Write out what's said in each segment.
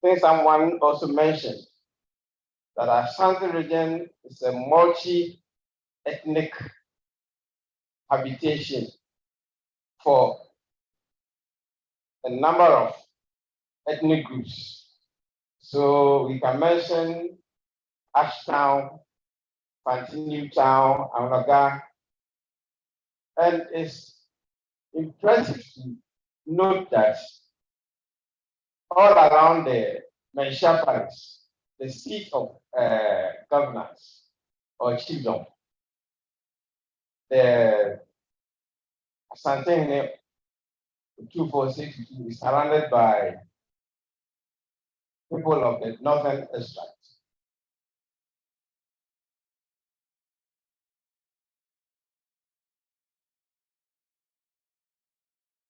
think someone also mentioned that our Ashanti region is a multi-ethnic habitation for a number of ethnic groups. So we can mention Ashtown, Fanti Town, Amlaga, and it's impressive to note that all around the Maisha Palace, the seat of governance or chiefdom, the Asante 246 is surrounded by people of the northern extract.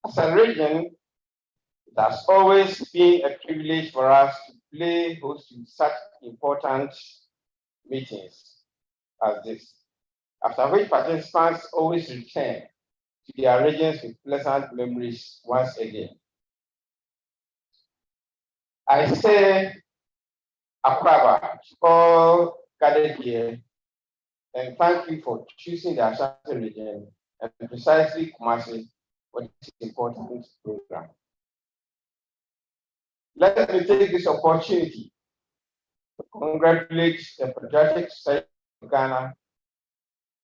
As a region, it has always been a privilege for us to play host to such important meetings as this, after which participants always return to their regions with pleasant memories once again. I say Akwaba, all gathered here, and thank you for choosing the Ashanti region and precisely Kumasi for this important program. Let me take this opportunity to congratulate the Patriotic Society of Ghana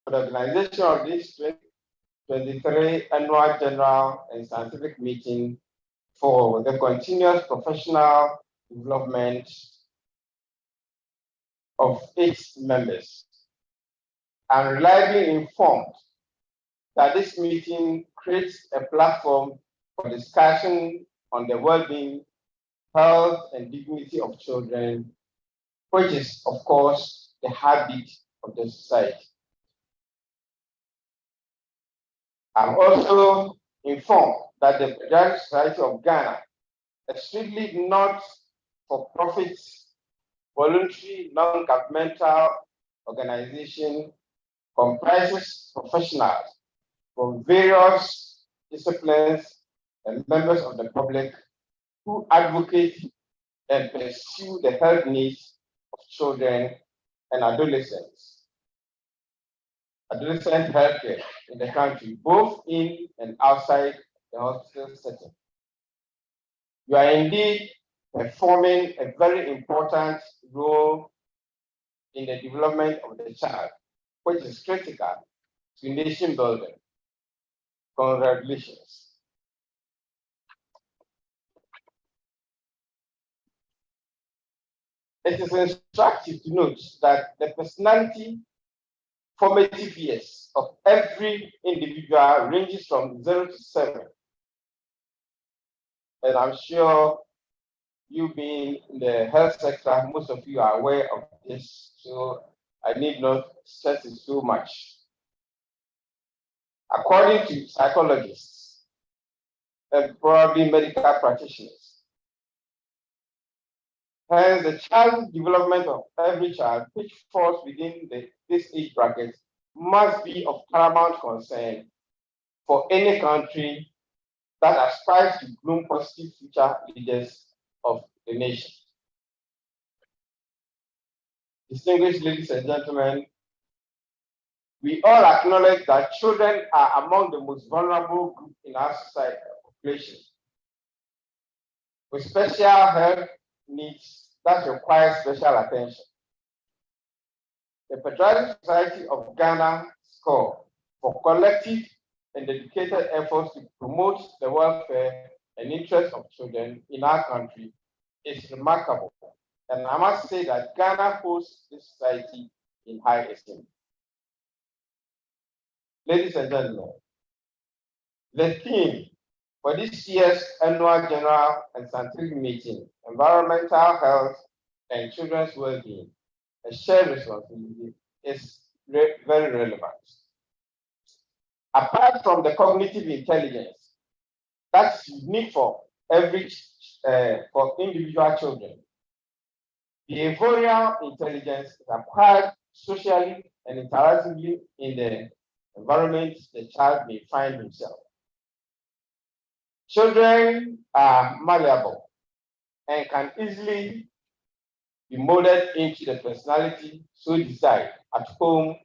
for the organization of this 2023 Annual General and Scientific Meeting for the continuous professional development of its members. I'm reliably informed that this meeting creates a platform for discussion on the well-being, health, and dignity of children, which is, of course, the heartbeat of the society. I'm also informed that the Patriotic Society of Ghana, a strictly not-for-profit, voluntary, non-governmental organization, comprises professionals from various disciplines and members of the public who advocate and pursue the health needs of children and adolescent healthcare in the country, both in and outside the hospital setting. You are indeed performing a very important role in the development of the child, which is critical to nation building. Congratulations. It is instructive to note that the personality formative years of every individual ranges from 0 to 7. And I'm sure you being in the health sector, most of you are aware of this, so I need not stress it so much. According to psychologists and probably medical practitioners, hence the child development of every child, which falls within this age bracket, must be of paramount concern for any country that aspires to groom positive future leaders of the nation. Distinguished ladies and gentlemen, we all acknowledge that children are among the most vulnerable groups in our society population, with special health needs that require special attention. The Patriotic Society of Ghana score for collective and dedicated efforts to promote the welfare and interests of children in our country is remarkable. And I must say that Ghana holds this society in high esteem. Ladies and gentlemen, the theme for this year's Annual General and Scientific Meeting, Environmental Health and Children's Well-being, a shared responsibility, is very relevant. Apart from the cognitive intelligence that's unique for for individual children, behavioral intelligence is acquired socially and interactively in the environment the child may find himself. Children are malleable and can easily be molded into the personality so desired at home,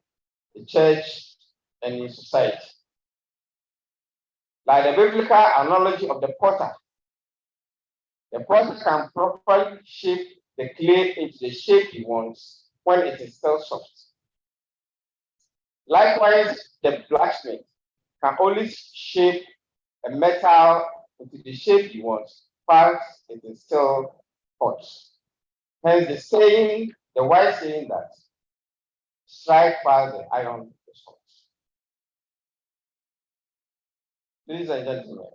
the church, and in society. Like the biblical analogy of the potter can properly shape the clay into the shape he wants when it is still soft. Likewise, the blacksmith can only shape a metal into the shape he wants while it is still hot. Hence the wise saying that strike while the iron is hot. Ladies and gentlemen,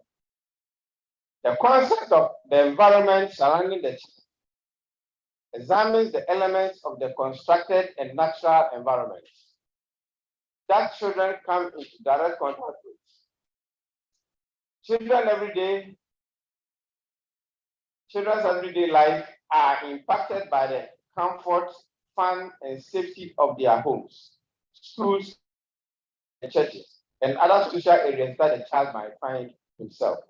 the concept of the environment surrounding the child examines the elements of the constructed and natural environment that children come into direct contact with. Children's everyday life are impacted by the comfort, fun, and safety of their homes, schools, and churches, and other social areas that the child might find himself.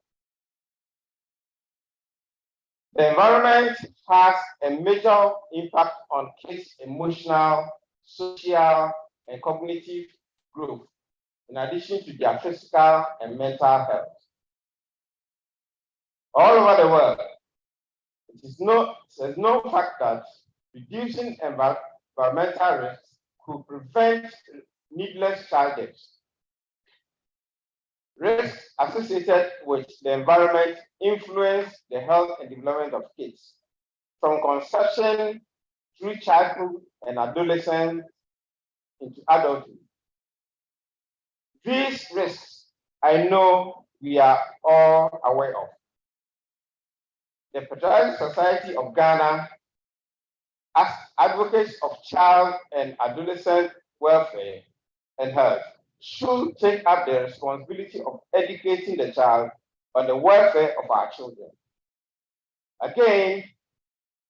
The environment has a major impact on kids' emotional, social, and cognitive growth, in addition to their physical and mental health. All over the world, there's no fact that reducing environmental risks could prevent needless child deaths. Risks associated with the environment influence the health and development of kids, from conception through childhood and adolescence into adulthood. These risks, I know we are all aware of. The Patriotic Society of Ghana, as advocates of child and adolescent welfare and health, should take up the responsibility of educating the child on the welfare of our children. Again,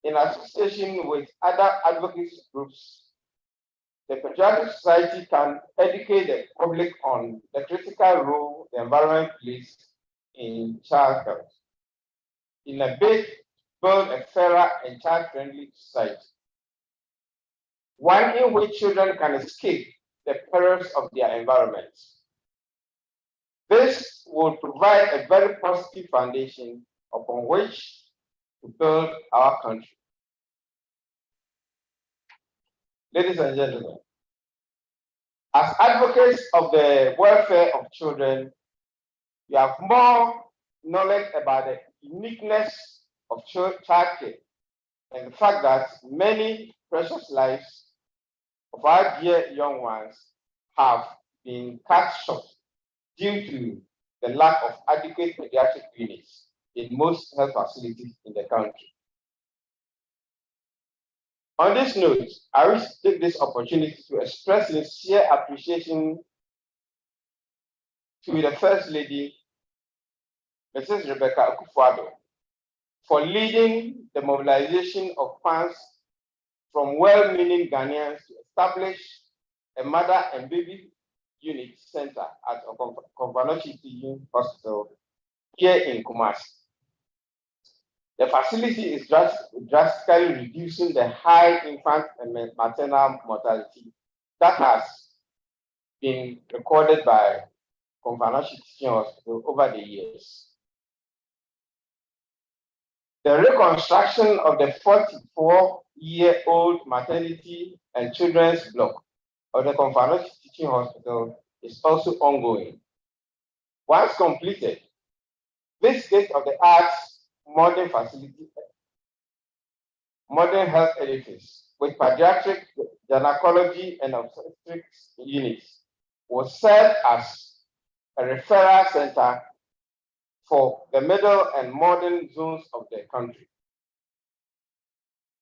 in association with other advocacy groups, the Patriotic Society can educate the public on the critical role the environment plays in child health in a bid to build a fairer and child-friendly society, one in which children can escape the perils of their environment. This will provide a very positive foundation upon which to build our country. Ladies and gentlemen, as advocates of the welfare of children, you have more knowledge about the uniqueness of childcare and the fact that many precious lives of our dear young ones have been cut short due to the lack of adequate pediatric units in most health facilities in the country. On this note, I wish to take this opportunity to express sincere appreciation to the First Lady, Mrs. Rebecca Akufo-Addo, for leading the mobilization of funds from well-meaning Ghanaians to establish a mother and baby unit center at Konfanochi Teaching Hospital here in Kumasi. The facility is drastically reducing the high infant and maternal mortality that has been recorded by Konfanochi Teaching Hospital over the years. The reconstruction of the 44-year-old maternity and children's block of the Konfanochi Teaching Hospital is also ongoing. Once completed, this state-of-the-art modern facility, modern health edifice with pediatric, gynecology, and obstetrics units will serve as a referral center for the middle and modern zones of the country.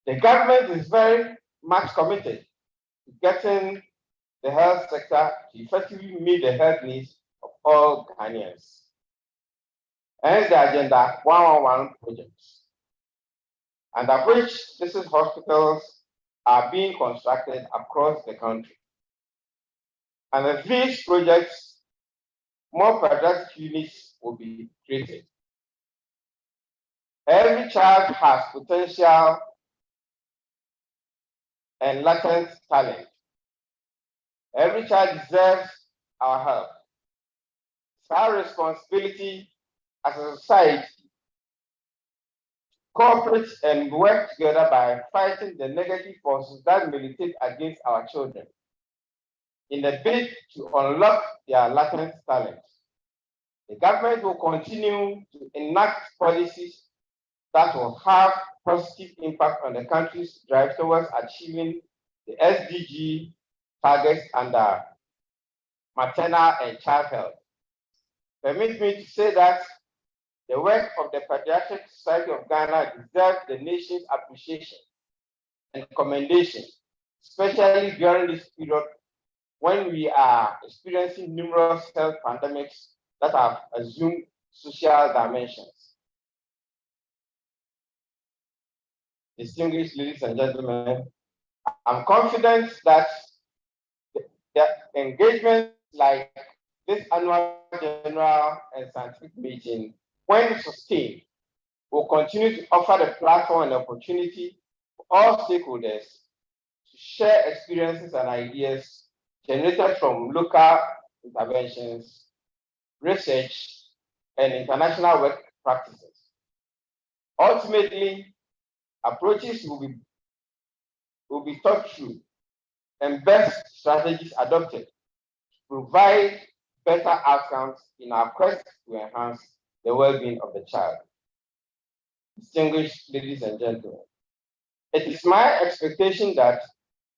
The government is very much committed to getting the health sector to effectively meet the health needs of all Ghanaians. Hence the agenda 111 projects, under which district hospitals are being constructed across the country. And with these projects, more pediatric units will be created. Every child has potential and latent talent. Every child deserves our help. It's our responsibility as a society to cooperate and work together by fighting the negative forces that militate against our children in the bid to unlock their latent talents. The government will continue to enact policies that will have positive impact on the country's drive towards achieving the SDG targets under maternal and child health. Permit me to say that the work of the Pediatric Society of Ghana deserves the nation's appreciation and commendation, especially during this period when we are experiencing numerous health pandemics that have assumed social dimensions. Distinguished ladies and gentlemen, I'm confident that the engagement like this annual general and scientific meeting, when sustained, will continue to offer the platform and opportunity for all stakeholders to share experiences and ideas generated from local interventions, research, and international work practices. Ultimately, approaches will be thought through and best strategies adopted to provide better outcomes in our quest to enhance the well-being of the child. Distinguished ladies and gentlemen, it is my expectation that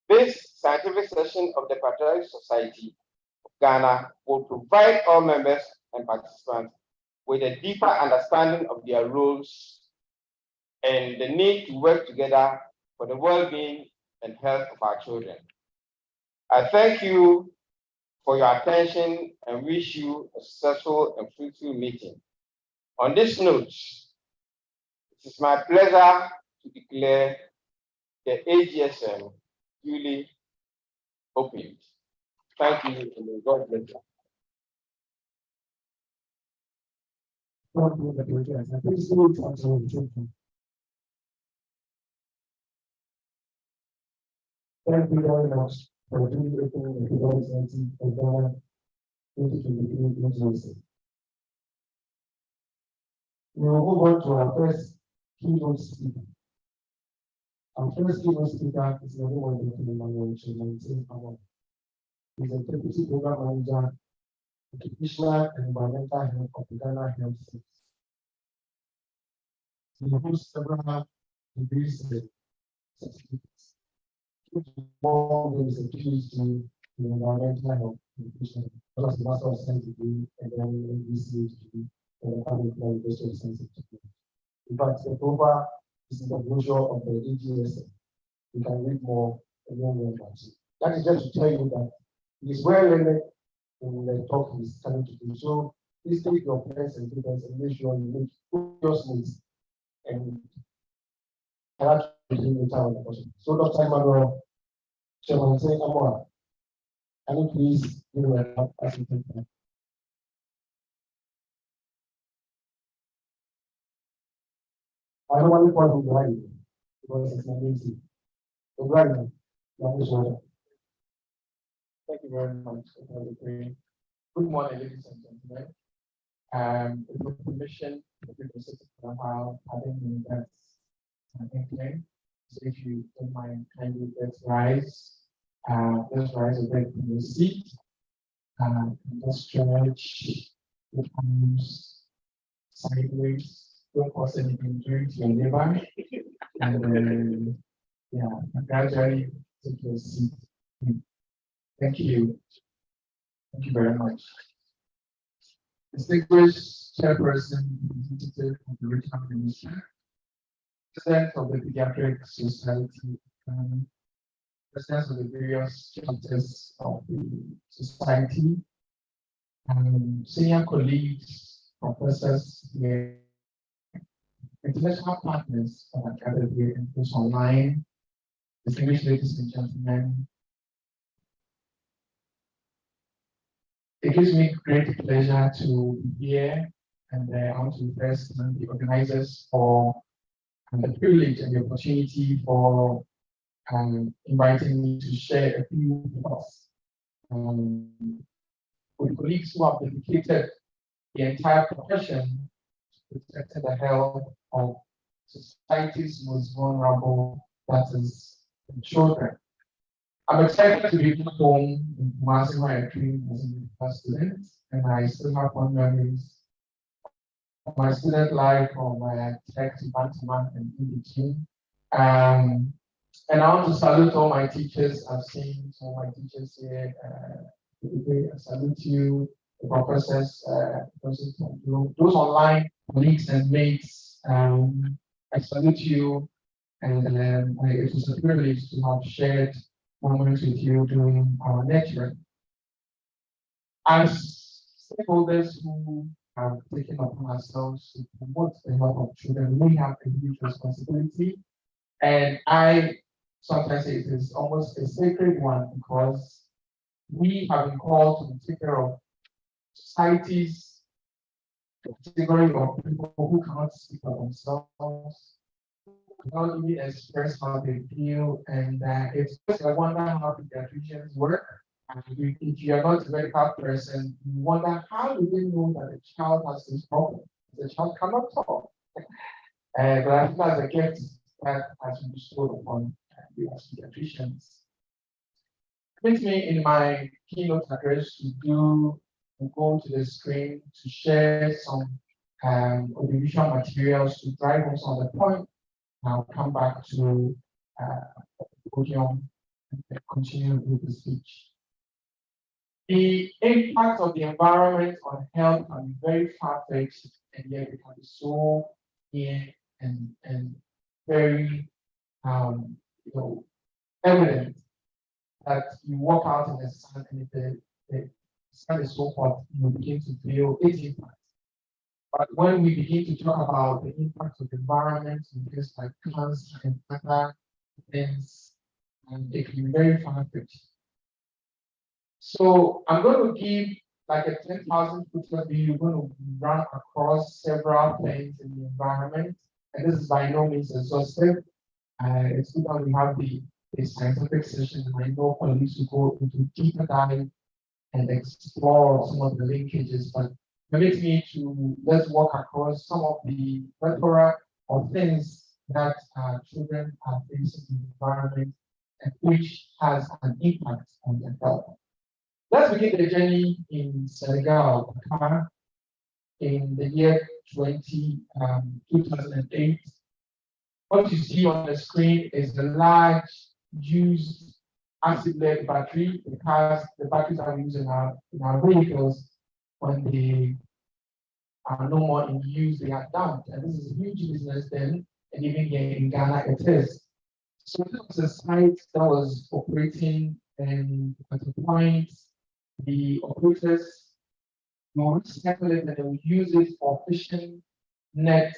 this scientific session of the Patriotic Society of Ghana will provide all members and participants with a deeper understanding of their roles and the need to work together for the well-being and health of our children. I thank you for your attention and wish you a successful and fruitful meeting. On this note, it is my pleasure to declare the AGSM duly opened. Thank you, and may God bless you. Thank you very much for doing opening the 2020 for Ghana 2023 agency. We will move on to our first keynote speaker. Our first keynote speaker is the woman Dr. Emmanuel Chimamanda. He is a deputy program manager, occupational and environmental health of the Ghana Health Service. He holds several degrees and certificates. One is a PhD in environmental health education, plus a Master of Science degree, and then a BCH degree in the Public University of Science and Technology. In fact, the profile is in the brochure of the AGSM. You can read more and learn about it. That is just to tell you that he is well learned in the talk he is coming to do. So please take your pens and papers and make sure you make your notes and interact with him later on the question. So Dr. Emmanuel Chimamanda, can you please give me a clap as you take that? I don't want to call him Brian because it's amazing. So Brian, thank you very much. Good morning, ladies and gentlemen. With the permission of the University of Ghana, having me, that's my nickname. So if you don't mind, kindly let's rise. Let's rise a bit from your seat. Let's stretch the arms sideways. Don't cause any injury to your neighbor. And gradually take your seat. Thank you. Thank you very much. Distinguished Chairperson, Representative of the Regional Minister, President of the Pediatric Society, Presidents of the various chapters of the Society, senior colleagues, professors here, international partners that are gathered here and those online, distinguished ladies and gentlemen. It gives me great pleasure to be here And I want to first thank the organizers for the privilege and the opportunity for inviting me to share a few thoughts with colleagues who have dedicated the entire profession to protecting the health of society's most vulnerable, that is, the children. I'm excited to be back home in Kumasi where I trained as a medical student, and I still have fond memories of my student life from tech to man and in between. And I want to salute all my teachers. I've seen some of my teachers here. I salute you, the professors, those online colleagues and mates. I salute you, and it was a privilege to have shared moments with you during our lecture. As stakeholders who have taken upon ourselves to promote the health of children, we have a huge responsibility. And I sometimes say it is almost a sacred one because we have been called to take care of society's category of people who cannot speak for themselves, cannot even express how they feel, and it's just a wonder how pediatricians work. And if you are not a medical person, you wonder how do they know that a child has this problem? The child cannot talk. But I think that's a gift that has been bestowed upon you as pediatricians. With me in my keynote address to go to the screen to share some audiovisual materials to drive home some of the point. I'll come back to the podium and continue with the speech. The impact of the environment on health can be very far-fetched, and yet it can be so near and very evident that you walk out in the sun and if the sun is so hot, you begin to feel its impact. But when we begin to talk about the impact of the environment in things like cancer and other things, it can be very far-fetched. So I'm going to give like a 10,000 foot view. You're going to run across several things in the environment, and this is by no means exhaustive. It's good that we have the scientific session, and I know colleagues will go into deeper dive and explore some of the linkages, but permit me to let's walk across some of the plethora of things that children are facing in the environment and which has an impact on their health. Let's begin the journey in Senegal, Dakar, in the year 2008. What you see on the screen is a large used acid-led battery. The batteries that we use in our vehicles, when they are no more in use, they are dumped. And this is a huge business then, and even here in Ghana it is. So this was a site that was operating, and at the point, the operators will recycle it and they will use it for fishing net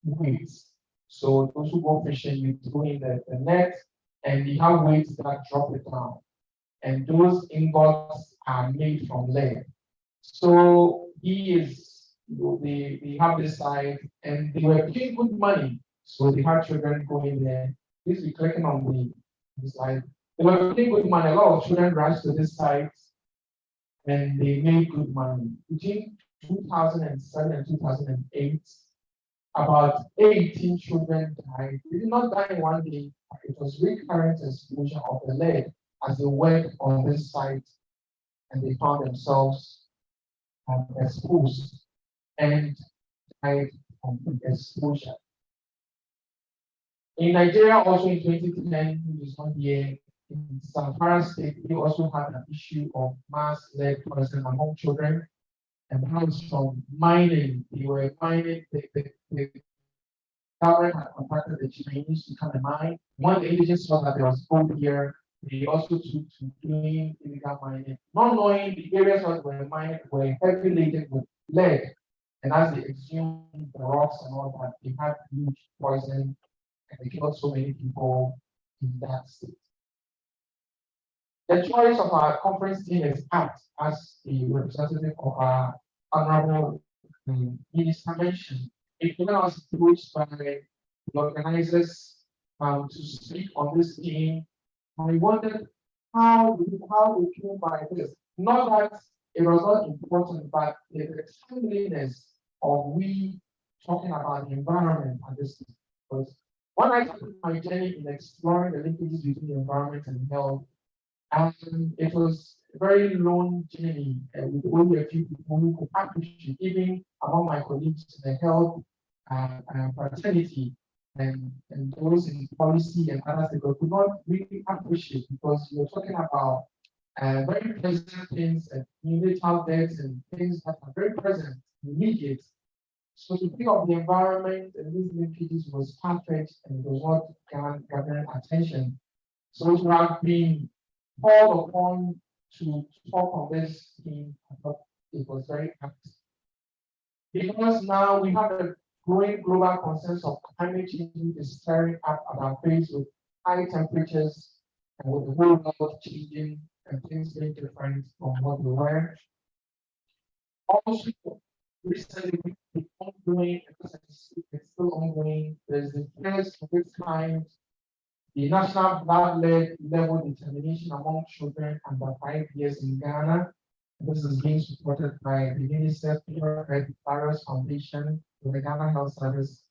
weights. So those who go fishing, you throw in the net and you have weights that drop it down. And those ingots are made from lead. So they have this site and they were paying good money. So they had children going there. Please be clicking on the slide. They were paying good money. A lot of children rushed to this site and they made good money. Between 2007 and 2008, about 18 children died. They did not die in one day. It was recurrent exposure of the lead as they went on this site and they found themselves exposed and died from the exposure. In Nigeria, also in 2010, which is 1 year, in Zamfara State, they also had an issue of mass lead poisoning among children, and that was from mining. They were mining, the government had contacted the Chinese to come and mine. When the indigenous saw that there was gold here, they also took to doing illegal mining, not knowing the areas where they were mining were heavily laden with lead. And as they exhumed the rocks and all that, they had huge poison and they killed so many people in that state. The choice of our conference team is apt as the representative of our Honorable Minister mentioned. It was approached by the organizers to speak on this theme. I wondered how we came by this. Not that it was not important, but the timeliness of we talking about the environment and this thing. Because when I started my journey in exploring the linkages between the environment and health, and it was a very long journey with only a few people who could appreciate, even among my colleagues in the health fraternity and those in policy and others, they could not really appreciate because you're talking about very present things and neonatal deaths and things that are very present, immediate. So to think of the environment and these linkages was perfect and it was what gathering attention. So it would have been called upon to talk on this theme. I thought it was very apt. Because now we have a growing global consensus of climate change is stirring up at our face with high temperatures and with the whole world changing and things being different from what we were. Also, recently, it's ongoing, it's still ongoing. There's the first of its kind, the national blood level determination among children under 5 years in Ghana. This is being supported by the UNICEF Red Virus Foundation with the Ghana Health Service,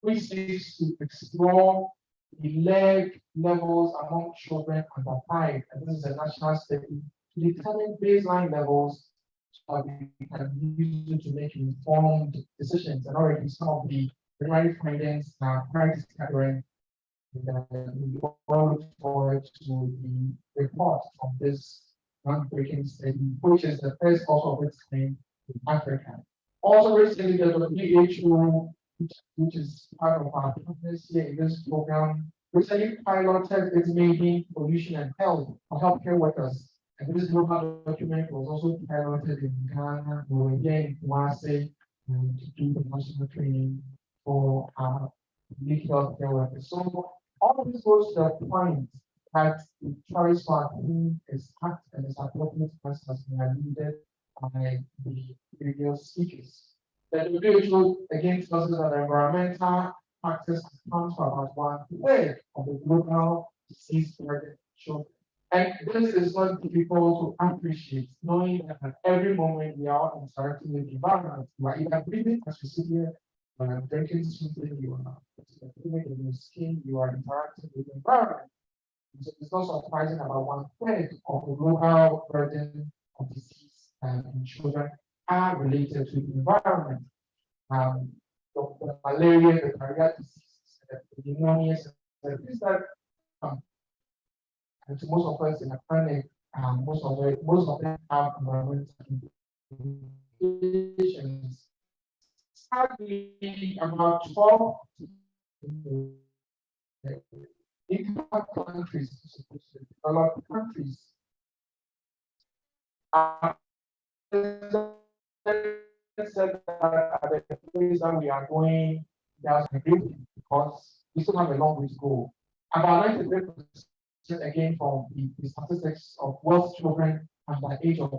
which seeks to explore the leg levels among children under 5. And this is a national study to determine baseline levels so that we can use it to make informed decisions. And already some of the primary findings are quite discouraging. We all look forward to the report from this groundbreaking study, which is the first also of its kind in Africa. Also recently, the WHO, which is part of our partners here in this program, recently piloted its maiden pollution and health for healthcare workers. And this global document was also piloted in Ghana, Nigeria, in Kumasi, to do the national training for public healthcare workers. So all of this goes to the point that the choice for our team is act and is appropriate as has been alluded by the previous speakers. The WHO again tells us that environmental factors account for about 1/3 of the global disease burden children. And this is not difficult to appreciate, knowing that at every moment we are interacting with the environment. You are either breathing as you sit here, drinking something, you are feeling in your skin, you are interacting with the environment. So it's not surprising about 1/3 of the global burden of disease in children are related to the environment. The malaria, the career diseases, the pneumonias, the things that and to most of us in a clinic, most of them have environmental implications. Sadly, about 12 in countries, developed countries, said that at the place that we are going, there's a great because we still have a long way to go. About 93% again from the statistics of Welsh children under the age of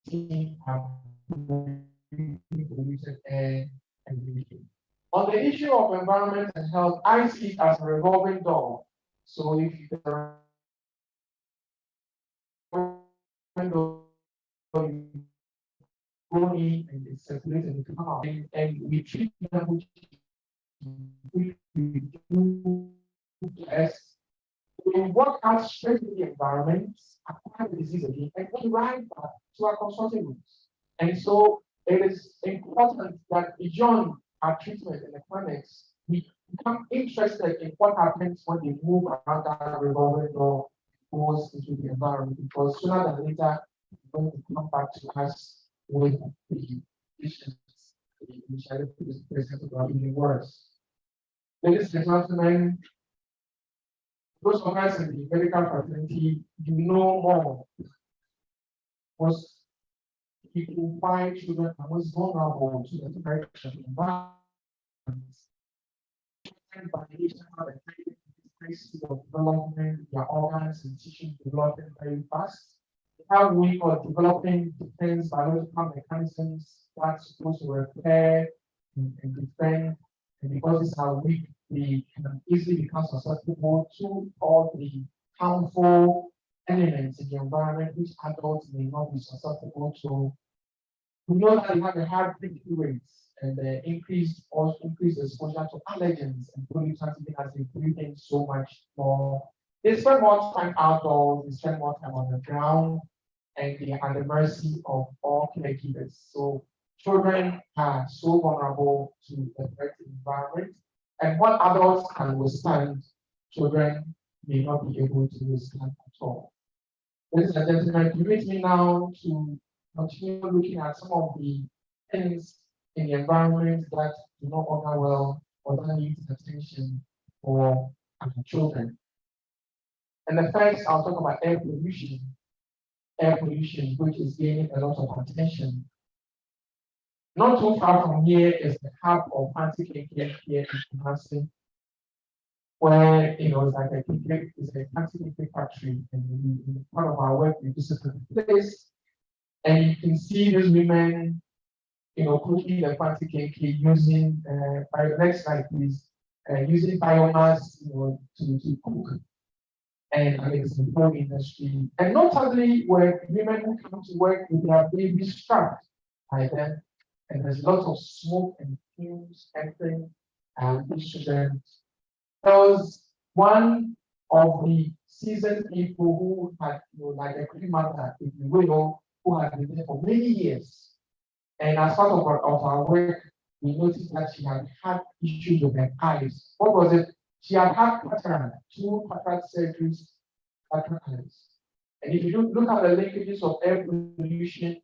15 have polluted air and breathing. On the issue of environment and health, I see it as a revolving door. So if the go in and it's circulated in the car, and we treat them we do tests, we work out straight in the environment, acquire the disease again, and then right back to our consulting rooms. And so it is important that beyond our treatment in the clinics, we become interested in what happens when they move around that revolving door goes into the environment, because sooner than later, they're going to come back to us with the issues which I is present about even worse. Ladies and gentlemen, those of us in the medical fraternity, you know more. Because people find children are most vulnerable to the direction environment. By nature, have a high speed of development, their organs and tissues developing very fast. how we are developing defense biological mechanisms that's supposed to repair and defend, and because these are weak, they can easily become susceptible to all the harmful elements in the environment which adults may not be susceptible to. We know that they have a high pregnancy rates and increased exposure to allergens and pollutants as they breathe in so much more. They spend more time outdoors, they spend more time on the ground, and they are at the mercy of all caregivers. So children are so vulnerable to the threat environment, and what adults can withstand, children may not be able to withstand at all. Ladies and gentlemen, permit me now to continue looking at some of the things in the environment that do not order well or that need attention for our children. And the first, I'll talk about air pollution. Air pollution, which is gaining a lot of attention. Not too far from here is the hub of anti-cake here in Kumasi, where it's like a anti-cake factory, and part of our work we visit the place, and you can see these women, cooking the anti-cake using next slide please, using biomass, to cook. And it's in the whole industry. And notably, where women who come to work with their babies strapped by them, and there's lots of smoke and fumes entering these children. There was one of the seasoned people who had, like a grandmother, if you will, who had been there for many years. And as part of our work, we noticed that she had had issues with her eyes. What was it? She had had two cataract surgeries, cataract eyes. And if you look at the linkages of air pollution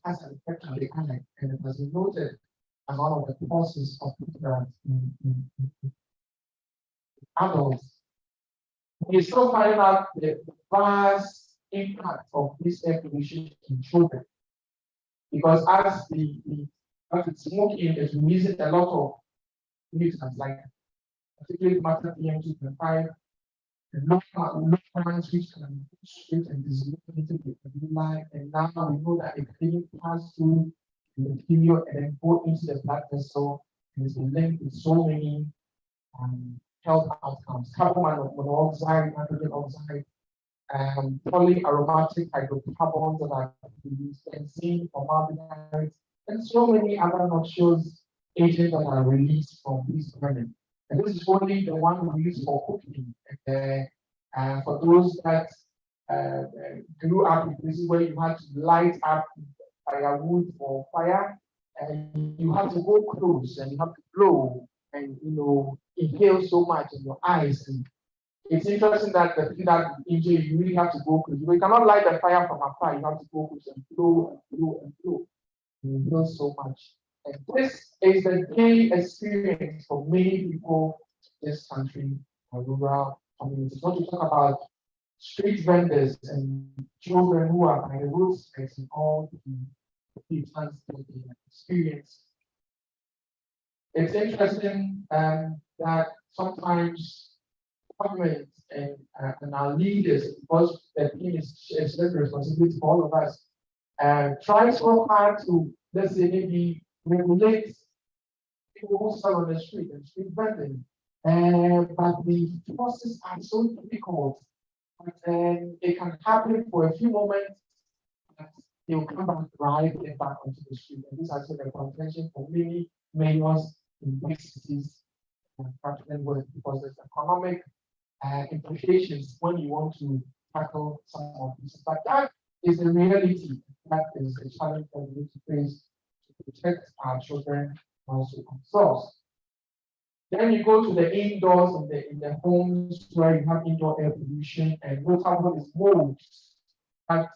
has an effect on the eye, and it has been noted as one of the causes of cataract in adults. We still find out the vast impact of this air pollution in children, because as it's smoking, it's releasing a lot of pollutants like particularly matter PM2.5, and low currents which can straight and dissolve into the life. And now we know that it can even pass through the material and then go into the blood vessel, and it's been linked with so many health outcomes. Carbon monoxide, nitrogen oxide, polyaromatic hydrocarbons that are used, benzene, formaldehyde, and so many other noxious agents that are released from these burning. And this is only the one we use for cooking. And for those that grew up in places where you had to light up firewood or fire, and you have to go close and you have to blow and inhale so much in your eyes. And it's interesting that the people that injure you really have to go close. You cannot light the fire from afar, you have to go close and blow and blow and blow. You inhale so much. And this is the daily experience for many people in this country or rural communities. Not to talk about street vendors and children who are by the roadsides and all the plants that they experience. It's interesting that sometimes government and our leaders, because the team is the responsibility for all of us, try so hard to, let's say, maybe regulate people who sell on the street and street vending. But the processes are so difficult. But it can happen for a few moments, but they will come back right and back onto the street. And this has been a contention for many mayors in big cities because there's economic implications when you want to tackle some of this. But that is the reality. That is the challenge that we need to face to protect our children and also ourselves. Then you go to the indoors in the homes where you have indoor air pollution, and notable is molds that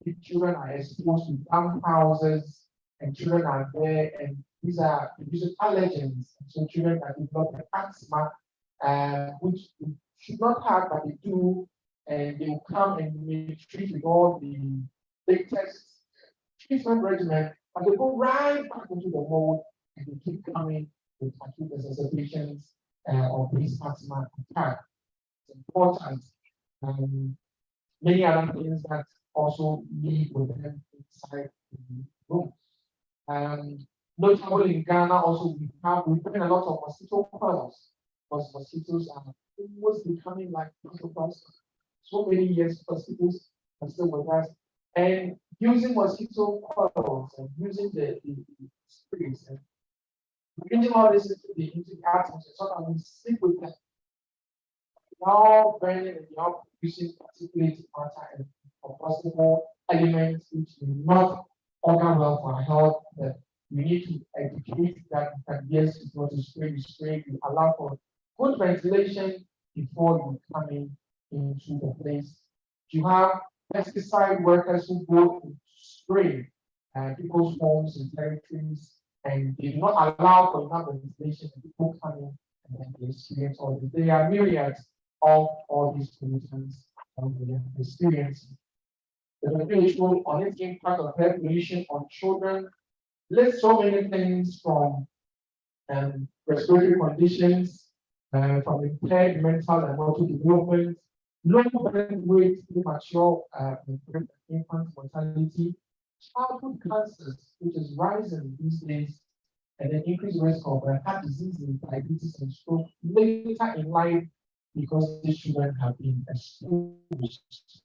the children are exposed to damp houses, and children are there, and these are producing allergens. So children are developing asthma, which we should not have, but they do, and they will come and be treated with all the latest treatment regimen, but they go right back into the mold, and they keep coming with acute exacerbations of this asthma attack. It's important. Many other things that also live with them inside the room. And notably in Ghana, also we bring a lot of mosquito coils because mosquitoes are almost becoming like mosquitoes. So many years, mosquitoes are still with us. And using mosquito coils and using the sprays and bringing all this into the atmosphere so that we sleep with them. Now burning and now producing particulate matter and combustible elements which will not organ well for our health. That we need to educate that you can yes, if you want to spray, you allow for good ventilation before you come into the place. You have pesticide workers who go to spray people's homes and territories, and they do not allow for enough ventilation, and people come in and then they experience all this. There are myriads of all these pollutants we are experiencing. The WHO on its impact of air pollution on children lists so many things from respiratory conditions, from impaired mental and motor development, low birth weight, premature infant mortality, childhood cancers, which is rising these days, and then increased risk of heart disease, diabetes, and stroke later in life because these children have been exposed.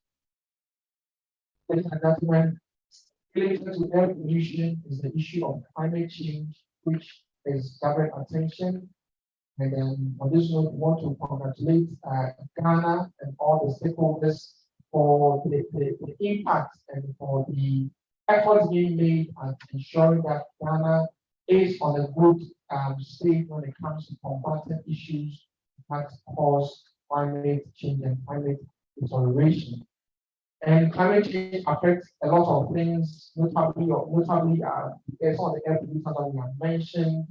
Ladies and gentlemen, related to air pollution is the issue of climate change, which is gathered attention. And then on this note, we want to congratulate Ghana and all the stakeholders for the impact and for the efforts being made at ensuring that Ghana is on a good state when it comes to combating issues that cause climate change and climate deterioration. And climate change affects a lot of things, notably some of the air pollutants that we have mentioned,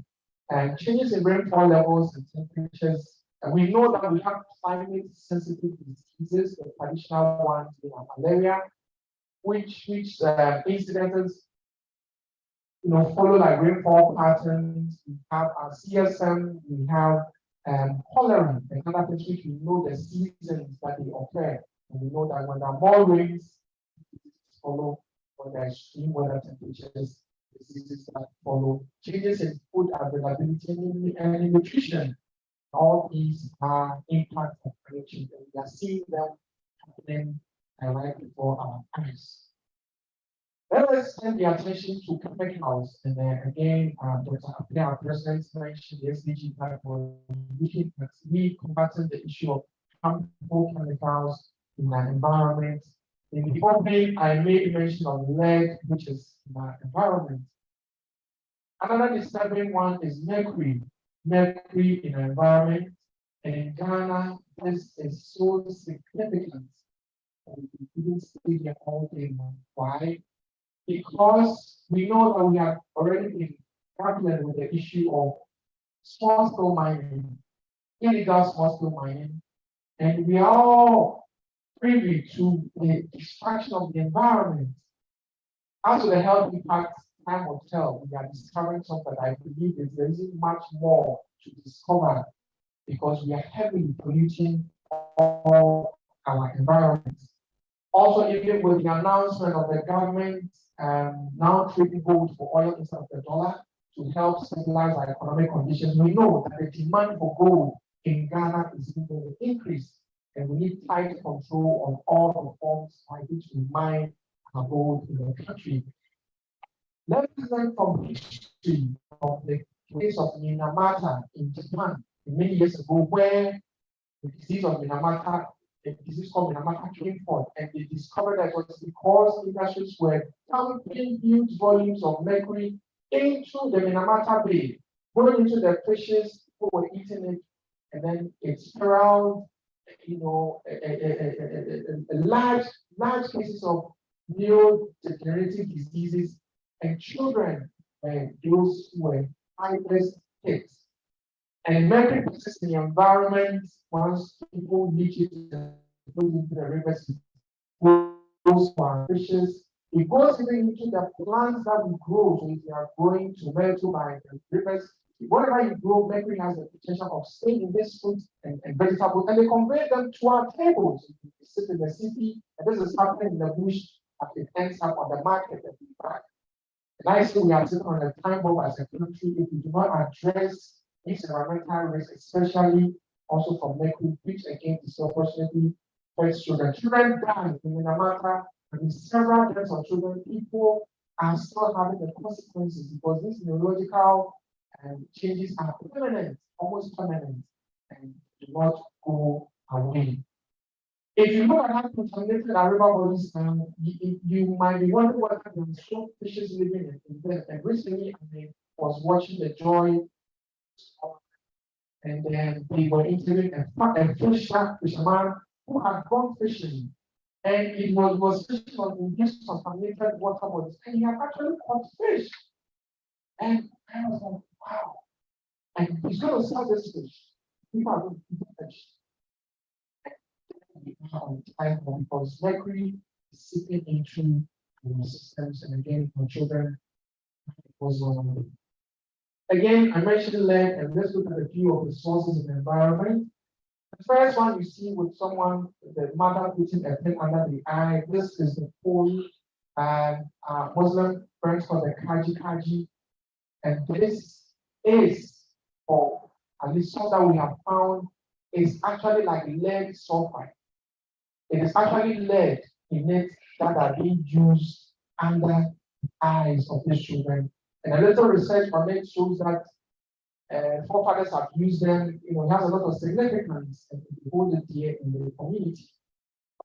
and changes in rainfall levels and temperatures. And we know that we have climate-sensitive diseases, the traditional ones, we have malaria, which incidences follow like rainfall patterns. We have our CSM, we have cholera and other things which we know the seasons that they occur. And we know that when there are more rains, diseases follow. When there are extreme weather temperatures, diseases that follow. Changes in food availability and in nutrition. All these are impacts of climate change, and we are seeing them happening right before our eyes. Let us turn the attention to chemicals, and then again, Dr. Apia, our president, mentioned the SDG platform, looking at combating the issue of harmful chemicals in our environment. In the opening, I made mention of lead, which is in our environment. Another disturbing one is mercury. Mercury in our environment. And in Ghana, this is so significant. And we couldn't stay here all day long. Why? Because we know that we have already been grappling with the issue of small-scale mining, illegal small-scale mining, and we are all privy to the destruction of the environment. As to the health impacts, time will tell. We are discovering something that I believe there isn't much more to discover because we are heavily polluting all our environment. Also, even with the announcement of the government now trading gold for oil instead of the dollar to help stabilize our economic conditions, we know that the demand for gold in Ghana is going to increase, and we need tight control on all the forms by which we mine our gold in the country. Let us learn from history of the case of Minamata in Japan many years ago, where the disease of Minamata, a disease called Minamata came forth, and they discovered that it was because industries were dumping huge volumes of mercury into the Minamata Bay, going into the fishes, people were eating it, and then it spiraled, large cases of neurodegenerative diseases, and children, those who were high-risk kids. And mercury persists in the environment once people leach it and put it into the rivers, goes to our fishes. It goes even into the plants that we grow. So if you are growing tomato by the rivers, whatever you grow, mercury has the potential of staying in this fruit and vegetables, and they convey them to our tables. We sit in the city, and this is happening in the bush. but it ends up on the market and be back. And I say we are sitting on a time bomb as a country if we do not address these environmental risks, especially also from mercury, which again disproportionately affects children. Children die in Minamata, and in several deaths of children, people are still having the consequences because these neurological changes are permanent, almost permanent, and do not go away. If you look at how contaminated our river bodies are, you might be wondering what kind of so fishes living in them. And recently, I was watching the Joy, and then they were interviewing a fisherman who had gone fishing, and it was fishing on these contaminated water bodies, and he had actually caught fish. And I was like, wow. And he's going to sell this fish. People are going to eat the fish. On time because mercury is seeping into systems, and again for children it was again I mentioned lead, and let's look at a few of the sources in the environment. The first one you see with someone, the mother putting a pin under the eye. This is the full Muslim friends called the kaji, and this is, or at least some that we have found, is actually like lead sulfide. It is actually lead in it that are being used under the eyes of these children. And a little research on it shows that forefathers have used them, it has a lot of significance and we hold it here in the community.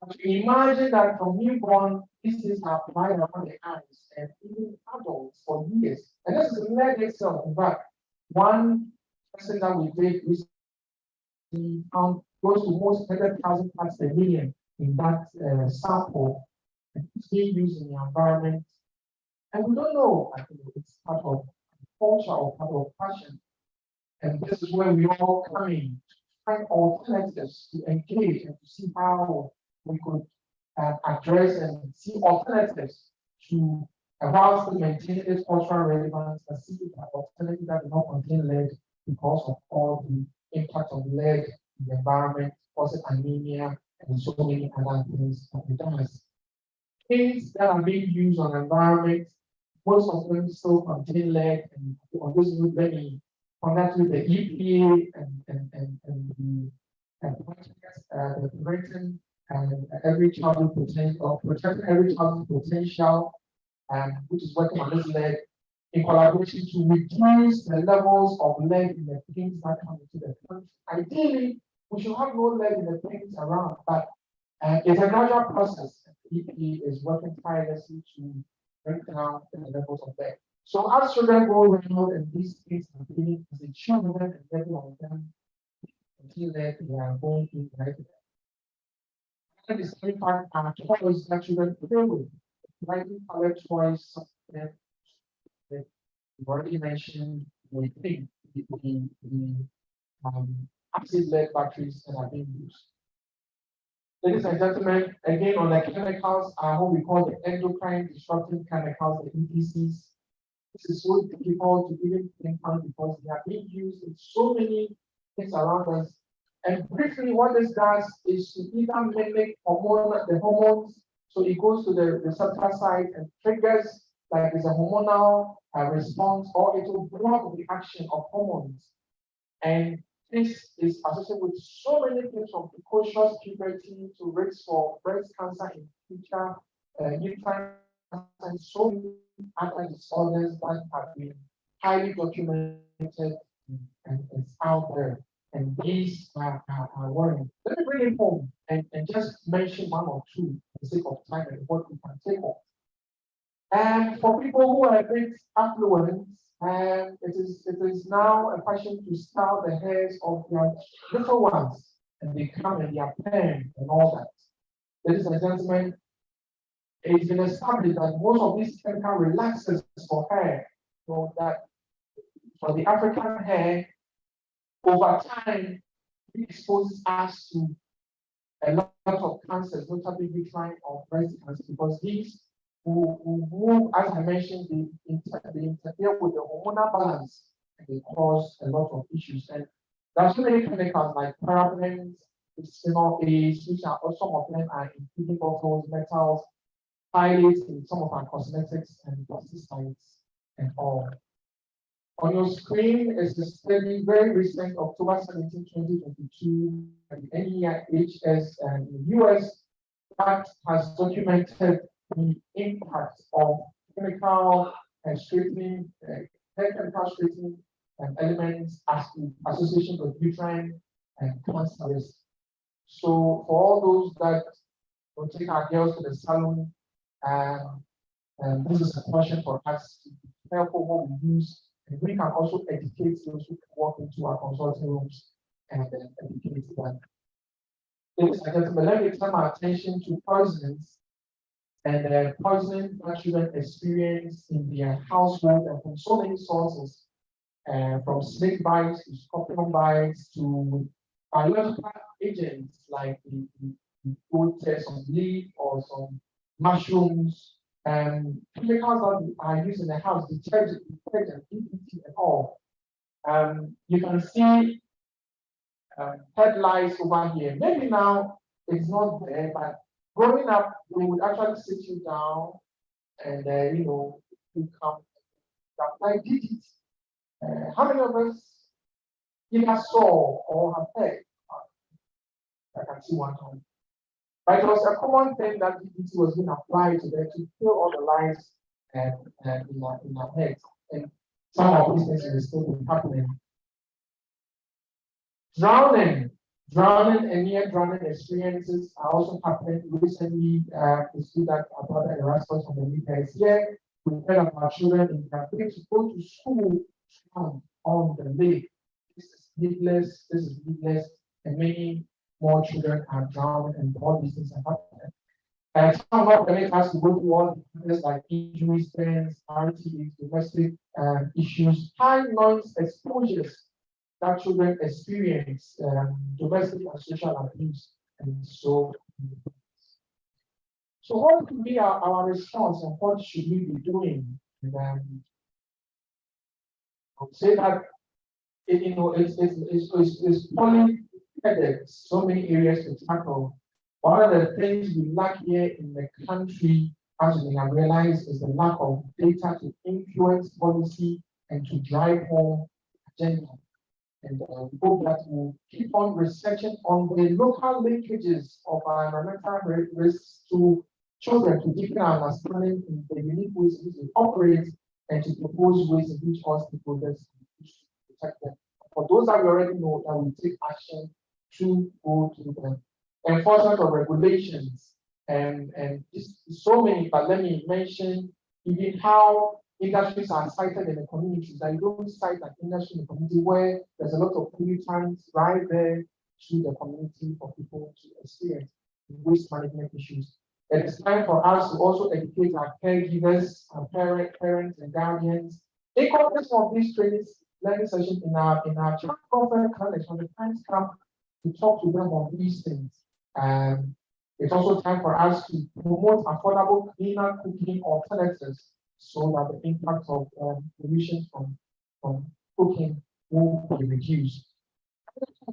But imagine that from newborn, these things are applied around the eyes and even adults for years. And this is lead itself. In fact, one person that we did recently found close to most 100,000 parts per million in that sample, and it's being used in the environment. And we don't know, I think it's part of culture or part of fashion. And this is where we all come in to find alternatives to engage and to see how we could address and see alternatives to while still maintaining its cultural relevance, and see alternatives that do not contain lead because of all the impact of lead in the environment, causing anemia, and so many other things that it does. Things that are being used on the environment, most of them still contain lead, and on this note, let me connect with the EPA and the preventing every childhood potential, or protecting every childhood potential, which is working on this lead in collaboration to reduce the levels of lead in the things that come into the country. Ideally, we should have no lead in the things around, but it's a gradual process. EPA is working tirelessly to bring down the levels of lead. So as children go around and these things are being as a children and every of them until lead, they are going in right there. And the same part are toys that children play with. Lighting color toys that we've already mentioned, we think the acid lead batteries that are being used. Ladies and gentlemen, again on the chemicals are what we call the endocrine disrupting chemicals, the EDCs. This is so difficult to even pinpoint because they are being used in so many things around us. And briefly, what this does is to either mimic the hormones, so it goes to the receptor site and triggers like there's a hormonal response, or it will block the action of hormones. And this is associated with so many things from precocious puberty to risks for breast cancer in future, uterine cancer, and so many other disorders that have been highly documented and it's out there. And these are worrying. Let me bring it home and just mention one or two for the sake of time and what we can take on. And for people who are a bit affluent, it is now a fashion to style the hairs of their little ones, and they come in their pen and all that. Ladies and gentlemen, it's been established that most of these chemical relaxers for hair, so that for the African hair, over time, it exposes us to a lot of cancers, notably uterine or breast cancer, because these who, as I mentioned, they interfere with the hormonal balance and they cause a lot of issues. And there are so many chemicals like parabens, bisphenol A's, which are some of them are including bottles, metals, highlights in some of our cosmetics and pesticides and all. On your screen is the study, very recent, October 17, 2022, at the NEHS in the US, that has documented the impact of chemical and straightening, chemical straightening elements as in association with uterine and cancer risk. So for all those that will take our girls to the salon, and this is a question for us to be careful what we use, and we can also educate those who walk into our consulting rooms and educate them. Ladies and gentlemen, let me turn my attention to poisons and poisoning that children experience in their household and from so many sources, from snake bites to scorpion bites to biological agents like the some leaf or some mushrooms and chemicals that are used in the house, detergent, EPT and all. You can see headlights over here. Maybe now it's not there, but growing up, we would actually sit you down and you come apply DDT. How many of us either saw or have heard? I can see one hand. But it was a common thing that DDT was being applied to them to kill all the lies in our heads. And some of these things are still happening. Drowning and near drowning experiences are also happening. Recently, the student, our brother Erasmus from the media is here. We heard about children in Catholic to go to school on the lake. This is needless, and many more children are drowning, and all these things are happening. And some of them has to go through all the things like injuries, burns, RTs, domestic issues, high noise exposures that children experience, domestic and social abuse, and so. So what could be our response, and what should we be doing? And I would say that it's polyheaded, so many areas to tackle. One of the things we lack here in the country, as we have realized, is the lack of data to influence policy and to drive home agenda. And we hope that we'll keep on researching on the local linkages of our environmental risks to children to deepen our understanding in the unique ways in which they operate and to propose ways in which all stakeholders can protect them. For those that we already know, that we take action to go to them. Enforcement of regulations and this, so many, but let me mention even how industries are cited in the communities. That you don't cite an industry in the community where there's a lot of pollutants right there to the community for people to experience waste management issues. It is time for us to also educate our caregivers, our parents and guardians. In context of these learning sessions in our child welfare college, when the times come to talk to them on these things. It's also time for us to promote affordable, cleaner cooking alternatives so that the impact of pollution from cooking will be reduced.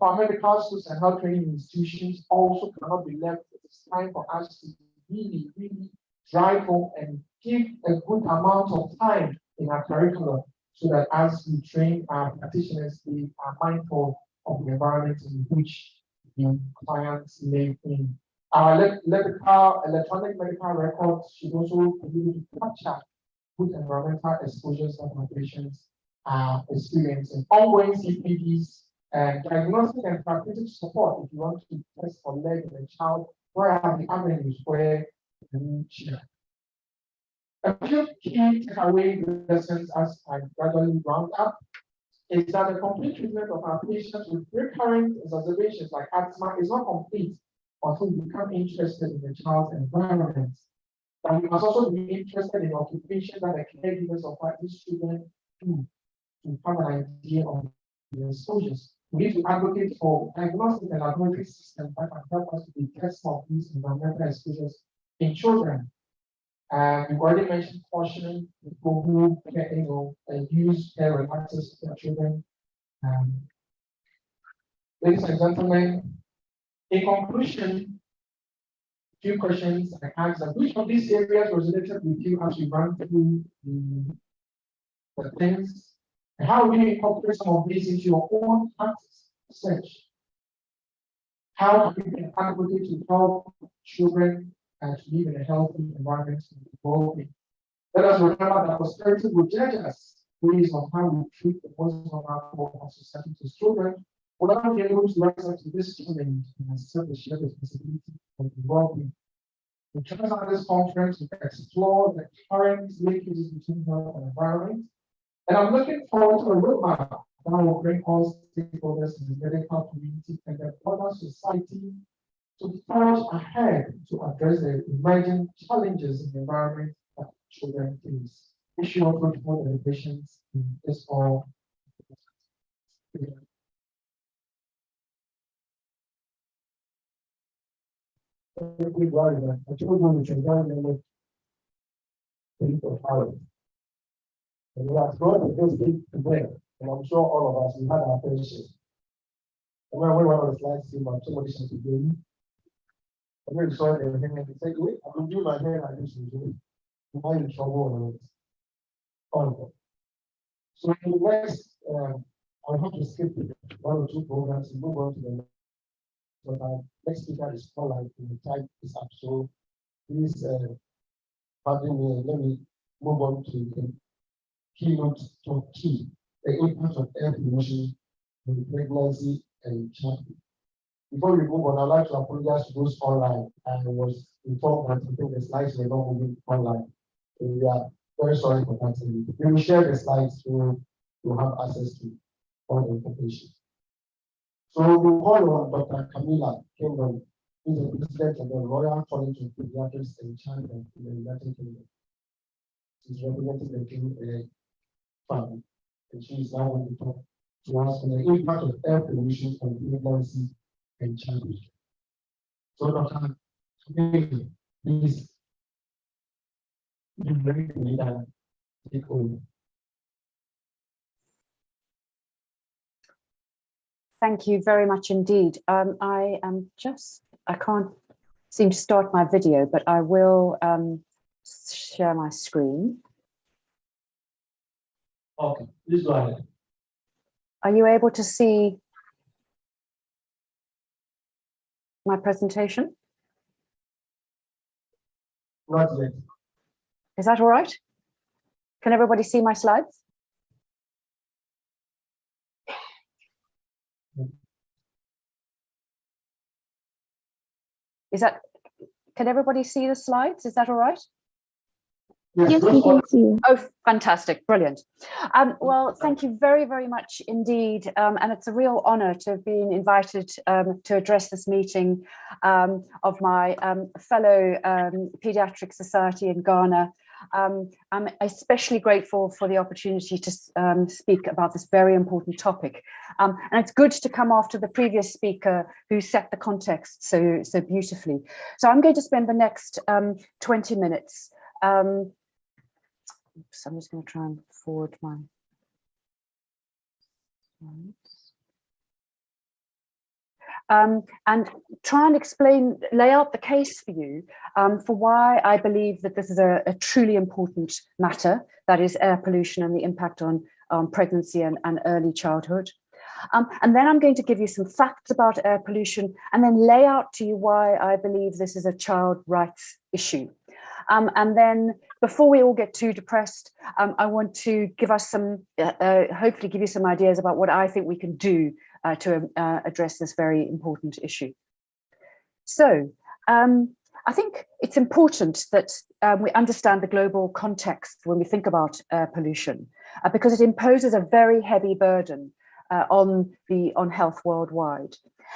Our medical schools and health training institutions also cannot be left. It's time for us to really drive home and give a good amount of time in our curriculum so that as we train our practitioners, we are mindful of the environment in which the clients live in. Our electronic medical records should also be able to capture good environmental exposures that our patients are experiencing. Ongoing CPDs and diagnostic and therapeutic support if you want to test for lead in a child, where are the avenues where you need share. A few key takeaway lessons as I gradually round up is that the complete treatment of our patients with recurrent exacerbations like asthma is not complete until we become interested in the child's environment. And we must also be interested in occupations that the caregivers of these children do to have an idea of the exposures. We need to advocate for diagnostic and laboratory systems that can help us to detect some of these environmental exposures in children. We've already mentioned cautioning people who use hair relaxers for their children. Ladies and gentlemen, in conclusion, few questions I asked them. Which of these areas resonated with you as you ran through the things? And how will you incorporate some of these into your own practice research? How have you been advocating to help children and to live in a healthy environment and evolving? Let us remember that prosperity will judge us based on how we treat the most vulnerable of society to children. Without being able to rise up to this challenge and accept the shared responsibility of evolving. We chose on this conference to explore the current linkages between health and environment. And I'm looking forward to a roadmap that will bring all stakeholders in the medical community and the broader society to forge ahead to address the emerging challenges in the environment that children face. Wish you all good for the patients in this all. I told you we should go and and we are throwing the basic today, and I'm sure all of us we had our patience. And when we were on the slide, see my somebody said to do. I'm really sorry they were hanging and say, wait, I will do my hair like this usually. You might in trouble with all of them. So in the next, I'll have to skip one or two programs and move on to the next. But our next speaker is Paul, to type this up. So please pardon me, let me move on to the keynote talk key, the impact of air pollution in pregnancy and childhood. Before we move on, I'd like to apologize to those online. I was informed that I think the slides were not moving online. So we are very sorry for that. We will share the slides so you'll have access to all the information. So we call on Dr. Camilla Kingdom, who is the president of the Royal College of Pediatrics and Children in the United Kingdom. She's representing the King family, and she is now going to talk to us on the impact of air pollution on pregnancy and childhood. So, Dr. Camilla, please be ready to lead and take over. Thank you very much indeed. I can't seem to start my video, but I will share my screen. Okay, please go ahead. Are you able to see my presentation? Not yet. Is that all right? Can everybody see my slides? Can everybody see the slides? Is that all right? Yes, we can see you. Oh, fantastic, brilliant. Well, thank you very, very much indeed. And it's a real honor to have been invited to address this meeting of my fellow Pediatric Society in Ghana. I'm especially grateful for the opportunity to speak about this very important topic. And it's good to come after the previous speaker who set the context so beautifully. So I'm going to spend the next 20 minutes. So I'm just going to try and forward my slides. And try and lay out the case for you for why I believe that this is a truly important matter, that is air pollution and the impact on pregnancy and early childhood. And then I'm going to give you some facts about air pollution and then lay out to you why I believe this is a child rights issue. And then before we all get too depressed, I want to give us some, hopefully give you some ideas about what I think we can do to address this very important issue. So I think it's important that we understand the global context when we think about air pollution, because it imposes a very heavy burden on health worldwide.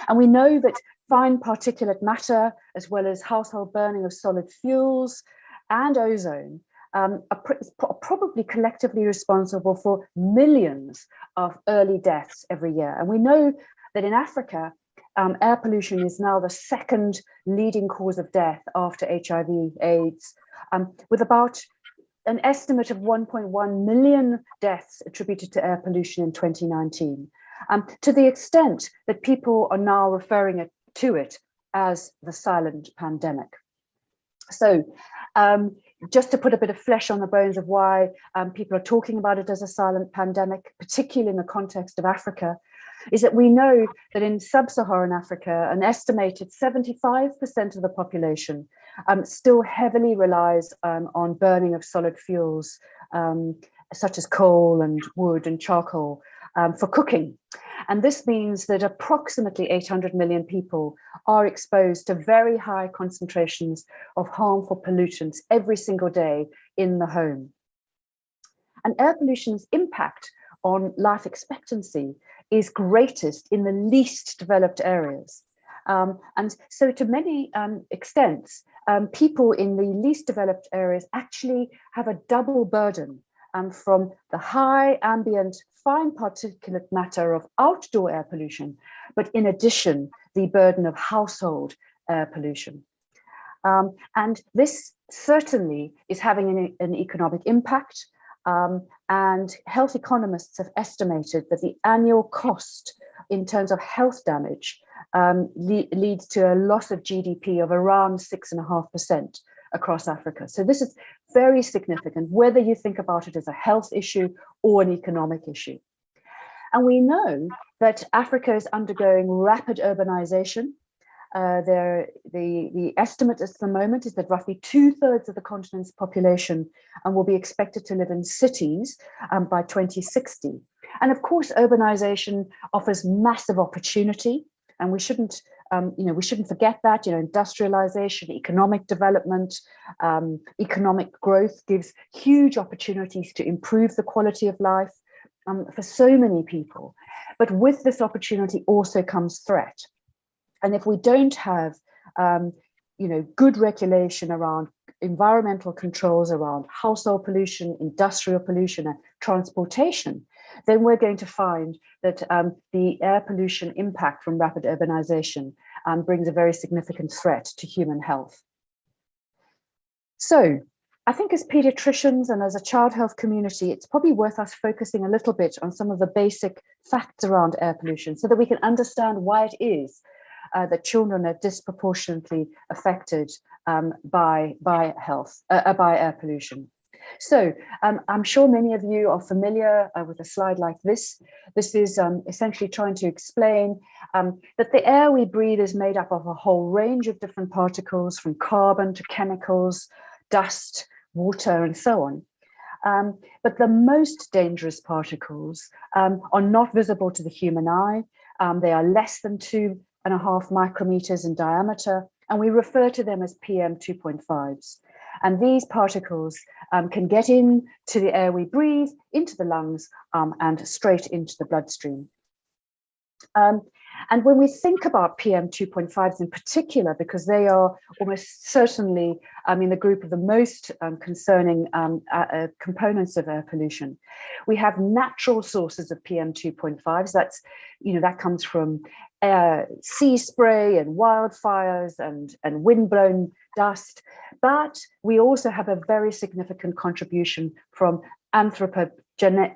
And we know that fine particulate matter, as well as household burning of solid fuels and ozone, are probably collectively responsible for millions of early deaths every year. And we know that in Africa, air pollution is now the second leading cause of death after HIV/AIDS, with about an estimate of 1.1 million deaths attributed to air pollution in 2019, to the extent that people are now referring to it as the silent pandemic. So just to put a bit of flesh on the bones of why people are talking about it as a silent pandemic, particularly in the context of Africa, is that we know that in sub-Saharan Africa, an estimated 75% of the population still heavily relies on burning of solid fuels, such as coal and wood and charcoal for cooking. And this means that approximately 800 million people are exposed to very high concentrations of harmful pollutants every single day in the home. And air pollution's impact on life expectancy is greatest in the least developed areas. And so to many extents, people in the least developed areas actually have a double burden from the high ambient fine particulate matter of outdoor air pollution, but in addition, the burden of household air pollution. And this certainly is having an economic impact. And health economists have estimated that the annual cost in terms of health damage leads to a loss of GDP of around 6.5% across Africa. So this is very significant, whether you think about it as a health issue or an economic issue. And we know that Africa is undergoing rapid urbanization. The estimate at the moment is that roughly 2/3 of the continent's population will be expected to live in cities by 2060. And of course, urbanization offers massive opportunity, and we shouldn't forget that. Industrialization, economic development, economic growth gives huge opportunities to improve the quality of life for so many people. But with this opportunity also comes threat. And if we don't have, good regulation around environmental controls, around household pollution, industrial pollution, and transportation, then we're going to find that the air pollution impact from rapid urbanization brings a very significant threat to human health. So I think as pediatricians and as a child health community, it's probably worth us focusing a little bit on some of the basic facts around air pollution so that we can understand why it is that children are disproportionately affected by air pollution. So I'm sure many of you are familiar with a slide like this. This is essentially trying to explain that the air we breathe is made up of a whole range of different particles, from carbon to chemicals, dust, water, and so on. But the most dangerous particles are not visible to the human eye. They are less than 2.5 micrometers in diameter, and we refer to them as PM 2.5s. And these particles can get into the air we breathe, into the lungs, and straight into the bloodstream. And when we think about PM 2.5s in particular, because they are almost certainly in the group of the most concerning components of air pollution, we have natural sources of PM 2.5s. That comes from sea spray and wildfires and windblown dust. But we also have a very significant contribution from anthropogenic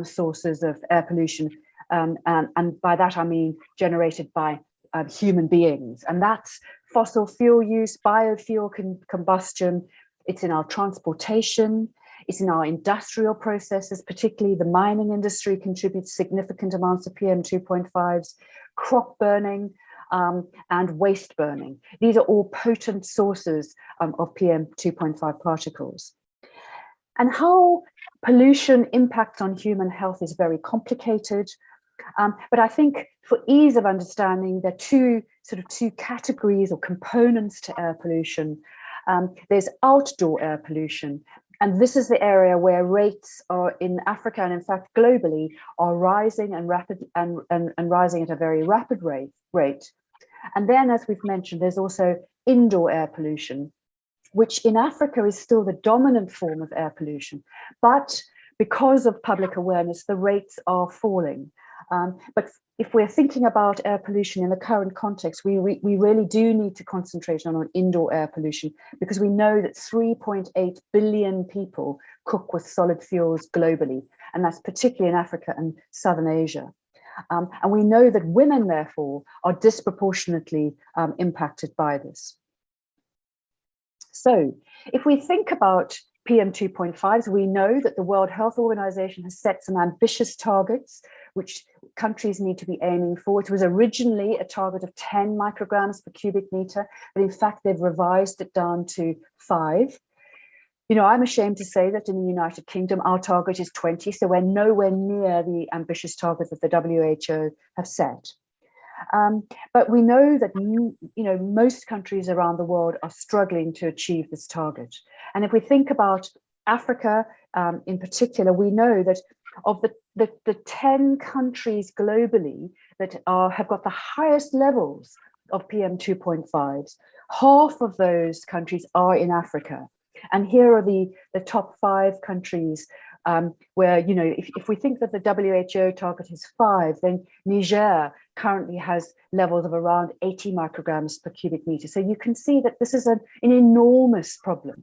sources of air pollution. And by that I mean generated by human beings, and that's fossil fuel use, biofuel combustion. It's in our transportation, it's in our industrial processes, particularly the mining industry contributes significant amounts of PM 2.5s, crop burning, and waste burning. These are all potent sources of PM 2.5 particles. And how pollution impacts on human health is very complicated. But I think for ease of understanding, there are two categories or components to air pollution. There's outdoor air pollution, and this is the area where rates are in Africa and in fact globally are rising and rising at a very rapid rate. And then, as we've mentioned, there's also indoor air pollution, which in Africa is still the dominant form of air pollution. But because of public awareness, the rates are falling. But if we're thinking about air pollution in the current context, we really do need to concentrate on indoor air pollution, because we know that 3.8 billion people cook with solid fuels globally, and that's particularly in Africa and Southern Asia. And we know that women, therefore, are disproportionately impacted by this. So if we think about PM2.5s, we know that the World Health Organization has set some ambitious targets, which countries need to be aiming for. It was originally a target of 10 micrograms per cubic meter, but in fact, they've revised it down to 5. You know, I'm ashamed to say that in the United Kingdom, our target is 20, so we're nowhere near the ambitious target that the WHO have set. But we know that most countries around the world are struggling to achieve this target. And if we think about Africa in particular, we know that of the 10 countries globally that have got the highest levels of PM2.5s, half of those countries are in Africa. And here are the top 5 countries where, you know, if we think that the WHO target is 5, then Niger currently has levels of around 80 micrograms per cubic meter. So you can see that this is an enormous problem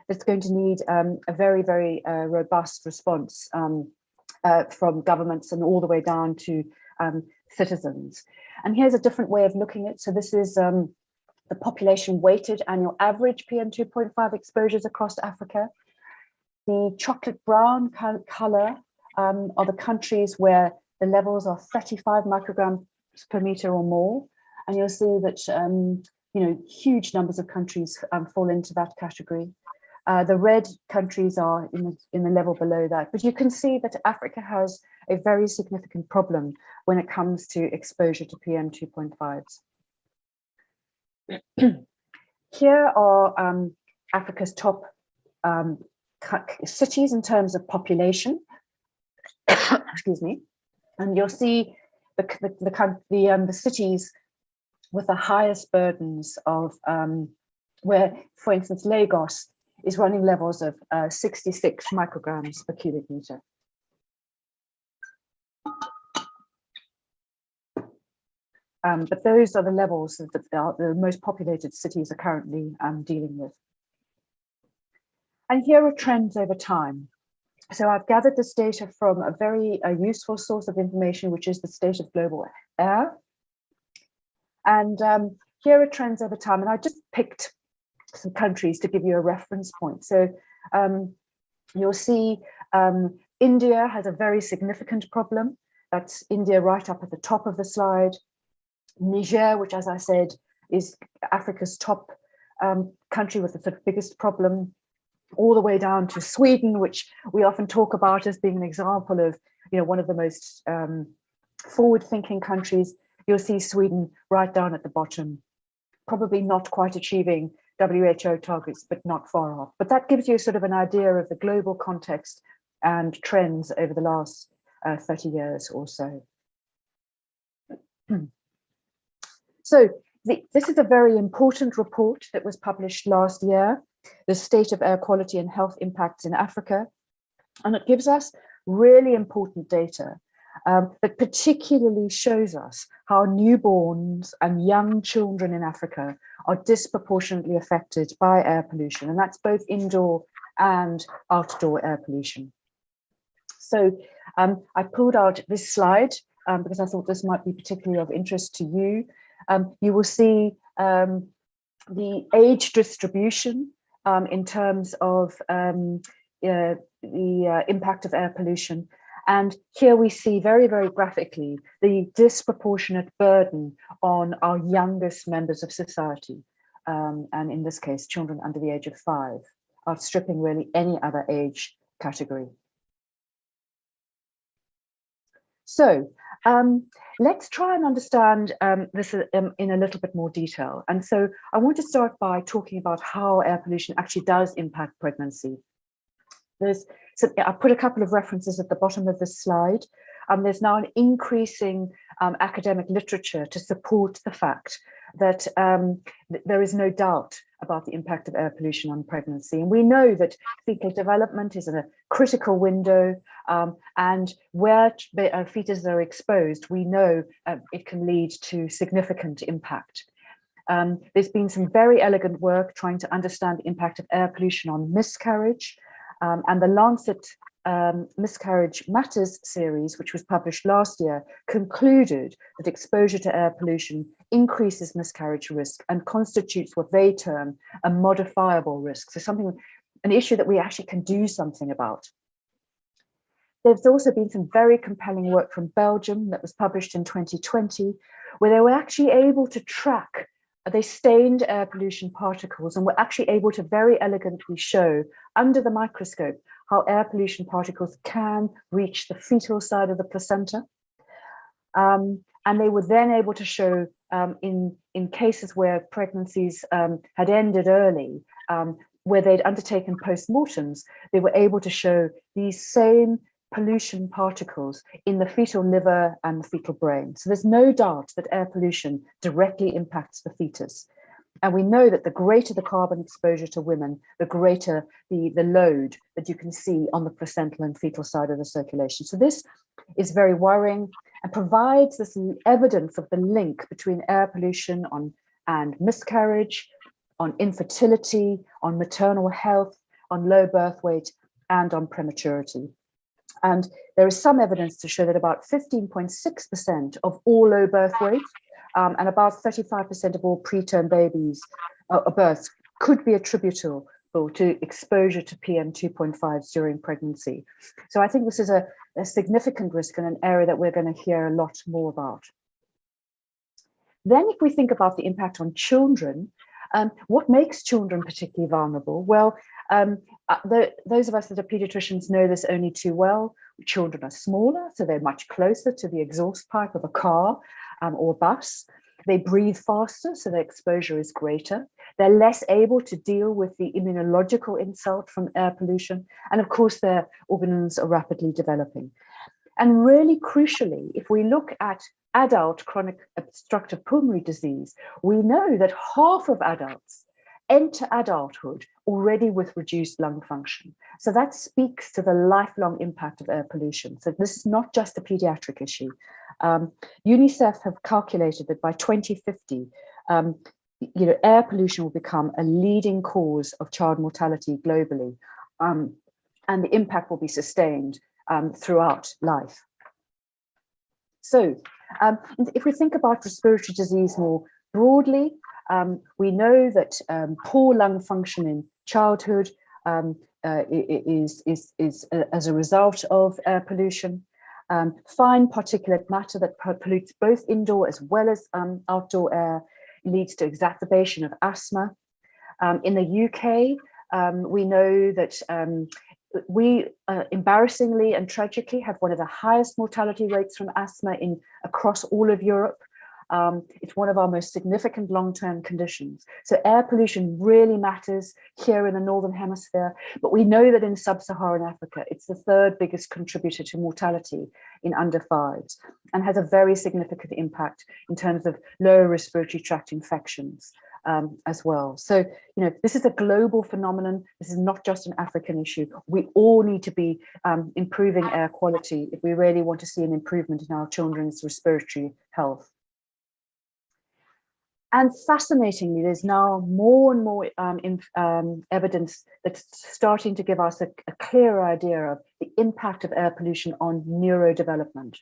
that's going to need a very, very robust response from governments and all the way down to citizens. And here's a different way of looking at it. So this is the population weighted annual average PM2.5 exposures across Africa. The chocolate brown color are the countries where the levels are 35 micrograms per meter or more. And you'll see that, huge numbers of countries fall into that category. The red countries are in the level below that. But you can see that Africa has a very significant problem when it comes to exposure to PM2.5s. Here are Africa's top cities in terms of population. Excuse me. And you'll see the cities with the highest burdens of where, for instance, Lagos is running levels of 66 micrograms per cubic meter. But those are the levels that the most populated cities are currently dealing with. And here are trends over time. So I've gathered this data from a very useful source of information, which is the state of global air. And here are trends over time. And I just picked some countries to give you a reference point. So you'll see India has a very significant problem. That's India right up at the top of the slide. Niger, which, as I said, is Africa's top country with the sort of biggest problem, all the way down to Sweden, which we often talk about as being an example of, one of the most forward-thinking countries. You'll see Sweden right down at the bottom, probably not quite achieving WHO targets, but not far off. But that gives you sort of an idea of the global context and trends over the last 30 years or so. So this is a very important report that was published last year, the State of Air Quality and Health Impacts in Africa. And it gives us really important data that particularly shows us how newborns and young children in Africa are disproportionately affected by air pollution. And that's both indoor and outdoor air pollution. So I pulled out this slide because I thought this might be particularly of interest to you. You will see the age distribution in terms of the impact of air pollution. And here we see very, very graphically the disproportionate burden on our youngest members of society. And in this case, children under the age of 5, outstripping really any other age category. So let's try and understand this in a little bit more detail. And so I want to start by talking about how air pollution actually does impact pregnancy. I put a couple of references at the bottom of this slide. There's now an increasing academic literature to support the fact that there is no doubt about the impact of air pollution on pregnancy. And we know that fetal development is in a critical window, and where fetuses are exposed, we know it can lead to significant impact. There's been some very elegant work trying to understand the impact of air pollution on miscarriage. And the Lancet Miscarriage Matters series, which was published last year, concluded that exposure to air pollution increases miscarriage risk and constitutes what they term a modifiable risk. So an issue that we actually can do something about. There's also been some very compelling work from Belgium that was published in 2020, where they were actually able to track, they stained air pollution particles and were actually able to very elegantly show under the microscope how air pollution particles can reach the fetal side of the placenta. And they were then able to show in cases where pregnancies had ended early, where they'd undertaken postmortems, they were able to show these same pollution particles in the fetal liver and the fetal brain. So there's no doubt that air pollution directly impacts the fetus. And we know that the greater the carbon exposure to women, the greater the load that you can see on the placental and fetal side of the circulation. So this is very worrying and provides this evidence of the link between air pollution and miscarriage, on infertility, on maternal health, on low birth weight, and on prematurity. And there is some evidence to show that about 15.6% of all low birth weight and about 35% of all preterm babies births could be attributable to exposure to PM2.5s during pregnancy. So I think this is a significant risk and an area that we're going to hear a lot more about. Then if we think about the impact on children, what makes children particularly vulnerable? Well, those of us that are pediatricians know this only too well. Children are smaller, so they're much closer to the exhaust pipe of a car or bus. They breathe faster, so their exposure is greater. They're less able to deal with the immunological insult from air pollution. And of course, their organs are rapidly developing. And really crucially, if we look at adult chronic obstructive pulmonary disease, we know that half of adults enter adulthood already with reduced lung function. So that speaks to the lifelong impact of air pollution. So this is not just a pediatric issue. UNICEF have calculated that by 2050, air pollution will become a leading cause of child mortality globally, and the impact will be sustained throughout life. So if we think about respiratory disease more broadly, we know that poor lung function in childhood is as a result of air pollution. Fine particulate matter that pollutes both indoor as well as outdoor air leads to exacerbation of asthma. In the UK, we know that we embarrassingly and tragically have one of the highest mortality rates from asthma across all of Europe. It's one of our most significant long-term conditions. So air pollution really matters here in the Northern Hemisphere, but we know that in sub-Saharan Africa, it's the third biggest contributor to mortality in under fives and has a very significant impact in terms of lower respiratory tract infections as well. So, this is a global phenomenon. This is not just an African issue. We all need to be improving air quality if we really want to see an improvement in our children's respiratory health. And fascinatingly, there's now more and more evidence that's starting to give us a clearer idea of the impact of air pollution on neurodevelopment.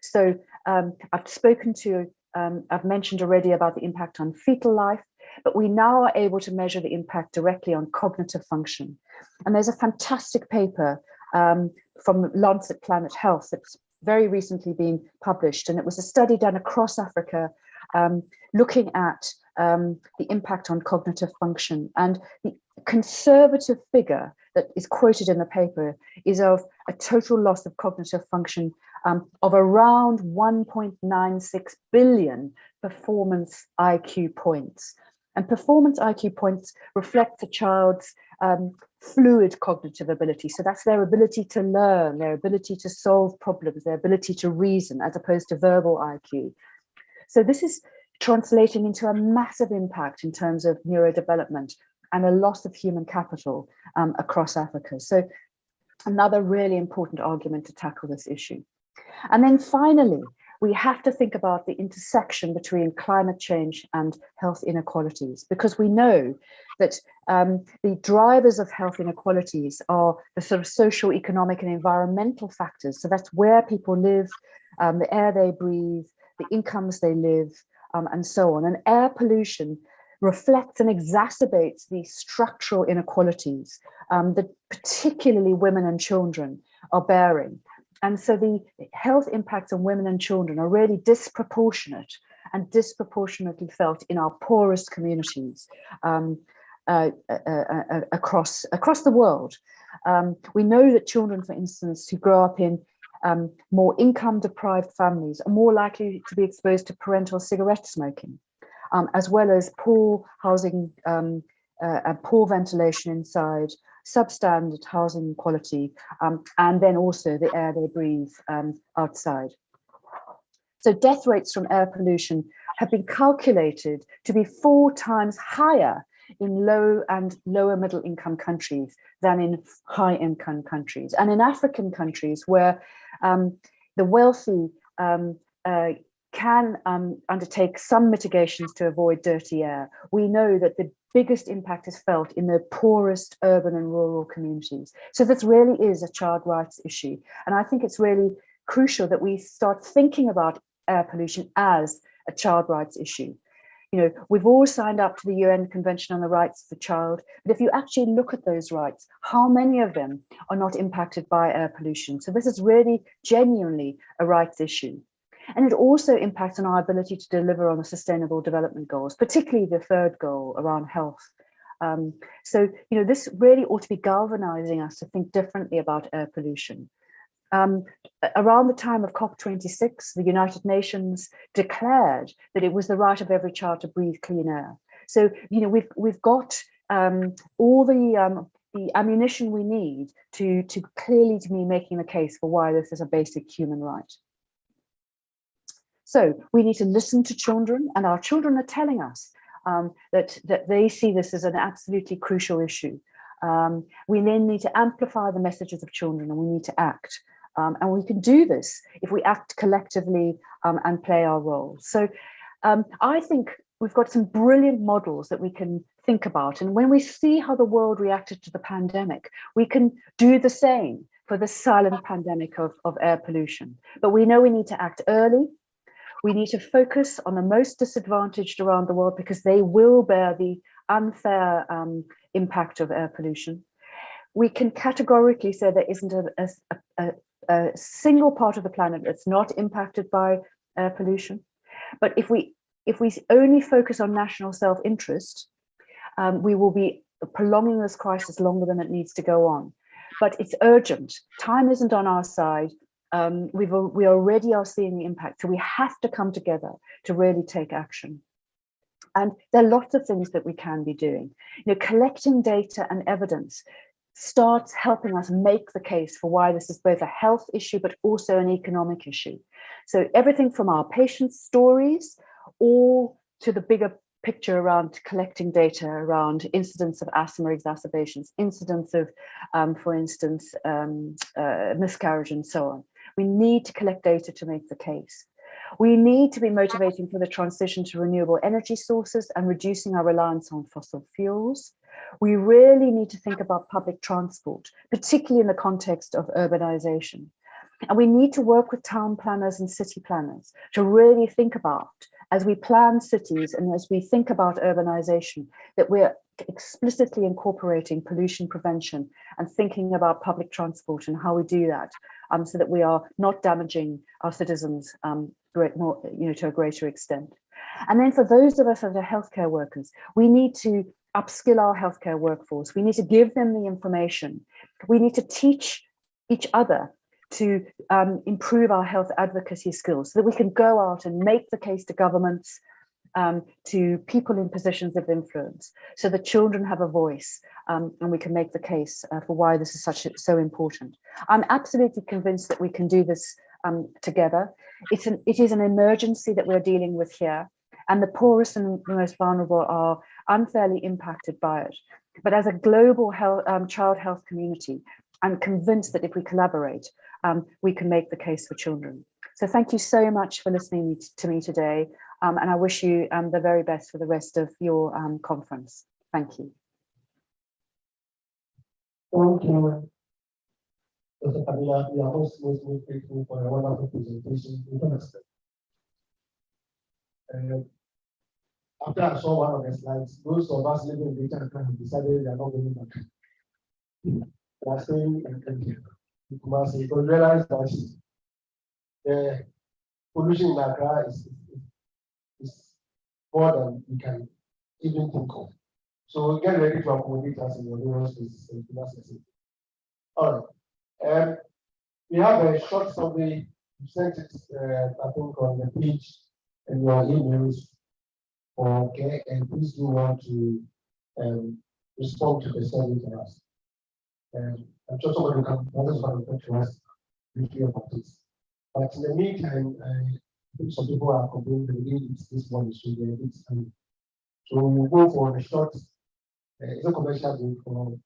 So I've mentioned already about the impact on fetal life, but we now are able to measure the impact directly on cognitive function. And there's a fantastic paper from Lancet Planet Health that's very recently been published, and it was a study done across Africa looking at the impact on cognitive function. And the conservative figure that is quoted in the paper is of a total loss of cognitive function of around 1.96 billion performance IQ points. And performance IQ points reflect a child's fluid cognitive ability. So that's their ability to learn, their ability to solve problems, their ability to reason, as opposed to verbal IQ. So this is translating into a massive impact in terms of neurodevelopment and a loss of human capital across Africa. So another really important argument to tackle this issue. And then finally, we have to think about the intersection between climate change and health inequalities, because we know that the drivers of health inequalities are the sort of social, economic and environmental factors. So that's where people live, the air they breathe, the incomes they live, and so on. And air pollution reflects and exacerbates these structural inequalities that particularly women and children are bearing. And so the health impacts on women and children are really disproportionate and disproportionately felt in our poorest communities across the world. We know that children, for instance, who grow up in more income-deprived families are more likely to be exposed to parental cigarette smoking, as well as poor housing and poor ventilation inside, substandard housing quality, and then also the air they breathe outside. So death rates from air pollution have been calculated to be 4 times higher in low and lower middle income countries than in high income countries. And in African countries where the wealthy can undertake some mitigations to avoid dirty air, we know that the biggest impact is felt in the poorest urban and rural communities. So this really is a child rights issue. And I think it's really crucial that we start thinking about air pollution as a child rights issue. You know, we've all signed up to the UN Convention on the Rights of the Child, but if you actually look at those rights, how many of them are not impacted by air pollution? So this is really genuinely a rights issue. And it also impacts on our ability to deliver on the Sustainable Development Goals, particularly the 3rd goal around health. So, you know, this really ought to be galvanizing us to think differently about air pollution. Around the time of COP26, the United Nations declared that it was the right of every child to breathe clean air. So, you know, we've got all the ammunition we need to clearly be making the case for why this is a basic human right. So we need to listen to children, and our children are telling us that they see this as an absolutely crucial issue. We then need to amplify the messages of children, and we need to act. And we can do this if we act collectively and play our role. So I think we've got some brilliant models that we can think about. And when we see how the world reacted to the pandemic, we can do the same for the silent pandemic of air pollution. But we know we need to act early. We need to focus on the most disadvantaged around the world because they will bear the unfair impact of air pollution. We can categorically say there isn't a single part of the planet that's not impacted by air pollution. But if we only focus on national self-interest, we will be prolonging this crisis longer than it needs to go on. But it's urgent. Time isn't on our side. We already are seeing the impact, so we have to come together to really take action. And there are lots of things that we can be doing. You know, collecting data and evidence starts helping us make the case for why this is both a health issue but also an economic issue. So everything from our patients' stories all to the bigger picture around collecting data around incidents of asthma exacerbations, incidents of, for instance, miscarriage and so on. We need to collect data to make the case. We need to be motivating for the transition to renewable energy sources and reducing our reliance on fossil fuels. We really need to think about public transport, particularly in the context of urbanization. And we need to work with town planners and city planners to really think about, as we plan cities and as we think about urbanization, that we're explicitly incorporating pollution prevention and thinking about public transport and how we do that, so that we are not damaging our citizens to a greater extent. And then for those of us that are healthcare workers, we need to upskill our healthcare workforce. We need to give them the information. We need to teach each other to improve our health advocacy skills so that we can go out and make the case to governments, to people in positions of influence, so that children have a voice, and we can make the case for why this is so important. I'm absolutely convinced that we can do this together. It is an emergency that we're dealing with here, and the poorest and the most vulnerable are unfairly impacted by it. But as a global child health community, I'm convinced that if we collaborate, we can make the case for children. So thank you so much for listening to me today. And I wish you the very best for the rest of your conference. Thank you. Thank you, Dr. Kabila. We are most grateful for a wonderful presentation. After I saw one of the slides, those of us living in Greater Accra have decided they are not going back. They are staying in Kenya. Because we realize that the pollution in Accra is more than we can even think of. So get ready to accommodate us in your various places. All right. We have a short survey. You sent it, I think, on the page and your emails. Okay, and please do want to respond to the survey for us. I'm sure somebody can talk to us briefly about this. But in the meantime, I think some people are complaining that this one is really a bit. So we'll go for a short, it's a commercial break for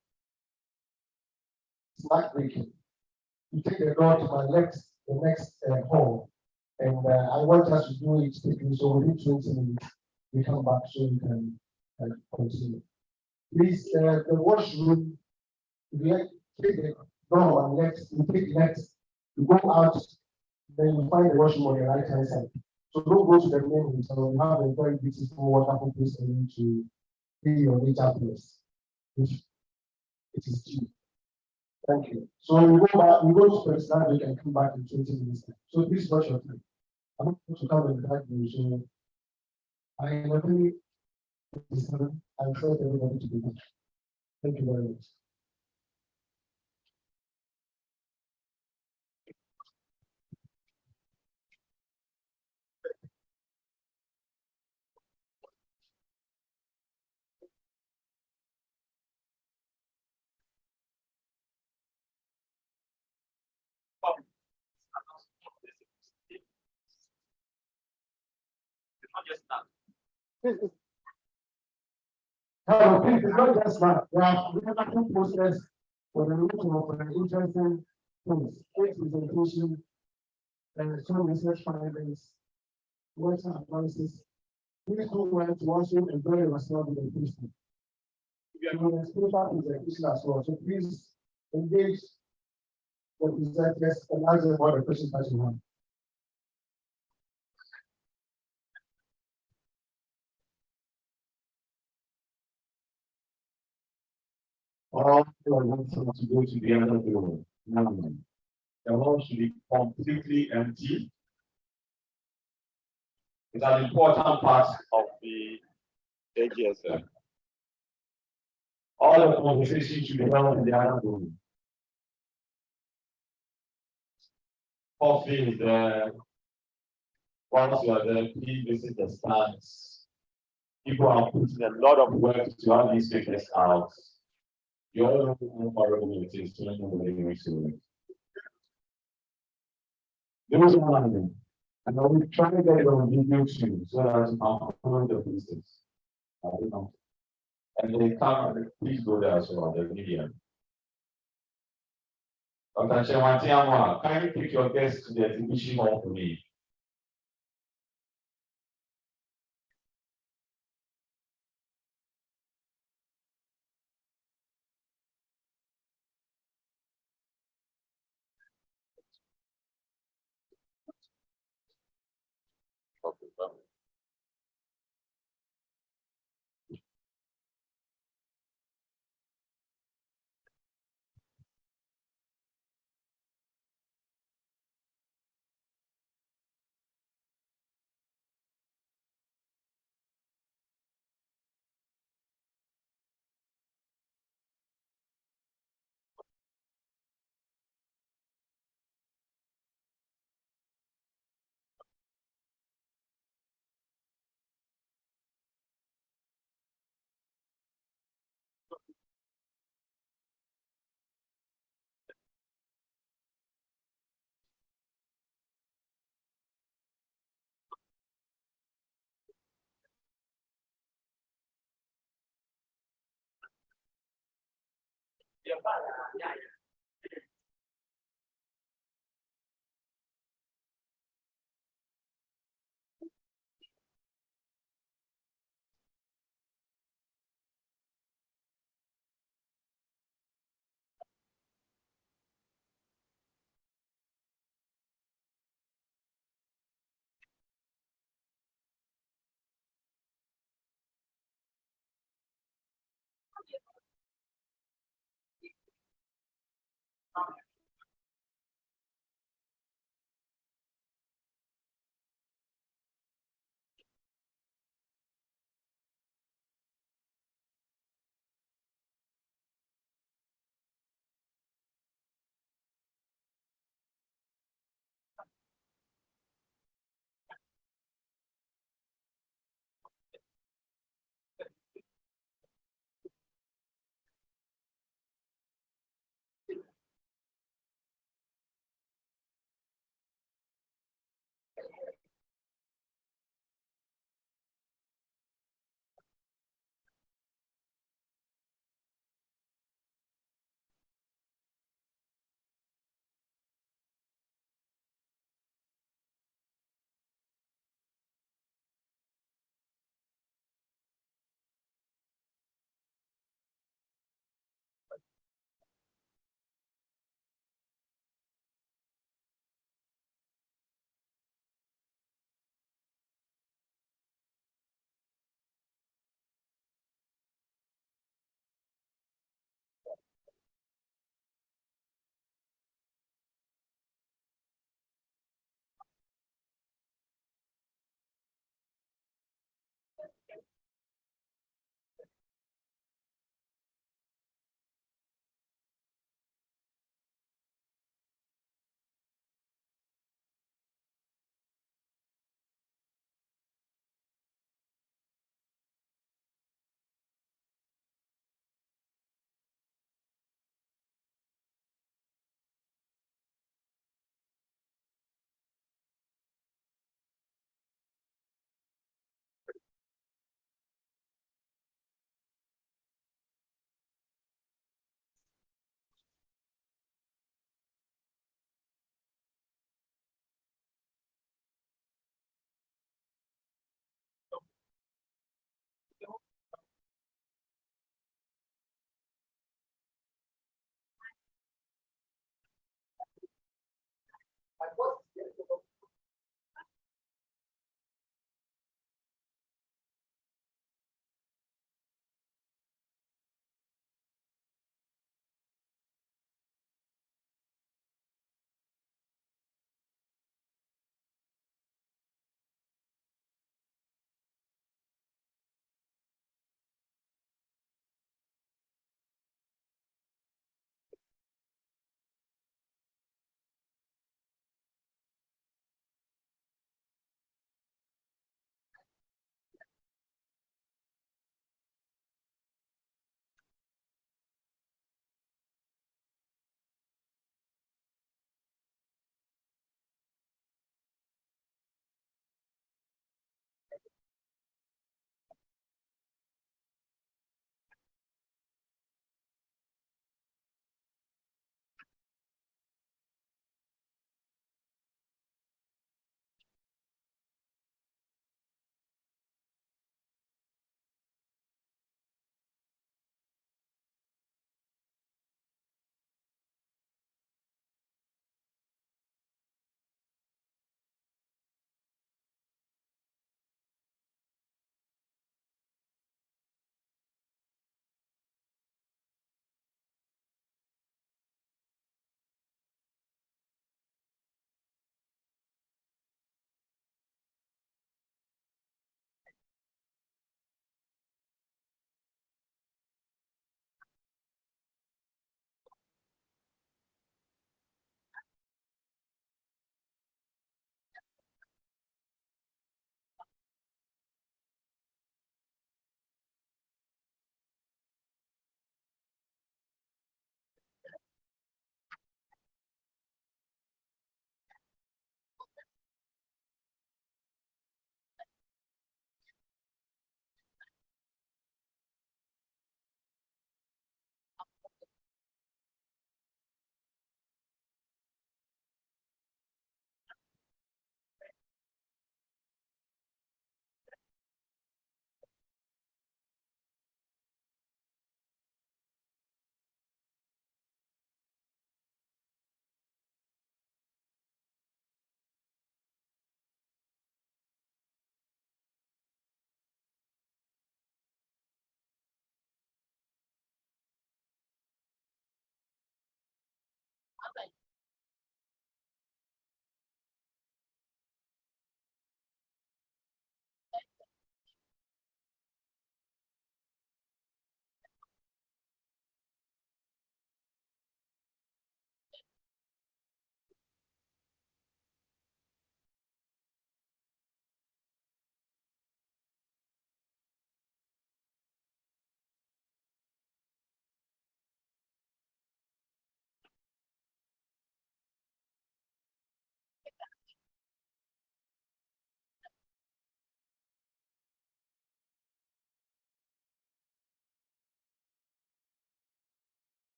snack breaking. You take the door to my next, the next hall, and I want us to do it quickly. So within 20 minutes, we come back so we can continue. Please, the washroom, take the door on left, you take left, you go out, then you find the washroom on the right hand side. So don't go to the main hotel. We have a very beautiful, wonderful place for you to be your nature place. It is cheap. Thank you. So we go back, we go to Pakistan, we can come back in 20 minutes. So please watch your time. I'm not going to come and drag you, so I really I trust everybody to be good. Thank you very much. Hello, please, it's not just that. We have two posters for the meeting of interesting things, great presentation, and some research findings, works and advances. Please do want to also enjoy yourself with the presentation. The spiritual presentation as well. So please engage the presenters and ask them what the questions that you have. All I want them to go to the other door. Now, the hall should be completely empty. It's an important part of the AGSM. All the conversations should be held in the other room. Coffee is there. Once you are there, please visit the stands. People are putting a lot of work to have these speakers out. You all know how horrible it is to nobody makes it work. There was one, and I will try to get it on video too, so that I can upload the pieces. And they come, please go there as well, the media. Dr. Chematiamwa, kindly pick your guests to the exhibition hall for me.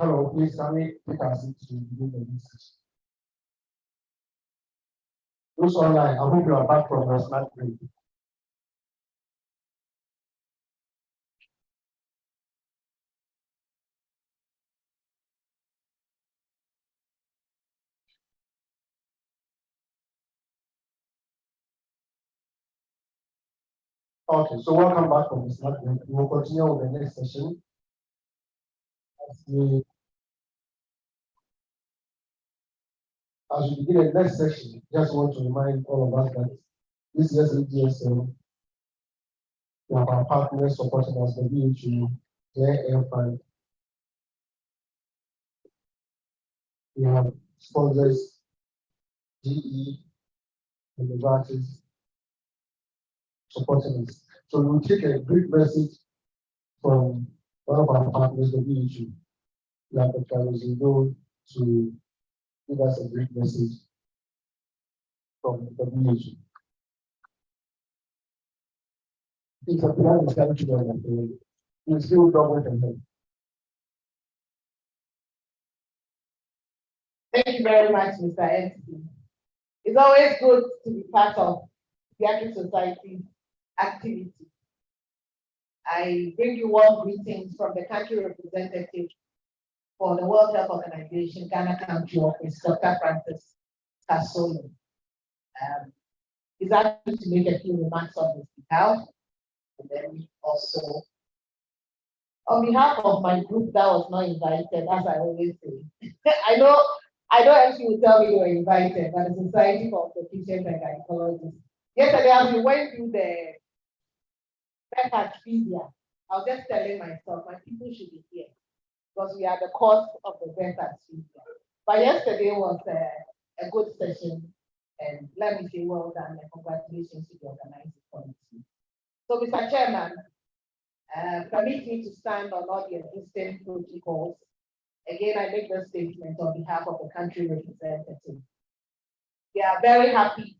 Hello, please can we take our seats to begin the discussion? Those online, I hope you are back from your smart break. Okay, so welcome back from the smart break. We will continue with the next session. As we begin the next section, just want to remind all of us that this year's AGSM, we have our partners supporting us, the BHU, the Air Fund. We have sponsors, GE, and the branches supporting us. So we'll take a brief message from one of our partners, the BHU. We have Dr. Go to give us a brief message from the BHU. It's a plan is coming together. We'll still double and Thank you very much, Mr. Anthony. It's always good to be part of the Agri Society activity. I bring you warm greetings from the country representative for the World Health Organization, Ghana Country Office, Dr. Francis Kasolo. He's asked me to make a few remarks on his behalf, and then also on behalf of my group that was not invited, as I always say. I know MC will tell me you were invited, but the Society for Obstetricians and Gynecologists. Yesterday, as we went through the record media, I was just telling myself, my people should be here because we are the cause of the record media. But yesterday was a good session, and let me say well done and congratulations to the organizing committee. So, Mr. Chairman, permit me to stand on all the existing protocols. Again, I make this statement on behalf of the country representative. We are very happy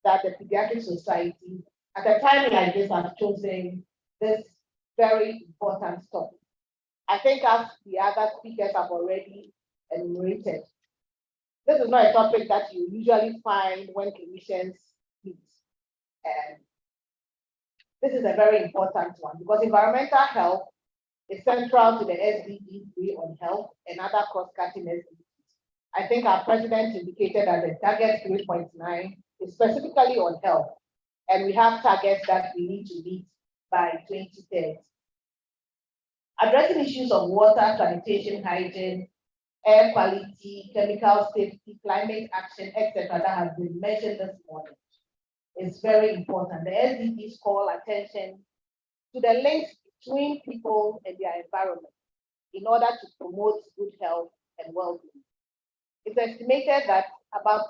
that the Pediatric Society, at a time like this, has chosen this very important topic. I think as the other speakers have already enumerated, this is not a topic that you usually find when clinicians meet. And this is a very important one because environmental health is central to the SDG 3 on health and other cross-cutting SDGs. I think our president indicated that the target 3.9 is specifically on health, and we have targets that we need to meet by 2030. Addressing issues of water, sanitation, hygiene, air quality, chemical safety, climate action, etc., that has been mentioned this morning is very important. The SDGs call attention to the links between people and their environment in order to promote good health and well-being. It's estimated that about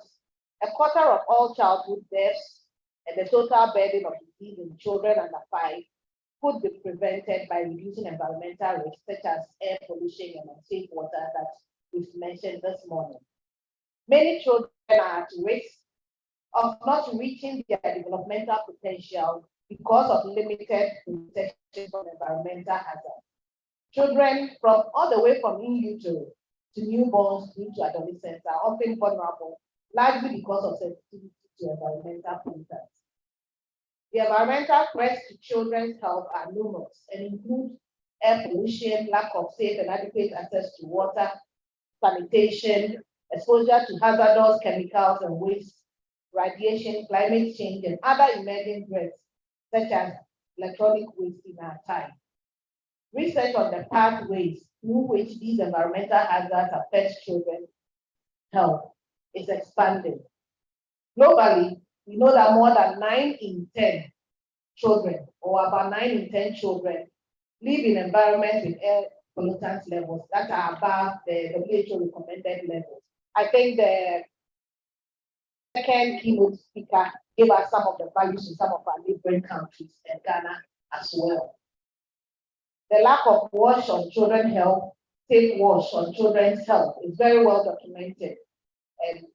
a quarter of all childhood deaths and the total burden of disease in children under 5 could be prevented by reducing environmental risks such as air pollution and unsafe water that we've mentioned this morning. Many children are at risk of not reaching their developmental potential because of limited protection from environmental hazards. Children from all the way from in utero to newborns through to adolescents are often vulnerable, largely because of sensitivity to environmental pollutants. The environmental threats to children's health are numerous and include air pollution, lack of safe and adequate access to water, sanitation, exposure to hazardous chemicals and waste, radiation, climate change, and other emerging threats such as electronic waste in our time. Research on the pathways through which these environmental hazards affect children's health is expanding. Globally, we know that more than 9 in 10 children, or about 9 in 10 children, live in environments with air pollutant levels that are above the WHO recommended levels. I think the second keynote speaker gave us some of the values in some of our neighboring countries and Ghana as well. The lack of wash on children's health, safe wash on children's health is very well documented. And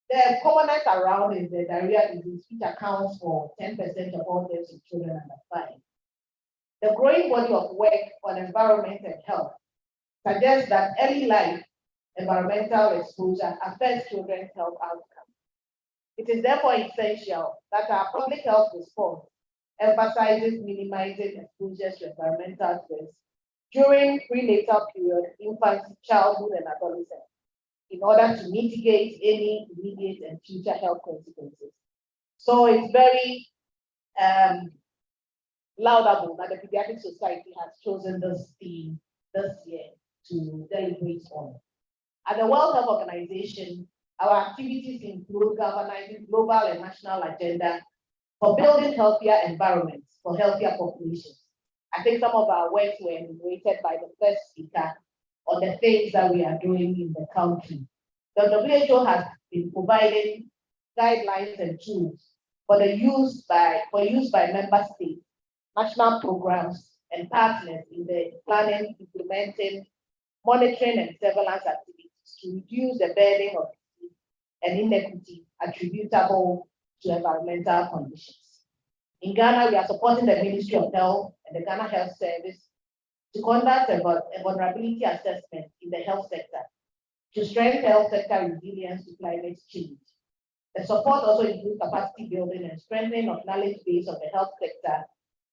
the commonest around is the diarrhea disease, which accounts for 10% of all deaths in children under 5. The growing body of work on environment and health suggests that early life environmental exposure affects children's health outcomes. It is therefore essential that our public health response emphasizes minimizing exposure to environmental threats during prenatal period, infancy, childhood, and adolescence, in order to mitigate any immediate and future health consequences. So it's very laudable that the Pediatric Society has chosen this theme this year to deliberate on. At the World Health Organization, our activities include galvanizing global and national agenda for building healthier environments for healthier populations. I think some of our works were enumerated by the first speaker on the things that we are doing in the country. The WHO has been providing guidelines and tools for the use by member states, national programs, and partners in the planning, implementing, monitoring, and surveillance activities to reduce the burden of disease and inequity attributable to environmental conditions. In Ghana, we are supporting the Ministry of Health and the Ghana Health Service to conduct a vulnerability assessment in the health sector to strengthen health sector resilience to climate change. The support also includes capacity building and strengthening of knowledge base of the health sector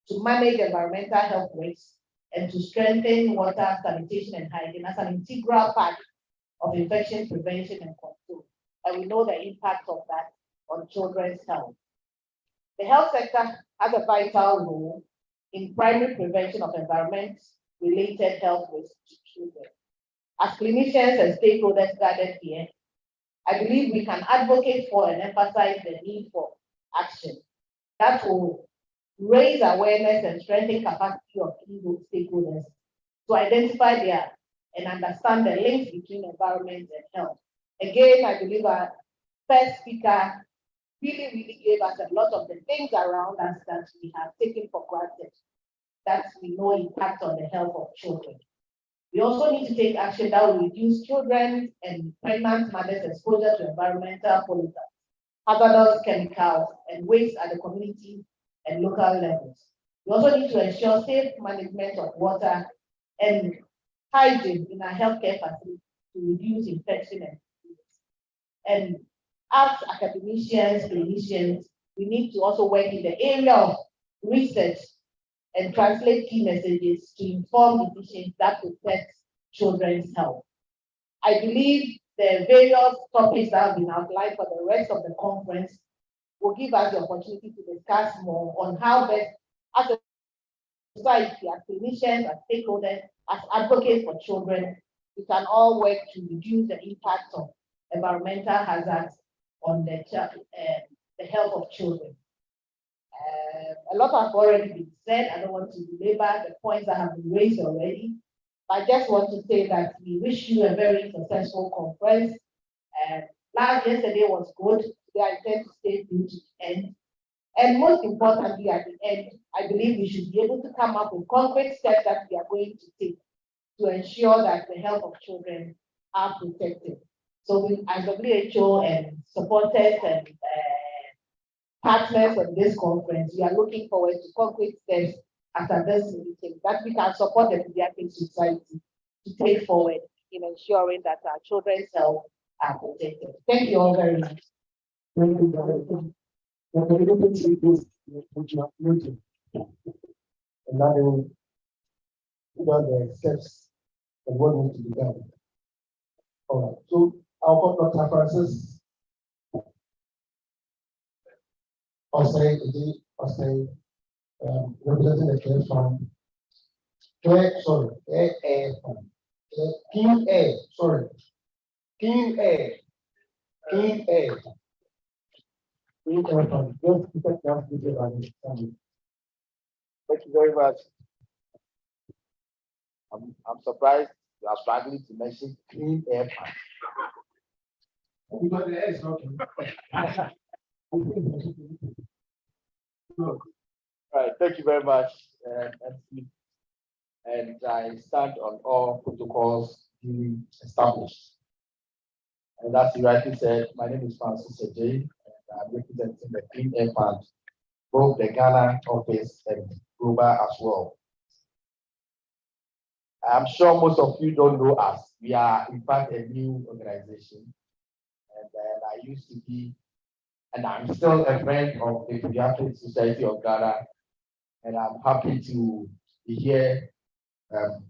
to manage environmental health risks and to strengthen water, sanitation, and hygiene as an integral part of infection prevention and control. And we know the impact of that on children's health. The health sector has a vital role in primary prevention of environment-related health risks to children. As clinicians and stakeholders gathered here, I believe we can advocate for and emphasize the need for action that will raise awareness and strengthen capacity of key stakeholders to identify their and understand the links between environment and health. Again, I believe our first speaker really gave us a lot of the things around us that we have taken for granted, that we know impact on the health of children. We also need to take action that will reduce children and pregnant mothers' exposure to environmental pollutants. hazardous chemicals and waste at the community and local levels. We also need to ensure safe management of water and hygiene in our healthcare facilities to reduce infection and disease. And as academicians, clinicians, we need to also work in the area of research and translate key messages to inform decisions that protect children's health. I believe the various topics that have been outlined for the rest of the conference will give us the opportunity to discuss more on how best, as a society, as clinicians, as stakeholders, as advocates for children, we can all work to reduce the impact of environmental hazards on the health of children. A lot has already been said. I don't want to belabor the points that have been raised already. I just want to say that we wish you a very successful conference. Yesterday was good. Today I intend to stay through to the end. And most importantly, at the end, I believe we should be able to come up with concrete steps that we are going to take to ensure that the health of children are protected. So we, as WHO and supporters and partners on this conference, we are looking forward to concrete steps after this meeting that we can support the pediatric society to take forward in ensuring that our children's health are protected. Thank you all very much. Thank you very much. And then we can see this, which you have mentioned. And now they will figure out the steps and what needs to be done. All right, so I'll call Dr. Francis. Representing the care fund. Air fund. Clean air, Clean air. Clean air. Clean air fund. Just to take that video and understand it. Thank you very much. I'm surprised you are struggling to mention clean air fund. Because the air is not clean. All right, thank you very much, MC. And I stand on all protocols duly established. And as you rightly said, my name is Francis Ejay, and I'm representing the Clean Air Fund, both the Ghana office and global as well. I'm sure most of you don't know us. We are, in fact, a new organization. And I used to be, and I'm still a friend of the Pediatric Society of Ghana. And I'm happy to be here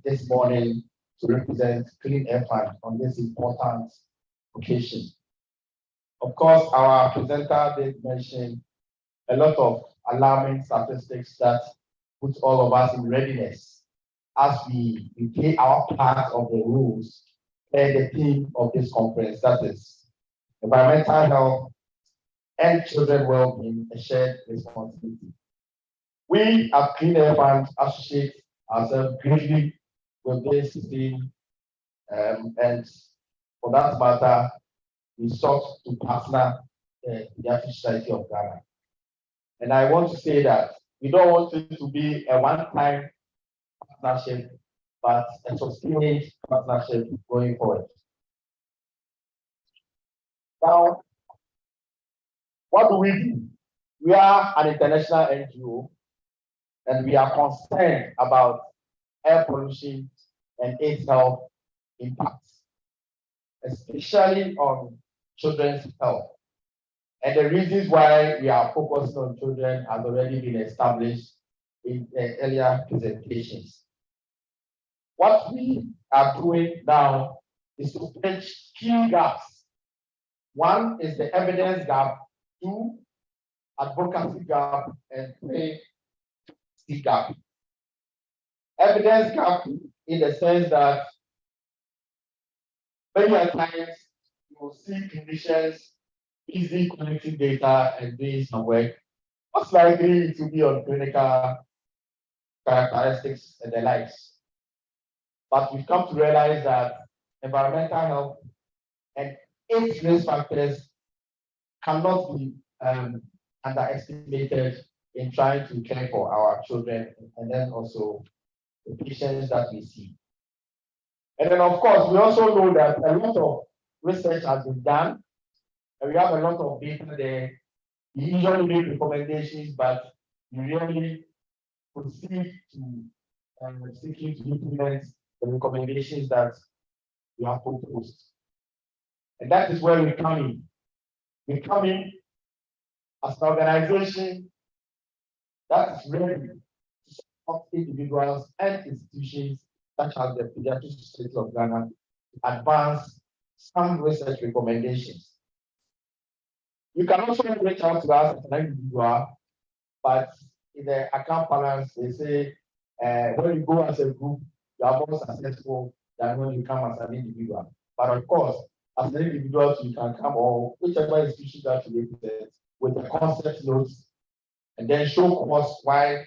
this morning to represent Clean Air Fund on this important occasion. Of course, our presenter did mention a lot of alarming statistics that put all of us in readiness as we play our part of the rules and the theme of this conference, that is environmental health and children well-being, a shared responsibility. We at Clean Air Fund associate ourselves greatly with this theme, and for that matter, we sought to partner the Pediatric Society of Ghana. And I want to say that we don't want it to be a one-time partnership, but a sustained partnership going forward. Now, what do? We are an international NGO, and we are concerned about air pollution and its health impacts, especially on children's health. And the reasons why we are focusing on children has already been established in the earlier presentations. What we are doing now is to bridge key gaps. One is the evidence gap, two, advocacy gap, and three, gap. Evidence gap in the sense that many times you will see clinicians easily collecting data and doing some work. Most likely it will be on clinical characteristics and the likes. But we've come to realize that environmental health and its risk factors cannot be underestimated in trying to care for our children and then also the patients that we see. And then, of course, we also know that a lot of research has been done And we have a lot of data there. You usually make recommendations, but you really proceed to seeking to implement the recommendations that you have proposed. And that is where we come in. We come in as an organization that is ready to support individuals and institutions such as the Pediatric Society of Ghana to advance some research recommendations. You can also reach out to us as an individual, but in the account balance, they say when you go as a group, you are more successful than when you come as an individual. But of course, as an individual, you can come or whichever institution that you represent with the concept notes and then show us why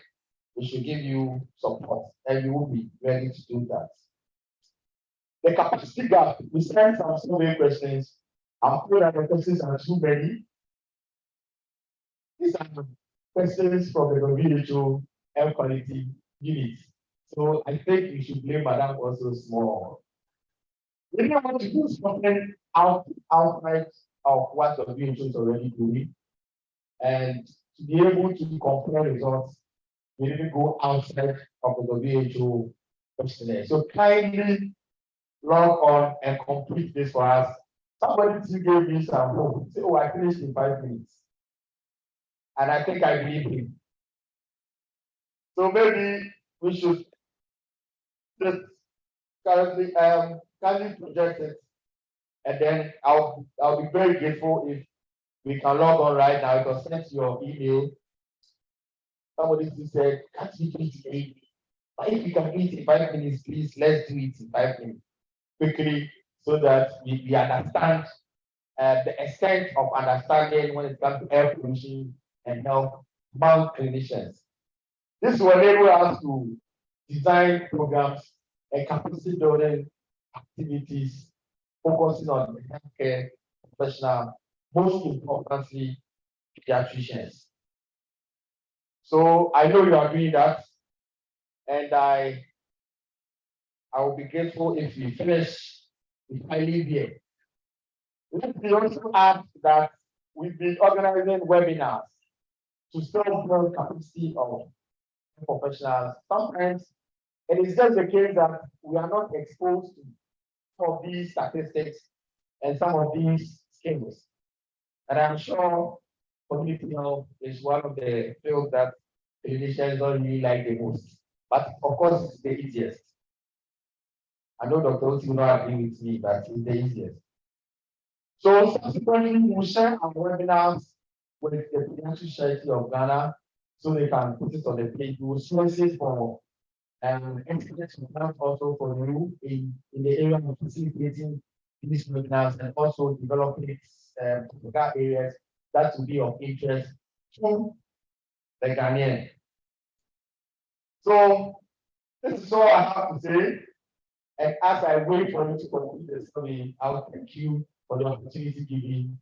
we should give you support, and you will be ready to do that. The capacity gap, we sent some survey questions. I'm told that the questions are too many. These are questions from the WHO Air Quality Unit. So I think we should blame Madam also small. We don't want to do something outside of what the WHO is already doing. And to be able to compare results, we need to go outside of the WHO questionnaire. So kindly log on and complete this for us. Somebody gave me some hope. Say, oh, I finished in 5 minutes. And I think I believe him. So maybe we should just currently kindly project it. And then I'll be very grateful if we can log on right now. You can send your email. Somebody said, can't we do it in 8 minutes? But if you can do it in 5 minutes, please, let's do it in 5 minutes quickly so that we understand the extent of understanding when it comes to air pollution and health among clinicians. This will enable us to design programs and capacity building activities focusing on the healthcare professional, most importantly, pediatricians. So I know you are doing that, and I will be grateful if you finish, if I leave here. Let me also add that we've been organizing webinars to still build capacity of professionals. Sometimes it is just the case that we are not exposed to some of these statistics and some of these skills. And I'm sure community health is one of the fields that clinicians don't really like the most. But of course, it's the easiest. I know Dr. Oti will not agree with me, but it's the easiest. So subsequently, we'll share our webinars with the Pediatric Society of Ghana so they can put it on the page. We will sources for experts also for you in the area of facilitating these webinars and also developing technical areas that will be of interest to the Ghanaian. So this is all I have to say. And as I wait for you to complete the survey, I will thank you for the opportunity given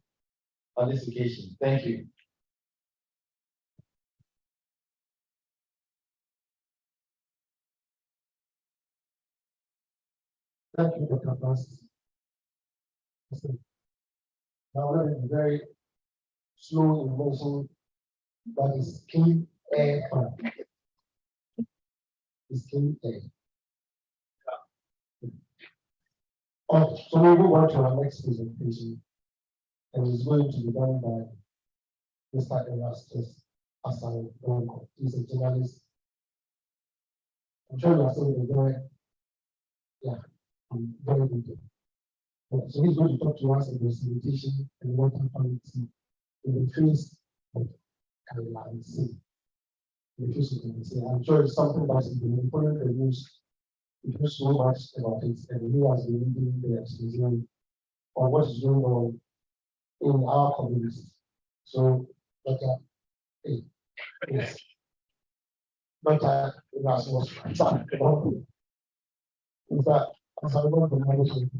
on this occasion. Thank you. Thank you, Dr. Francis. Now, that is very slow in motion, that is clean air. It's clean air. So we move on to our next presentation, and it's going to be done by Mr. Erastus Asan. He's a journalist. I'm sure you are still very, very good. So he's going to talk to us about the sanitation and water quality in the face of Carolina Sea. I'm sure it's something that's been important to use. We hear so much about it, and we as the leading the exposition on what is going on in our community. So, Dr. Yes. Dr. Erasmus, in fact, as I want to mention,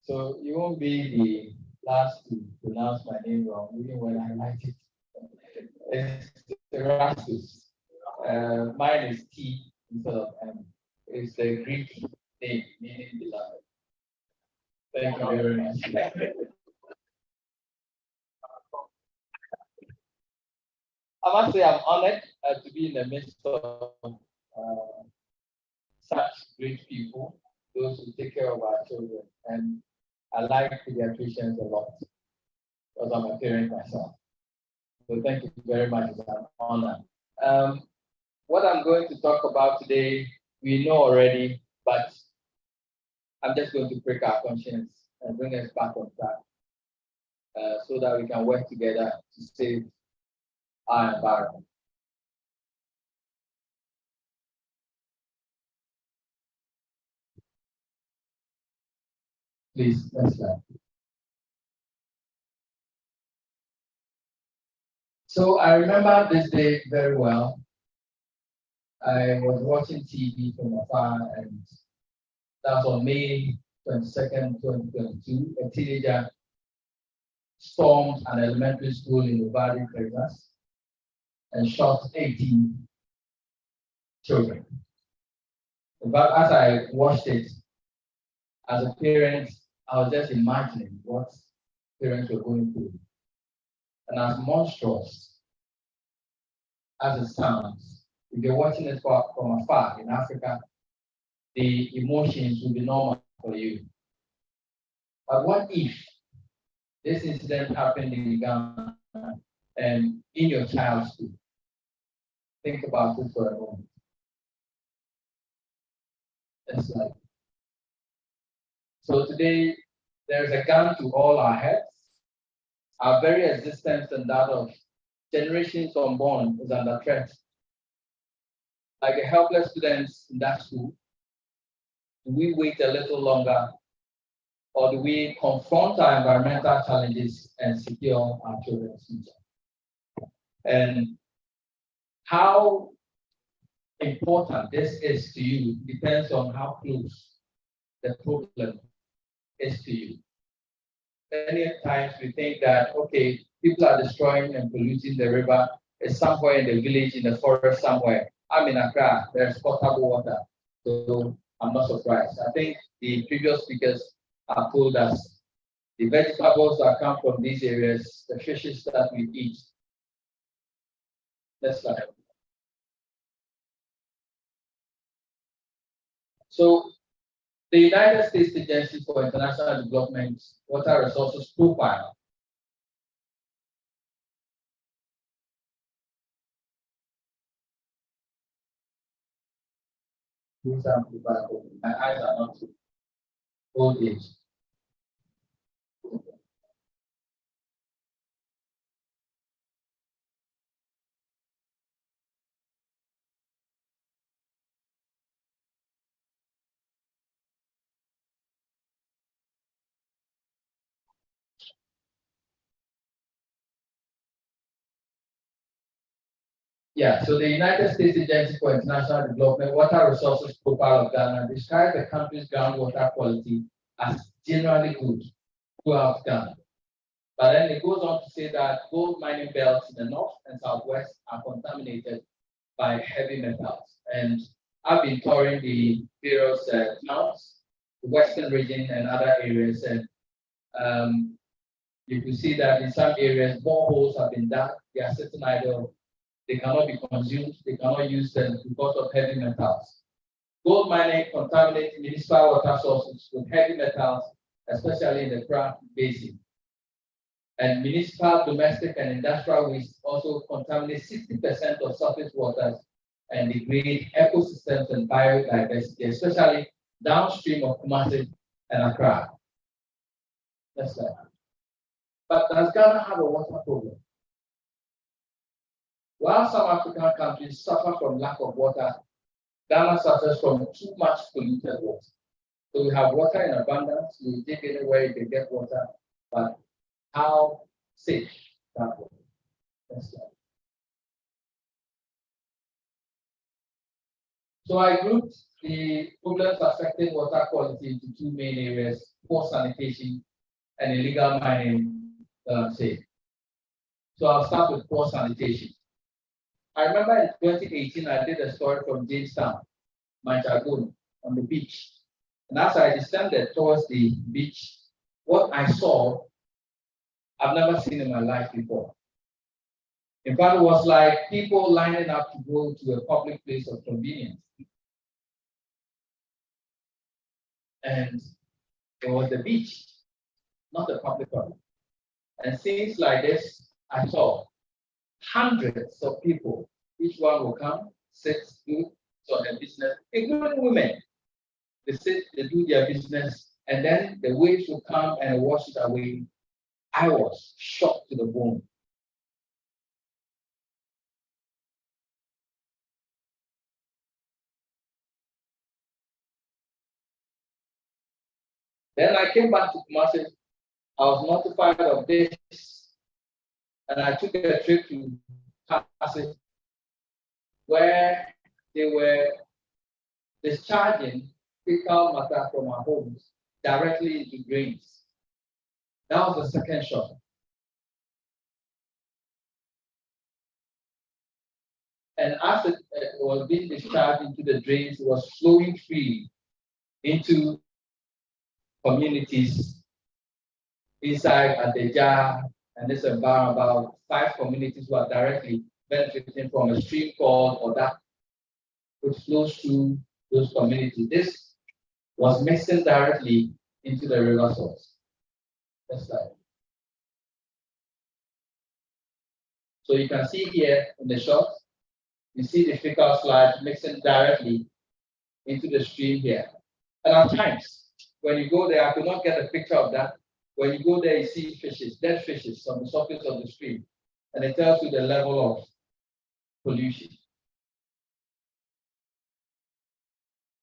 so you won't be the last to pronounce my name wrong, even when I write it. It's Erastus. Mine is T instead of M. is the Greek name meaning beloved. Thank you very much. I must say I'm honored to be in the midst of such great people, those who take care of our children. And I like pediatricians a lot because I'm a parent myself. So thank you very much. It's an honor. What I'm going to talk about today, we know already, but I'm just going to break our conscience and bring us back on track so that we can work together to save our environment. Please, next slide. So I remember this day very well. I was watching TV from afar, and that was on May 22nd, 2022. A teenager stormed an elementary school in Uvalde, Texas, and shot 18 children. But as I watched it, as a parent, I was just imagining what parents were going through. And as monstrous as it sounds, if you're watching it from afar in Africa, the emotions will be normal for you. But what if this incident happened in Ghana and in your child's school? Think about it for a moment. It's like, so today, there's a gun to all our heads. Our very existence and that of generations unborn is under threat. Like the helpless students in that school, do we wait a little longer, or do we confront our environmental challenges and secure our children's future? And how important this is to you depends on how close the problem is to you. Many times we think that, okay, people are destroying and polluting the river. It's somewhere in the village, in the forest somewhere. I'm in Accra, there's potable water. So I'm not surprised. I think the previous speakers have told us the vegetables that come from these areas, the fishes that we eat. Next slide. So the United States Agency for International Development Water Resources Profile my eyes are not old age. Yeah, so the United States Agency for International Development Water Resources Profile of Ghana describes the country's groundwater quality as generally good throughout Ghana. But then it goes on to say that gold mining belts in the north and southwest are contaminated by heavy metals. And I've been touring the various towns, the western region and other areas, and you can see that in some areas, boreholes have been dug, they are sitting idle, they cannot be consumed, they cannot use them because of heavy metals. Gold mining contaminates municipal water sources with heavy metals, especially in the Accra Basin. And municipal, domestic, and industrial waste also contaminate 60% of surface waters and degrade ecosystems and biodiversity, especially downstream of Kumasi and Accra. Next slide. But does Ghana have a water problem? While some African countries suffer from lack of water, Ghana suffers from too much polluted water. So we have water in abundance, we dig anywhere you can get water, but how safe that water? Next slide. So I grouped the problems affecting water quality into two main areas: poor sanitation and illegal mining. So I'll start with poor sanitation. I remember in 2018, I did a story from Jamestown, Manchagon on the beach. And as I descended towards the beach, what I saw, I've never seen in my life before. In fact, it was like people lining up to go to a public place of convenience. And it was the beach, not the public one. And things like this, I saw hundreds of people. Each one will come, sit, do their business, including women. They sit, they do their business, and then the waves will come and wash it away. I was shocked to the bone. Then I came back to Kumasi. I was notified of this, and I took a trip to Kumasi, where they were discharging fecal matter from our homes directly into drains. That was the second shock. And as it was being discharged into the drains, it was flowing free into communities inside Adeja and this environment. About 5 communities who are directly benefiting from a stream called Oda, which flows through those communities. This was mixing directly into the river source. Next slide. So you can see here in the shot, you see the fecal sludge mixing directly into the stream here. And at times, when you go there, I could not get a picture of that. When you go there, you see fishes, dead fishes on the surface of the stream. And it tells you the level of pollution.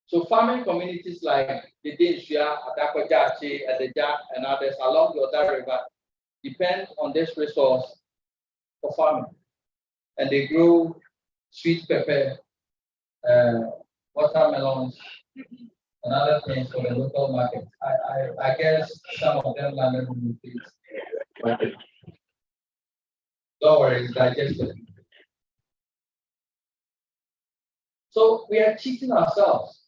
So farming communities like the Dinshia, Adakojachi, Adeja, and others along the Oda River depend on this resource for farming. And they grow sweet pepper, watermelons, and other things for the local market. I guess some of them landed in the fields. Don't worry, it's digested. So we are cheating ourselves.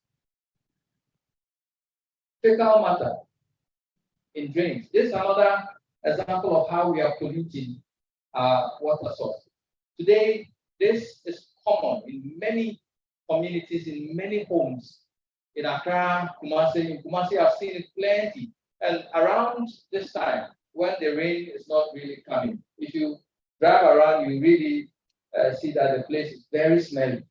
Fecal matter in drains. This is another example of how we are polluting our water source. Today, this is common in many communities, in many homes. In Accra, Kumasi. In Kumasi, I've seen it plenty. And around this time, when the rain is not really coming, if you drive around, you really see that the place is very smelly.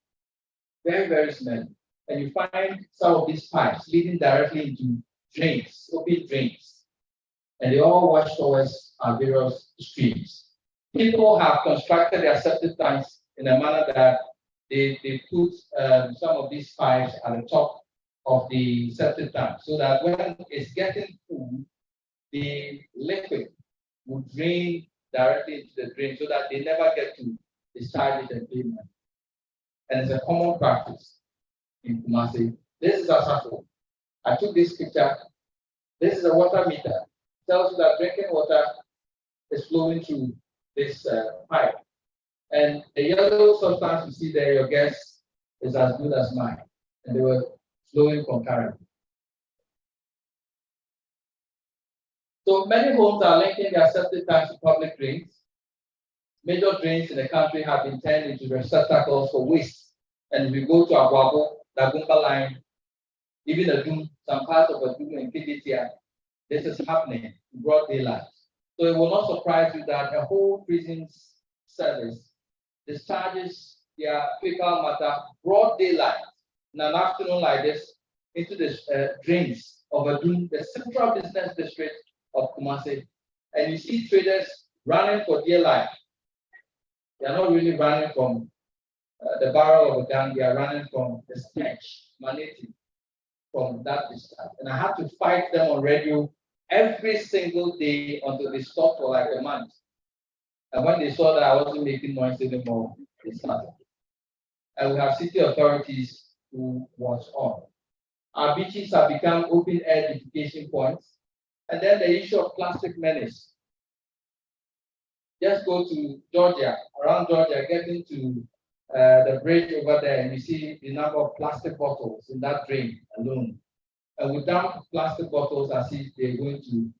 Very, very smelly. And you find some of these pipes leading directly into drains, open drains. And they all wash towards our various streams. People have constructed their septic tanks in a manner that they put some of these pipes at the top of the septic tank, so that when it's getting full, the liquid will drain directly into the drain, so that they never get to discharge it and pavement. And it's a common practice in Kumasi. This is Asafo. I took this picture. This is a water meter. It tells you that drinking water is flowing through this pipe. And the yellow substance you see there, your guess is as good as mine. And they were flowing concurrently. So many homes are linking their septic tanks to public drains. Major drains in the country have been turned into receptacles for waste. And if you go to Abuabo, Dagumba line, even Adum, some parts of Adum and Kiditia, this is happening in broad daylight. So it will not surprise you that a whole prison service discharges their fecal matter broad daylight in an afternoon like this into the drains of Adum, the central business district of Kumasi. And you see traders running for dear life. They are not really running from the barrel of a gun, they are running from the stench, emanating from that discharge. And I had to fight them on radio every single day until they stopped for like a month. And when they saw that I wasn't making noise anymore, they started. And we have city authorities who was on. Our beaches have become open air education points. And then the issue of plastic menace. Just go to Georgia, around Georgia, getting to the bridge over there, and you see the number of plastic bottles in that drain alone. And we dump plastic bottles as if they're going to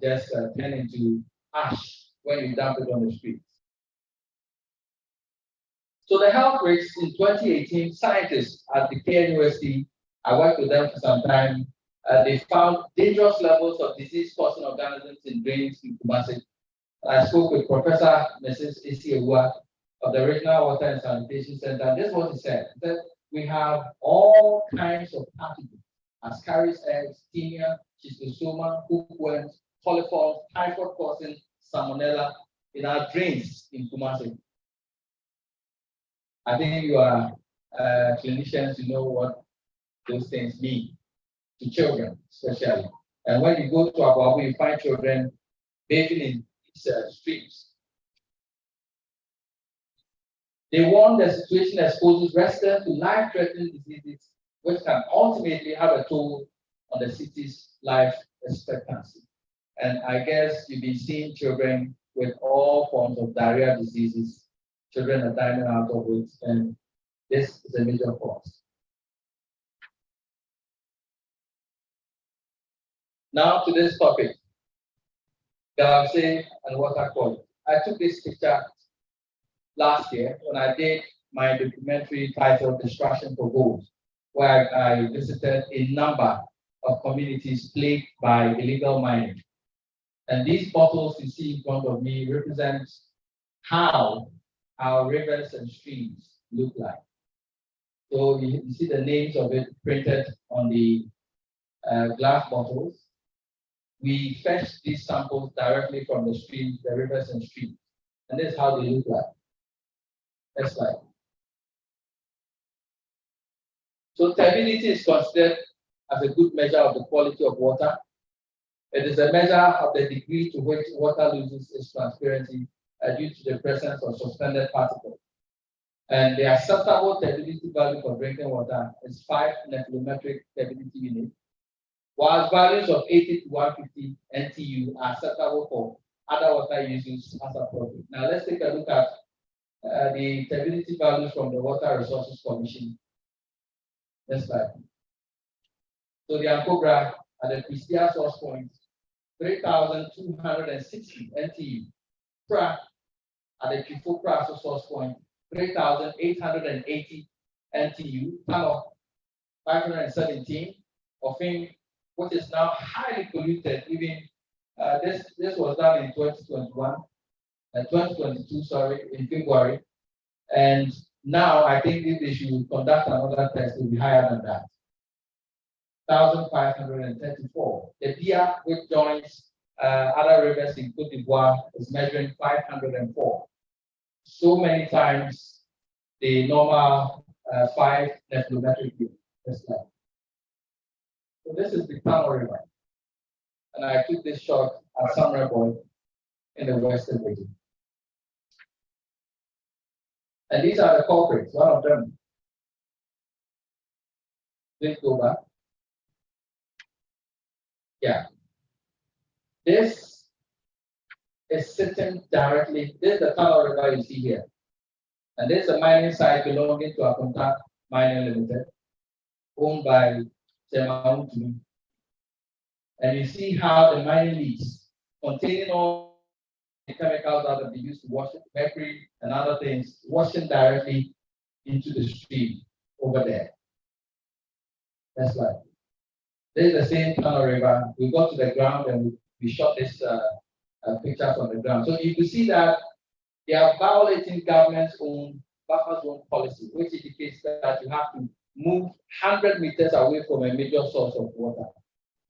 just turn into ash when you dump it on the street. So the health risks in 2018, scientists at the KNUST, I worked with them for some time, they found dangerous levels of disease-causing organisms in drains in Kumasi. I spoke with Professor Mrs. Isiewua of the Regional Water and Sanitation Center, and this is what he said, that we have all kinds of pathogens, Ascaris eggs, Tinea, Schistosoma, hookworms, coliforms, typhoid-causing Salmonella in our drains in Kumasi. I think you are clinicians, you know what those things mean to children, especially. And when you go to Abuabu, you find children bathing in these streams. They warn the situation exposes residents to life-threatening diseases, which can ultimately have a toll on the city's life expectancy. And I guess you've been seeing children with all forms of diarrhea diseases. Children are dying out of it, and this is a major cause. Now to this topic, Galamsey and water quality. I took this picture last year when I did my documentary titled Destruction for Gold, where I visited a number of communities plagued by illegal mining. And these bottles you see in front of me represent how our rivers and streams look like. So you see the names of it printed on the glass bottles. We fetch these samples directly from the streams, the rivers and streams. And this is how they look like. Next slide. So turbidity is considered as a good measure of the quality of water. It is a measure of the degree to which water loses its transparency due to the presence of suspended particles. And the acceptable turbidity value for drinking water is 5 nephelometric turbidity units, while values of 80 to 150 NTU are acceptable for other water uses as appropriate. Now let's take a look at the turbidity values from the Water Resources Commission. Next slide. So the Ankobra at the Pistia source point, 3,260 NTU. Pra at the Kifopra source point, 3,880 NTU. Tano, 517. Ofin, which is now highly polluted. Even this was done in 2021, 2022, sorry, in February. And now I think if they should conduct another test, it will be higher than that. 1,534. The Dia, which joins other rivers in Cote d'Ivoire, is measuring 504. So many times the normal 5 nephelometric units. So this is the Kano River. And I took this shot at Samurai Boy in the Western region. And these are the culprits, one of them. Please go back. Yeah. This is sitting directly, this is the Kano River you see here. And this is a mining site belonging to Akonta Mining Limited, owned by Chema. And you see how the mining leads, containing all the chemicals that have been used to wash it, mercury and other things, washing directly into the stream over there. That's right. This is the same Kano River. We got to the ground and we shot this picture from the ground. So you can see that they are violating government's own buffer zone policy, which indicates that you have to move 100 meters away from a major source of water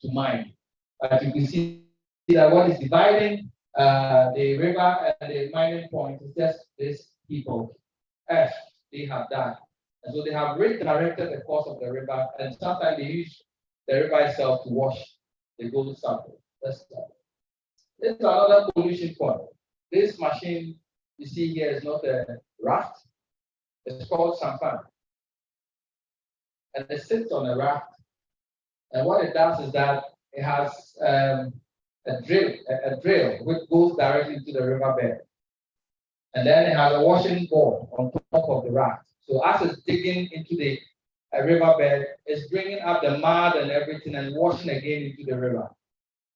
to mine. But you can see that what is dividing the river and the mining point is just this people. F, they have done. And so they have redirected the course of the river, and sometimes they use the river itself to wash the gold sample. This is another pollution point. This machine you see here is not a raft, it's called sampan. And it sits on a raft. And what it does is that it has a drill which goes directly into the riverbed. And then it has a washing board on top of the raft. So as it's digging into the riverbed, it's bringing up the mud and everything and washing again into the river.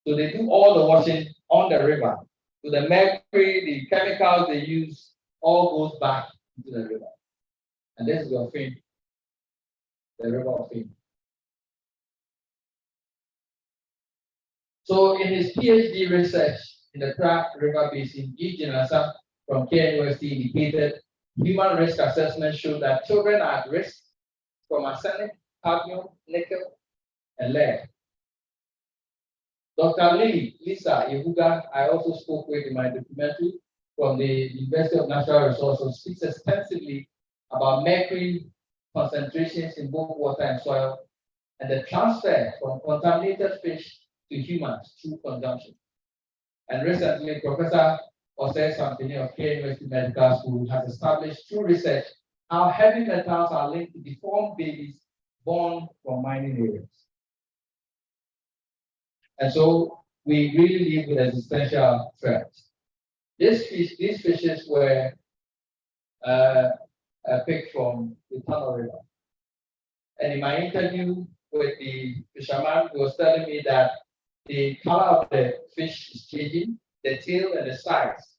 So they do all the washing on the river. So the mercury, the chemicals they use, all goes back into the river. And this is your Fame, the river of Fame. So in his PhD research in the Prague River Basin, E. Jinasa from KNUST indicated human risk assessment showed that children are at risk from arsenic, cadmium, nickel, and lead. Dr. Lisa Yehuga, I also spoke with in my documentary from the University of Natural Resources, speaks extensively about mercury concentrations in both water and soil and the transfer from contaminated fish to humans through consumption. And recently, Professor Osei Sampini of KNUST Medical School has established through research how heavy metals are linked to deformed babies born from mining areas. And so we really live with existential threats. These fishes were picked from the Tunnel River. And in my interview with the fisherman, he was telling me that the color of the fish is changing, the tail and the sides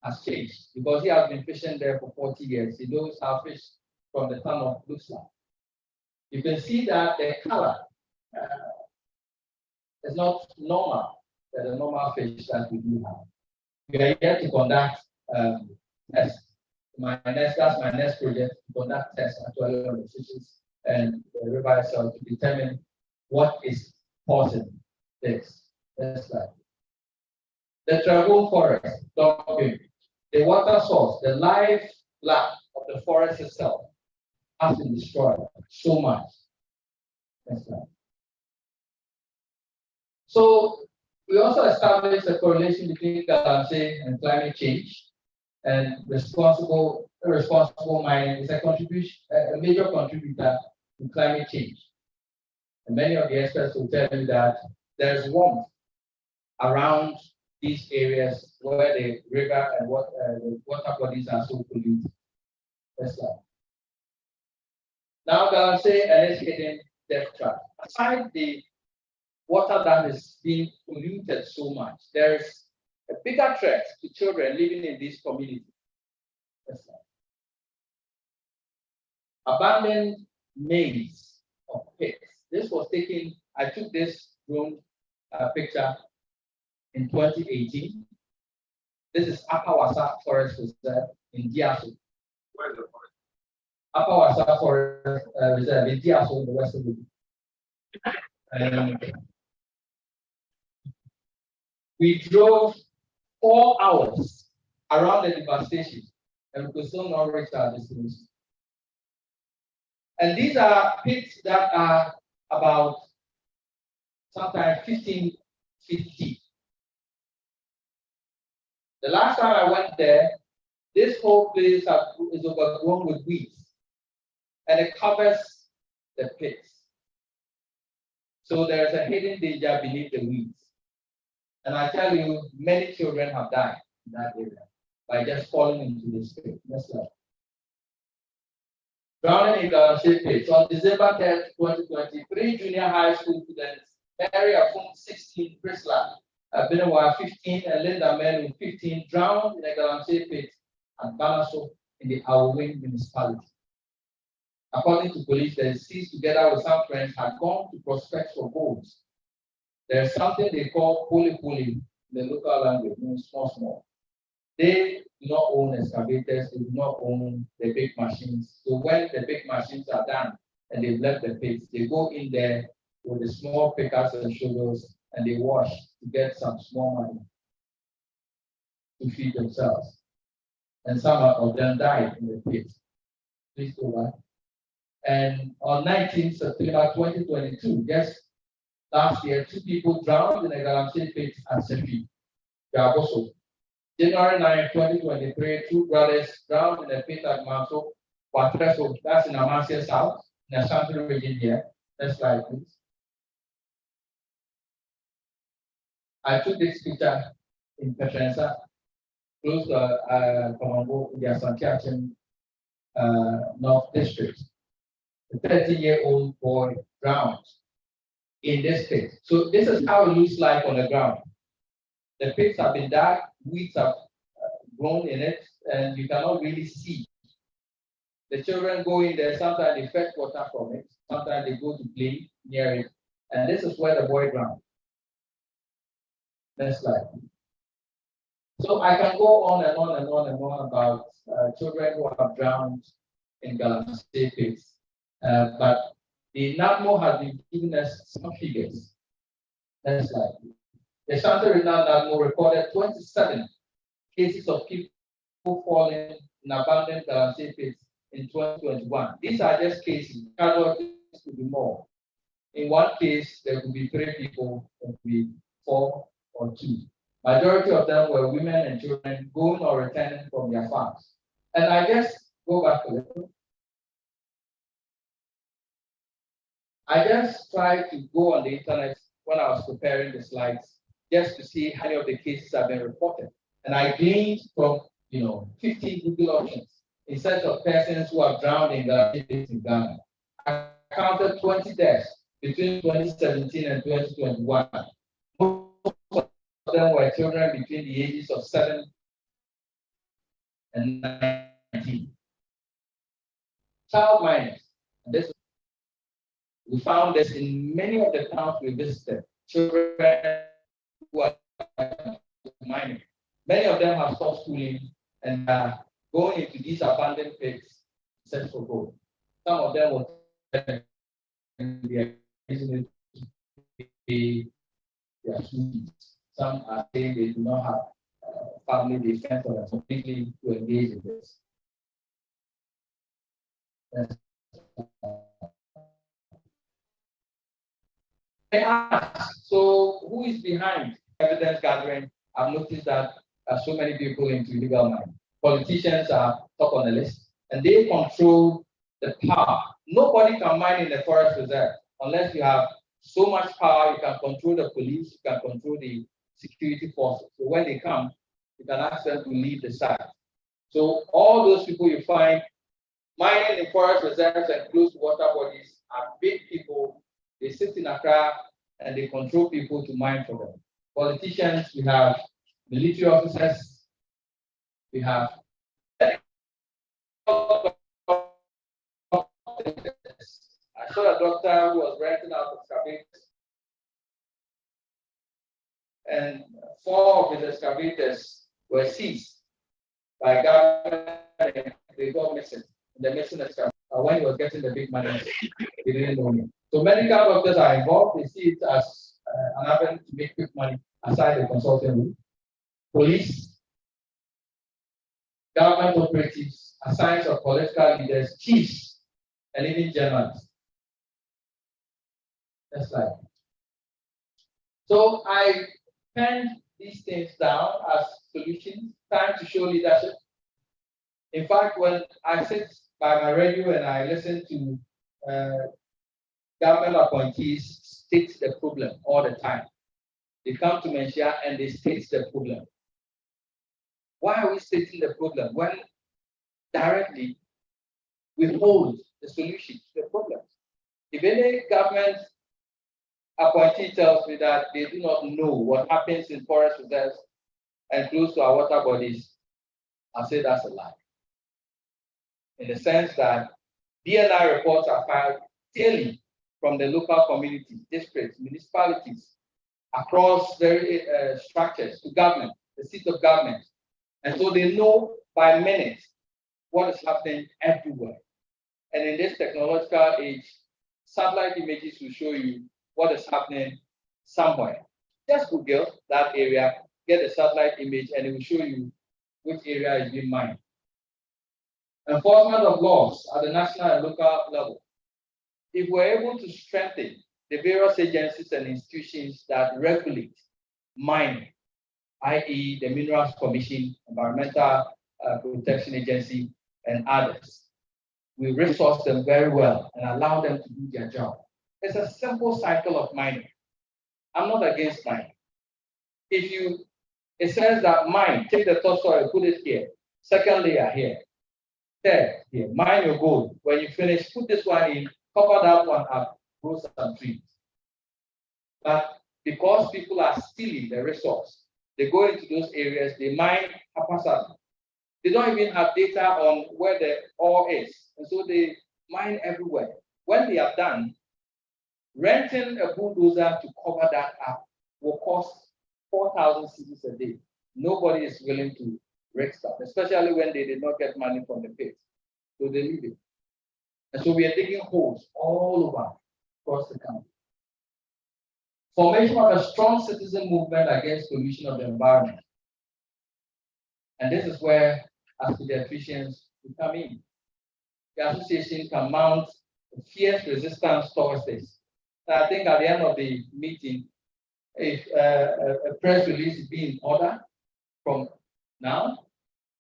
has changed because he has been fishing there for 40 years. He knows how fish from the tunnel looks like. You can see that the color is not normal than the normal fish that we do have. We are here to conduct tests. That's my next project, to conduct tests actually on the fishes and the river itself to determine what is causing this. That's like the Travel Forest, the water source, the life blood of the forest itself has been destroyed so much. That's right. So we also established a correlation between galamsey and climate change, and irresponsible mining is a major contributor to climate change. And many of the experts will tell you that there's warmth around these areas where the river and the water bodies are so polluted. That's right. Now galamsey and its hidden death trap. Aside the water that is being polluted so much, there is a bigger threat to children living in these communities. That's right. Abandoned maze of pits. This was taken, I took this drone picture in 2018. This is Upper Wasa Forest Reserve in Diaso. Where is the forest? Upper Wasa Forest Reserve in Diaso in the west of the we drove 4 hours around the devastation and we could still not reach our destination. And these are pits that are about sometimes 15 feet deep. The last time I went there, this whole place is overgrown with weeds and it covers the pits. So there's a hidden danger beneath the weeds. And I tell you, many children have died in that area by just falling into this pit. That's right. Drowning in galamsey pits. On December 10th, 2023, junior high school students, Mary Afum 16, Prisla, Benawa 15, and Linda Melu 15, drowned in a galamsey pit at Banaso in the Awawin municipality. According to police, the deceased, together with some friends, had gone to prospect for gold. There's something they call puli in the local language, means small. They do not own excavators, they do not own the big machines. So when the big machines are done and they've left the pits, they go in there with the small pickers and shovels and they wash to get some small money to feed themselves. And some of them died in the pit. Please go back. And on 19th September 2022, just last year, 2 people drowned in a galamsey pit at Sepi, Gaboso. January 9, 2023, 2 brothers drowned in a pit at Manso, Watreso, that's in Amasia South, in the Ashanti region here. Next slide, please. I took this picture in Petrensa. close to Komambo, the Asantiachin North District. A 13-year-old boy drowned in this pit. So this is how it looks like on the ground. The pits have been dug, weeds have grown in it, and you cannot really see. The children go in there, sometimes they fetch water from it, sometimes they go to play near it, and this is where the boy drowned. Next slide. So I can go on and on and on and on about children who have drowned in Galamsey pits, but the NAMO has been giving us some figures. Next slide. The Shanti Regional NAMO recorded 27 cases of people falling in abandoned Galamsey pits in 2021. These are just cases. Casualties could be more. In one case, there could be 3 people, there could be 4 or 2. Majority of them were women and children going or returning from their farms. And I just go back a little. I just tried to go on the internet when I was preparing the slides just to see how many of the cases have been reported. And I gleaned from 15 Google options in search of persons who have drowned in Ghana. I counted 20 deaths between 2017 and 2021. Most of them were children between the ages of 7 and 19. Child minors. We found this in many of the towns we visited. Children who are minors. Many of them have stopped schooling and are going into these abandoned pits to search for gold. Some of them will their students. Some are saying they do not have family defense or completely to engage in this. So who is behind evidence gathering? I've noticed that so many people into illegal mining. Politicians are top on the list, and they control the power. Nobody can mine in the forest reserve unless you have so much power. You can control the police, you can control the security forces. So when they come, you can ask them to leave the site. So all those people you find mining in forest reserves and close to water bodies are big people. They sit in Accra and they control people to mine for them. Politicians, we have military officers, we have I saw a doctor who was renting out excavators, and 4 of his excavators were seized by government. They got missing. The missing excavator. When he was getting the big money, he didn't know me. So medical doctors are involved. They see it as an avenue to make quick money aside the consulting route. Police, government operatives, assigns of political leaders, chiefs, and even journalists. Next slide. So I penned these things down as solutions, time to show leadership. In fact, when I sit by my radio and I listen to government appointees state the problem all the time. They come to Menchia and they state the problem. Why are we stating the problem when directly we hold the solution to the problem? If any government appointee tells me that they do not know what happens in forest reserves and close to our water bodies, I'll say that's a lie. In the sense that DNI reports are filed daily from the local communities, districts, municipalities, across various structures to government, the seat of government. And so they know by minute what is happening everywhere. And in this technological age, satellite images will show you what is happening somewhere. Just Google that area, get a satellite image, and it will show you which area is being mined. Enforcement of laws at the national and local level. If we're able to strengthen the various agencies and institutions that regulate mining, i.e. the Minerals Commission, Environmental Protection Agency, and others, we resource them very well and allow them to do their job. It's a simple cycle of mining. I'm not against mining. If you It says that mine, take the topsoil, put it here. Second layer here. Third here. Mine your gold. When you finish, put this one in, cover that one up, grow some trees. But because people are stealing the resource, they go into those areas, they mine haphazardly. They don't even have data on where the ore is. And so they mine everywhere. When they are done, renting a bulldozer to cover that up will cost 4,000 cedis a day. Nobody is willing to risk that, especially when they did not get money from the pit. So they leave it. And so we are digging holes all over across the country. Formation of a strong citizen movement against pollution of the environment. And this is where, as pediatricians, we come in. The association can mount a fierce resistance towards this. And I think at the end of the meeting, if a press release be in order from now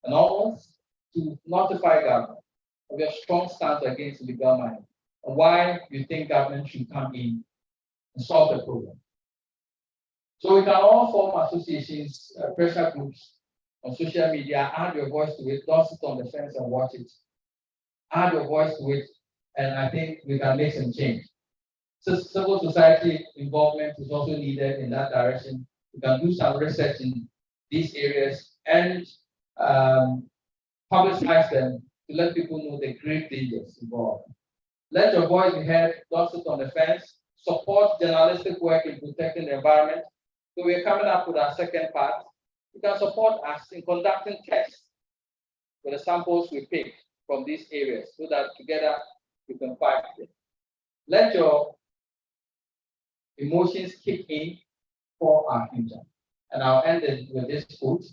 and onwards to notify government of your strong stance against illegal mining and why you think government should come in and solve the problem. So we can all form associations, pressure groups on social media, add your voice to it, don't sit on the fence and watch it. Add your voice to it, and I think we can make some change. So civil society involvement is also needed in that direction. We can do some research in these areas and publicize them to let people know the great dangers involved. Let your voice be heard, don't sit on the fence, support journalistic work in protecting the environment. So we're coming up with our second part. You can support us in conducting tests with the samples we pick from these areas so that together we can fight it. Let your emotions kick in for our future. And I'll end it with this quote.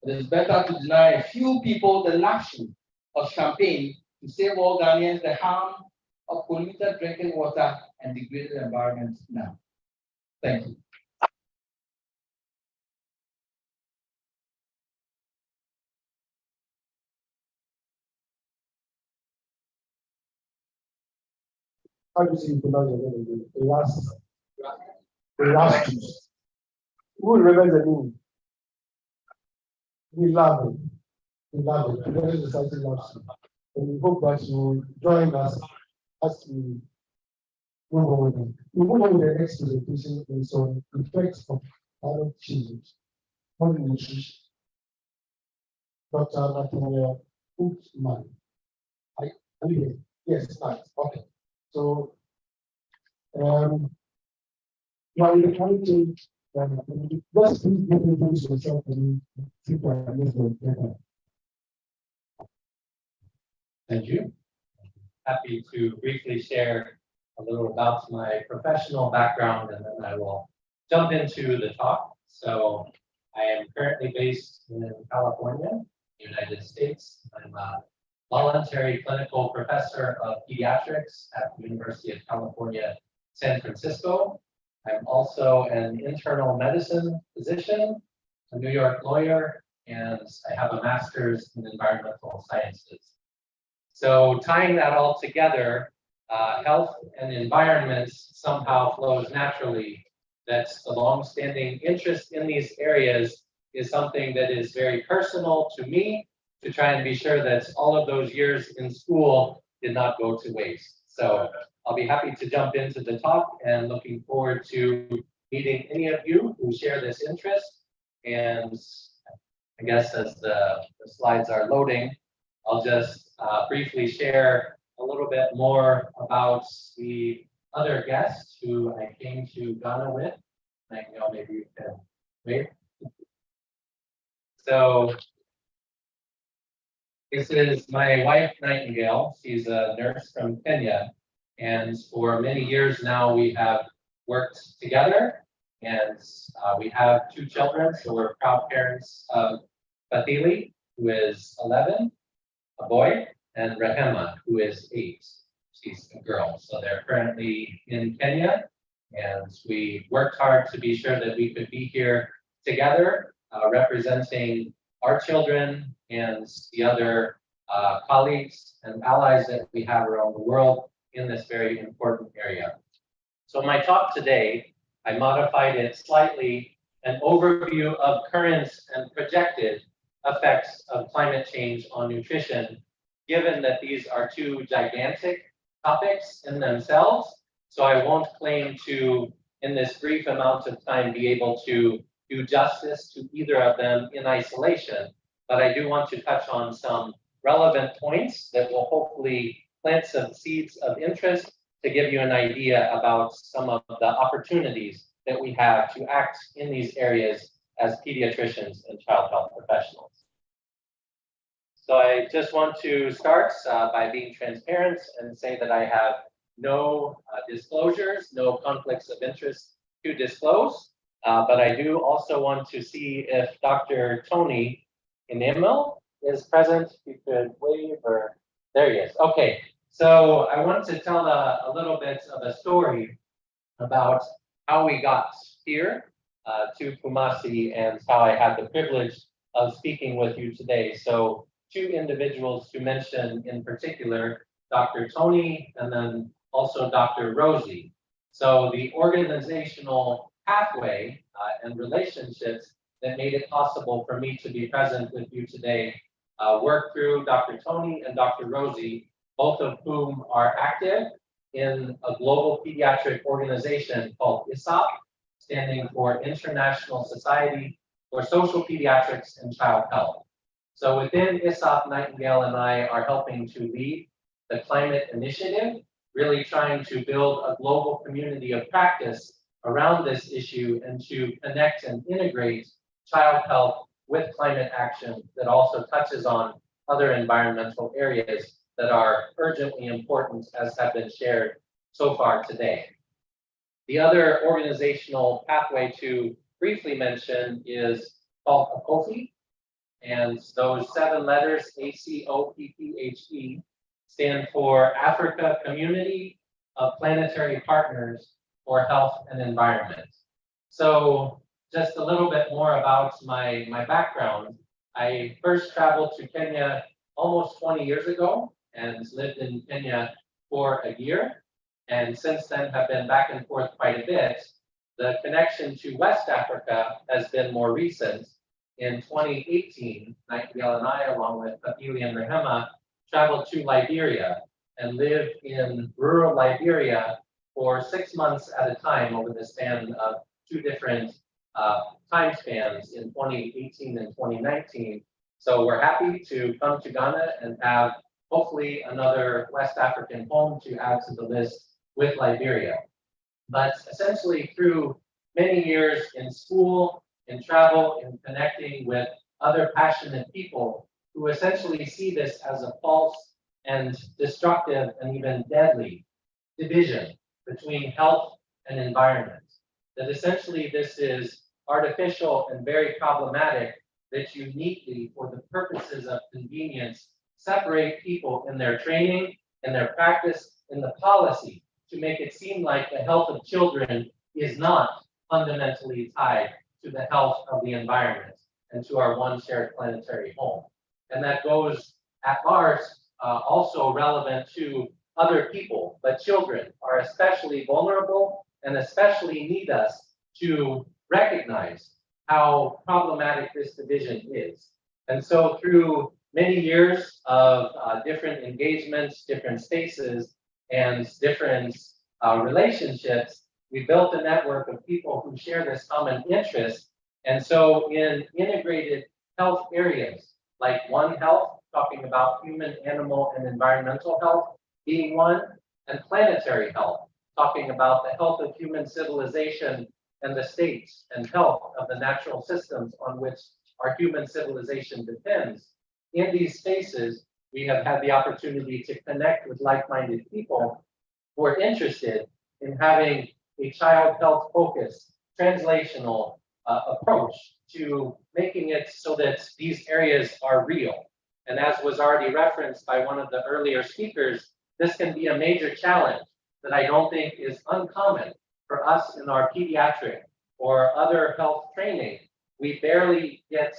It is better to deny a few people the luxury of champagne to save all Ghanaians the harm of polluted drinking water and degraded environment now. Thank you. How do you see the last juice? Who remembers the name? We love it. We love it. The society loves you. And we hope that you join us as we move on. We move on with the next presentation is on effects of climate change on nutrition. Dr. Nathaniel Hoopman. Are you here? Yes, nice. Okay. So, while the climate change, let's please get introduce yourself and see what I miss. Thank you. Happy to briefly share a little about my professional background, and then I will jump into the talk. So I am currently based in California, United States. I'm a voluntary clinical professor of pediatrics at the University of California, San Francisco. I'm also an internal medicine physician, a New York lawyer, and I have a master's in environmental sciences. So tying that all together, health and environment somehow flows naturally. That's the long-standing interest in these areas is something that is very personal to me, to try and be sure that all of those years in school did not go to waste. So I'll be happy to jump into the talk and looking forward to meeting any of you who share this interest. And I guess as the slides are loading, I'll just briefly share a little bit more about the other guest who I came to Ghana with. Maybe you can wait. So this is my wife, Nightingale. She's a nurse from Kenya. And for many years now, we have worked together. And we have 2 children. So we're proud parents of Fathili, who is 11, a boy, and Rehema, who is 8. She's a girl. So they're currently in Kenya. And we worked hard to be sure that we could be here together, representing our children and the other colleagues and allies that we have around the world in this very important area. So my talk today, I modified it slightly an overview of current and projected effects of climate change on nutrition, given that these are two gigantic topics in themselves. So I won't claim to, in this brief amount of time, be able to do justice to either of them in isolation, but I do want to touch on some relevant points that will hopefully plant some seeds of interest to give you an idea about some of the opportunities that we have to act in these areas as pediatricians and child health professionals. So I just want to start by being transparent and say that I have no disclosures, no conflicts of interest to disclose, but I do also want to see if Dr. Tony Inemo is present. If you could wave, or there he is. Okay, so I want to tell a little bit of a story about how we got here to Kumasi and how I had the privilege of speaking with you today. So two individuals to mention in particular, Dr. Tony and then also Dr. Rosie. So the organizational pathway and relationships that made it possible for me to be present with you today work through Dr. Tony and Dr. Rosie, both of whom are active in a global pediatric organization called ISOP, standing for International Society for Social Pediatrics and Child Health. So within ISOP, Nightingale and I are helping to lead the climate initiative, really trying to build a global community of practice around this issue and to connect and integrate child health with climate action that also touches on other environmental areas that are urgently important, as have been shared so far today. The other organizational pathway to briefly mention is called ACOPHE, and those 7 letters, ACOPPHE, stand for Africa Community of Planetary Partners for Health and Environment. So just a little bit more about my background. I first traveled to Kenya almost 20 years ago and lived in Kenya for a year, and since then have been back and forth quite a bit. The connection to West Africa has been more recent. In 2018, Nightingale and I, along with Papili and Rehema, traveled to Liberia and lived in rural Liberia for 6 months at a time over the span of 2 different time spans in 2018 and 2019. So we're happy to come to Ghana and have hopefully another West African home to add to the list with Liberia. But essentially through many years in school, in travel, in connecting with other passionate people who essentially see this as a false and destructive and even deadly division between health and environment. That essentially this is artificial and very problematic, that uniquely for the purposes of convenience separate people in their training, in their practice, in the policy to make it seem like the health of children is not fundamentally tied to the health of the environment and to our one shared planetary home. And that goes at large, also relevant to other people, but children are especially vulnerable and especially need us to recognize how problematic this division is. And so through many years of different engagements, different spaces, and different relationships, we built a network of people who share this common interest. And so in integrated health areas, like One Health, talking about human, animal, and environmental health being one, and planetary health, talking about the health of human civilization and the states and health of the natural systems on which our human civilization depends. In these spaces, we have had the opportunity to connect with like-minded people who are interested in having a child health focused, translational approach to making it so that these areas are real. And as was already referenced by one of the earlier speakers, this can be a major challenge that I don't think is uncommon for us in our pediatric or other health training. We barely get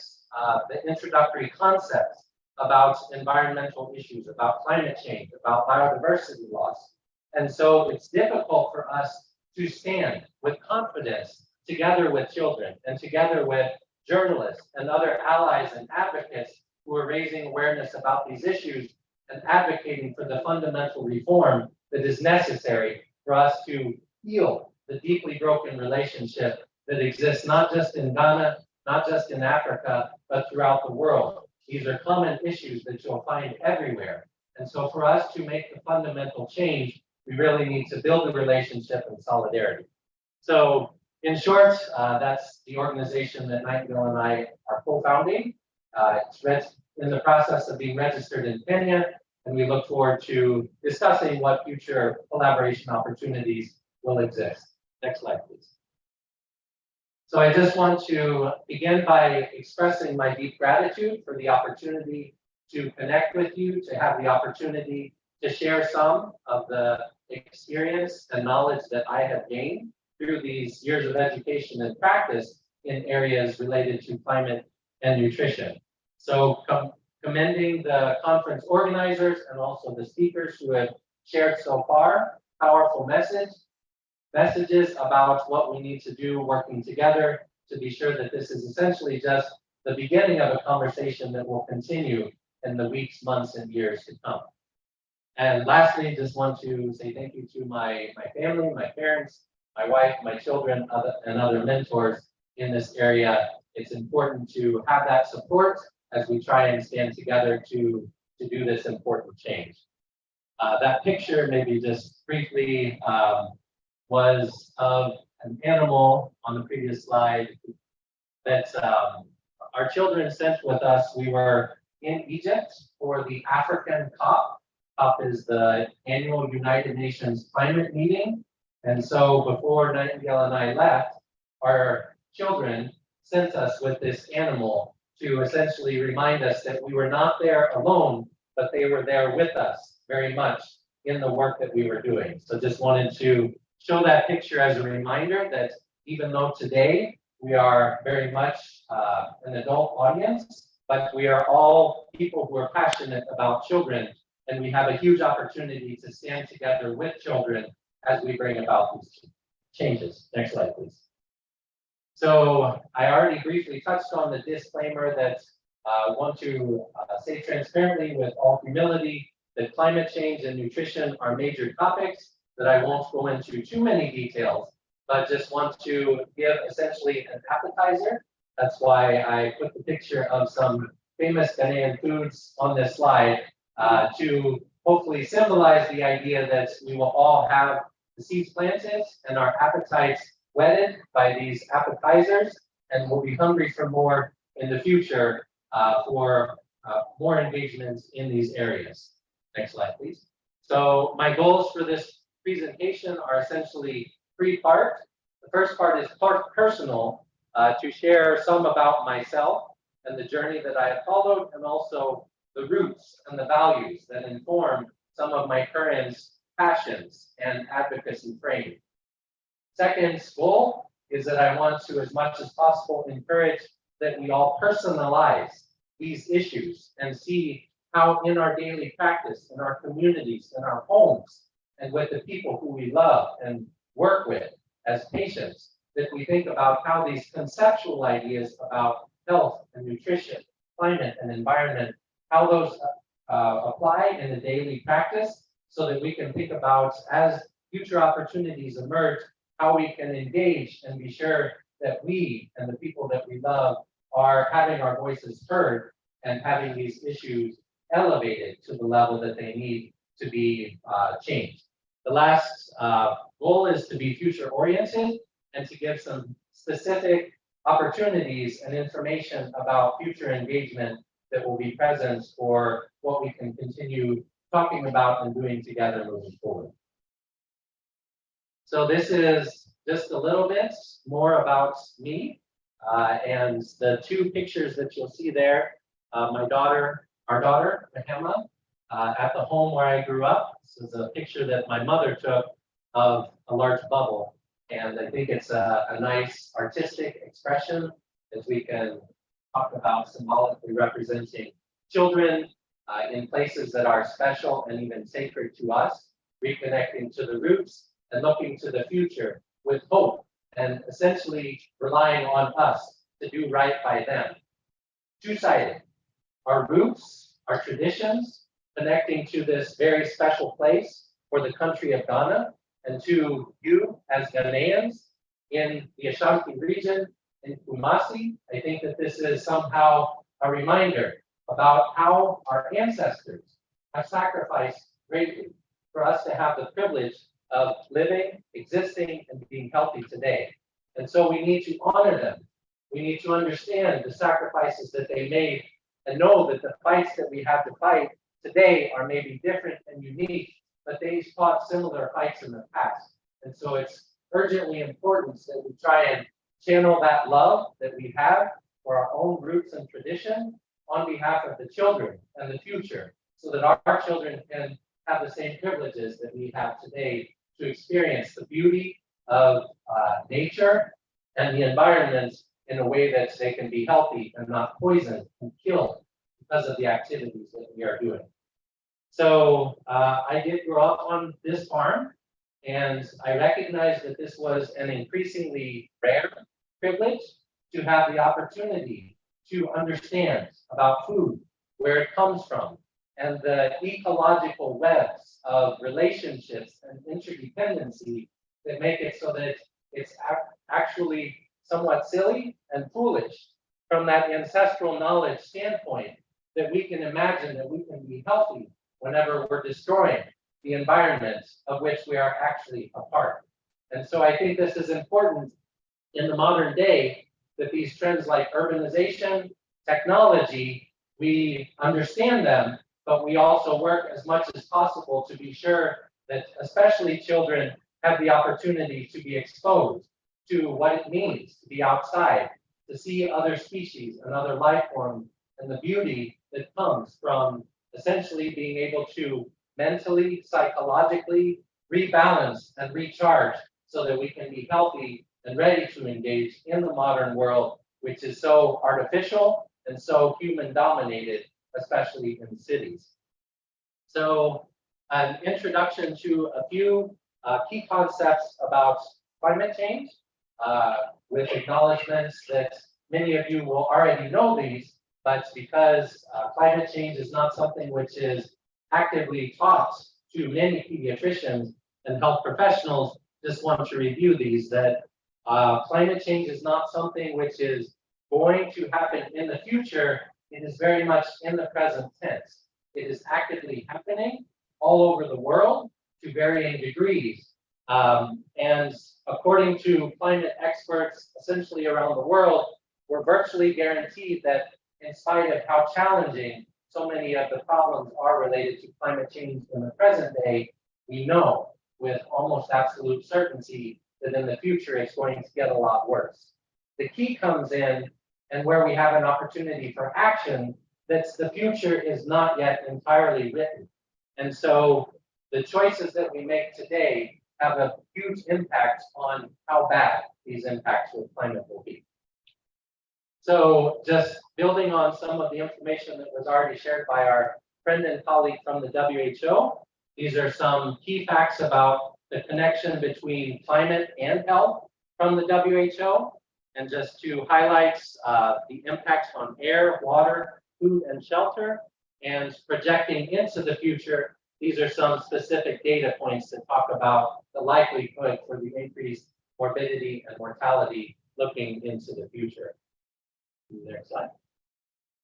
the introductory concepts about environmental issues, about climate change, about biodiversity loss. And so it's difficult for us to stand with confidence together with children and together with journalists and other allies and advocates who are raising awareness about these issues and advocating for the fundamental reform that is necessary for us to heal the deeply broken relationship that exists not just in Ghana, not just in Africa, but throughout the world. These are common issues that you'll find everywhere. And so for us to make the fundamental change, we really need to build a relationship and solidarity. So in short, that's the organization that Nightingale and I are co-founding. It's in the process of being registered in Kenya, and we look forward to discussing what future collaboration opportunities will exist. Next slide, please. So I just want to begin by expressing my deep gratitude for the opportunity to connect with you, to have the opportunity to share some of the experience and knowledge that I have gained through these years of education and practice in areas related to climate and nutrition. So commending the conference organizers and also the speakers who have shared so far, powerful messages about what we need to do working together to be sure that this is essentially just the beginning of a conversation that will continue in the weeks, months, and years to come. And lastly, just want to say thank you to my family, my parents, my wife, my children, and other mentors in this area. It's important to have that support as we try and stand together to do this important change. That picture, maybe just briefly, was of an animal on the previous slide that our children sent with us. We were in Egypt for the African COP. COP is the annual United Nations climate meeting. And so before Nightingale and I left, our children sent us with this animal to essentially remind us that we were not there alone, but they were there with us very much in the work that we were doing. So just wanted to show that picture as a reminder that even though today we are very much an adult audience, but we are all people who are passionate about children, and we have a huge opportunity to stand together with children as we bring about these changes. Next slide, please. So I already briefly touched on the disclaimer that I want to say transparently with all humility that climate change and nutrition are major topics that I won't go into too many details, but just want to give essentially an appetizer. That's why I put the picture of some famous Ghanaian foods on this slide to hopefully symbolize the idea that we will all have the seeds planted and our appetites whetted by these appetizers, and we'll be hungry for more in the future for more engagements in these areas. Next slide, please. So my goals for this presentation are essentially three-part. The first part is personal, to share some about myself and the journey that I have followed, and also the roots and the values that inform some of my current passions and advocacy frame. Second goal is that I want to, as much as possible, encourage that we all personalize these issues and see how in our daily practice, in our communities, in our homes, and with the people who we love and work with as patients, that we think about how these conceptual ideas about health and nutrition, climate and environment, how those apply in the daily practice, so that we can think about, as future opportunities emerge, how we can engage and be sure that we and the people that we love are having our voices heard and having these issues elevated to the level that they need to be changed. The last goal is to be future oriented and to give some specific opportunities and information about future engagement that will be present for what we can continue talking about and doing together moving forward. So this is just a little bit more about me, and the two pictures that you'll see there, our daughter, Mahema, at the home where I grew up. This is a picture that my mother took of a large bubble, and I think it's a nice artistic expression as we can talk about symbolically representing children in places that are special and even sacred to us, reconnecting to the roots and looking to the future with hope and essentially relying on us to do right by them. Two-sided. Our roots, our traditions, connecting to this very special place for the country of Ghana, and to you as Ghanaians in the Ashanti region, in Kumasi. I think that this is somehow a reminder about how our ancestors have sacrificed greatly for us to have the privilege of living, existing, and being healthy today. And so we need to honor them. We need to understand the sacrifices that they made and know that the fights that we have to fight today are maybe different and unique, but they fought similar fights in the past. And so it's urgently important that we try and channel that love that we have for our own roots and tradition on behalf of the children and the future, so that our children can have the same privileges that we have today to experience the beauty of nature and the environment in a way that they can be healthy and not poisoned and killed because of the activities that we are doing. So I did grow up on this farm, and I recognized that this was an increasingly rare privilege to have the opportunity to understand about food, where it comes from, and the ecological webs of relationships and interdependency that make it so that it's actually somewhat silly and foolish from that ancestral knowledge standpoint that we can imagine that we can be healthy whenever we're destroying the environment of which we are actually a part. And so I think this is important in the modern day, that these trends like urbanization, technology, we understand them, but we also work as much as possible to be sure that especially children have the opportunity to be exposed to what it means to be outside, to see other species and other life forms, and the beauty that comes from essentially being able to mentally, psychologically rebalance and recharge so that we can be healthy and ready to engage in the modern world, which is so artificial and so human dominated, especially in cities. So an introduction to a few key concepts about climate change, with acknowledgements that many of you will already know these, but because climate change is not something which is actively taught to many pediatricians and health professionals, just want to review these, that climate change is not something which is going to happen in the future. It is very much in the present tense. It is actively happening all over the world to varying degrees. And according to climate experts essentially around the world, we're virtually guaranteed that in spite of how challenging so many of the problems are related to climate change in the present day, we know with almost absolute certainty that in the future it's going to get a lot worse. The key comes in, and where we have an opportunity for action, that's the future is not yet entirely written. And so the choices that we make today have a huge impact on how bad these impacts with climate will be. So just building on some of the information that was already shared by our friend and colleague from the WHO, these are some key facts about the connection between climate and health from the WHO. And just to highlight the impacts on air, water, food, and shelter, and projecting into the future, these are some specific data points that talk about the likelihood for the increased morbidity and mortality looking into the future. Next slide.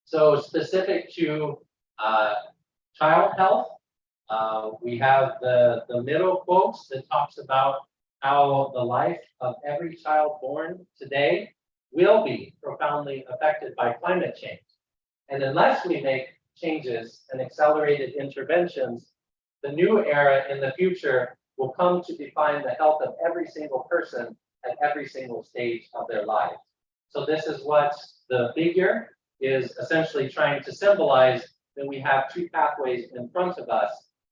So specific to child health, we have the middle quotes that talks about how the life of every child born today will be profoundly affected by climate change. And unless we make changes and accelerated interventions, the new era in the future will come to define the health of every single person at every single stage of their lives. So this is what the figure is essentially trying to symbolize, that we have two pathways in front of us.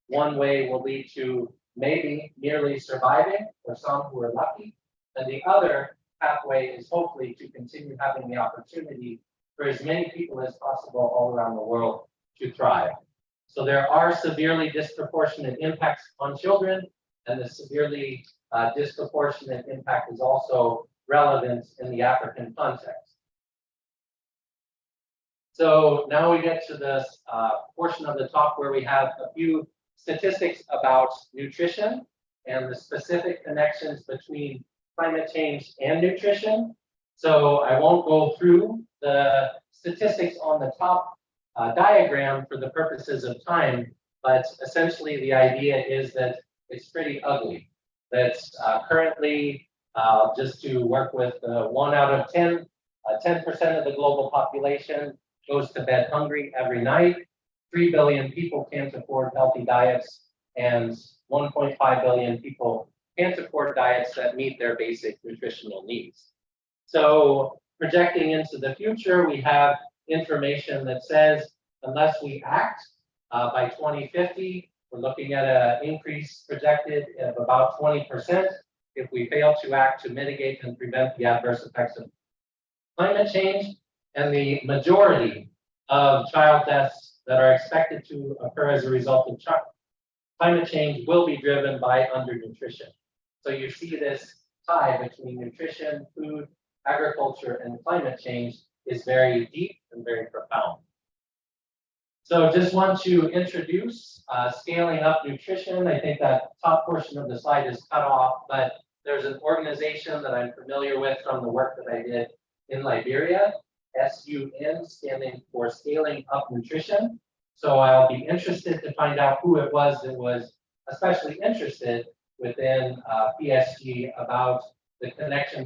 One way will lead to maybe merely surviving for some who are lucky, and the other pathway is hopefully to continue having the opportunity for as many people as possible all around the world to thrive. So there are severely disproportionate impacts on children, and the severely disproportionate impact is also relevant in the African context. So now we get to this portion of the talk where we have a few statistics about nutrition and the specific connections between climate change and nutrition. So I won't go through the statistics on the top diagram for the purposes of time, but essentially the idea is that it's pretty ugly. That's currently, just to work with 1 out of 10, 10% of the global population goes to bed hungry every night. 3 billion people can't afford healthy diets, and 1.5 billion people can't afford diets that meet their basic nutritional needs. So projecting into the future, we have information that says unless we act by 2050, we're looking at an increase projected of about 20% if we fail to act to mitigate and prevent the adverse effects of climate change. And the majority of child deaths that are expected to occur as a result of climate change will be driven by undernutrition. So you see this tie between nutrition, food, agriculture, and climate change is very deep and very profound. So just want to introduce scaling up nutrition. I think that top portion of the slide is cut off, but there's an organization that I'm familiar with from the work that I did in Liberia, SUN, standing for Scaling Up Nutrition. So I'll be interested to find out who it was that was especially interested within PSG about the connection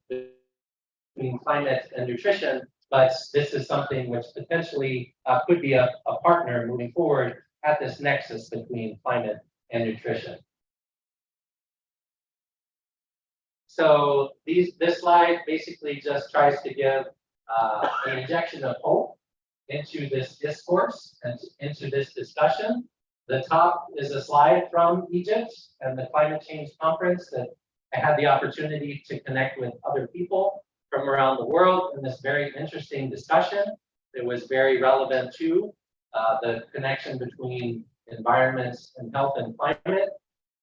between climate and nutrition, but this is something which potentially could be a partner moving forward at this nexus between climate and nutrition. So this slide basically just tries to give an injection of hope into this discourse and into this discussion. The top is a slide from Egypt and the climate change conference that I had the opportunity to connect with other people from around the world in this very interesting discussion. It was very relevant to the connection between environments and health and climate.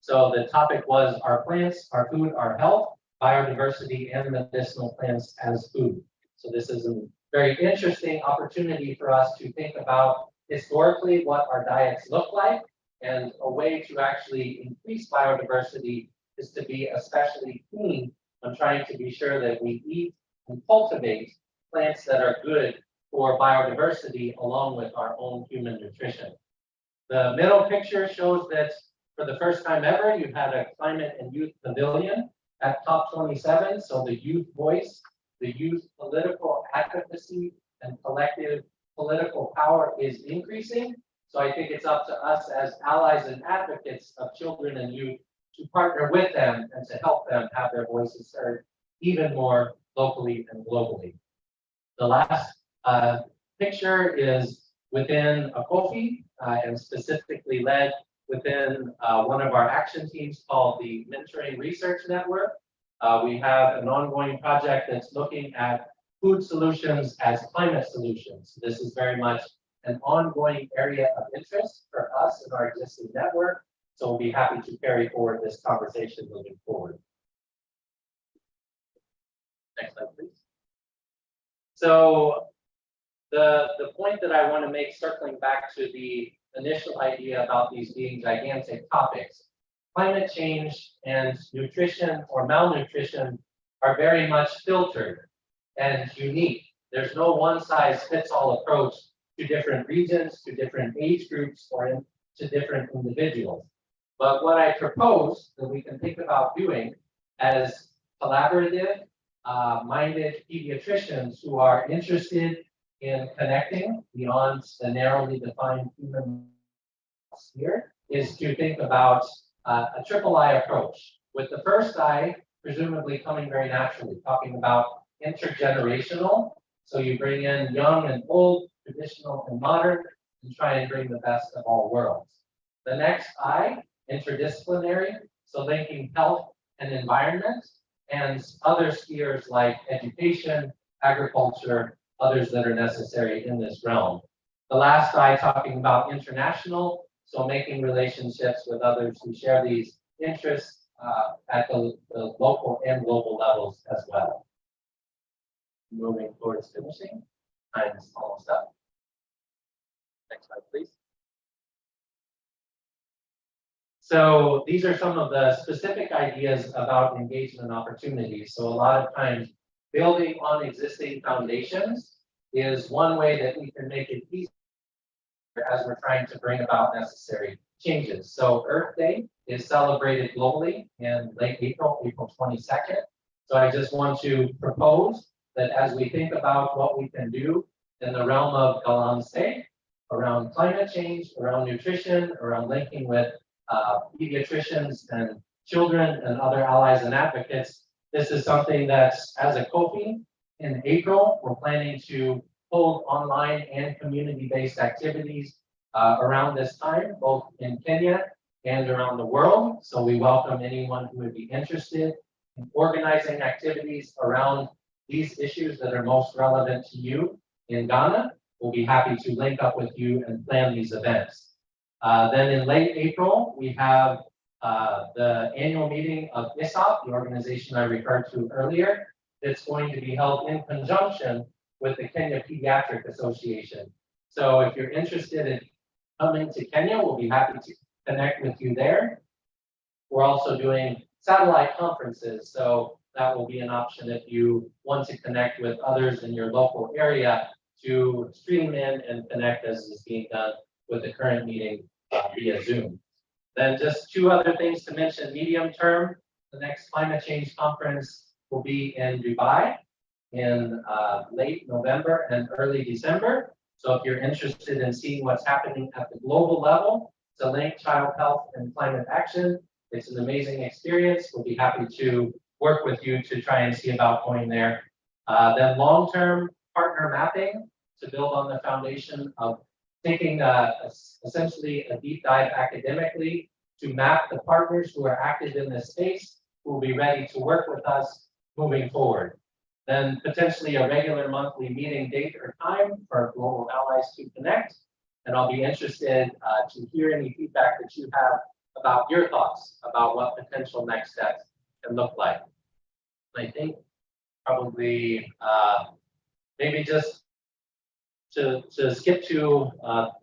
So the topic was our plants, our food, our health, biodiversity, and medicinal plants as food. So this is a very interesting opportunity for us to think about historically what our diets look like, and a way to actually increase biodiversity is to be especially keen on trying to be sure that we eat and cultivate plants that are good for biodiversity along with our own human nutrition. The middle picture shows that for the first time ever, you had a climate and youth pavilion at COP27. So the youth voice, the youth political advocacy and collective political power is increasing. So I think it's up to us as allies and advocates of children and youth to partner with them and to help them have their voices heard even more locally and globally. The last picture is within a COFI and specifically led within one of our action teams called the Mentoring Research Network. We have an ongoing project that's looking at food solutions as climate solutions. This is very much an ongoing area of interest for us in our existing network. So we'll be happy to carry forward this conversation moving forward. Next slide, please. So the point that I want to make, circling back to the initial idea about these being gigantic topics, climate change and nutrition or malnutrition are very much filtered and unique. There's no one-size-fits-all approach to different regions, to different age groups, or to different individuals. But what I propose that we can think about doing as collaborative, minded pediatricians who are interested in connecting beyond the narrowly defined human sphere is to think about a triple I approach, with the first I presumably coming very naturally, talking about intergenerational. So you bring in young and old, traditional and modern, and try and bring the best of all worlds. The next I, interdisciplinary, so linking health and environment and other spheres like education, agriculture, others that are necessary in this realm. The last I talking about international, so making relationships with others who share these interest at the local and global levels as well. Moving towards finishing, time is almost up. Next slide, please. So these are some of the specific ideas about engagement opportunities. So a lot of times, building on existing foundations is one way that we can make it easier as we're trying to bring about necessary changes. So Earth Day is celebrated globally in late April, April 22nd. So I just want to propose that as we think about what we can do in the realm of Galamsey, around climate change, around nutrition, around linking with pediatricians and children and other allies and advocates, this is something that's, as a COFI, in April, we're planning to hold online and community-based activities around this time, both in Kenya and around the world. So we welcome anyone who would be interested in organizing activities around these issues that are most relevant to you in Ghana. We'll be happy to link up with you and plan these events. Then in late April, we have the annual meeting of ISOP, the organization I referred to earlier. It's going to be held in conjunction with the Kenya Pediatric Association. So if you're interested in coming to Kenya, we'll be happy to connect with you there. We're also doing satellite conferences, so that will be an option if you want to connect with others in your local area to stream in and connect as is being done with the current meeting via Zoom. Then just two other things to mention medium term. The next climate change conference will be in Dubai in late November and early December. So if you're interested in seeing what's happening at the global level to link child health and climate action, it's an amazing experience. We'll be happy to work with you to try and see about going there. Then long-term partner mapping to build on the foundation of taking essentially a deep dive academically to map the partners who are active in this space, who will be ready to work with us moving forward. Then potentially a regular monthly meeting date or time for global allies to connect. And I'll be interested to hear any feedback that you have about your thoughts about what potential next steps can look like. I think probably maybe just to skip to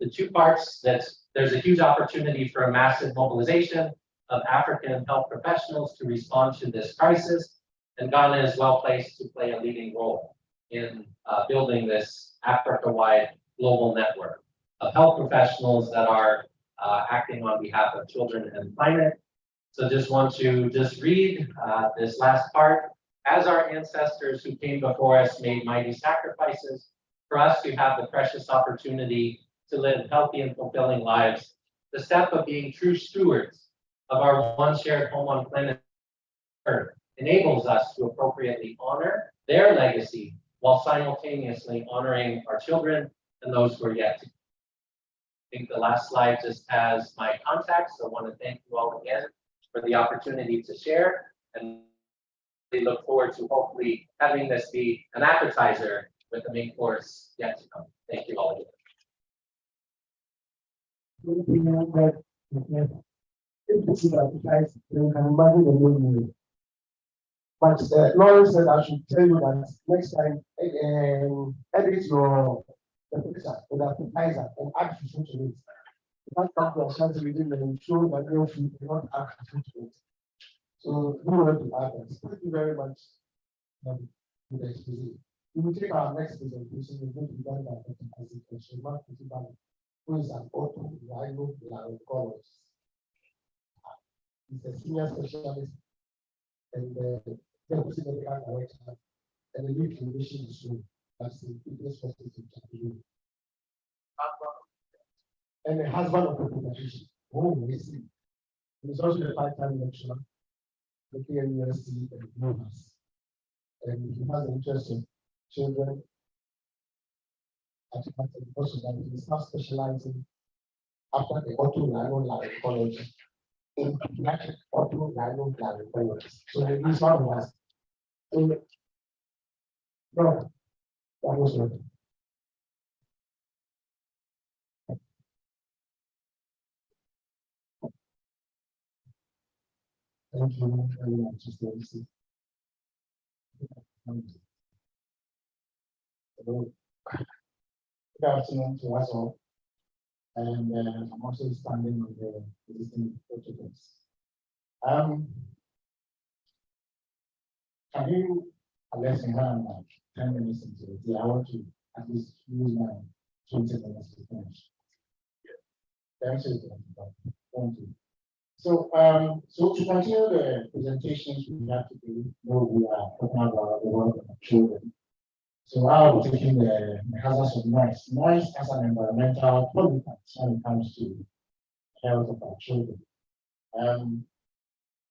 the two parts, that there's a huge opportunity for a massive mobilization of African health professionals to respond to this crisis. And Ghana is well placed to play a leading role in building this Africa-wide global network of health professionals that are acting on behalf of children and climate. So just want to read this last part. As our ancestors who came before us made mighty sacrifices, for us to have the precious opportunity to live healthy and fulfilling lives, the step of being true stewards of our one shared home on planet Earth enables us to appropriately honor their legacy while simultaneously honoring our children and those who are yet to. I think the last slide just has my contacts, so I want to thank you all again for the opportunity to share, and we look forward to hopefully having this be an appetizer with the main course yet to come. Thank you all again. But Lawrence said I should tell you that next time, edit your the picture with the appetizer and add fish to it. You can't come to a chance reading and show that you cannot add fish to it. So do want to add that. Thank you very much for the exposition. We will take our next presentation. We're going to be done by Dr. Agsm, who is an otorhinolaryngologist. He's a senior specialist and deputy medical director and the new clinician is soon. That's the biggest hospital in and the husband of the pediatrician. Oh, we see. He's also a part-time lecturer at the University and Novas. And he has an interest in children. And also that he is now specializing after the otorhinolaryngology in pediatric otorhinolaryngology. So he's one of us. So, no, that was not. Thank you very much, Mr. MC. Good afternoon to us all. And I'm also standing on the existing protocols. Can you, unless you have like 10 minutes into it, I want to at least use my 20 minutes to finish. Thank you. So, so to continue the presentations we have to do, we are talking about the work of children. So I'll be taking the hazards of noise. Noise as an environmental pollutant when it comes to the health of our children.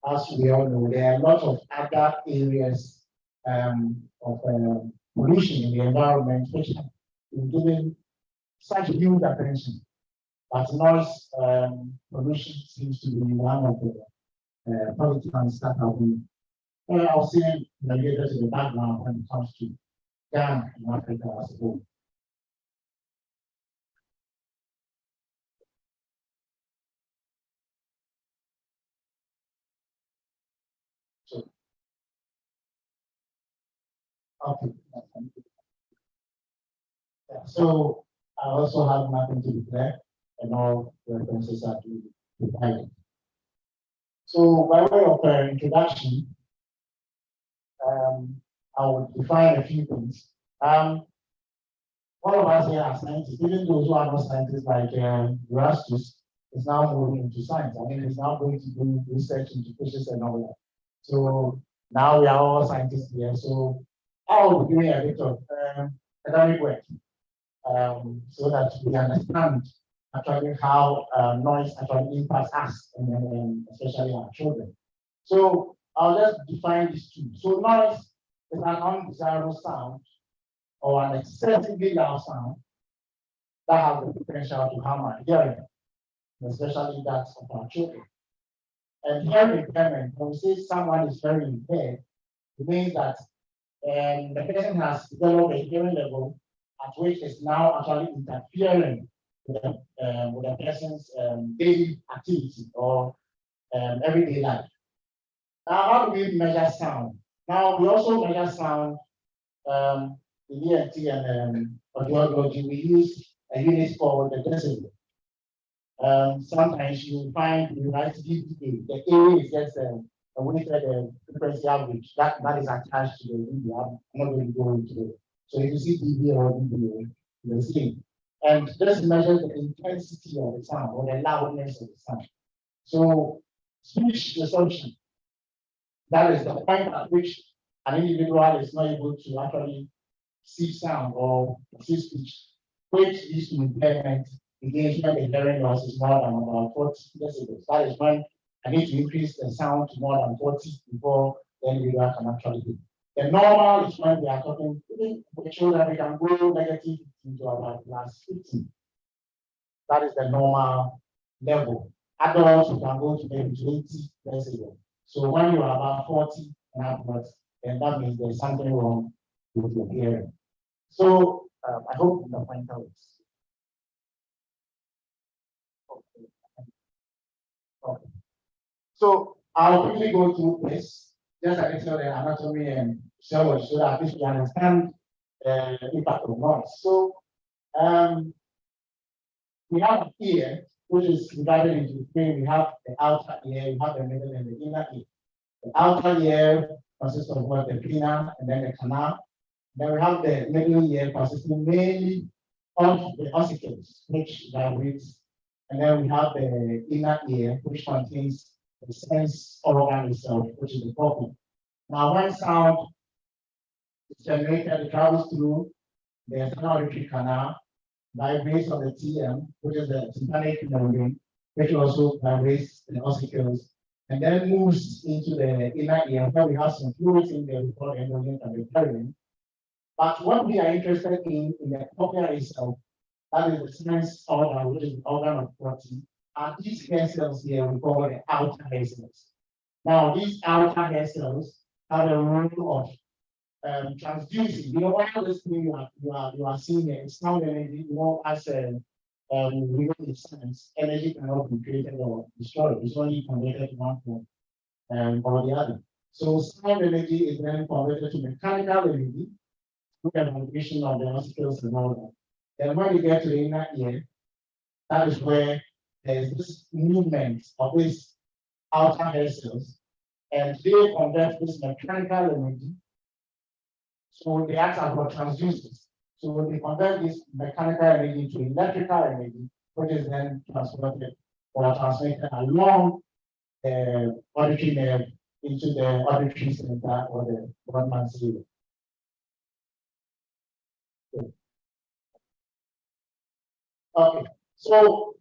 As we all know, there are a lot of other areas of pollution in the environment which have been given such huge attention. But noise pollution seems to be one of the pollutants that have been, I'll say, relegated to the background when it comes to Ghana and Africa as a whole. So, okay. Yeah, so I also have nothing to declare, and all references are to provided. So by way of introduction, I will define a few things. All of us here are scientists, even those who are not scientists like Erastus is now moving into science. I mean, he's now going to do research into fishes and all that. So now we are all scientists here. So I will be doing a bit of academic work so that we understand actually how noise actually impacts us and especially our children. So I'll just define these two. So noise is an undesirable sound or an excessively loud sound that has the potential to harm our hearing, especially that of our children. And hearing impairment, when we say someone is very impaired, it means that the person has developed a hearing level at which is now actually interfering with the person's daily activity or everyday life. Now, how do we measure sound? Now, we also measure sound in ENT and audiology. We use a unit called the decibel. Sometimes you find you write dBA. The A is just a weighted frequency average that is attached to the dB. I'm not going to go into it. So if you see dBA or dBA, the same. And this measures the intensity of the sound or the loudness of the sound. So speech resolution, that is the point at which an individual is not able to actually see sound or see speech, which leads to impairment. Again, when the hearing loss is more than about 40 decibels. That is when I need to increase the sound to more than 40 before the individual can actually do. The normal is when we are talking, even for children, we can go negative into about plus 15. That is the normal level. Adults, we can go to maybe 20 decibels. So when you are about 40 and upwards, then that means there's something wrong with your hearing. So I hope the point out. Okay. So I'll quickly go through this, just a little the anatomy and physiology, so that at least we understand the impact of noise. So we have an ear, which is divided into three. We have the outer ear, we have the middle and the inner ear. The outer ear consists of what, the pinna and then the canal. Then we have the middle ear consisting mainly of the ossicles, which vibrates. And then we have the inner ear, which contains the sense organ itself, which is the pulpit. Now, when sound is generated, it travels through the external auditory canal, vibrates on the TM, which is the tympanic membrane, which also vibrates the ossicles, and then moves into the inner ear, where we have some fluids in there before the endogen and the perineum. But what we are interested in the cochlea itself, that is the sense organ, which is the organ of protein. And these hair cells here we call the outer hair cells. Now, these outer hair cells have a role of transducing. You know, all this thing you are seeing here, it's sound energy, you know, as we know in science, energy cannot be created or destroyed. It's only converted to one form or the other. So sound energy is then converted to mechanical energy through the vibration of the nostrils and all that. Then when you get to the inner ear, that is where there's this movement of these outer hair cells, and they convert this mechanical energy. So they act as what transducers. So they convert this mechanical energy to electrical energy, which is then transported or transmitted along the auditory nerve into the auditory center or the Rodman's ear. Okay, so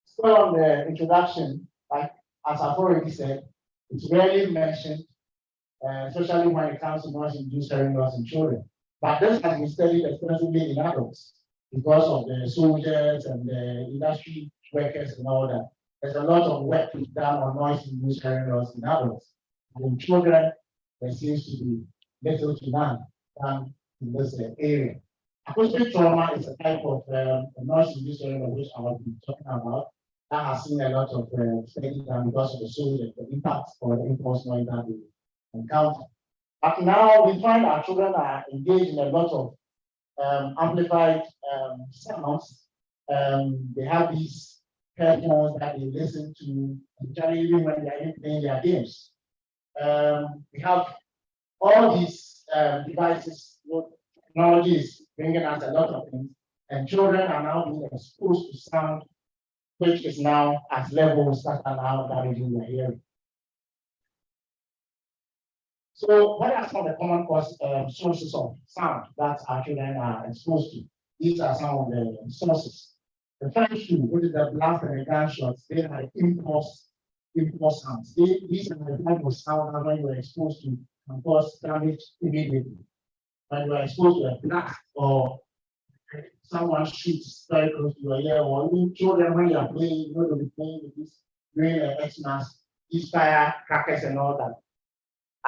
still on the introduction, like as I've already said, it's rarely mentioned, especially when it comes to noise-induced hearing loss in children. But this has been studied extensively in adults because of the soldiers and the industry workers and all that. There's a lot of work done on noise-induced hearing loss in adults. And in children, there seems to be little to none done in this area. Acoustic trauma is a type of noise-induced hearing loss which I will be talking about. That has seen a lot of study done because of the soldiers, the impact or the impulse noise that we encounter. But now we find our children are engaged in a lot of amplified sounds. They have these headphones that they listen to, even when they are playing their games. We have all these devices. Technology is bringing us a lot of things, and children are now being exposed to sound, which is now at levels that are now damaging their hearing. So what are some of the common sources of sound that our children are exposed to? These are some of the sources. The first two, which is the blast and the gunshots, they are impulse sounds. These are the type of sound that when you are exposed to can cause damage immediately. When you are exposed to a blast or someone shoots very close to your ear, or even children when you are playing, they'll be playing with this during the Xmas, these firecrackers and all that,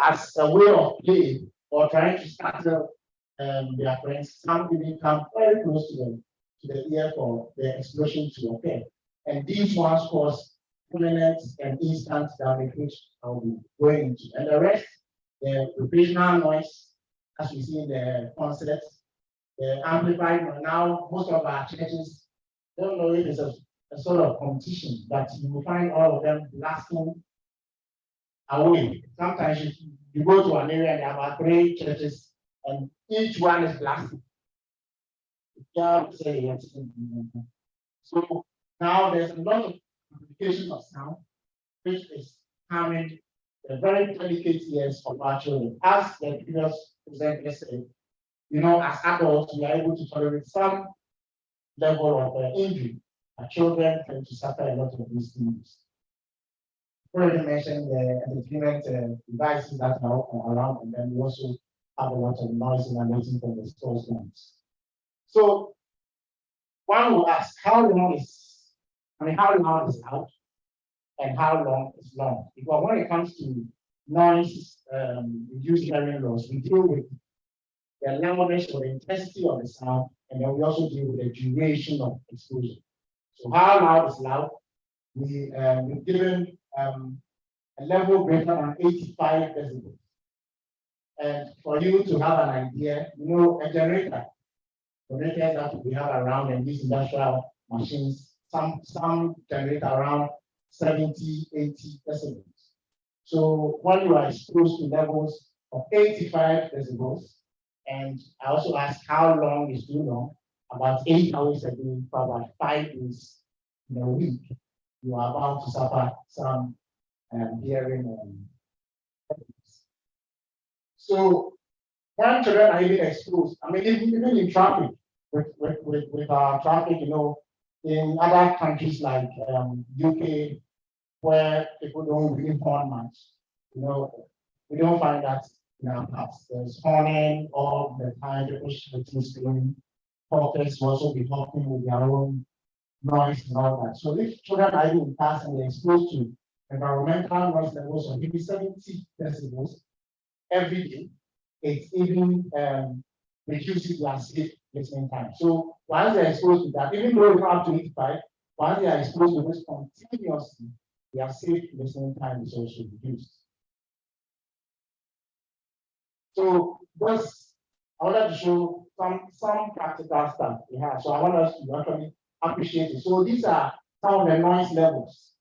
as a way of play or trying to startle their friends. Some even come very close to the ear for the explosion to occur. And these ones cause permanent and instant damage, which I will be going into. And the rest, the vibrational noise, as we see in the concerts, the amplified noise. Now, most of our churches don't know if it's a sort of competition, but you will find all of them blasting away. Sometimes you go to an area and there are about 3 churches, and each one is blasting. So now there's a lot of amplification of sound, which is harming the very delicate ears of our children. As the previous presenter said, as adults, we are able to tolerate some level of injury. Our children tend to suffer a lot of these things. Already mentioned the entertainment devices that are around, and then we also have a lot of noise emanating from the source ones. So one will ask, how loud is loud and how long is long? Because when it comes to noise induced hearing loss, we deal with the loudness or the intensity of the sound, and then we also deal with the duration of exposure. So how loud is loud? We've given a level greater than 85 decibels. And for you to have an idea, a generator, generators that we have around in these industrial machines, some generate around 70, 80 decibels. So when you are exposed to levels of 85 decibels, and I also asked how long is too long, about 8 hours a day for about 5 days in a week, you are about to suffer some hearing. So when children are even exposed, even in traffic, with our traffic, in other countries like UK, where people don't really horn much, we don't find that in our parts. There's horning all the time, people shouting, screaming. Hawkers will also be honking with their own noise and all that. So if children are even passing and they're exposed to environmental noise levels of maybe 70 decibels every day, it even reduces their safe listening time. So once they're exposed to that, even though it's up to 85, once they are exposed to this continuously, their safe listening time is also reduced. So this, I wanted to show some practical stuff we have. So I want us to actually appreciate it. So these are some of the noise levels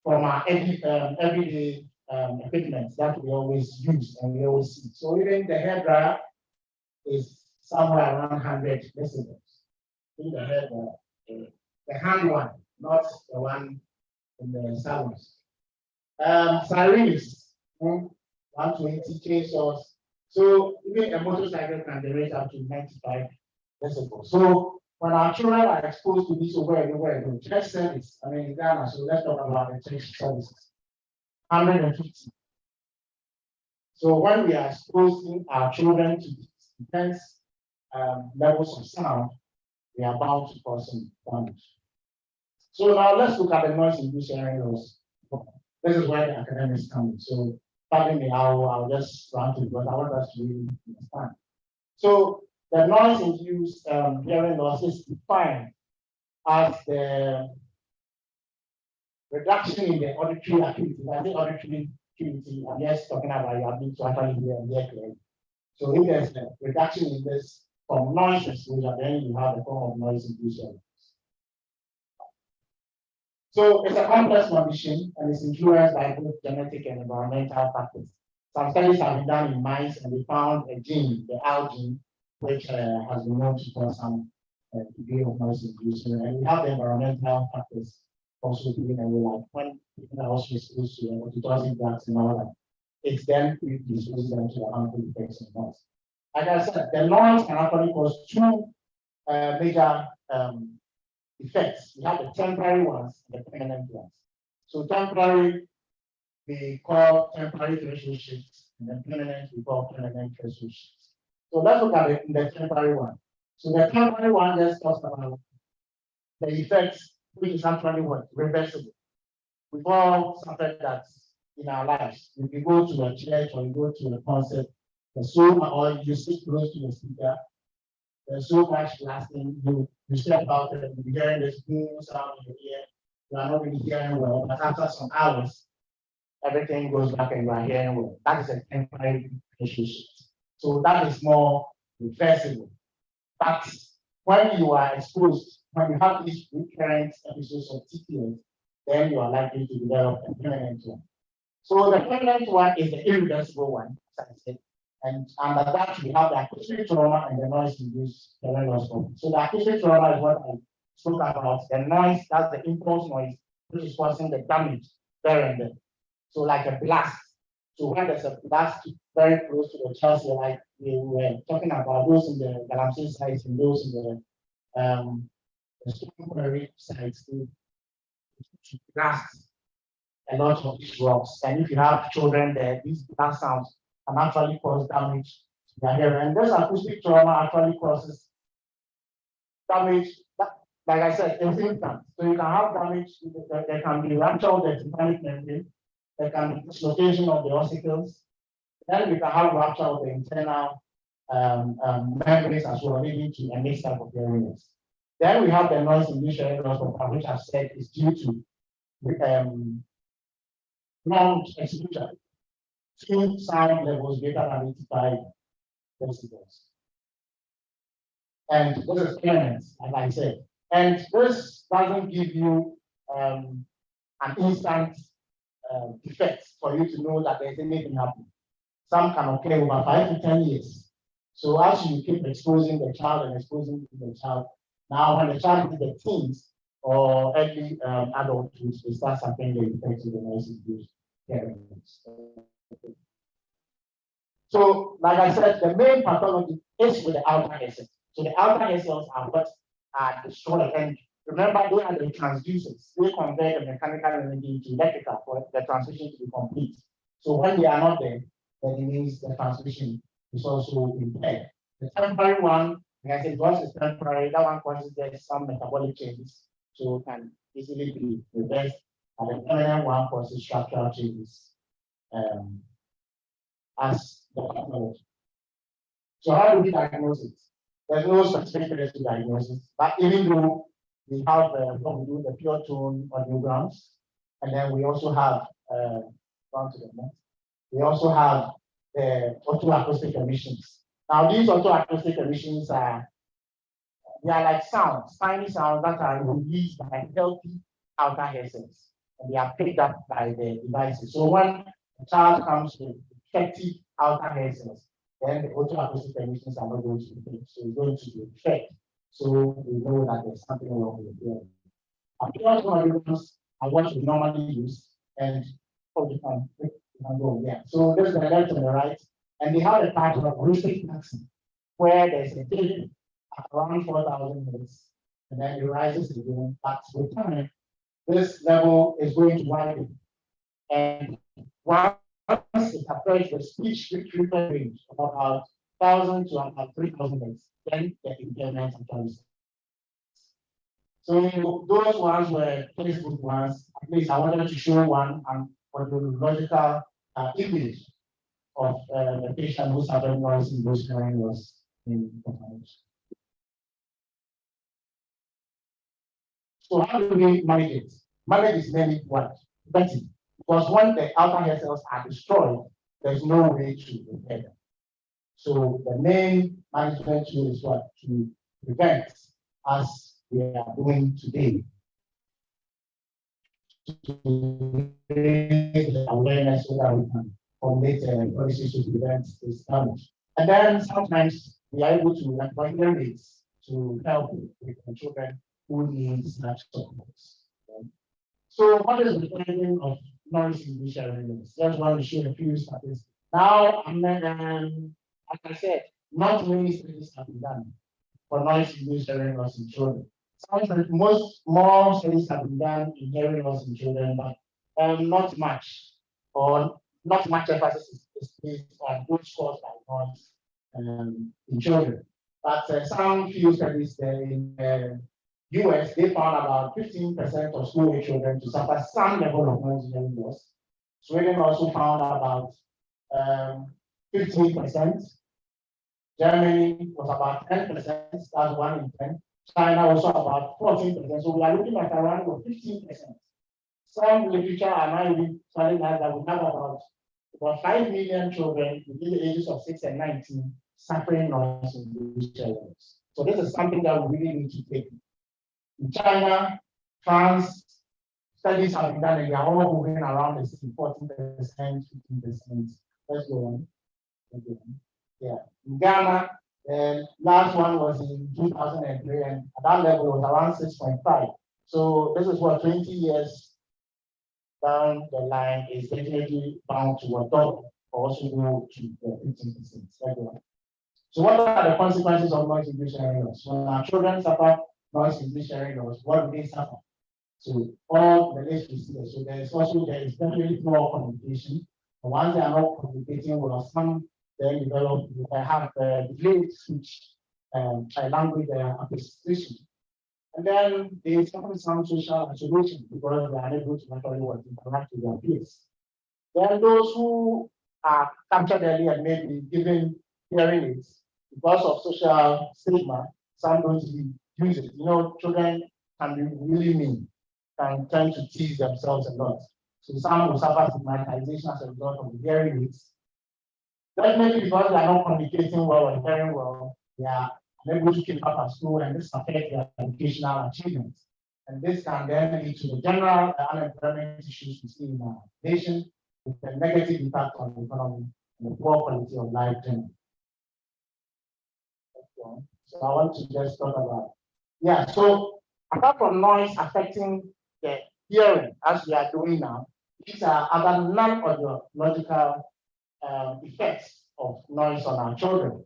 from our everyday equipment that we always use and we always see. So even the hairdryer is somewhere around 100 decibels. In the hairdryer, the hand one, not the one in the salons. Sirens, 120 chainsaws. So even a motorcycle can generate up to 95 decibels. So when our children are exposed to this over and over again, church service, I mean in Ghana, so let's talk about the church services. 150. So when we are exposing our children to these intense levels of sound, we are bound to cause some damage. So now let's look at the noise induced hearing loss. This is where the academics come in. So pardon me, I'll just run through, but I want us to really understand. So the noise induced hearing loss is defined as the reduction in the auditory activity. I think auditory activity, I'm just talking about your ability to actually hear and hear clearly. So if there's a reduction in this from noise exposure, then you have a form of noise induced hearing loss. So it's a complex condition and it's influenced by both genetic and environmental factors. Some studies have been done in mice and they found a gene, the AL gene, which has been known to cause some degree of noise induction. And we have the environmental factors also playing a role, like when people are also exposed to oxytocin drugs and all that, it's then predisposes them to the harmful effects of noise. Like I said, the noise can actually cause two major effects. We have the temporary ones and the permanent ones. So temporary, we call temporary threshold shifts, and then permanent, we call permanent threshold shifts. So let's look at the temporary one. So the temporary one just talks about the effects, which is actually what? Reversible. We've all suffered that in our lives. If you go to a church or you go to a concert, or you sit close to the speaker, there's so much blasting. You step out and you're hearing this boom sound in your ear. You are not really hearing well, but after some hours, everything goes back and you are hearing well. That is a temporary relationship. So that is more reversible. But when you are exposed, when you have these recurrent episodes of TPS, then you are likely to develop a permanent one. So the permanent one is the irreversible one, as I said. And under that, we have the acoustic trauma and the noise-induced hearing loss problem. So the acoustic trauma is what I spoke about. The noise, that's the impulse noise, which is causing the damage there and then. So like a blast. So when there's a blast very close to the chest, like we were talking about those in the Galamsey sites and those in the Stone sites, to blast a lot of these rocks. And if you have children there, these blast sounds can actually cause damage to their hearing. And this acoustic trauma actually causes damage, like I said, in symptoms. So you can have damage, there can be rupture of the tympanic membrane, there can be dislocation of the ossicles, then we can have rupture of the internal membranes as well, leading to a mixed type of hearing loss. Then we have the noise-induced hearing loss, which I've said is due to prolonged exposure to sound levels greater than 85 decibels. And this is permanent, as I said. And this doesn't give you an instant effect for you to know that there's anything happening. Some can occur over 5 to 10 years. So as you keep exposing the child and exposing the child, now when the child is the teens or early adulthood, they start suffering the effects of the noise-induced hearing loss. So, like I said, the main pathology is with the outer hair cells. So the outer hair cells are what are destroyed. And remember, they are the transducers. They convert the mechanical energy into electrical for the transmission to be complete. So when they are not there, then it means the transmission is also impaired. The temporary one, like I said, once it's temporary, that one causes some metabolic changes. So it can easily be reversed. And the permanent one causes structural changes. As the pathology. So how do we diagnose it? There's no specific way to diagnosis, but even though we have what we do, the pure tone audiograms, and then we also have we also have the autoacoustic emissions. Now, these autoacoustic emissions they are like sounds, tiny sounds that are released by healthy outer hair cells, and they are picked up by the devices. So when a child comes with defective outer hair cells, then the autoacoustic emissions are not going to be picked. So it's going to be effect. So we know that there's something wrong with the hearing. Appearance monitors are what we normally use, and we can go there. So this is the left and the right, and they have a pattern of acoustic maximum where there's a dip at around 4,000 hertz, and then it rises again. But with time, this level is going to widen, and once it approaches the speech frequency range of about 1,000 to about 3,000 hertz, then the impairment occurs. So those ones were textbook ones. At least I wanted to show one and for the logical image of the patient who suffered noise induced hearing loss in confinement. So how do we manage it? Manage is mainly what? Preventing. Because when the outer hair cells are destroyed, there's no way to repair them. So the main management tool is what? To prevent, as we are doing today. To raise awareness so that we can formulate policies to prevent this damage. And then sometimes we are able to employ aids to help with the children who need such support. So what is the finding of noise-induced hearing loss? Just want to show a few statistics. Now, like I said, not many studies have been done for noise-induced hearing loss in children. Sounds like more studies have been done in hearing loss in children, but not much, or not much emphasis is placed on those caused by noise in children. But some few studies there in US, they found about 15% of school-age children to suffer some level of noise hearing loss. Sweden also found about 15%. Germany was about 10%, that's 1 in 10. China also about 14%. So we are looking at around 15%. Some literature are now even telling us that we have about 5 million children between the ages of 6 and 19 suffering noise-induced hearing loss. So this is something that we really need to take. In China, France, studies have been done and they are all moving around the 14%, 15%. Let's go on. Yeah. In Ghana, the last one was in 2003, and at that level it was around 6.5. So this is what 20 years down the line is definitely bound to a double, or also go to 15%. So what are the consequences of noise-induced hearing loss? When our children suffer noise-induced hearing loss, what do they suffer? So all the list we see there. So there is definitely poor communication. And once they are not communicating well, some then develop, they have delayed speech, language acquisition. And then they suffer some social isolation because they are unable to naturally interact with their peers. Then those who are captured early and maybe given hearing aids, because of social stigma, some don't use it. You know, children can be really mean, can tend to tease themselves a lot. So some will suffer stigmatization as a result of the hearing aids. Definitely because they are not communicating well and hearing well, they are unable to keep up at school, and this affects their educational achievements. And this can then lead to the general unemployment issues we see in our nation, with a negative impact on the economy and the poor quality of life generally. So I want to just talk about, so apart from noise affecting the hearing, as we are doing now, these are other non-audiological effects of noise on our children.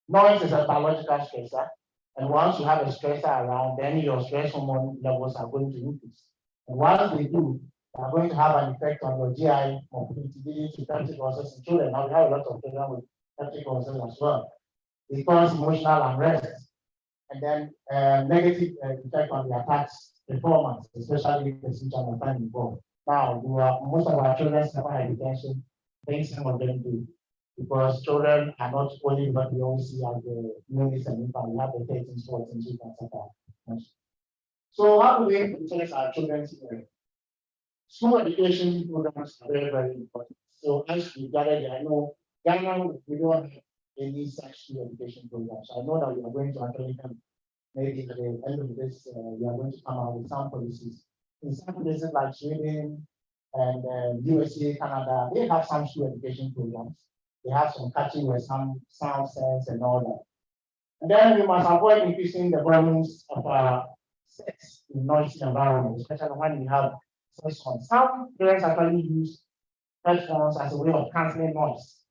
Noise is a biological stressor, and once you have a stressor around, then your stress hormone levels are going to increase. And once they do, they are going to have an effect on your GI mobility, leading to peptic ulcers in children. Now we have a lot of children with peptic ulcers as well. They cause emotional unrest, and then negative effect on the attacks performance, especially if the speech and time involved. Now, most of our children suffer hypertension. I think some of them do, because children are not only what we always see as the units and impact. We have the 13, 14, so you can suffer. So how do we protect our children's hearing? School education programs are very, very important. So as we gather there, I know Ghana, we don't have any such education programs. So I know that we are going to actually come, maybe at the end of this, we are going to come out with some policies. In some places like Sweden and USA, Canada, they have some school education programs. They have some catching with some sound sense and all that. And then we must avoid increasing the volumes of sex in noisy environments, especially when we have sex phones. Some parents actually use headphones as a way of canceling noise.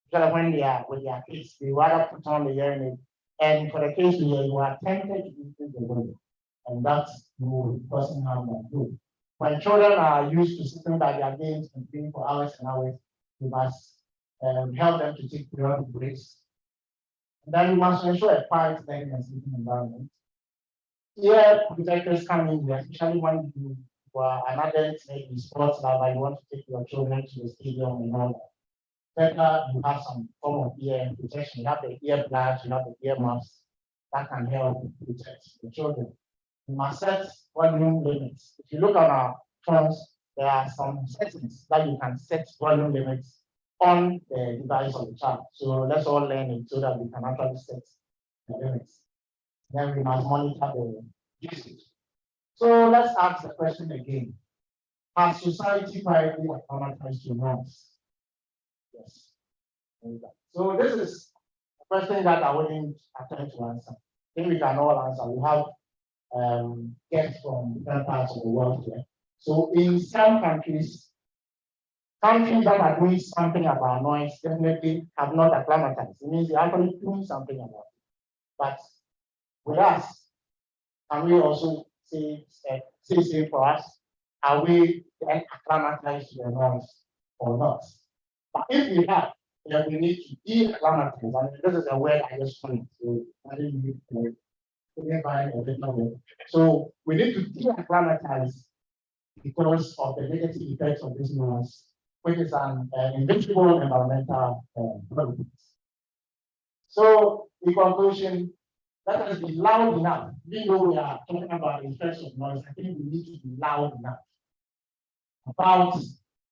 Especially when they are with their kids, they rather put on the hearing aid. And for the case where you are tempted to increase the volume, and that's the person harm that do. When children are used to sitting by their games and playing for hours and hours, we must help them to take periodic breaks. And then we must ensure a quiet learning and sleeping environment. Ear protectors come in here, especially when you are an adult, maybe sports lover, you want to take your children to the stadium and all that. Better you have some form of ear protection. You have the earplugs, you have the ear muffs that can help protect the children. You must set volume limits. If you look at our phones, there are some settings that you can set volume limits on the device of the child. So let's all learn it so that we can actually set the limits. Then we must monitor the usage. So let's ask the question again. Has society quietly acclimatized to noise? Yes. So this is a question that I wouldn't attempt to answer. I think we can all answer. We have guests from different parts of the world here. So in some countries that are doing something about noise definitely have not acclimatized. It means they're actually doing something about it. But with us, can we also say for us, are we then acclimatized to the noise or not? But if we have, then we need to de-acclimatize. I mean, this is a word I just find. So I didn't need to find a different word. So we need to de-acclimatize because of the negative effects of this noise, which is an invisible environmental problem. So, in conclusion, let us be loud enough. Even though we are talking about the effects of noise, I think we need to be loud enough about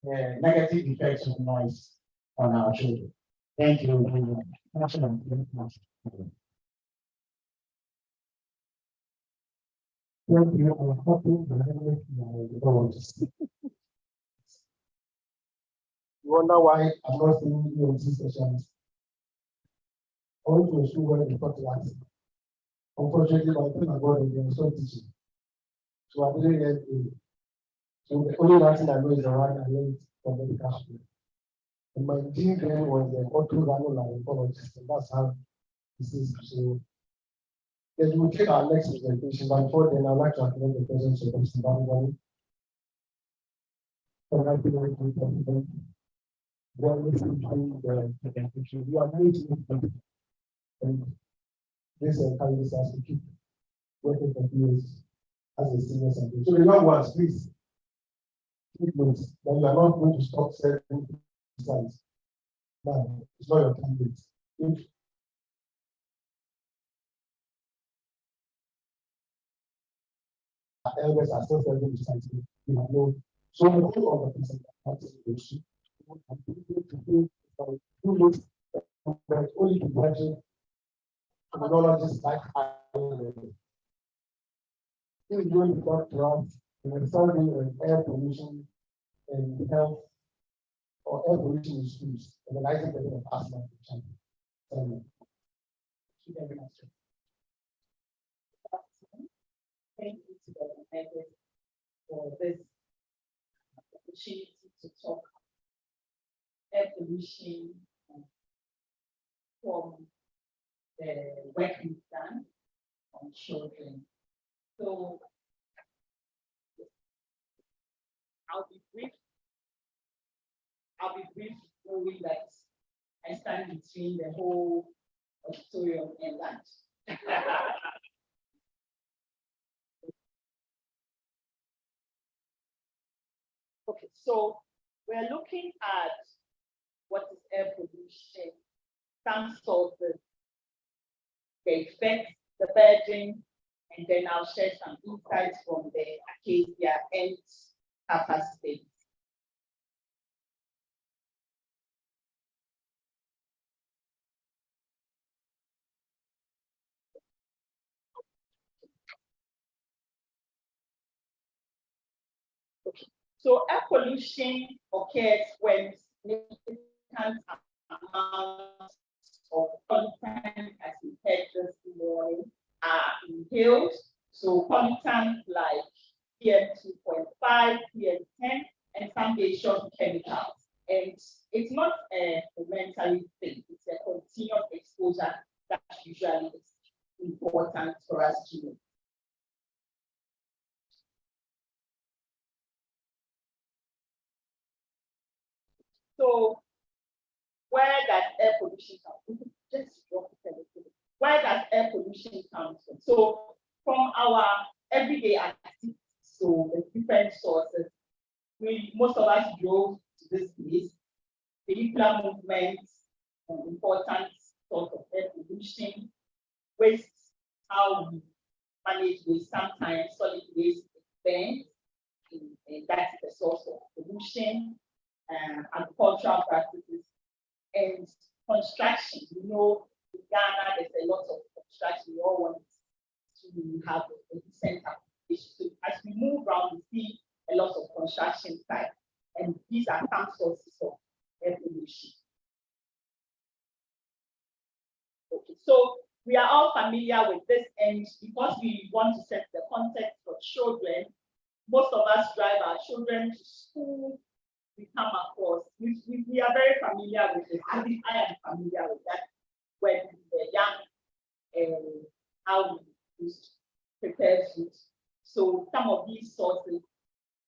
the negative effects of noise on our children. Thank you very much. Thank you. You wonder why I'm not seeing EMT sessions. I went to a school where they taught Latin. Unfortunately, by the time I got in, they were still teaching. So I didn't get it. So the only Latin I know is the one I learned from the school. And my team then was the orthogonal ecologist, and that's how this is. So yes, we'll take our next presentation, but before then, I'd like to acknowledge the presence of Mr. Bangani. We are listening to the presentation. We are meeting and this encourages us to keep working for years as a senior scientist. So the young ones, please keep notes that you are not going to stop selling science. No, it's not your time. If our elders are still selling science, we have no. So the whole of the presentation but only to graduate terminologies like he is going to talk to us in solving air pollution and health or air pollution in schools, analyzing the of asthma. Thank you very much. Thank you to the members for this opportunity to talk air pollution from the work we've done on children. So I'll be brief, knowing that I stand between the whole auditorium and lunch. Okay, so we're looking at what is air pollution, some sources, the effects, the burden, and then I'll share some insights from the Acacia and capacity. So air pollution occurs when significant amounts of pollutants, as we heard this morning, are inhaled. So pollutants like PM2.5, PM10, and some short chemicals. And it's not a momentary thing, it's a continuous exposure that usually is important for us to know. So where does air pollution come from? Just drop it a little bit. Where does air pollution come from? So from our everyday activities, so the different sources, most of us drove to this place. Vehicular movements, an important source of air pollution. Waste, how we manage waste, sometimes solid waste is burned, and that's the source of pollution. Agricultural practices and construction. You know, in Ghana, there's a lot of construction. We all want to have a decent application. So as we move around, we see a lot of construction sites, and these are some sources of air pollution. Okay, so we are all familiar with this, and because we want to set the context for children, most of us drive our children to school. We come across, we are very familiar with this. I think I am familiar with that when we were young, and how we used to prepare food. So some of these sources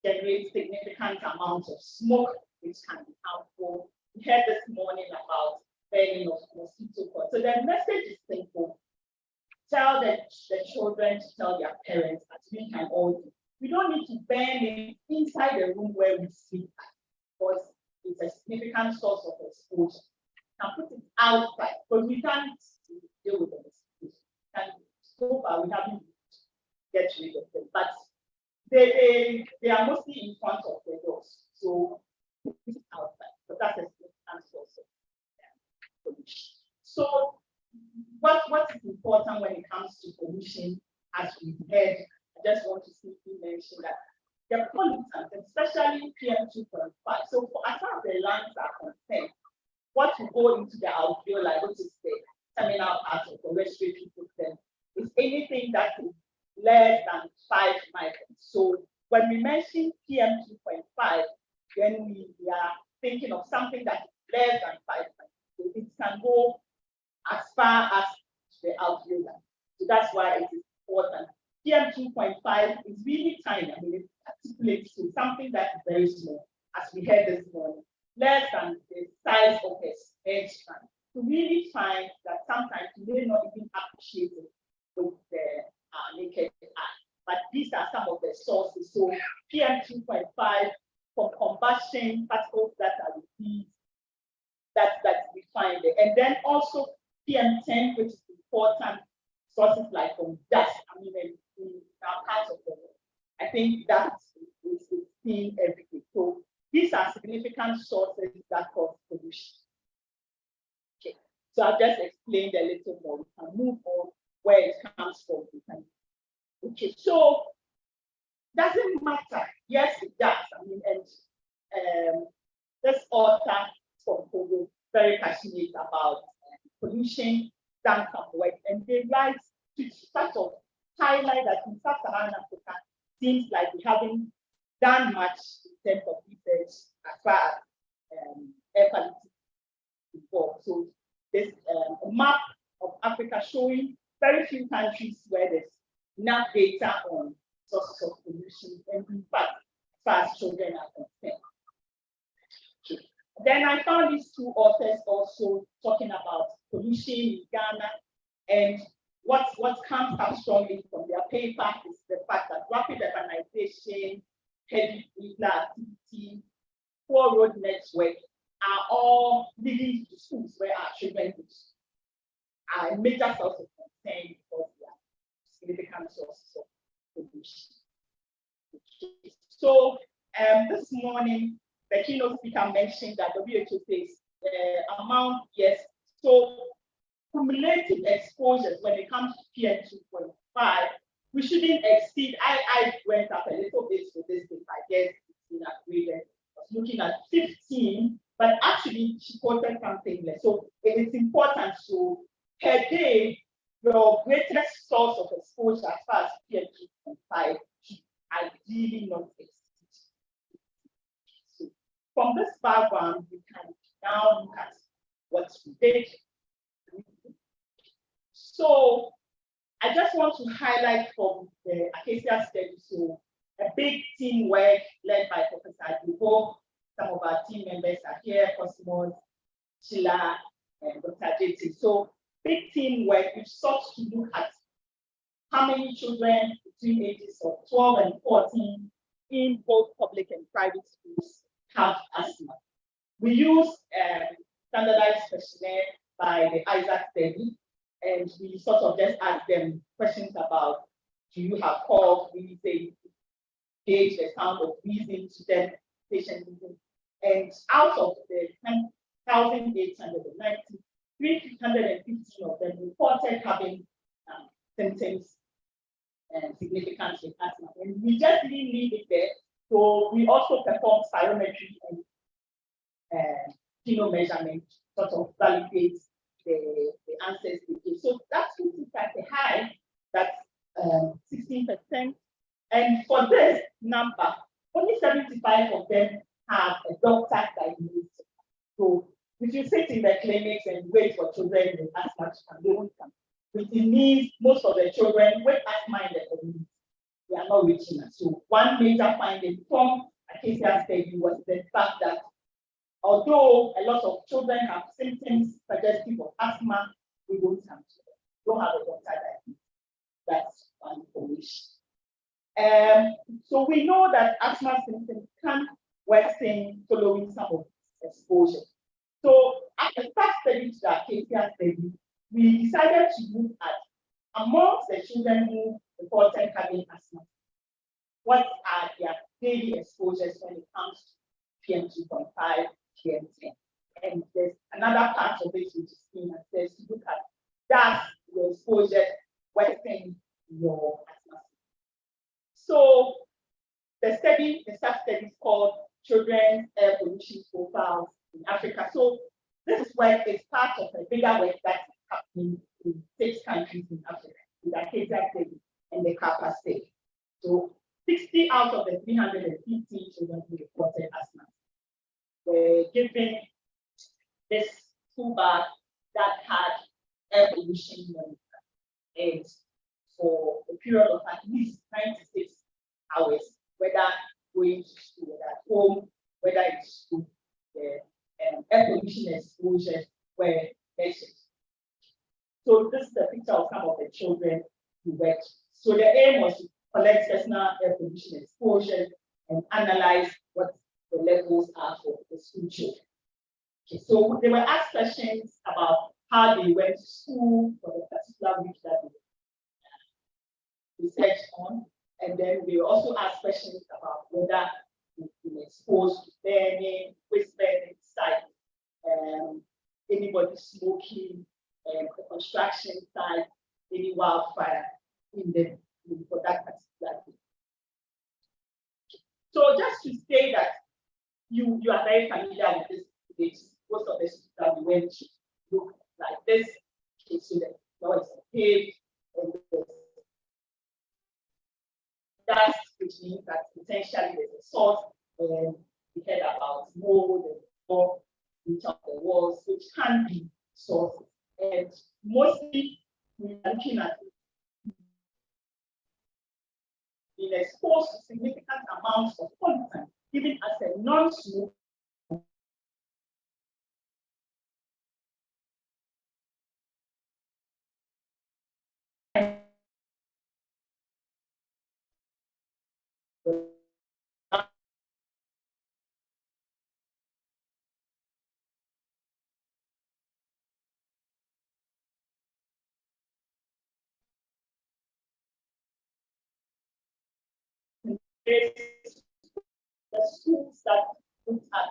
generate significant amounts of smoke, which can be harmful. We heard this morning about burning of mosquito coils. So the message is simple. Tell the children to tell their parents, as we can all do. We don't need to burn it inside the room where we sleep, because it's a significant source of exposure. And put it outside, because we can't deal with the mosquitoes. And so far, we haven't get rid of them. But they are mostly in front of the doors. So it's outside. But that's a significant source of pollution. So what is important when it comes to pollution, as we've heard, I just want to simply mention that the pollutants, especially PM2.5. So as far as the lungs are concerned, what will go into the alveoli, which is the terminal part of the respiratory system, is anything that is less than 5 microns. So when we mention PM2.5, then we are thinking of something that is less than 5 microns. So it can go as far as the alveoli. So that's why it is important. PM2.5 is really tiny. I mean, it articulates to something that is very small, as we heard this morning, less than the size of a hair strand. To really find that sometimes you may not even appreciate it with the naked eye. But these are some of the sources. So PM2.5 from combustion, particles that are released, that we find it. And then also PM10, which is important, sources like from dust. I mean, in our parts of the world. I think that is seen every day. So these are significant sources that cause pollution. Okay, so I've just explained a little more. We can move on where it comes from. Okay, so doesn't matter. Yes, it does. I mean, and this author from Togo very passionate about pollution, done some work, and they write to sort of highlight that in Sub-Saharan Africa, seems like we haven't done much in terms of research as far as air quality before. So there's a map of Africa showing very few countries where there's enough data on sources of pollution, and in fact, as far as children are concerned. Then I found these two authors also talking about pollution in Ghana, and what comes up strongly from their paper is the fact that rapid urbanization, heavy vehicular activity, poor road network are all leading to schools where our children are a major source of concern because they are significant sources of pollution. Okay. So this morning, the keynote speaker mentioned that WHO says amount, yes, so cumulative exposures when it comes to PM2.5, we shouldn't exceed, I went up a little bit with this thing, I guess been upgraded. I was looking at 15, but actually she quoted something less. So it is important to, per day, your greatest source of exposure as far as PM2.5 should ideally not exist. So from this background, we can now look at what we did. So I just want to highlight from the Acacia study, so a big teamwork led by Professor Dubo. Some of our team members are here, Cosmos, Sheila, and Dr. JT. So big teamwork, which sought to look at how many children between ages of 12 and 14 in both public and private schools have asthma. We use standardized questionnaire by the Isaac study, and we sort of just ask them questions about, do you have cough, wheezing, gauge the sound of wheezing to them, patient wheezing. And out of the 10,890, 315 of them reported having symptoms and significant with asthma. And we just didn't leave it there. So we also performed spirometry and genome measurement, sort of validates the answers we give. So that's at the high, that's 16%. And for this number, only 75 of them have a doctor diagnosed. So if you sit in the clinics and wait for children with asthma to come, they won't come. Which means most of the children with asthma in the community, they are not reaching us. So one major finding from Acacia study was the fact that although a lot of children have symptoms suggestive of asthma, we don't have a doctor diagnosis. That's one information. So we know that asthma symptoms can worsen following some of exposure. So at the first study to the Acacia study, we decided to look at amongst the children who reported having asthma, what are their daily exposures when it comes to PM2.5, PM10. And there's another part of it which is seen and says to look at does your exposure worsen your asthma. So the sub-study is called Children's Air Pollution Profiles in Africa. So this work is part of a bigger work that's happening in 6 countries in Africa, the Acacia study and the Kappa study. So 60 out of the 315 children who reported asthma were given this school bag that had air pollution monitor, and for a period of at least 96 hours, whether going to school, whether at home, whether in school, the air pollution exposures were measured. So this is a picture of some of the children who worked. So the aim was to collect personal air pollution exposure and analyze what the levels are for the school children. Okay, so they were asked questions about how they went to school for the particular week that they researched on, and then we also asked questions about whether they've been exposed to burning, waste burning site, anybody smoking, the construction site, any wildfire for that particular day. So just to say that you are very familiar with this debate, most of the students that we went to look like this. Okay, so that now it's a page and dust, which means that potentially there's a source, and we heard about mold and more each of the walls, which can be sources. And mostly we are looking at being exposed to significant amounts of pollutant, even as a non-smoker. The schools that looked at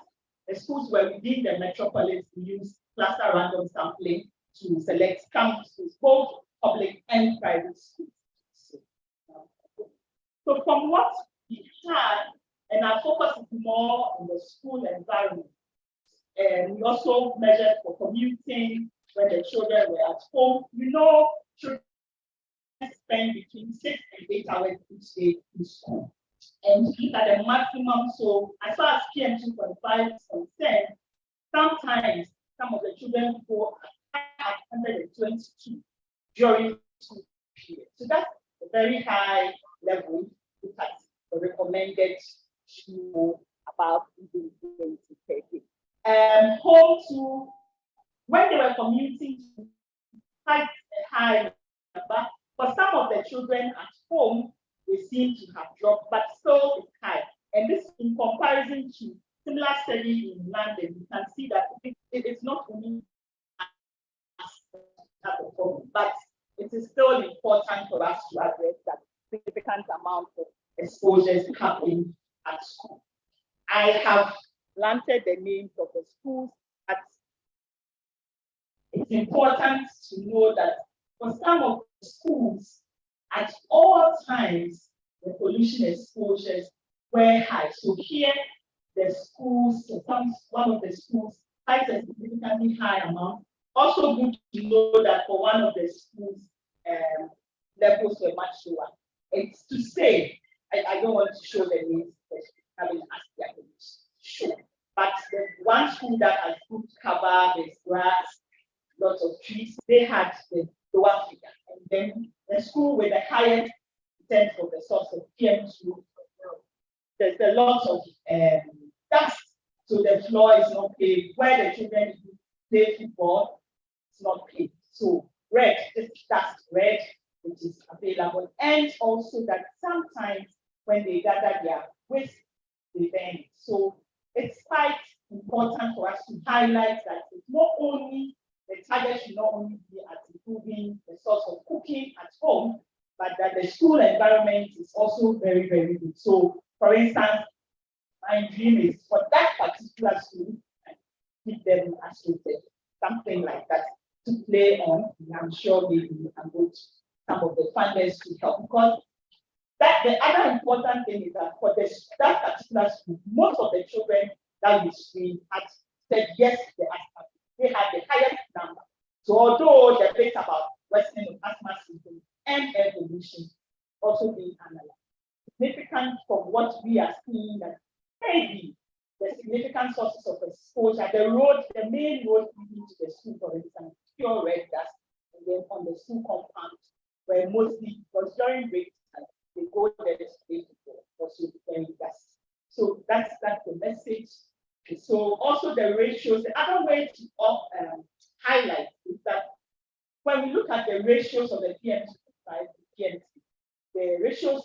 the schools were within the metropolis, we use cluster random sampling to select campuses, both public and private schools. So from what we had, And our focus is more on the school environment. And we also measured for commuting when the children were at home. Children spend between 6 and 8 hours each day in school. And look at the maximum. So as far as PM 2.5 is concerned, sometimes some of the children go at 122 during school period. So that's a very high level. Look at the recommended to about 30. Home to when they were commuting to quite a high number. For some of the children at home, they seem to have dropped, but still it's high. And this in comparison to similar study in London, you can see that it's not only a problem, but it is still important for us to address that significant amount of exposures happening at school. I have planted the names of the schools, but it's important to know that for some of the schools, at all times, the pollution exposures were high. So here, the schools, one of the schools has a significantly high amount. Also good to know that for one of the schools, levels were much lower. It's to say, I don't want to show the names, but having asked their names. Sure. But the one school that has good cover, there's grass, lots of trees, they had the lower figure. And then the school with the highest in terms of the source of PM2, there's a lot of dust, so the floor is not paved. Where the children play football, it's not paved. So red, this dust red, which is available. And also that sometimes when they gather their waste, they burn it. So it's quite important for us to highlight that it's not only the target should not only be at improving the source of cooking at home, but that the school environment is also very, very good. So, for instance, my dream is for that particular school, keep them associated, something like that to play on. And I'm sure maybe we can go to some of the funders to help, because that the other important thing is that for that particular school, most of the children that we screened had said yes to the asthma. They had the highest number. So although the debate about worsening of asthma symptoms and air pollution also being analyzed, significant from what we are seeing that maybe the significant sources of exposure, the main road leading to the school, for instance, pure red dust, and then on the school compound, where mostly, because during break time, they go there to play football, also very dust. So that's the message. So also the ratios, the other way to highlight is that when we look at the ratios of the PM2.5 and PM2, the ratios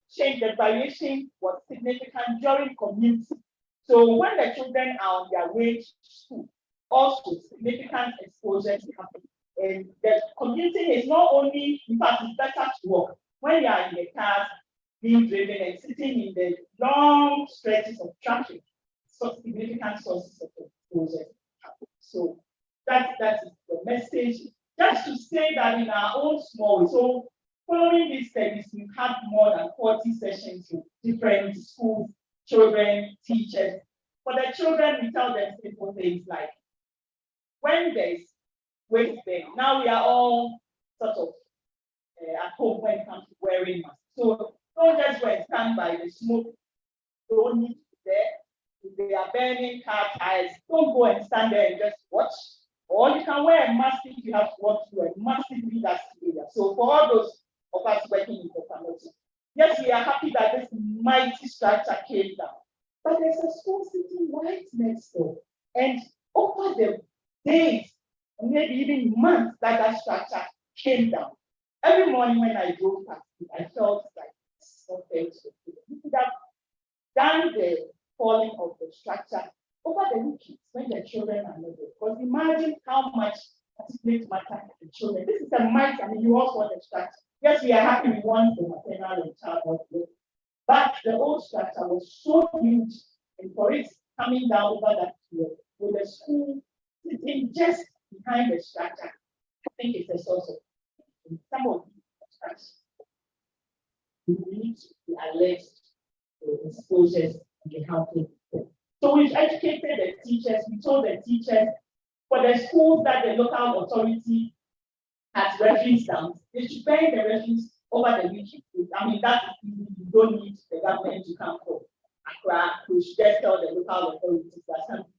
change, the variation was significant during commuting. So when the children are on their way to school, also significant exposures happen. And the commuting is not only, in fact, it's better to walk. When you are in the cars being driven and sitting in the long stretches of traffic, so significant sources of exposure happen. So that is the message. Just to say that in our own small way, so following these studies, we've had more than 40 sessions with different schools, children, teachers. For the children, we tell them simple things like, when there's waste bin, now we are all sort of at home when it comes to wearing masks. So don't just go and stand by the smoke. Don't need to be there. If they are burning car tires, don't go and stand there and just watch. Or you can wear a mask if you have to walk through a massively dusty area. So for all those of us working in the community, yes, we are happy that this mighty structure came down. But there's a school sitting right next door. And over the days, and maybe even months that structure came down. Every morning when I drove past it, I felt like something. We could have done the falling of the structure over the weekends when the children are not there. Because imagine how much particulate matter the children. This is a might, I mean, you also want the structure. Yes, we are happy we want the maternal and child, but the old structure was so huge, and for it coming down over that period, with the school sitting just behind the structure, I think it's a source of some of these structures. We need to be alert to exposures they have to. So we've educated the teachers, we told the teachers for the schools that the local authority has reference stamps, they should pay the reference over the weekend. I mean, that you don't need the government to come for Accra. We should just tell the local authorities that something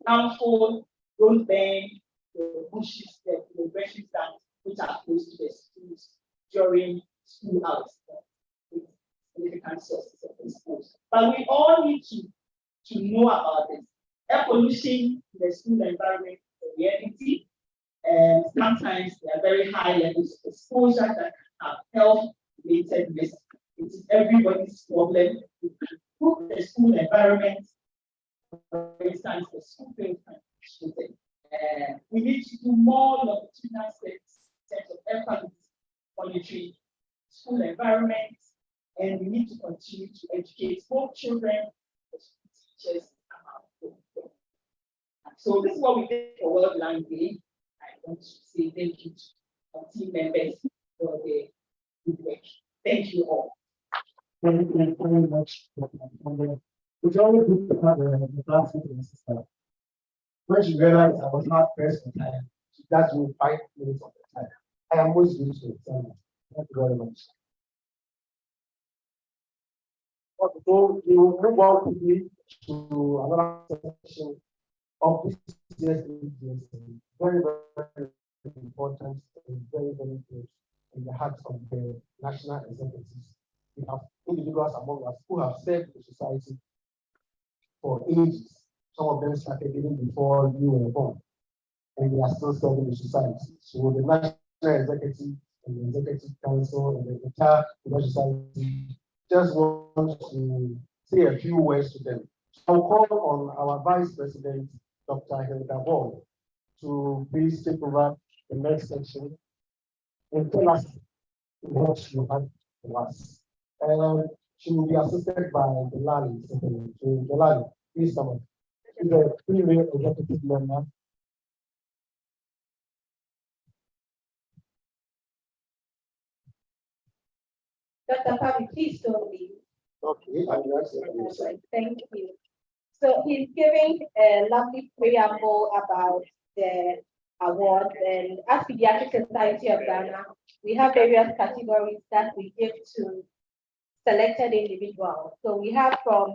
harmful, don't burn the bushes, the reference stamps which are close to the schools during school hours with significant sources of exposure. But we all need to know about this. Air pollution in the school environment is a reality. And sometimes there are very high levels of exposure that can have health-related risks. It is everybody's problem. We can improve the school environment. For instance, the school field can be shooting. We need to do more longitudinal steps in terms of air quality monitoring, school environments, and we need to continue to educate both children, teachers, and our. So this is what we did for World Land Day. I want to say thank you to our team members for the good work. Thank you all. Thank you very much. It's always good to have the class with the sister. When she realized I was not pressed for time, she does me 5 minutes of the time. I am most useful. Thank you very much. So we will move on quickly to another section of this year's agency. Very, very important and very, very good in the hearts of the national executives. We have individuals among us who have served the society for ages. Some of them started even before you were born, and they are still serving the society. So the national executive and the executive council and the entire society just want to say a few words to them. I'll call on our Vice President, Dr. Hilda Ball, to please take over the next section and tell us what you have for us. And she will be assisted by the Lali. So the Lali, please come on. She's a female executive member. Dr. Fabi, please don't leave. Okay, Thank you. So he's giving a lovely preamble about the awards, and as Pediatric Society of Ghana, we have various categories that we give to selected individuals. So we have from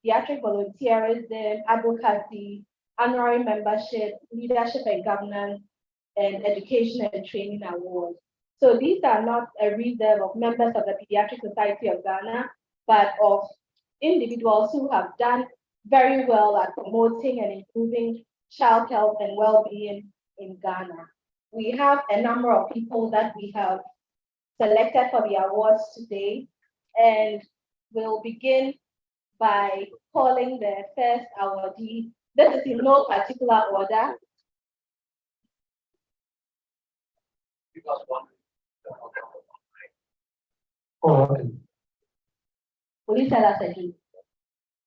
pediatric volunteerism, advocacy, honorary membership, leadership and governance, and education and training awards. So these are not a reserve of members of the Pediatric Society of Ghana, but of individuals who have done very well at promoting and improving child health and well-being in Ghana. We have a number of people that we have selected for the awards today, and we'll begin by calling the first awardee. This is in no particular order. Oh, okay. Will you tell us again?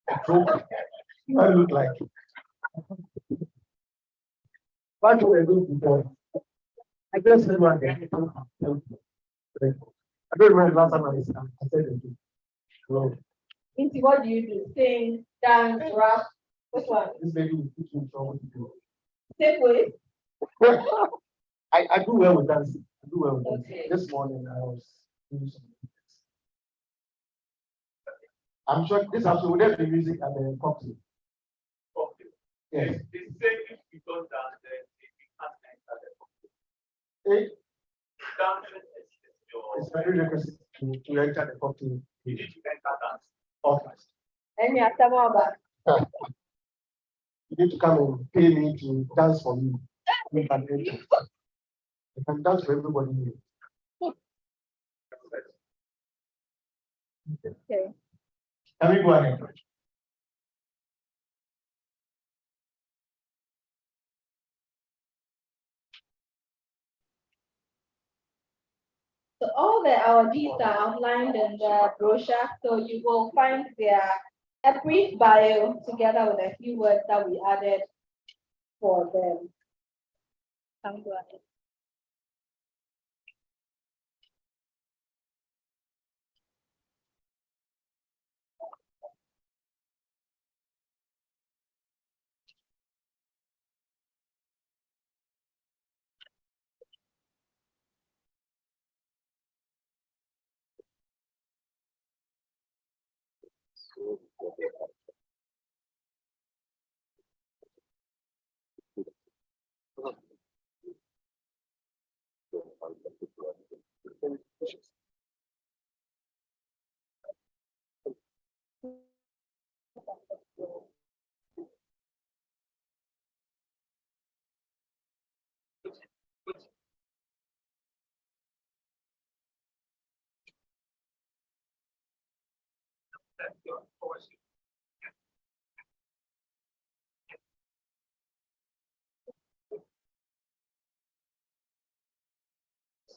I look like it. What do I do before? I just said one day. I don't remember last time I said it. So, Inti, what do you do? Sing, dance, rap? Which one? this lady will teach me what to do. Same way? I do well with dancing. I do well with dancing. Okay. This morning I was doing some. I'm sure this actually would have been music at the cocktail. Yes. They say if we don't dance, then we can't enter the Hey, dancing is your. it's very requisite to enter the cocktail. You need to enter dance. Okay. And you have to more about. You need to come and pay me to dance for you. You can enter. I can dance for everybody here. Okay. Can we go ahead? So all the awardees are outlined in the brochure, so you will find a brief bio together with a few words that we added for them. Come go ahead.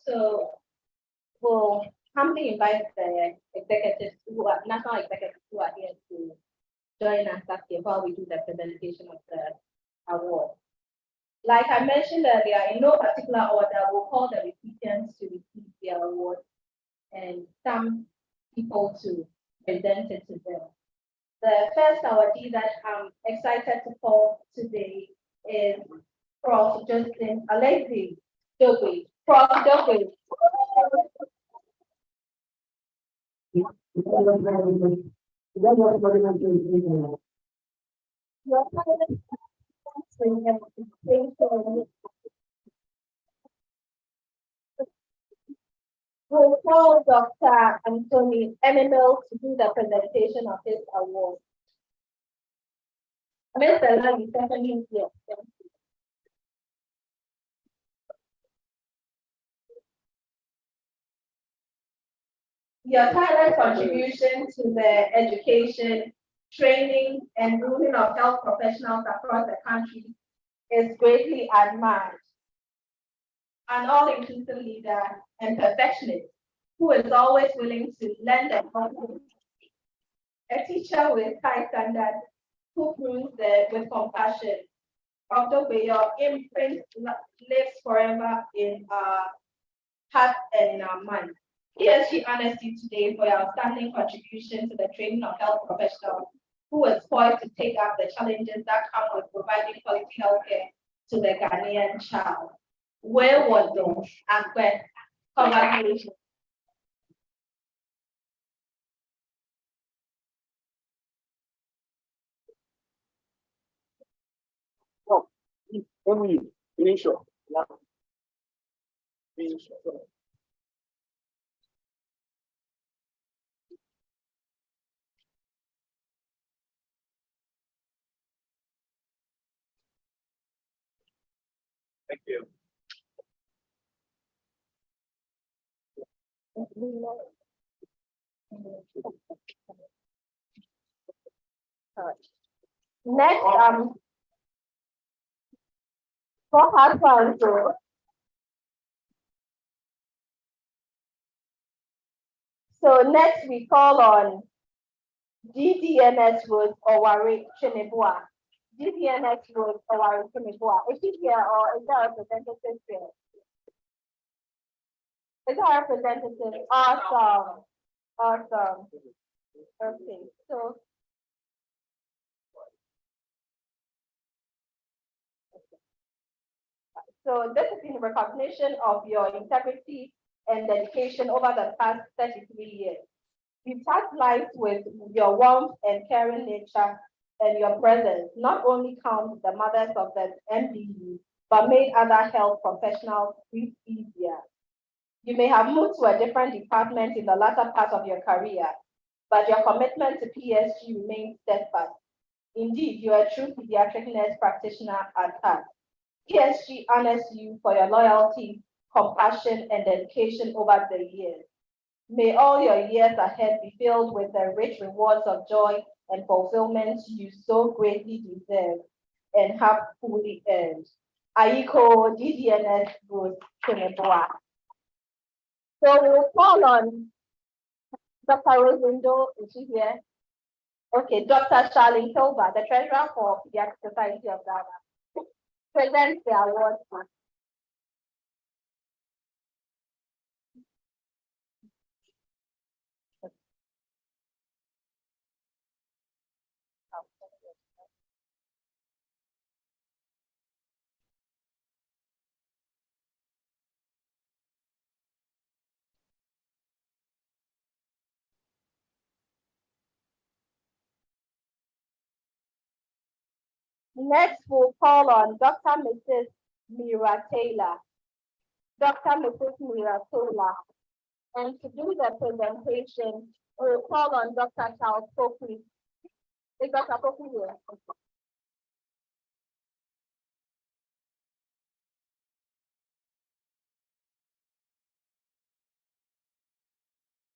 So we'll humbly invite the executives who are national executives who are here to join us up here while we do the presentation of the award. Like I mentioned earlier, in no particular order, we'll call the recipients to receive their award and some people to present it to them. The first awardee that I'm excited to call today is Prof. Justin Alexi Dogwe. Prof. Dogwe. We'll call Dr. Anthony Emmanuel to do the presentation of his award. Mr. Lang is definitely here. Thank you. Your tireless contribution to the education, training, and grooming of health professionals across the country is greatly admired. An all-inclusive leader and perfectionist who is always willing to lend a hand. A teacher with high standards who proves with compassion. Dr. Way, your imprint lives forever in our heart and in our mind. ESG honors you today for your outstanding contribution to the training of health professionals who is poised to take up the challenges that come with providing quality healthcare to the Ghanaian child. Where was those? Congratulations. Thank you. Next, for her council. So next we call on GDNS Rose Owari Chinebua. GDNS Rose Owari Chinebua. Is she here or is there a representative here? Is there a representative? Awesome. Awesome. Okay, so this is in recognition of your integrity and dedication over the past 33 years. You touch lives with your warmth and caring nature, and your presence not only counts the mothers of the MDU, but made other health professionals breathe easier. You may have moved to a different department in the latter part of your career, but your commitment to PSG remains steadfast. Indeed, you are a true pediatric nurse practitioner at heart. PSG honors you for your loyalty, compassion, and dedication over the years. May all your years ahead be filled with the rich rewards of joy and fulfillment you so greatly deserve and have fully earned. Aiko DDNS Bruce Chineboa. So we'll call on Dr. Rosindo, is she here? Okay, Dr. Charlene Kilba, the treasurer for Pediatric Society of Ghana, presents the award. Next, we'll call on Dr. Mrs. Mira Taylor. Dr. Mrs. Mira Taylor. And to do the presentation, we'll call on Dr. Charles Copley. Is Dr. Copley here?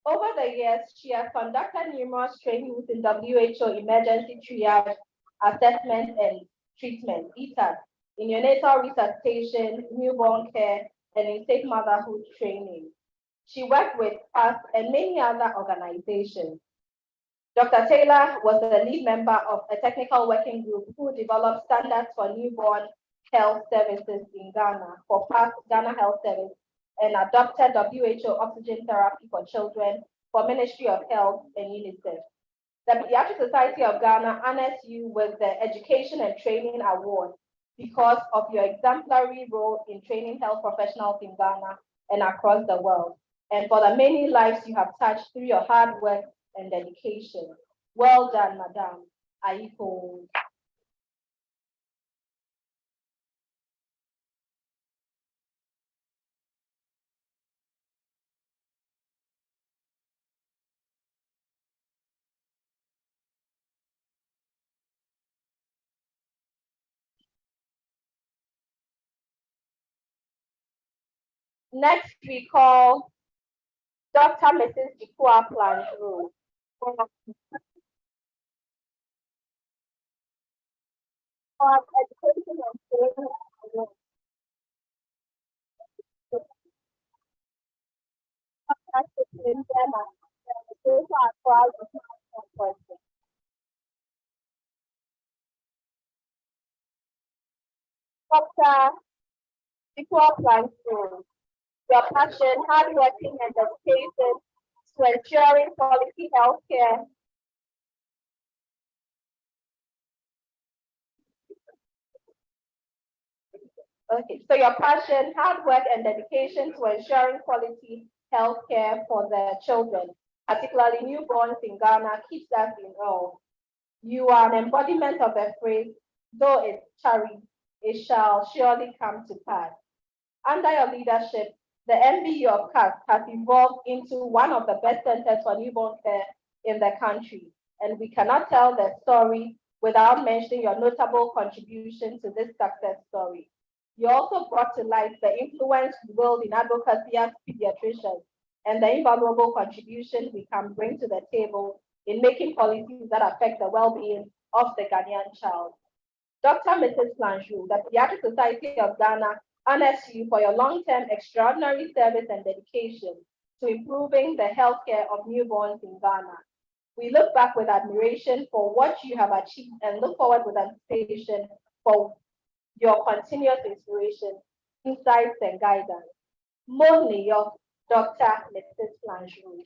Over the years, she has conducted numerous trainings in WHO emergency triage, assessment and treatment, ETAS, in neonatal resuscitation, newborn care, and in safe motherhood training. She worked with us and many other organizations. Dr. Taylor was the lead member of a technical working group who developed standards for newborn health services in Ghana for past Ghana Health Service and adopted WHO oxygen therapy for children for Ministry of Health and UNICEF. The Pediatric Society of Ghana honors you with the Education and Training Award because of your exemplary role in training health professionals in Ghana and across the world, and for the many lives you have touched through your hard work and dedication. Well done, Madam Aiko. Next, we call Dr. Mrs. Jikua Planjuru. For education and training award. Dr. Jikua Planjuru. Your passion, hardworking, and dedication to ensuring quality healthcare. Okay, so your passion, hard work, and dedication to ensuring quality healthcare for the children, particularly newborns in Ghana, keeps us in awe. You are an embodiment of the phrase, though it's tarry, it shall surely come to pass. Under your leadership, the MBU of CAS has evolved into one of the best centers for newborn care in the country, and we cannot tell the story without mentioning your notable contribution to this success story. You also brought to light the influence you wield in advocacy as pediatricians and the invaluable contribution we can bring to the table in making policies that affect the well-being of the Ghanaian child. Dr. Mrs. Planjuru, the Pediatric Society of Ghana honors you for your long-term extraordinary service and dedication to improving the healthcare of newborns in Ghana. We look back with admiration for what you have achieved and look forward with anticipation for your continuous inspiration, insights, and guidance. Mostly your Dr. Mrs. Planjuru.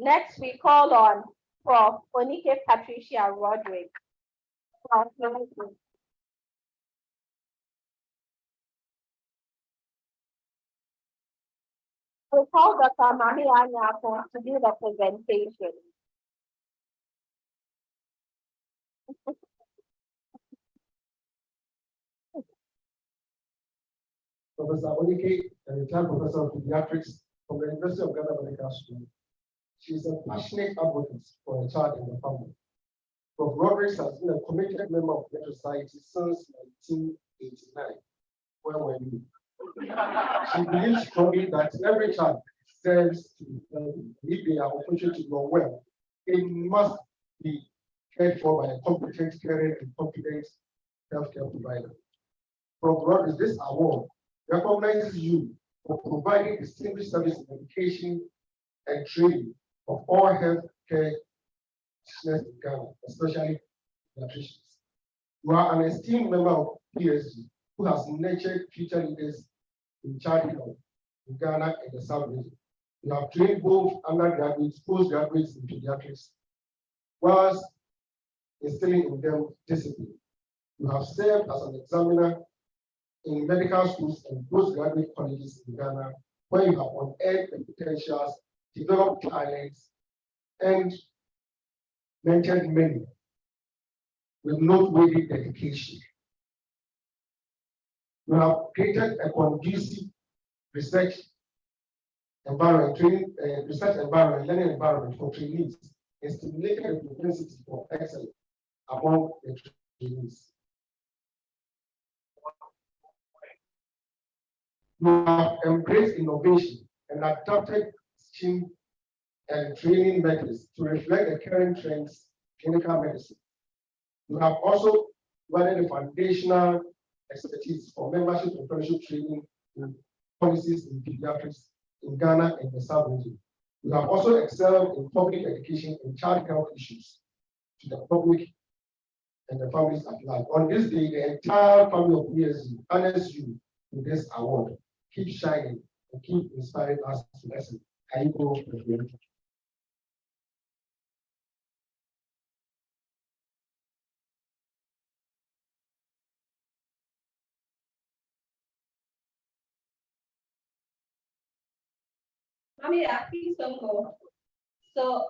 Next, we call on Prof. Onike Patricia Roderick. We call Dr. Mami Anyako to do the presentation. Professor Onike, a retired professor of pediatrics from the University of Ghana Medical School. She is a passionate advocate for a child in the family. Prof. Rodriguez has been a committed member of the society since 1989. Where were you? She believes strongly that every child deserves to be healthy. If they are opportunity to grow well, it must be cared for by a competent, caring, and competent healthcare provider. Prof. Rodriguez, this award recognizes you for providing distinguished service in education and training of all healthcare professionals in Ghana, especially pediatricians. You are an esteemed member of PSG who has nurtured future leaders in child health in Ghana and the South region. You have trained both undergraduates, postgraduates in pediatrics, whilst instilling in them discipline. You have served as an examiner in medical schools and postgraduate colleges in Ghana, where you have unearthed the potentials, developed talents, and mentored many. with noteworthy dedication. We have created a conducive research environment, learning environment for trainees, and stimulated the propensity for excellence among the trainees. We have embraced innovation and adapted teaching and training methods to reflect the current trends in clinical medicine. We have also provided the foundational expertise for membership and fellowship training in policies in pediatrics in Ghana and the South region. We have also excelled in public education and child health issues to the public and the families at large. On this day, the entire family of ESU honors you with this award. Keep shining and keep inspiring us to listen. Mommy, please don't go. So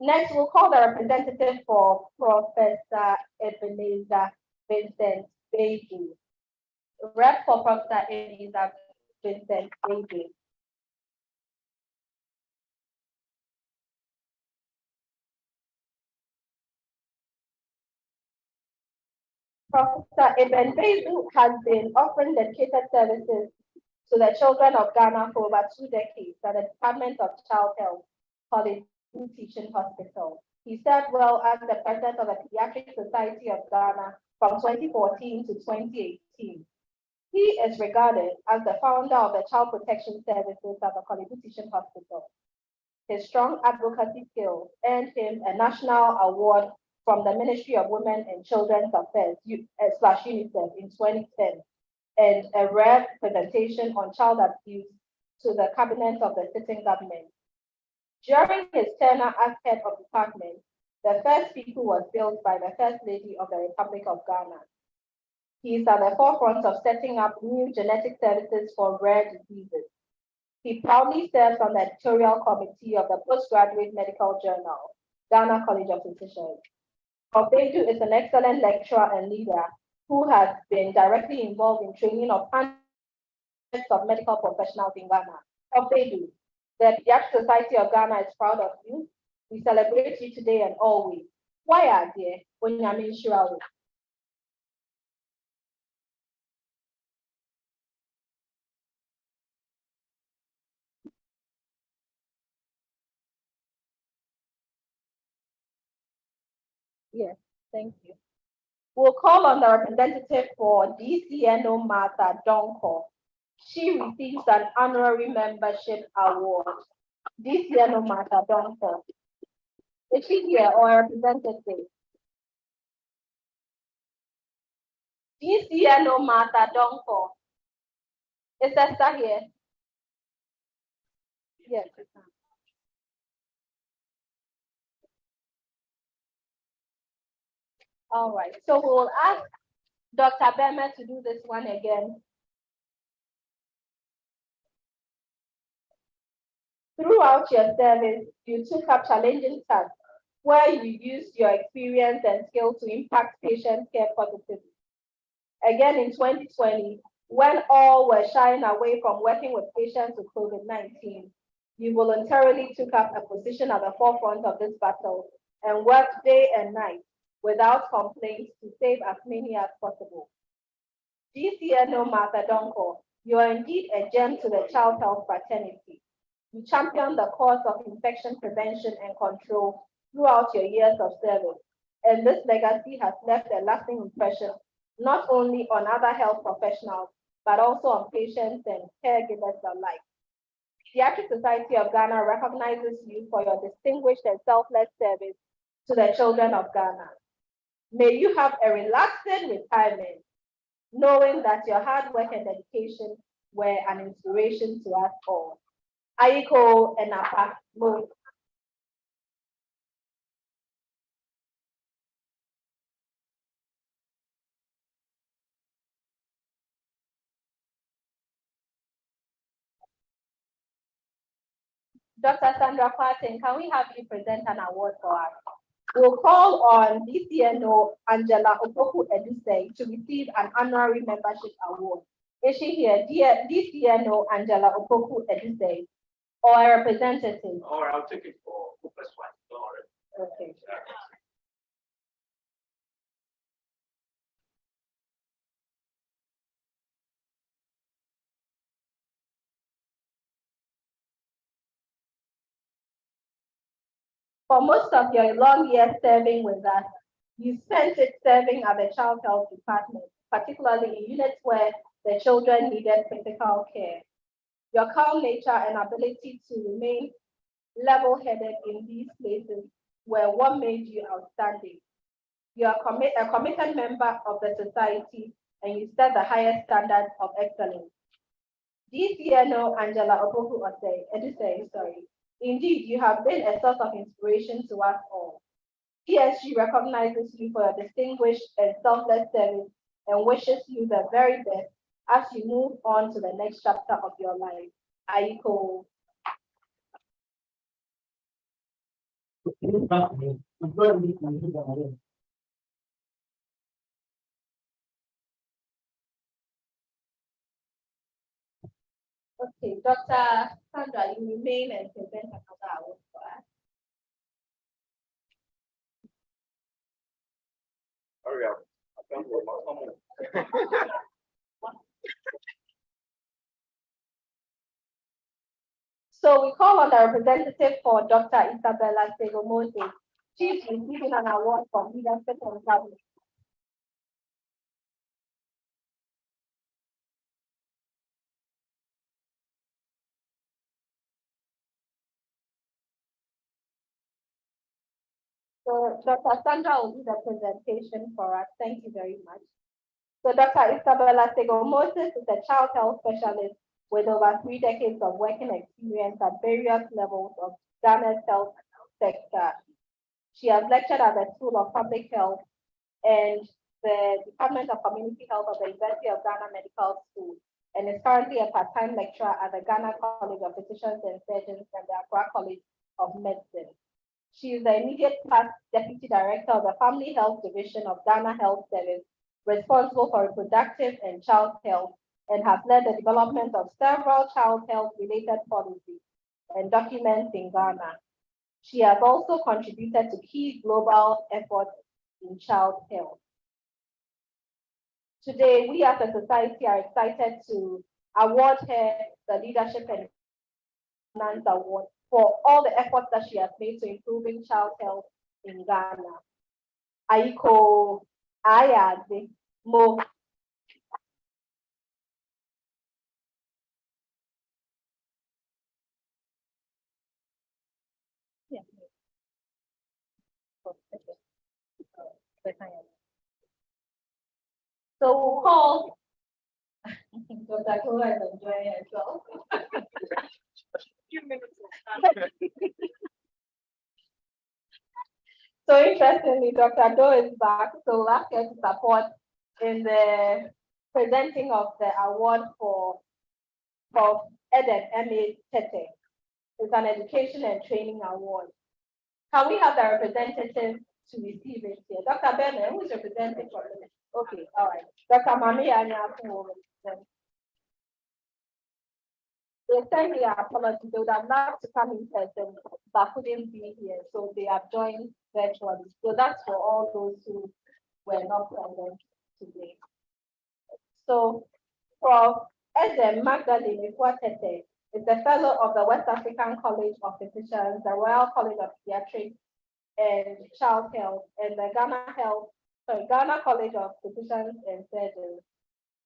next, we'll call the representative for Professor Ebenezer Vincent Beju. Rep for Professor Ebenezer Vincent Beju. Professor Eben Beju has been offering dedicated services to the children of Ghana for over 2 decades at the Department of Child Health, College Teaching Hospital. He served well as the president of the Pediatric Society of Ghana from 2014 to 2018. He is regarded as the founder of the Child Protection Services at the College Teaching Hospital. His strong advocacy skills earned him a national award from the Ministry of Women and Children's Affairs /UNICEF in 2010, and a rare presentation on child abuse to the cabinet of the sitting government. During his tenure as head of department, the first people was built by the First Lady of the Republic of Ghana. He is at the forefront of setting up new genetic services for rare diseases. He proudly serves on the editorial committee of the Postgraduate Medical Journal, Ghana College of Physicians. Beju is an excellent lecturer and leader who has been directly involved in training of hundreds of medical professionals in Ghana. Beju, the Pediatric Society of Ghana is proud of you. We celebrate you today and always. Why are there when you're in Shirawi? Yes, thank you. We'll call on the representative for DCNO Martha Donko. She receives an honorary membership award. DCNO Martha Donko. Is she here or a representative? DCNO Martha Donko. Is Esther here? Yes, she can. All right, so we'll ask Dr. Bema to do this one again. Throughout your service, you took up challenging tasks where you used your experience and skill to impact patient care positively. Again in 2020, when all were shying away from working with patients with COVID-19, you voluntarily took up a position at the forefront of this battle and worked day and night without complaints to save as many as possible. DCNO Martha Donko, you are indeed a gem to the child health fraternity. You championed the cause of infection prevention and control throughout your years of service, and this legacy has left a lasting impression not only on other health professionals, but also on patients and caregivers alike. The Pediatric Society of Ghana recognizes you for your distinguished and selfless service to the children of Ghana. May you have a relaxing retirement, knowing that your hard work and dedication were an inspiration to us all. Aiko and Apa. Dr. Sandra Parton, can we have you present an award for us? We'll call on DCNO Angela Opoku Edusei to receive an honorary membership award. Is she here? DCNO Angela Opoku Edusei, or a representative? Or I'll take it for plus one. Don't worry. Okay. For most of your long years serving with us, you spent it serving at the Child Health Department, particularly in units where the children needed physical care. Your calm nature and ability to remain level-headed in these places were what made you outstanding. You are a committed member of the society and you set the highest standards of excellence. DCNO Angela Opoku Edusei, indeed, you have been a source of inspiration to us all. ESG recognizes you for your distinguished and selfless service and wishes you the very best as you move on to the next chapter of your life. Aiko. Okay, Dr. Sandra, you remain and present another award for us. Hurry up. I can't remember. So we call on the representative for Dr. Isabella Segomose. She's receiving an award for leadership and governance. So Dr. Sandra will do the presentation for us. Thank you very much. So Dr. Isabella Segomose is a child health specialist with over 3 decades of working experience at various levels of Ghana's health sector. She has lectured at the School of Public Health and the Department of Community Health of the University of Ghana Medical School, and is currently a part-time lecturer at the Ghana College of Physicians and Surgeons and the Accra College of Medicine. She is the immediate past Deputy Director of the Family Health Division of Ghana Health Service, responsible for reproductive and child health, and has led the development of several child health-related policies and documents in Ghana. She has also contributed to key global efforts in child health. Today, we as a society are excited to award her the Leadership and Finance Award for all the efforts that she has made to improving child health in Ghana. Aiko Ayade Mo. So we'll call Dr. Kola is enjoying herself. So interestingly, Dr. Do is back, so we'll ask her to support in the presenting of the award for Eden M.A. Tete. It's an education and training award. Can we have the representative to receive it here? Dr. Bennett, who is representing for the Okay, all right. Dr. Mami Anyaku will represent. They send me apologies. They would have loved to come in person, but couldn't be here, so they have joined virtually. So that's for all those who were not present today. So, Prof. Agsm Magdalene Ikwatete is a fellow of the West African College of Physicians, the Royal College of Pediatrics and Child Health, and the Ghana College of Physicians and Surgeons.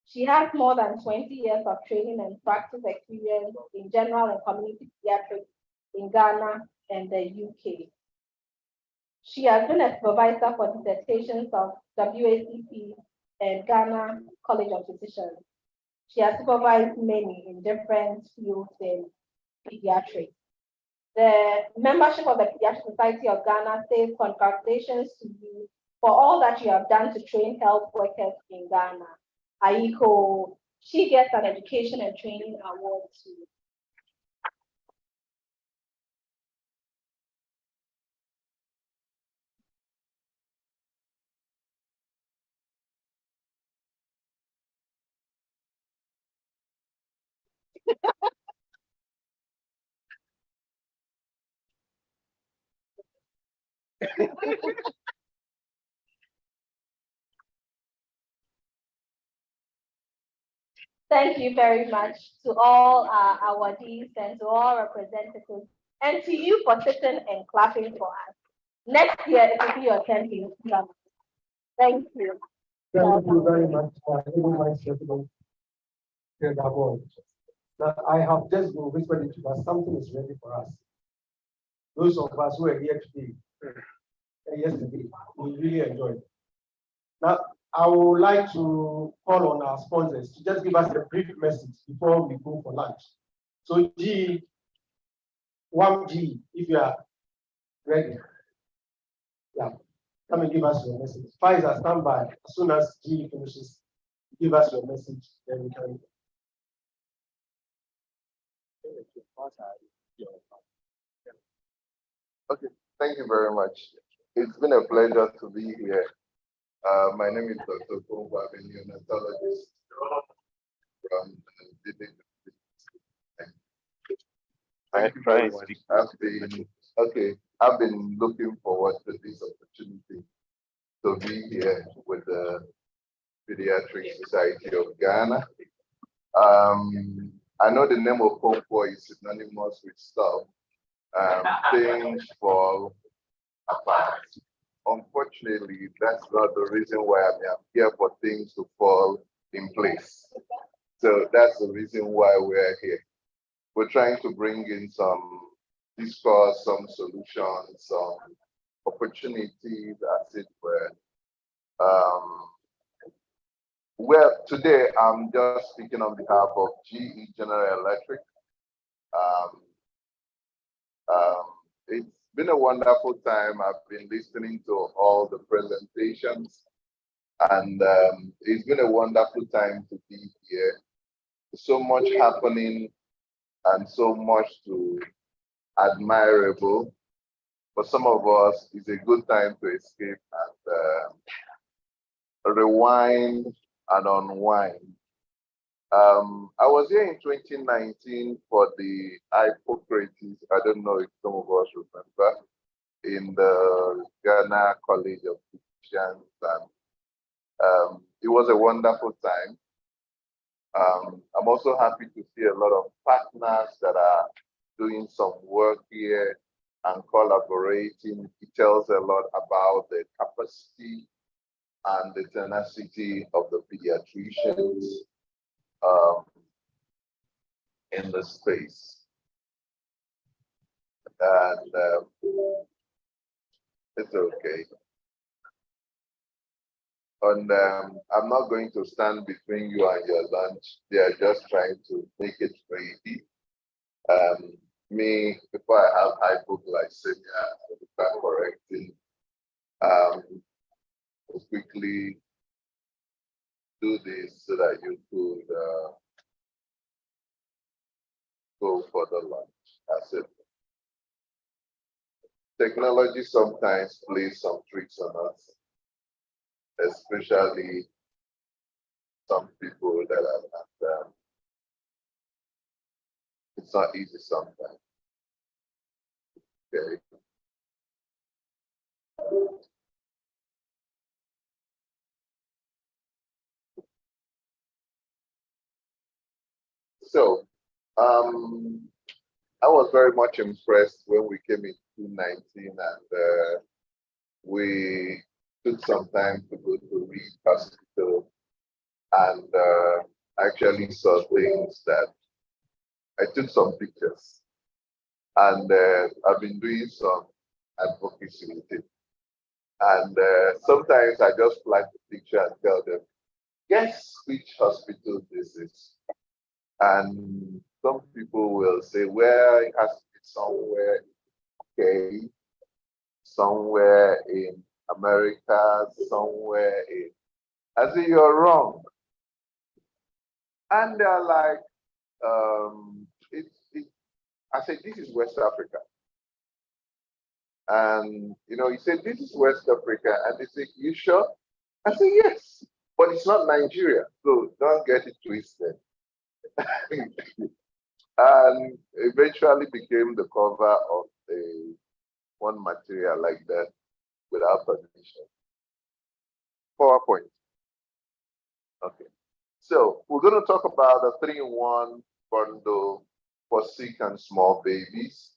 She has more than 20 years of training and practice experience in general and community pediatrics in Ghana and the UK. She has been a supervisor for dissertations of WACP and Ghana College of Physicians. She has supervised many in different fields in pediatrics. The membership of the Pediatric Society of Ghana says congratulations to you for all that you have done to train health workers in Ghana. Aiko, she gets an education and training award too. Thank you very much to all our awardees and to all representatives, and to you for sitting and clapping for us. Next year, it will be your turn to clap. Thank you. Thank you very much for giving my statement. Now, I have just been whispered into that something is ready for us. Those of us who are here today and yesterday, we really enjoyed. Now, I would like to call on our sponsors to just give us a brief message before we go for lunch. So, G, 1G, if you are ready. Yeah, come and give us your message. Pfizer, stand by. As soon as G finishes, give us your message, then we can. Okay, thank you very much. It's been a pleasure to be here. My name is Dr. Pomba, I'm a neonatologist from Thank you very much. I've been looking forward to this opportunity to be here with the Pediatric Society of Ghana. I know the name of Pompo is synonymous with stuff. Things fall apart. Unfortunately, that's not the reason why I'm here, for things to fall in place. So that's the reason why we're here. We're trying to bring in some discourse, some solutions, some opportunities, as it were. Well, today I'm just speaking on behalf of GE General Electric. It's been a wonderful time. I've been listening to all the presentations, and it's been a wonderful time to be here. So much happening and so much to admirable. For some of us, it's a good time to escape and rewind and unwind. I was here in 2019 for the Hippocrates, I don't know if some of us remember, in the Ghana College of Physicians, and it was a wonderful time. I'm also happy to see a lot of partners that are doing some work here and collaborating. It tells a lot about the capacity and the tenacity of the pediatricians in the space. And it's okay. And I'm not going to stand between you and your lunch. They are just trying to make it ready. Me, before I have hypoglycemia, correcting, will quickly do this so that you could go for the lunch. That's it. Technology sometimes plays some tricks on us, especially some people that are not, it's not easy sometimes. Okay. So, I was very much impressed when we came in 2019 and we took some time to go to Reed Hospital and actually saw things that I took some pictures, and I've been doing some advocacy with it. And sometimes I just flag the picture and tell them, guess which hospital this is? And some people will say, well, it has to be somewhere in UK, somewhere in America, somewhere in, I say, you're wrong. And they're like, I said, this is West Africa. And, you know, he said, this is West Africa. And they say, you sure? I said, yes, but it's not Nigeria. So don't get it twisted. and eventually became the cover of one material like that without permission. PowerPoint. Okay. So we're going to talk about the 3-in-1 bundle for sick and small babies.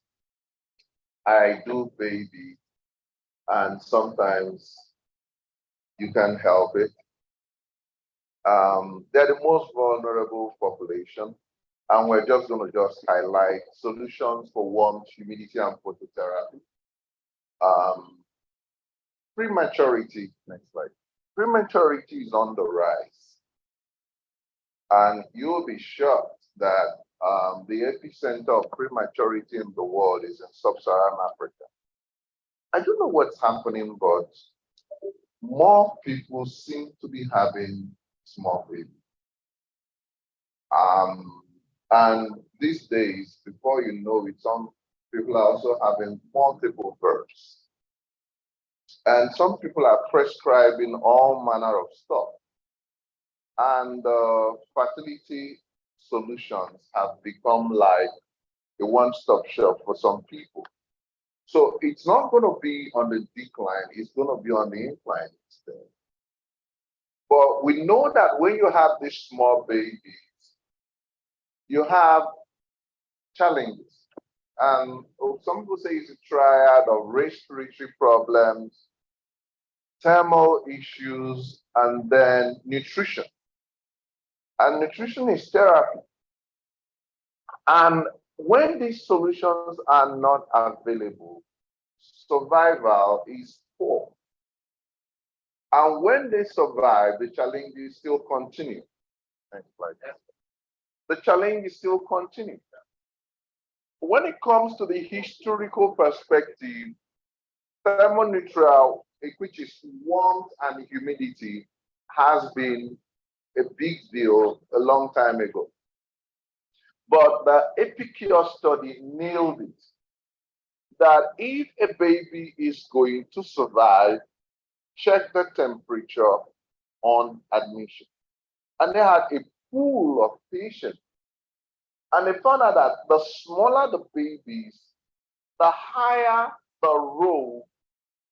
I do baby, and sometimes you can't help it. They're the most vulnerable population, and we're just going to highlight solutions for warmth, humidity, and phototherapy. Prematurity, next slide. Prematurity is on the rise, and you'll be shocked that the epicenter of prematurity in the world is in sub-Saharan Africa. I don't know what's happening, but more people seem to be having small babies. And these days, before you know it, some people are also having multiple births. And some people are prescribing all manner of stuff. And fertility solutions have become like a one-stop shop for some people. So it's not going to be on the decline, it's going to be on the incline instead. But we know that when you have these small babies, you have challenges. And some people say it's a triad of respiratory problems, thermal issues, and then nutrition. And nutrition is therapy. And when these solutions are not available, survival is poor. And when they survive, the challenges still continue. Next slide. The challenges still continue. When it comes to the historical perspective, thermoneutral, which is warmth and humidity, has been a big deal a long time ago. But the Epicure study nailed it, that if a baby is going to survive, check the temperature on admission. And they had a pool of patients. And they found out that the smaller the babies, the higher the role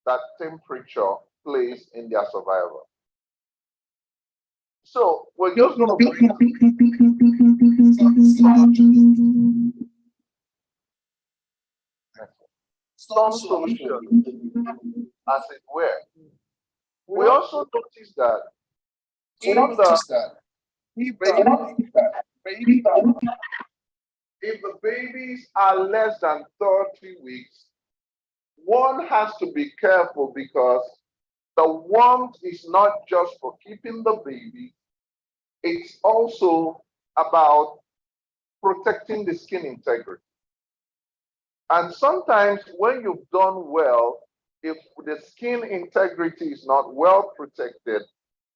that temperature plays in their survival. So we're just going to bring some solutions as it were. We also noticed that if the babies are less than 30 weeks, one has to be careful because the warmth is not just for keeping the baby, it's also about protecting the skin integrity. And sometimes when you've done well, if the skin integrity is not well protected,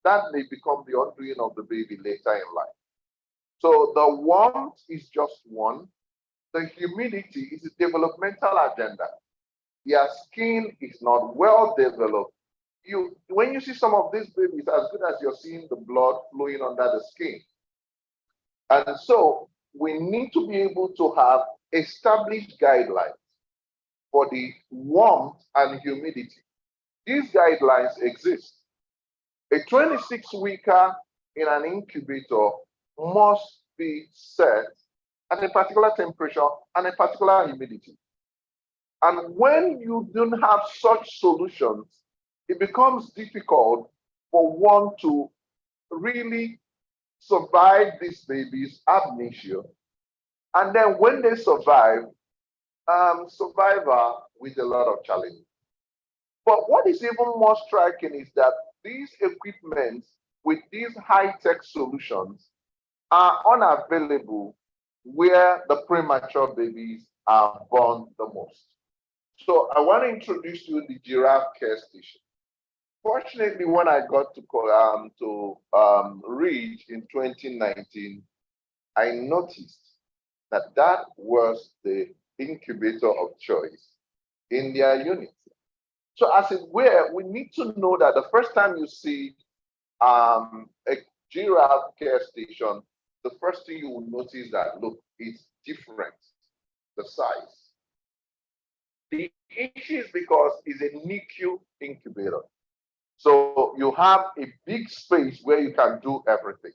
that may become the undoing of the baby later in life. So the warmth is just one. The humidity is a developmental agenda. Their skin is not well developed. When you see some of these babies, as good as you're seeing the blood flowing under the skin. And so we need to be able to have established guidelines for the warmth and humidity. These guidelines exist. A 26-weeker in an incubator must be set at a particular temperature and a particular humidity. And when you don't have such solutions, it becomes difficult for one to really survive these babies ab initio. And then when they survive, survival with a lot of challenges. But what is even more striking is that these equipments with these high-tech solutions are unavailable where the premature babies are born the most. So I want to introduce you to the giraffe care station. Fortunately, when I got to Ridge in 2019, I noticed that that was the incubator of choice in their unit. So as it were, we need to know that the first time you see a giraffe care station, the first thing you will notice that, look, it's different, the size. The issue is because it's a NICU incubator. So you have a big space where you can do everything.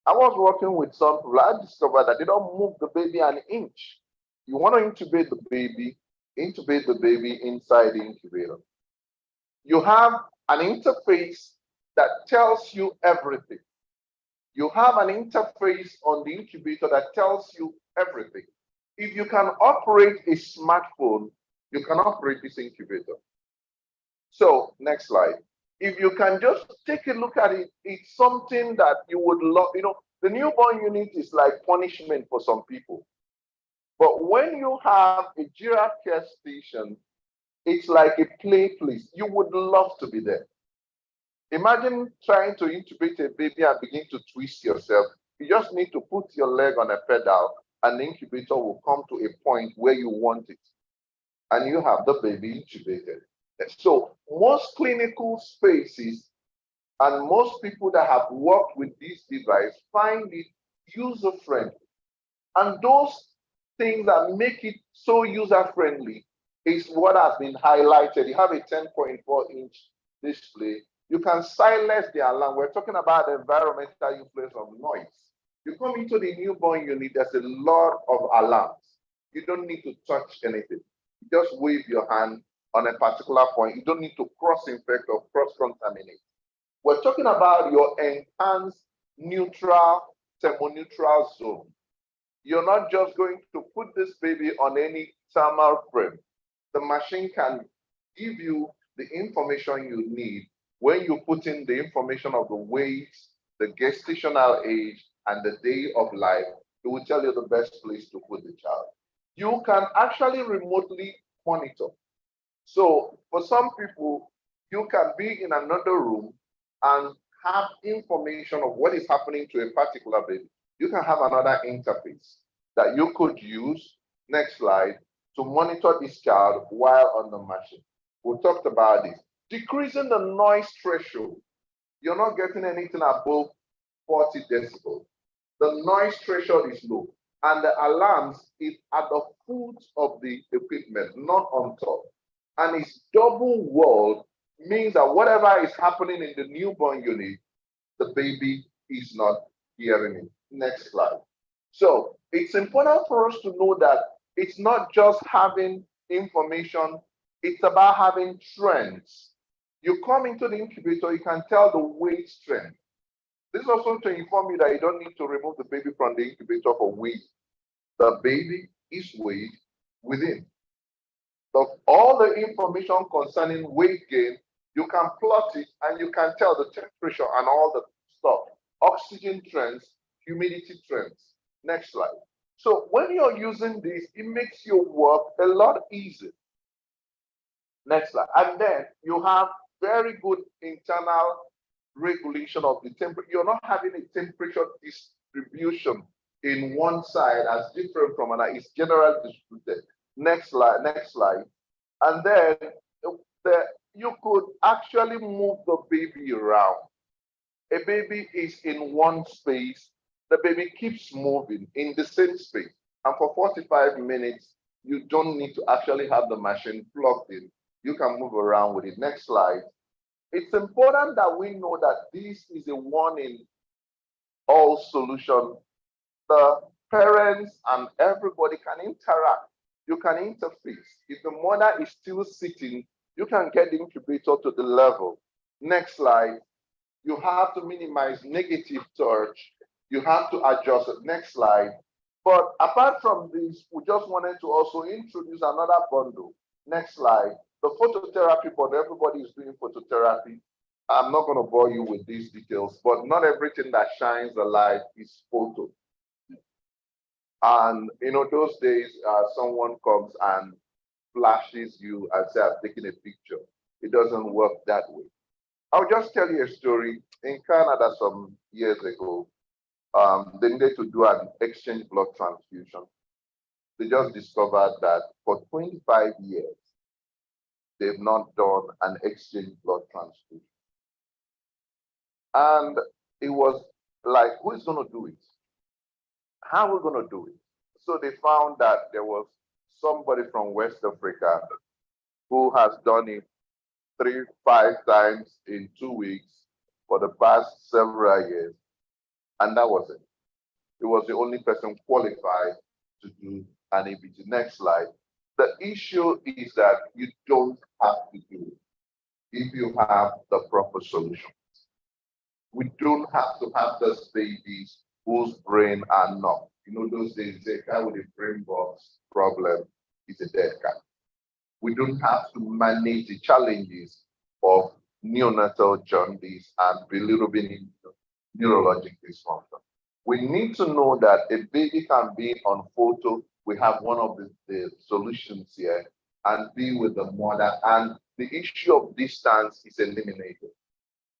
I was working with some people, I discovered that they don't move the baby an inch. You want to intubate the baby inside the incubator. You have an interface that tells you everything. You have an interface on the incubator that tells you everything. If you can operate a smartphone, you can operate this incubator. So, next slide. If you can just take a look at it, it's something that you would love. You know, the newborn unit is like punishment for some people. But when you have a giraffe care station, it's like a play place. You would love to be there. Imagine trying to intubate a baby and begin to twist yourself. You just need to put your leg on a pedal and the incubator will come to a point where you want it. And you have the baby intubated. So most clinical spaces and most people that have worked with this device find it user-friendly. And those things that make it so user-friendly is what has been highlighted. You have a 10.4-inch display. You can silence the alarm. We're talking about the environmental influence of noise. You come into the newborn unit, there's a lot of alarms. You don't need to touch anything. You just wave your hand on a particular point. You don't need to cross-infect or cross-contaminate. We're talking about your enhanced neutral, thermoneutral zone. You're not just going to put this baby on any thermal frame. The machine can give you the information you need when you put in the information of the weight, the gestational age, and the day of life. It will tell you the best place to put the child. You can actually remotely monitor. So for some people, you can be in another room and have information of what is happening to a particular baby. You can have another interface that you could use, next slide, to monitor this child while on the machine. We talked about this. Decreasing the noise threshold. You're not getting anything above 40 decibels. The noise threshold is low. And the alarms is at the foot of the equipment, not on top. And it's double walled, means that whatever is happening in the newborn unit, the baby is not hearing it. Next slide. So it's important for us to know that it's not just having information, it's about having trends. You come into the incubator, you can tell the weight trend. This is also to inform you that you don't need to remove the baby from the incubator for weight. The baby is weighed within. All the information concerning weight gain, you can plot it and you can tell the temperature and all the stuff. Oxygen trends, humidity trends. Next slide. So when you're using this, it makes your work a lot easier. Next slide. And then you have very good internal regulation of the temperature. You're not having a temperature distribution in one side as different from another. It's generally distributed. Next slide, next slide. And then you could actually move the baby around. A baby is in one space. The baby keeps moving in the same space. And for 45 minutes, you don't need to actually have the machine plugged in. You can move around with it. Next slide. It's important that we know that this is a one-in-all solution. The parents and everybody can interact. You can interface. If the mother is still sitting, you can get the incubator to the level. Next slide. You have to minimize negative touch. You have to adjust it. Next slide. But apart from this, we just wanted to also introduce another bundle. Next slide. The phototherapy board, everybody is doing phototherapy. I'm not going to bore you with these details, but not everything that shines a light is photo. And you know, those days, someone comes and flashes you and says, "I've taken a picture." It doesn't work that way. I'll just tell you a story. In Canada, some years ago, they needed to do an exchange blood transfusion. They just discovered that for 25 years, they've not done an exchange blood transfusion. And it was like, who is going to do it? how are we going to do it? So they found that there was somebody from West Africa who has done it 3-5 times in 2 weeks for the past several years. And that was it. It was the only person qualified to do an EBT. Next slide. The issue is that you don't have to do it if you have the proper solution. We don't have to have those babies whose brain are not. You know, those days, a guy with a brain box problem is a dead cat. We don't have to manage the challenges of neonatal jaundice and bilirubin neurologic dysfunction. We need to know that a baby can be on photo. We have one of the solutions here, and be with the mother, and the issue of distance is eliminated.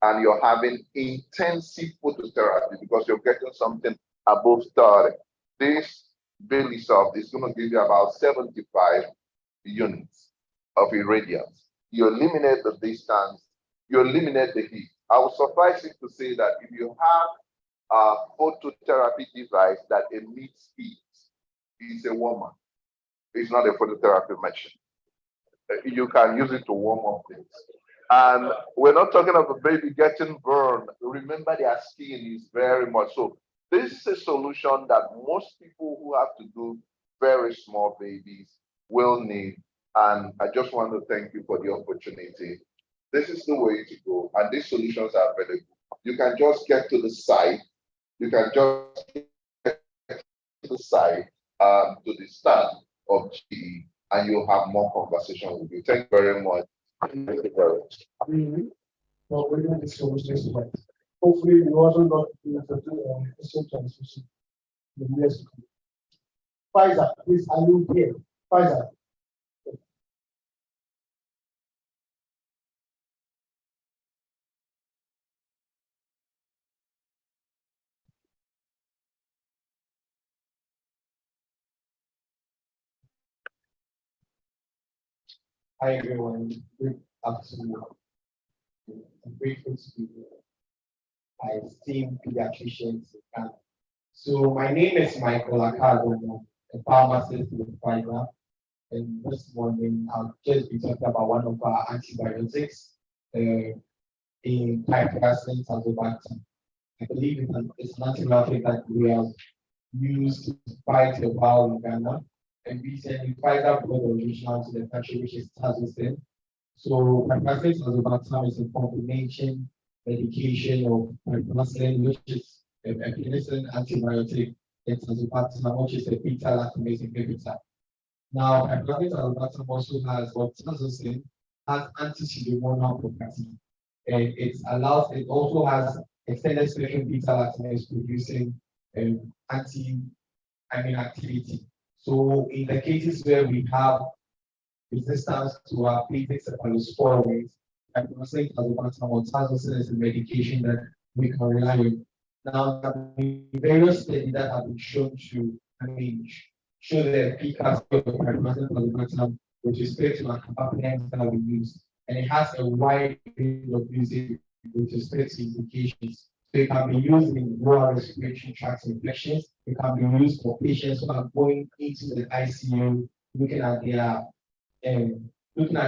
And you're having intensive phototherapy because you're getting something above 30. This Belisol is going to give you about 75 units of irradiance. You eliminate the distance, you eliminate the heat. I will suffice it to say that if you have a phototherapy device that emits heat, it's a warmer. It's not a phototherapy machine. You can use it to warm up things. And we're not talking of a baby getting burned. Remember, their skin is very much so. This is a solution that most people who have to do very small babies will need. And I just want to thank you for the opportunity. This is the way to go. And these solutions are available. You can just get to the site. You can just get to the site, to the stand of GE, and you'll have more conversation with you. Thank you very much. Thank you very much. Well, we're going to discuss this way. Hopefully, we also got the system transmission in the years to come. Pfizer, please, are you here? Pfizer. Hi everyone, good afternoon. I'm grateful to be here. I esteem pediatricians. So my name is Michael Akadomo, a pharmacist with Pfizer. And this morning I'll just be talking about one of our antibiotics in piperacillin tazobactam. I believe it's an antibiotic that we have used to fight the bowel in Ghana. And recently, Pfizer brought the original to the country, which is tazocin. So, piperacillin tazobactam is a combination medication of piperacillin, which is a penicillin antibiotic, and tazobactam, which is a beta-lactamase inhibitor. Now, piperacillin tazobactam also has, or tazocin, has anti-pseudomonal property, and it also has extended spectrum beta-lactamase producing anti-immune activity. So in the cases where we have resistance to our basic cephalosporins, piperacillin tazobactam or tazocin is a medication that we can rely on. Now, various studies that have been shown to, show the efficacy of piperacillin tazobactam with respect to carbapenems that we use, and it has a wide range of usage with respect to indications. So it can be used in lower respiratory tract infections. It can be used for patients who are going into the ICU, looking at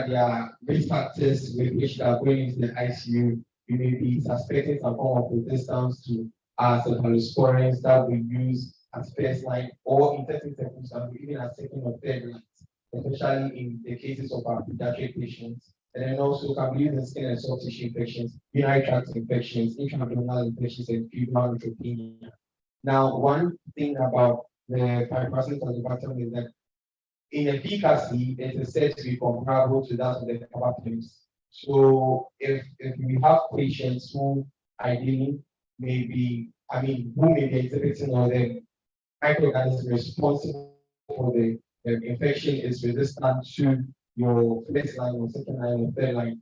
their risk factors with which they are going into the ICU. You may be suspecting some form of resistance to cephalosporins that we use as first line, or in certain circumstances, even as second or third line, especially in the cases of our pediatric patients. And then also can be used in skin and soft tissue infections, urinary tract infections, intra-abdominal infections, and febrile neutropenia. Now, one thing about the piperacillin tazobactam is that in efficacy, it is said to be comparable to that of the carbapenems. So if we have patients who ideally who may be exhibiting or the microorganism responsible for the infection is resistant to your first line or second line or third line,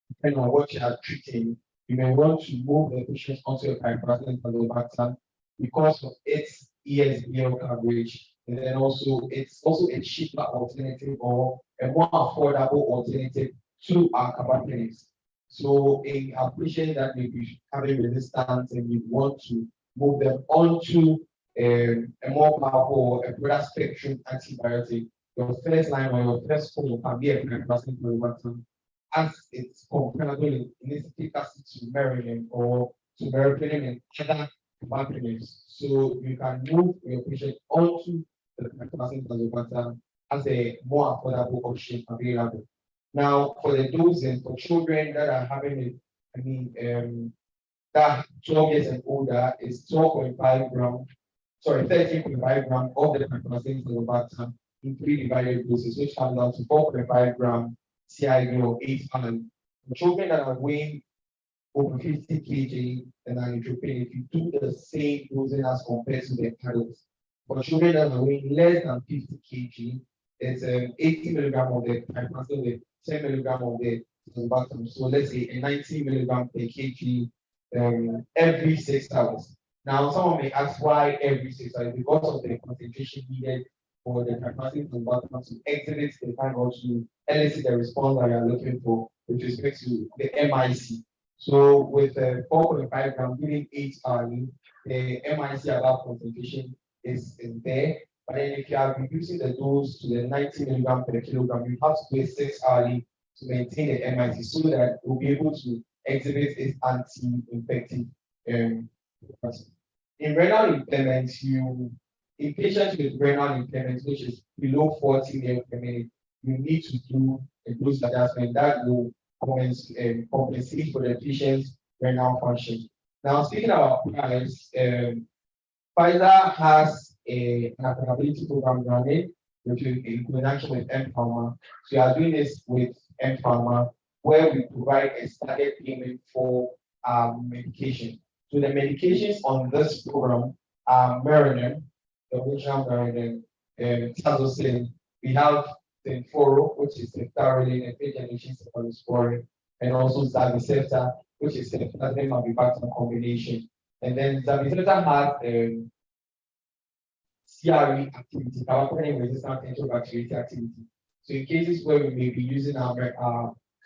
depending on what you are treating, you may want to move the patient onto a piperacillin tazobactam because of its ESBL coverage, and then also it's also a cheaper alternative or a more affordable alternative to our carbapenems. So in our patient that may be having resistance and we want to move them onto a more powerful, a broader spectrum antibiotic, your first line or your first form can be a pyruvate as it's comparable in its efficacy to meronym or to meropenem and other carbapenems. So you can move your patient onto the pyruvate as a more affordable option available. Now, for the dosing for children that are having it, that 12 years and older is 12.5 grams, sorry, 13.5 grams of the pyruvate in 3 divided doses, which comes out to 4.5 grams CID or 8 pounds. For children that are weighing over 50 kg and are neutropenic, if you do the same dosing as compared to the adults. For children that are weighing less than 50 kg, it's 80 milligram of the pyruvate with 10 milligram of the sulbactam. So let's say a 90 milligram per kg every 6 hours. Now, someone may ask why every 6 hours? Because of the concentration needed for the pyruvate sulbactam to exhibit the kind of to elicit the response that you are looking for with respect to the MIC. So with 4.5 gram giving 8 hourly, the MIC above concentration is there. But then if you are reducing the dose to the 90 milligram per kilogram, you have to wait 6 hourly to maintain the MIC so that it will be able to exhibit its anti-infective in renal impairment, in patients with renal impairment, which is below 40 ml per minute, you need to do a dose adjustment that will compensate for the patient's renal function. Now, speaking about price, Pfizer has an affordability program running, which is in conjunction with M-Pharma. So you are doing this with M-Pharma, where we provide a staggered payment for medication. So the medications on this program are Meronym, the original Meronym, Tazocin. We have Tenforo, which is ceftaroline and third-generation cephalosporin, and also Zavicefta, which is ceftaroline and combination. And then Zavicefta has CRE activity, carbapenem resistant enterobacterial activity. So in cases where we may be using our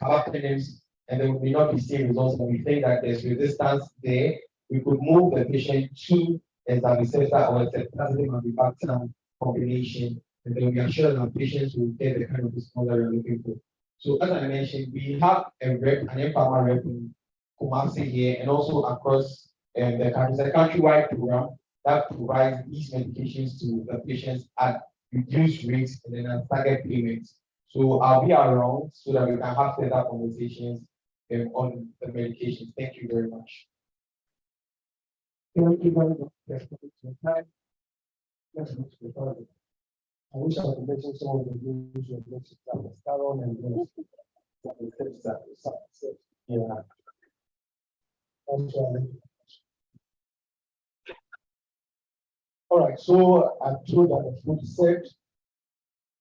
carbapenems and then we may not be seeing results, and we think that there's resistance there, we could move the patient to a Zavicefta or a ceftaroline combination, and then we are sure that patients will get the kind of response that we're looking for. So as I mentioned, we have an M-Pharma rep in Kumasi here and also across the country. It's a countrywide program that provides these medications to the patients at reduced rates and then at target payments. So I'll be around so that we can have further conversations on the medications. Thank you very much. Thank you very much. Let's move to the target. I wish I could mention some of the use of testosterone and yeah. All right, so I'm told that the food is set,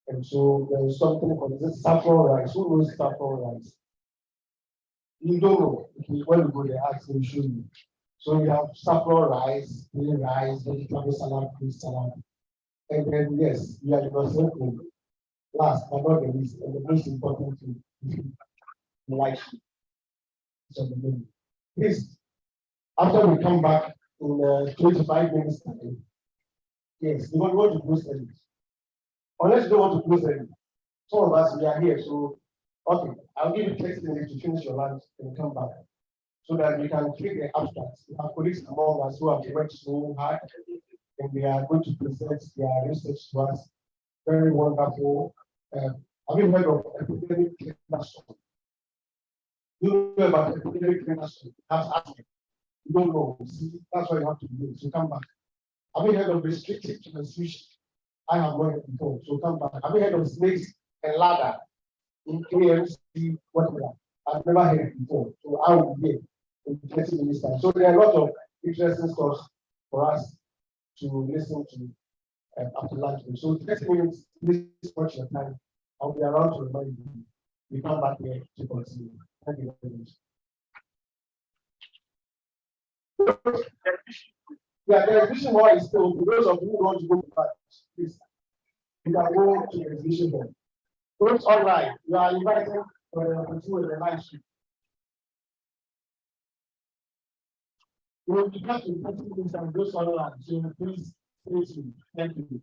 and so there is something called saffron rice. Who knows saffron rice? You don't know. When you go there, ask them, show you. So you have saffron rice, plain rice, vegetable salad, fruit salad. And then, yes, you are yourself. Last but not the least, and the most important thing, like so the menu. Please, after we come back in 25 minutes time, yes, we don't want to close early. Unless you don't want to close early. Some of us, we are here, so, okay, I'll give you 30 minutes to finish your lunch and come back so that we can take the abstracts. We have colleagues among us who have worked so hard, and they are going to present their research to us. Very wonderful. Have you heard of epidemic classroom? You know about epidemic classroom? That's asking. You don't know. See, that's why you have to do it. So come back. Have you heard of restricted transmission? I have heard it before. So come back. Have you heard of snakes and ladder in KMC, whatever? I've never heard it before. So I will be here in 30 minutes time. So there are a lot of interesting stuff for us to listen to after lunch. So 30 minutes, please watch your time. I'll be around to remind you. We come back here to continue. Thank you very much. Yeah, the exhibition hall is still, for those of you who want to go to that, please. You can go to the exhibition hall. Those online, you are invited for the opportunity the live stream. We will be back in 30 minutes and those online, so please Thank you.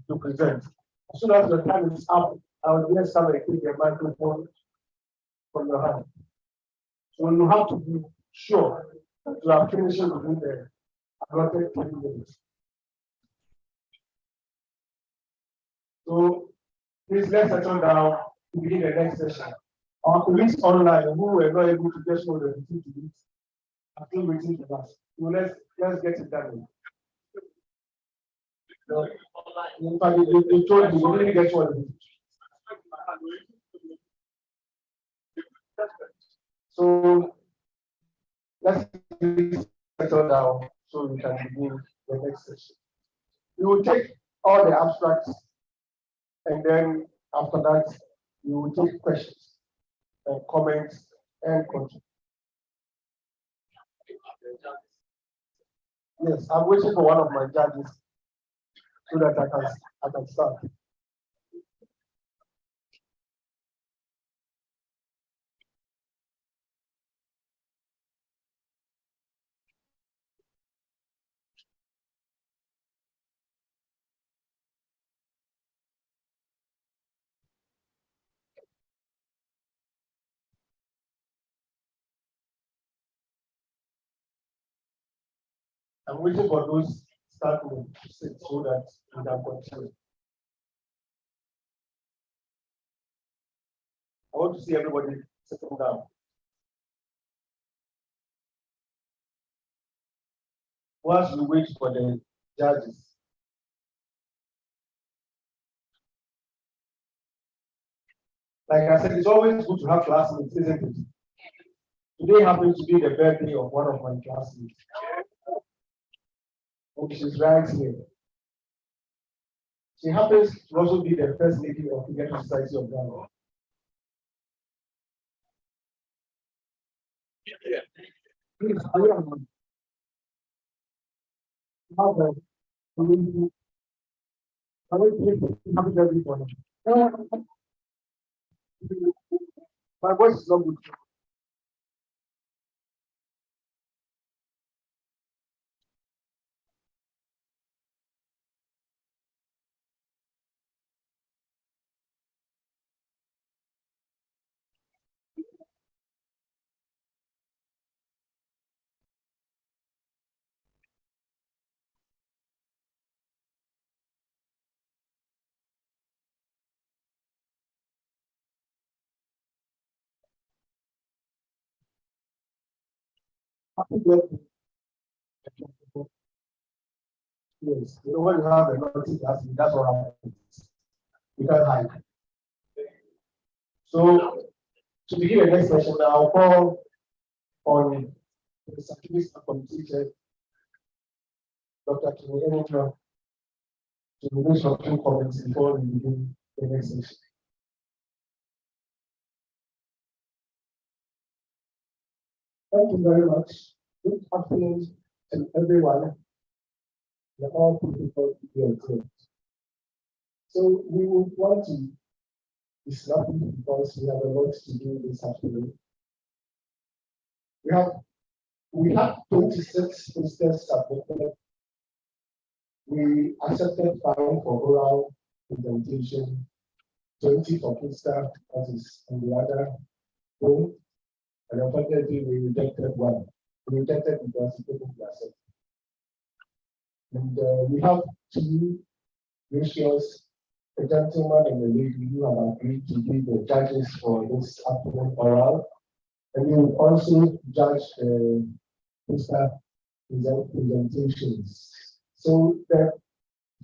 to present. As soon as your time is up, I will let somebody take your microphone from your hand. So you have to be sure that you are finishing within the allotted 10 minutes. So please let's settle down to begin the next session. Our colleagues online who were not able to get hold of the team to meet are still waiting for us. So let's get it done. So, in fact, they told you we didn't get one of it. So let's settle down so we can begin the next session. We will take all the abstracts and then after that we will take questions and comments and contribute. Yes, I'm waiting for one of my judges so that I can start. I'm waiting for those starting to sit so that we can continue. I want to see everybody sitting down. Once we wait for the judges. Like I said, it's always good to have classmates, isn't it? Today happens to be the birthday of one of my classmates. And she's right here. She happens to also be the first lady of the Ghetto Society of Ghana. Please, happy birthday for her. My voice is not good. Happy birthday. Yes, you know when you have a naughty class, that's what happens. You can't hide. So to begin the next session, I'll call on the certificate committee chair, Dr. Kinyemi, to make some few comments before we begin the next session. Thank you very much. Good afternoon to everyone. We're all people here too. So we would want to be snappy because we have a lot to do this afternoon. We have 26 posters submitted. We accepted 5 for oral presentation, 20 for poster, that is on the other room. And unfortunately, we rejected 1. We rejected because it couldn't be accepted. And we have 2 ratios, a gentleman and a lady who have agreed to be the judges for this afternoon oral. And we will also judge the poster presentations. So the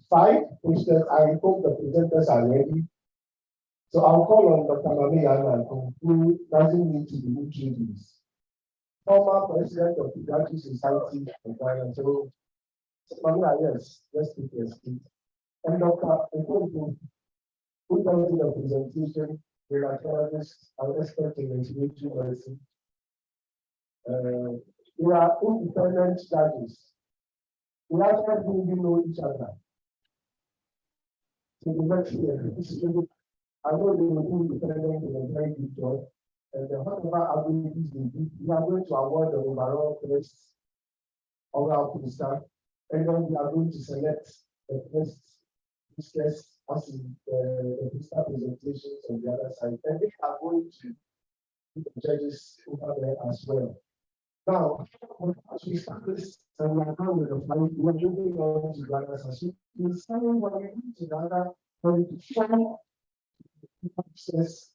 5 posters, I hope the presenters are ready. So I'll call on Dr. Mamiana, who doesn't need to be introduced. Former president of the Pediatric Society of Ghana. So Mamiana, yes, let's take your seat. And Dr. Nkoku, who does the presentation, rheumatologist and expert in respiratory medicine. We are independent judges. We actually didn't know each other. So the next year, I know they will do independent in a very good job. And whatever abilities they do, we are going to award the overall first oral poster. And then we are going to select the first discussed as in the physical presentations on the other side, and they are going to the judges over there as well. Now, as we start this, and we are now with the flight, we are moving on to Ghana's as we start when we move to Ghana, when we form the process,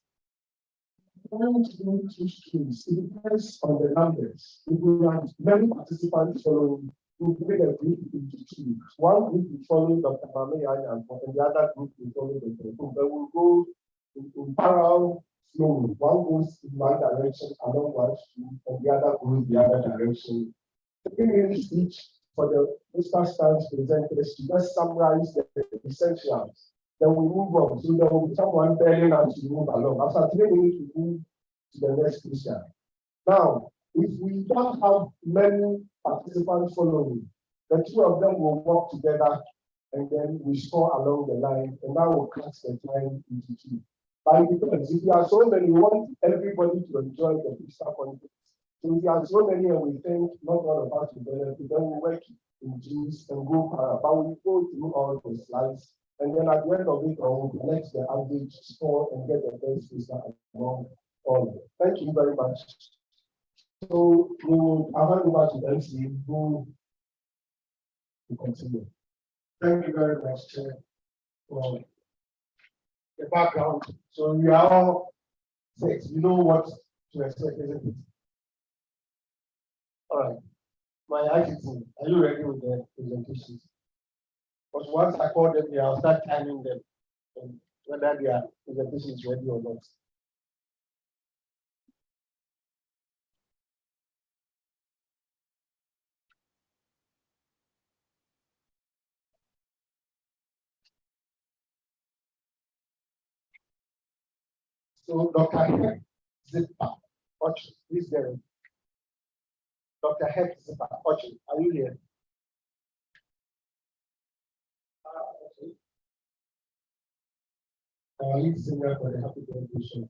we want to do two streams. It depends on the numbers. If we have many participants following, we break a group into two. One group will follow Dr. Mamiya and the other group will follow the group. Then we'll go in parallel slowly. One goes in one direction along one street, and the other goes the other direction. 3 minutes each for the Mr. Stans presenters to just summarize the essentials. Then we move on. So there will be someone telling us to move along. After 3 minutes, we move to the next question. Now, if we don't have many participants following, the two of them will work together and then we score along the line, and that will cut the time into two. By because if you are so many, we want everybody to enjoy the physical content. So if you are so many and we think not all of us will benefit, then we work in G's and go para. But we go through all the slides, and then at the end of it, I will collect the average score and get the best result among all. Thank you very much. So we will hand over to MC who will continue. Thank you very much, Chair, for the background. So we are all set. You know what to expect, isn't it? All right. My Agsm, are you ready with the presentations? Because once I call them, I'll start timing them, and whether their presentation is ready or not. So Dr. Zipper, please get it. Dr. Zipper, are you here? Okay. Our lead singer for the Happy Birthday show.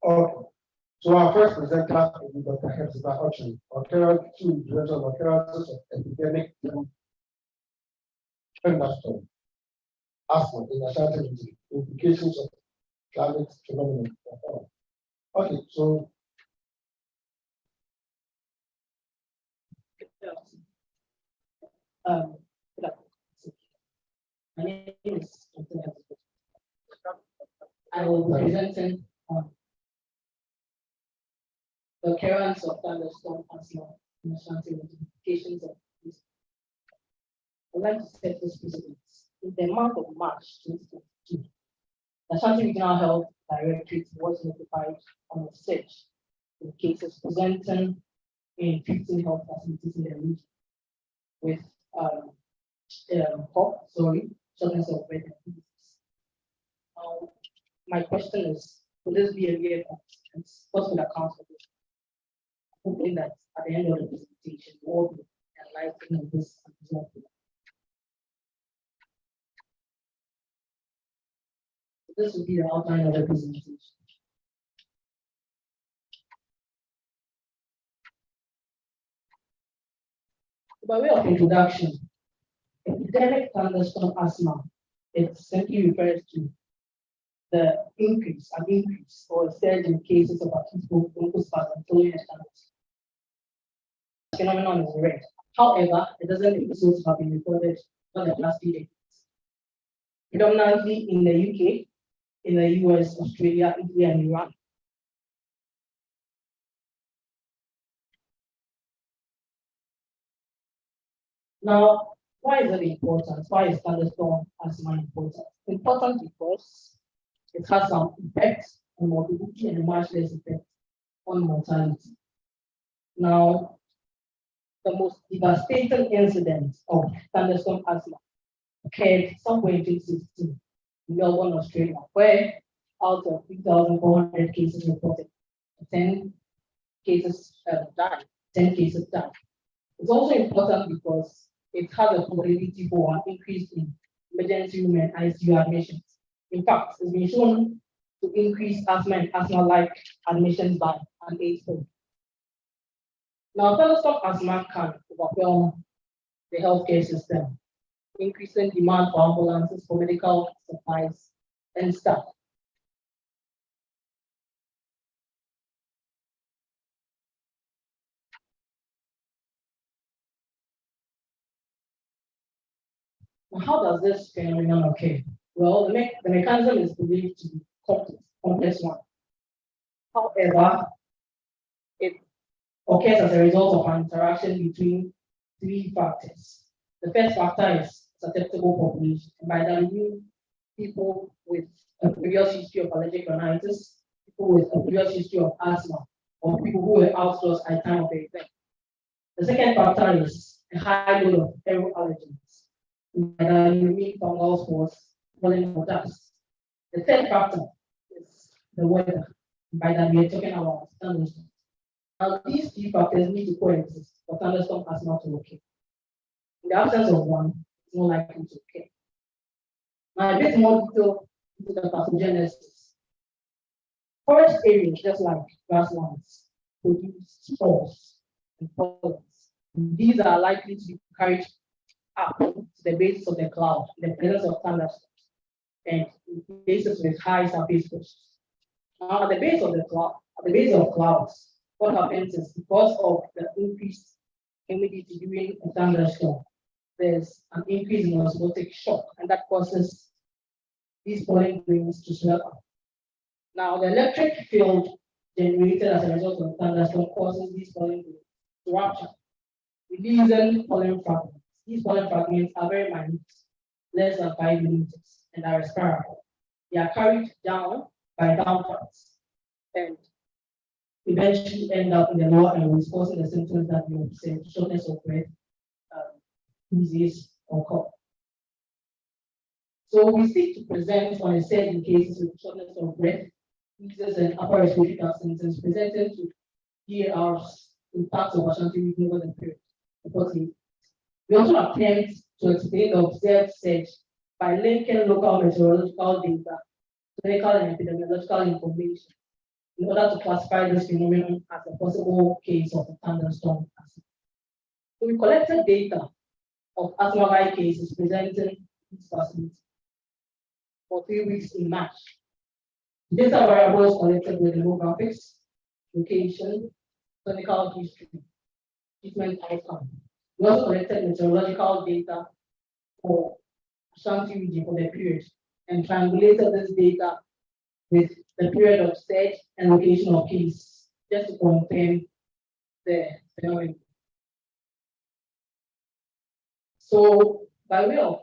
Okay. So our first presenter will be Dr. Hepzibah Ochen, Director of Epidemic Thunderstorm, Agsm in Ashanti region, implications of climate phenomenon. Okay, so my name is I will be presenting the occurrence of thunderstorm Agsm in Ashanti implications of this. I'd like to set this precedent. In the month of March 2022, the Ashanti Regional Health Directorate was notified on a search in cases presenting in 15 health facilities in the region with shortness of breath and disease. My question is, will this be a real consequence? What would account for this? Hoping that at the end of the presentation, we all be enlightened on this and resolve it. This will be the outline of the presentation. By way of introduction, epidemic thunderstorm Agsm, it simply refers to the increase or a surge in cases of acute bronchospasm following a thunderstorm. The phenomenon is rare. However, it doesn't episodes have been recorded for the past few decades. Predominantly in the UK, in the US, Australia, Italy, and Iran. Now, why is it important? Why is thunderstorm Agsm important? Important because it has some effects on morbidity and much less effect on mortality. Now, the most devastating incident of thunderstorm Agsm occurred somewhere in 2016 in Melbourne, Australia, where out of 3,400 cases reported, 10 cases died. 10 cases died. It's also important because it has a probability for an increase in emergency room and ICU admissions. In fact, it's been shown to increase asthma and asthma-like admissions by an 8-fold. Now, thunderstorm asthma can overwhelm the healthcare system, increasing demand for ambulances, for medical supplies, and staff. Now, how does this phenomenon occur? Well, the mechanism is believed to be complex one. However, it occurs as a result of an interaction between 3 factors. The first factor is susceptible population. And by that, I mean people with a previous history of allergic rhinitis, people with a previous history of asthma, or people who were outdoors at the time of the event. The second factor is a high load of aero allergens. And by that, I mean fungal spores, pollen, or dust. The third factor is the weather. And by that, we are talking about thunderstorms. Now, these 3 factors need to coexist for thunderstorm asthma to occur. In the absence of one, it's more likely to occur. Now, a bit more detail into the pathogenesis. Forest areas, just like grasslands, produce spores and pollens. These are likely to be carried up to the base of the cloud in the presence of thunderstorms and in places with high surface pressures. Now, at the base of clouds, what happens is because of the increased humidity during a thunderstorm, there's an increase in osmotic shock, and that causes these pollen grains to swell up. Now, the electric field generated as a result of the thunderstorm causes these pollen grains to rupture, releasing pollen fragments. These pollen fragments are very minute, less than 5 millimeters, and are respirable. They are carried down by downwards and eventually end up in the lower airways, causing the symptoms that we observe: shortness of breath, disease, or cough. So we seek to present on a set in cases with shortness of breath, wheezes, and upper respiratory tract symptoms presented to DARs in parts of Ashanti region over the period. We also attempt to explain the observed surge by linking local meteorological data, clinical and epidemiological information, in order to classify this phenomenon as a possible case of a thunderstorm asthma. So we collected data of asthma-like cases presenting these facilities for 3 weeks in March. Data variables collected with demographics, location, clinical history, treatment outcome. We also collected meteorological data for Ashanti region for the period and triangulated this data with the period of surge and location of case, just to confirm the phenomenon. So by way of,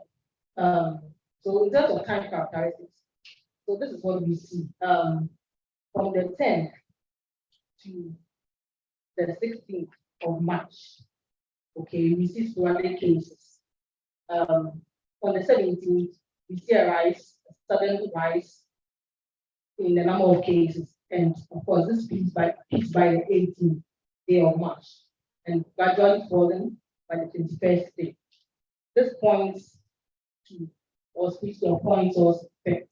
so in terms of time characteristics, so this is what we see. From the 10th to the 16th of March, okay, we see sporadic cases. On the 17th, we see a sudden rise in the number of cases. And of course, this peaks by the 18th day of March and gradually falling by the 21st day. This points to or speaks to a point source effect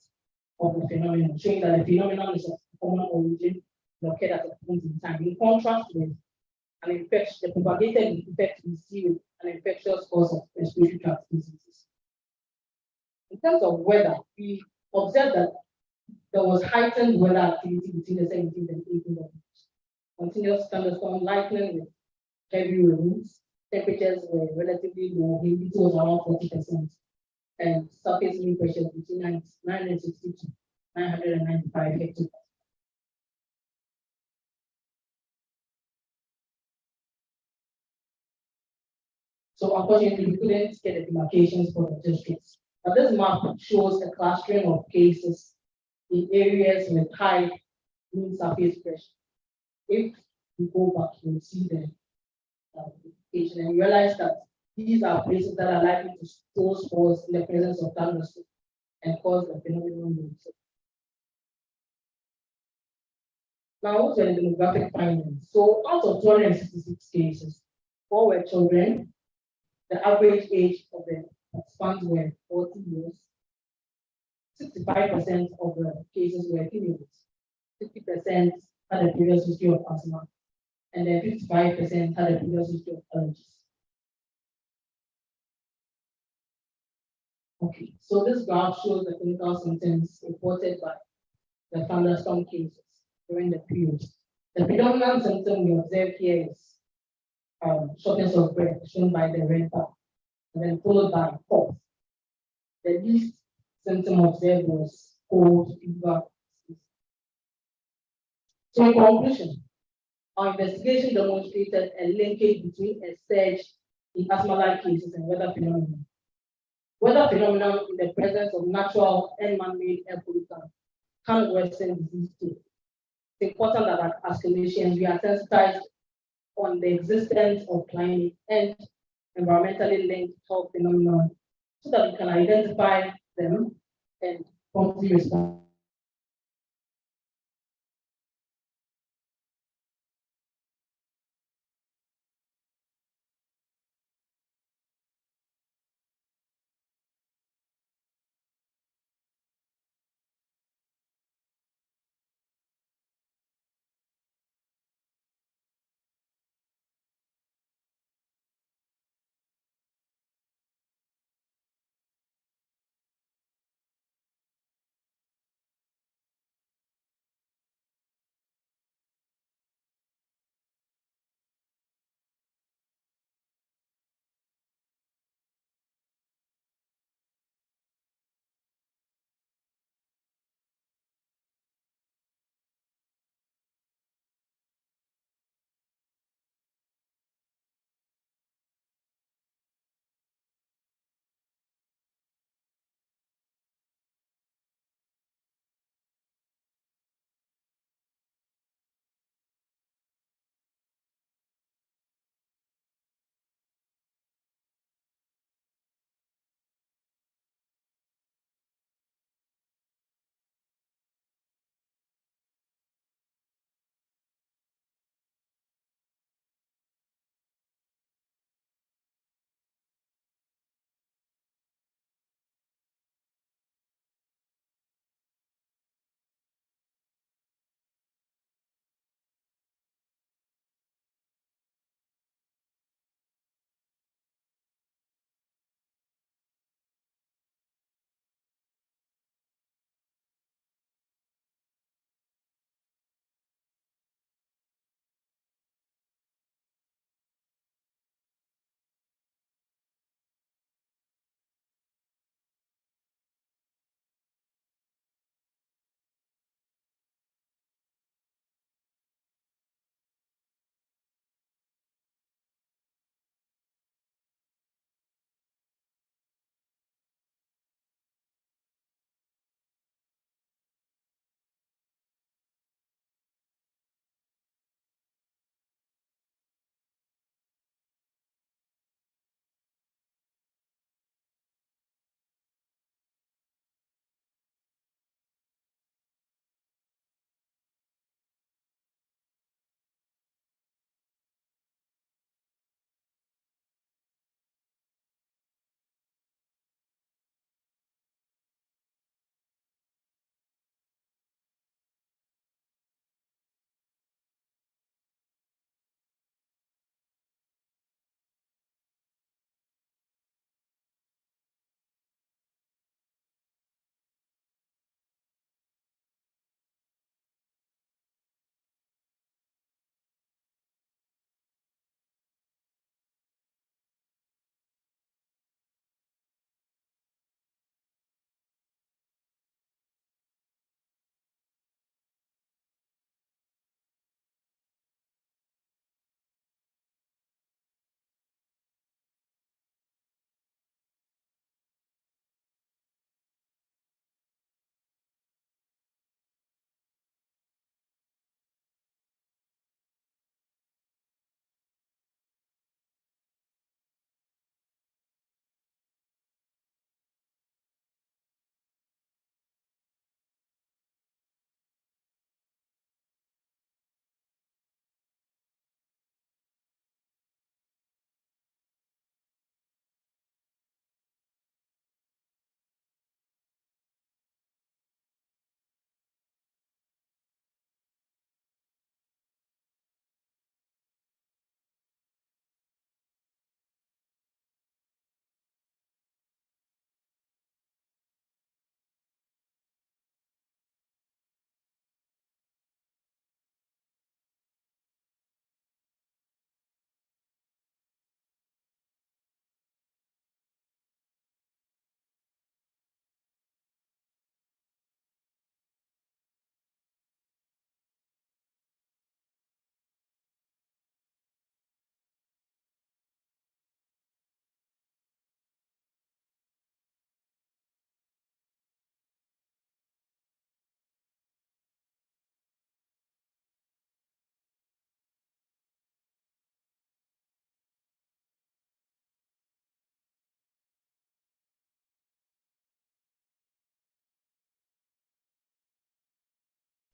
of the phenomenon, showing that the phenomenon is of common origin and occurred at a point in time. In contrast with an infection, the propagated effect we see with an infectious cause of respiratory tract diseases. In terms of weather, we observed that there was heightened weather activity between the 17th and 18th of March. Continuous thunderstorm, lightning with heavy rains, temperatures were relatively low, humidity was around 40%, and surface mean pressure between 960 to 995 hectopascals. So unfortunately, we couldn't get the demarcations for the districts. But this map shows a clustering of cases in areas with high mean surface pressure. If we go back, you'll see the indication and realize that these are places that are likely to store spores in the presence of thunderstorms and cause the phenomenon. Now, what are the demographic findings? So, out of 266 cases, 4 were children. The average age of the participants were 40 years. 65% of the cases were females. 50% had a previous history of asthma, and then 55% had a previous history of allergies. Okay, so this graph shows the clinical symptoms reported by the thunderstorm cases during the period. The predominant symptom we observe here is shortness of breath, shown by the red bar, and then followed by cough. The least symptom observed was cold, fever. So in conclusion, our investigation demonstrated a linkage between a surge in asthma-like cases and weather phenomena. Weather phenomena in the presence of natural and man-made air pollutants can worsen disease too. It's important that as clinicians we are sensitized on the existence of climate and environmentally linked health phenomena so that we can identify them and promptly respond.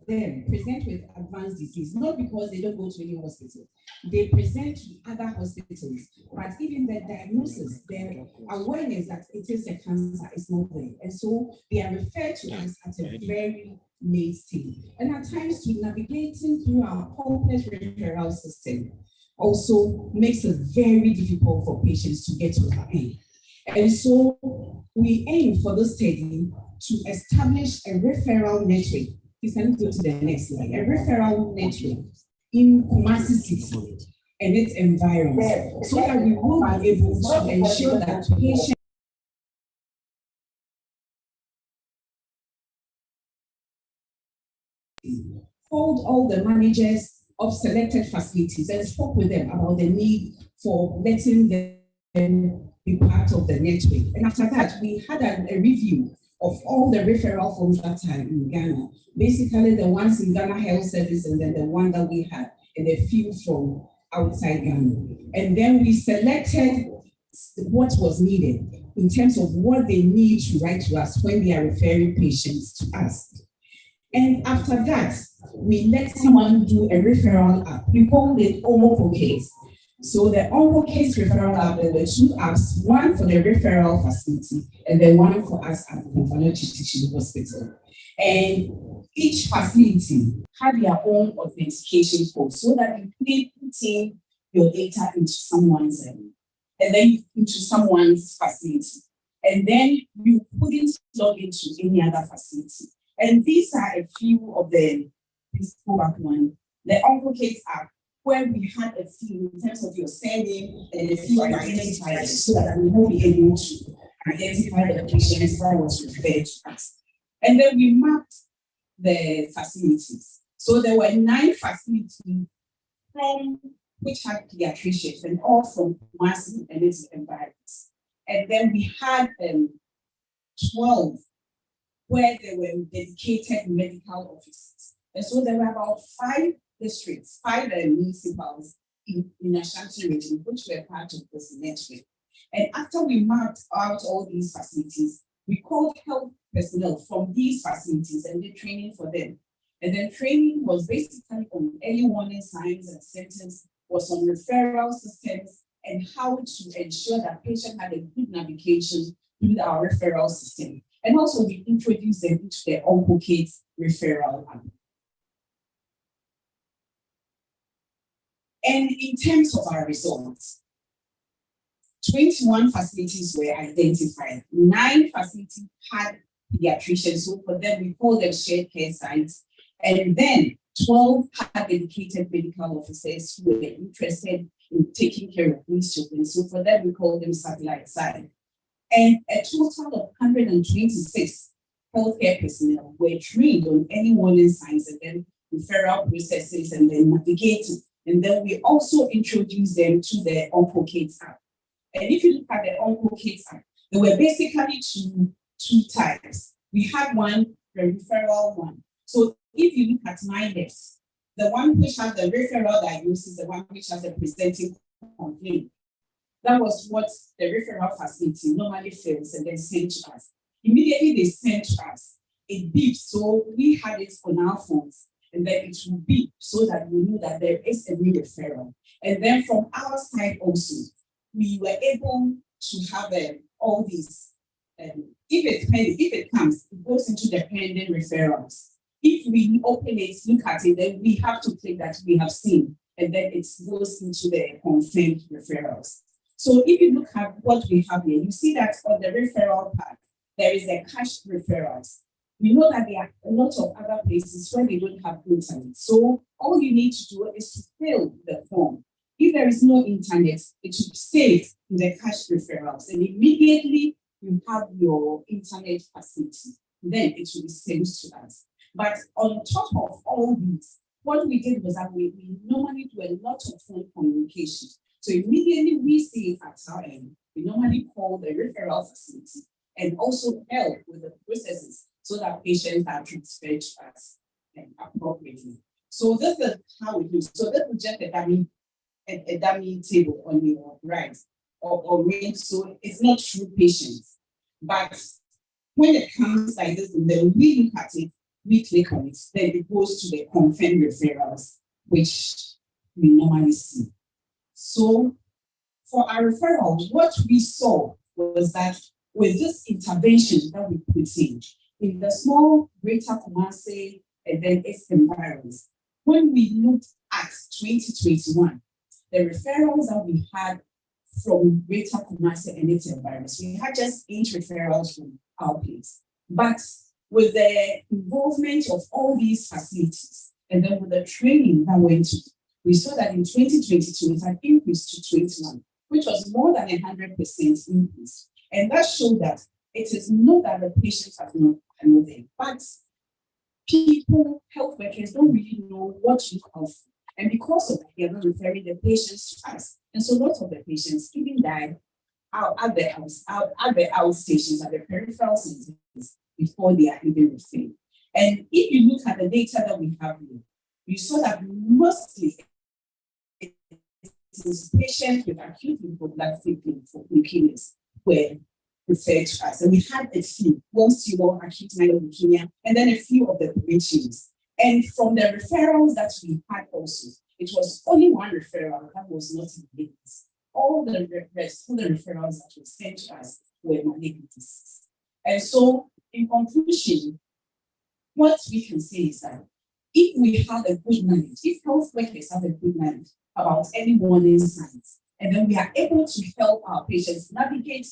them present with advanced disease, not because they don't go to any hospital. They present to other hospitals, but even their diagnosis, their awareness that it is a cancer is not there. And so they are referred to us at a very late stage. And at times, to navigating through our complex referral system also makes it very difficult for patients to get to our end. And so we aim for this study to establish a referral network. Please can you go to the next slide? A referral network in Kumasi City and its environs, so that we will be able to ensure that patients called all the managers of selected facilities and spoke with them about the need for letting them be part of the network. And after that, we had a review of all the referral forms that are in Ghana. Basically, the ones in Ghana Health Service and then the one that we had and a few from outside Ghana. And then we selected what was needed in terms of what they need to write to us when they are referring patients to us. And after that, we let someone do a referral app. We call it Omo Case. So the Omo Case referral app, there were two apps, one for the referral facility and then one for us at the Confanochi Teaching Hospital. And each facility had their own authentication code so that you can put in your data into someone's and then into someone's facility. And then you couldn't log into any other facility. And these are a few of the, please go back one, the Uncle app, where we had a few in terms of your surname and a few identifiers so that we will be able to identify the patients that was referred to us. And then we mapped the facilities. So there were 9 facilities from which had pediatricians and all from Kumasi and its environments. And then we had 12 where there were dedicated medical offices. And so there were about 5 districts, 5 municipalities in Ashanti region, which were part of this network. And after we mapped out all these facilities, we called health personnel from these facilities and did training for them. And then training was basically on early warning signs and symptoms, was on referral systems, and how to ensure that patient had a good navigation through our referral system. And also we introduced them into the Uncle Kate's referral app. And in terms of our results, 21 facilities were identified. 9 facilities had pediatricians, so for them we call them shared care sites. And then 12 had dedicated medical officers who were interested in taking care of these children. So for them we call them satellite sites. And a total of 126 healthcare personnel were trained on early warning signs and then referral processes and then navigating. And then we also introduced them to the Uncle Kate's app. And if you look at the Uncle Kate's app, there were basically two types. We had one, the referral one. So if you look at MyNext, the one which has the referral diagnosis, the one which has the presenting complaint, that was what the referral facility normally fills and then send to us. Immediately they send to us, it beeps, so we had it on our phones, and then it will beep so that we know that there is a new referral. And then from our side also, we were able to have all these. If it comes, it goes into the pending referrals. If we open it, look at it, then we have to click that we have seen, and then it goes into the confirmed referrals. So if you look at what we have here, you see that on the referral part, there is a cash referrals. We know that there are a lot of other places where they don't have internet. So all you need to do is to fill the form. If there is no internet, it should be saved in the cash referrals. And immediately you have your internet facility, then it will be sent to us. But on top of all these, what we did was that we normally do a lot of phone communication. So immediately we see it at our end, we normally call the referral facility and also help with the processes so that patients are transferred to us appropriately. So this is how we do. So this is just a dummy table on your right or range. So it's not true patients. But when it comes like this, then we look at it we click on it, then it goes to the confirmed referrals, which we normally see. So for our referrals, what we saw was that with this intervention that we put in the small Greater Kumasi and then its environs, when we looked at 2021, the referrals that we had from Greater Kumasi and its environs, we had just 8 referrals from our place. But with the involvement of all these facilities, and then with the training that went to, we saw that in 2022, it had increased to 21, which was more than 100% increase. And that showed that it is not that the patients have not there, but people, health workers don't really know what to look out for. And because of that, they are not referring the patients to us. And so lots of the patients even died out at the outstations, at the peripheral centers before they are even referred. And if you look at the data that we have here, you saw that mostly it is patients with acute lymphoblastic leukemias were referred to us. And we had a few, most acute myeloid leukemia, and then a few of the preventions. And from the referrals that we had also, it was only one referral that was not malignant. All the rest of the referrals that were sent to us were malignancies. And so, in conclusion, what we can say is that if we have a good knowledge, if health workers have a good knowledge about any warning signs, and then we are able to help our patients navigate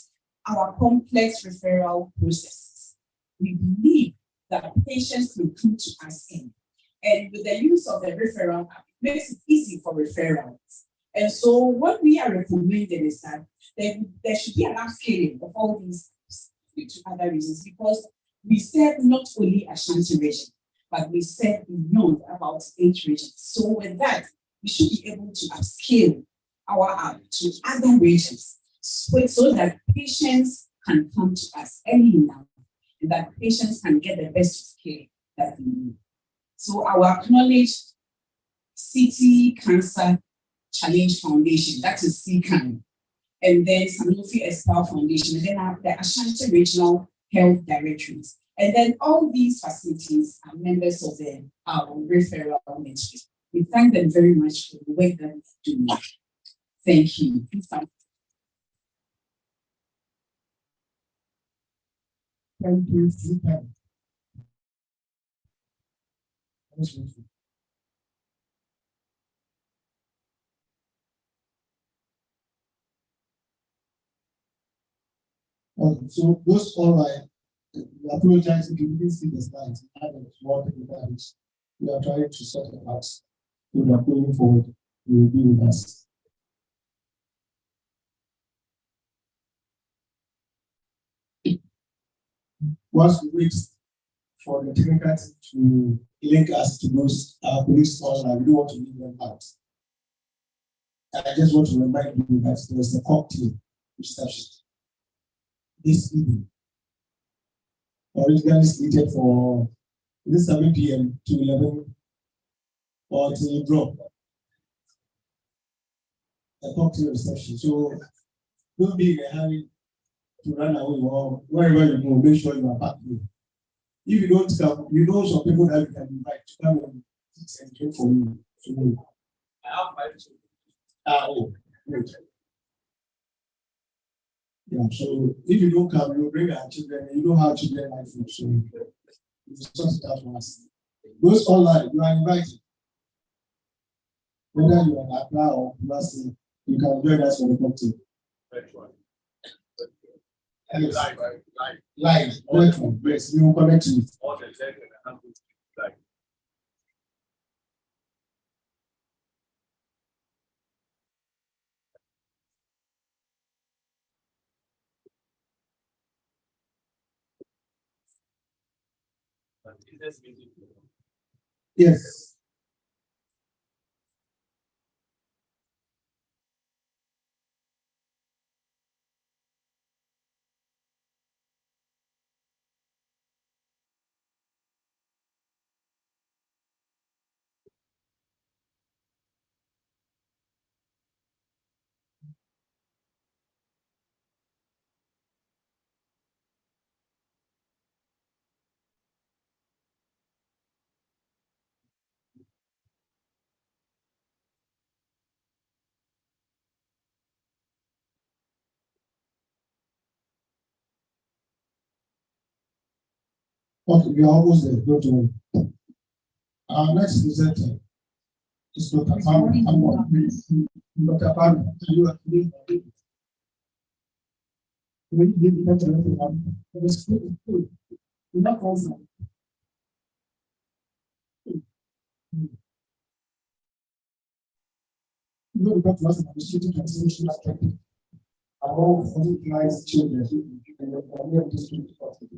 our complex referral processes, we believe that patients will come to us in. And with the use of the referral app, it makes it easy for referrals. And so what we are recommending is that there should be an upscaling of all these to other regions, because we serve not only Ashanti region, but we serve beyond about 8 regions. So with that, we should be able to upscale our app to other regions so that patients can come to us early enough and that patients can get the best care that they need. So our acknowledged City Cancer Challenge Foundation, that is CCAN, and then Sanofi Espal Foundation, and then the Ashanti Regional Health Directorate. And then all these facilities are members of the referral network. We thank them very much for the work that they're doing. Thank you. Thank you, Zita. Okay, so those online, we apologize if you didn't see the slides. We had a small technical issue. We are trying to sort it out. We are going forward. You will be with us. Once we wait for the technical team to link us to those police online, we don't want to leave them out. I just want to remind you that there's a cocktail reception this evening, originally slated for 7 p.m. to 11 or to drop. A cocktail reception. So don't be in a hurry to run away or wherever you go, make sure you are back here. If you don't come, you know some people that you can invite to come and sit and drink for you. So, I have 5 children. Great. Yeah, so if you don't come, you bring our children, and you know how children like food. So you sort it out for us. Those online, you are invited. Whether you are in Accra or Kumasi, you can join us for the cocktail. Yes. Live. Yes, we will connect you. Yes. Okay, we are almost there. Go to our next presenter is Dr. Pam. Dr. Pam, are you agree? We need to everyone. It's good. Good. We're not constant. You know, we got lots of administrative transmission affected among hospitalized children in the Ghanaian district hospital.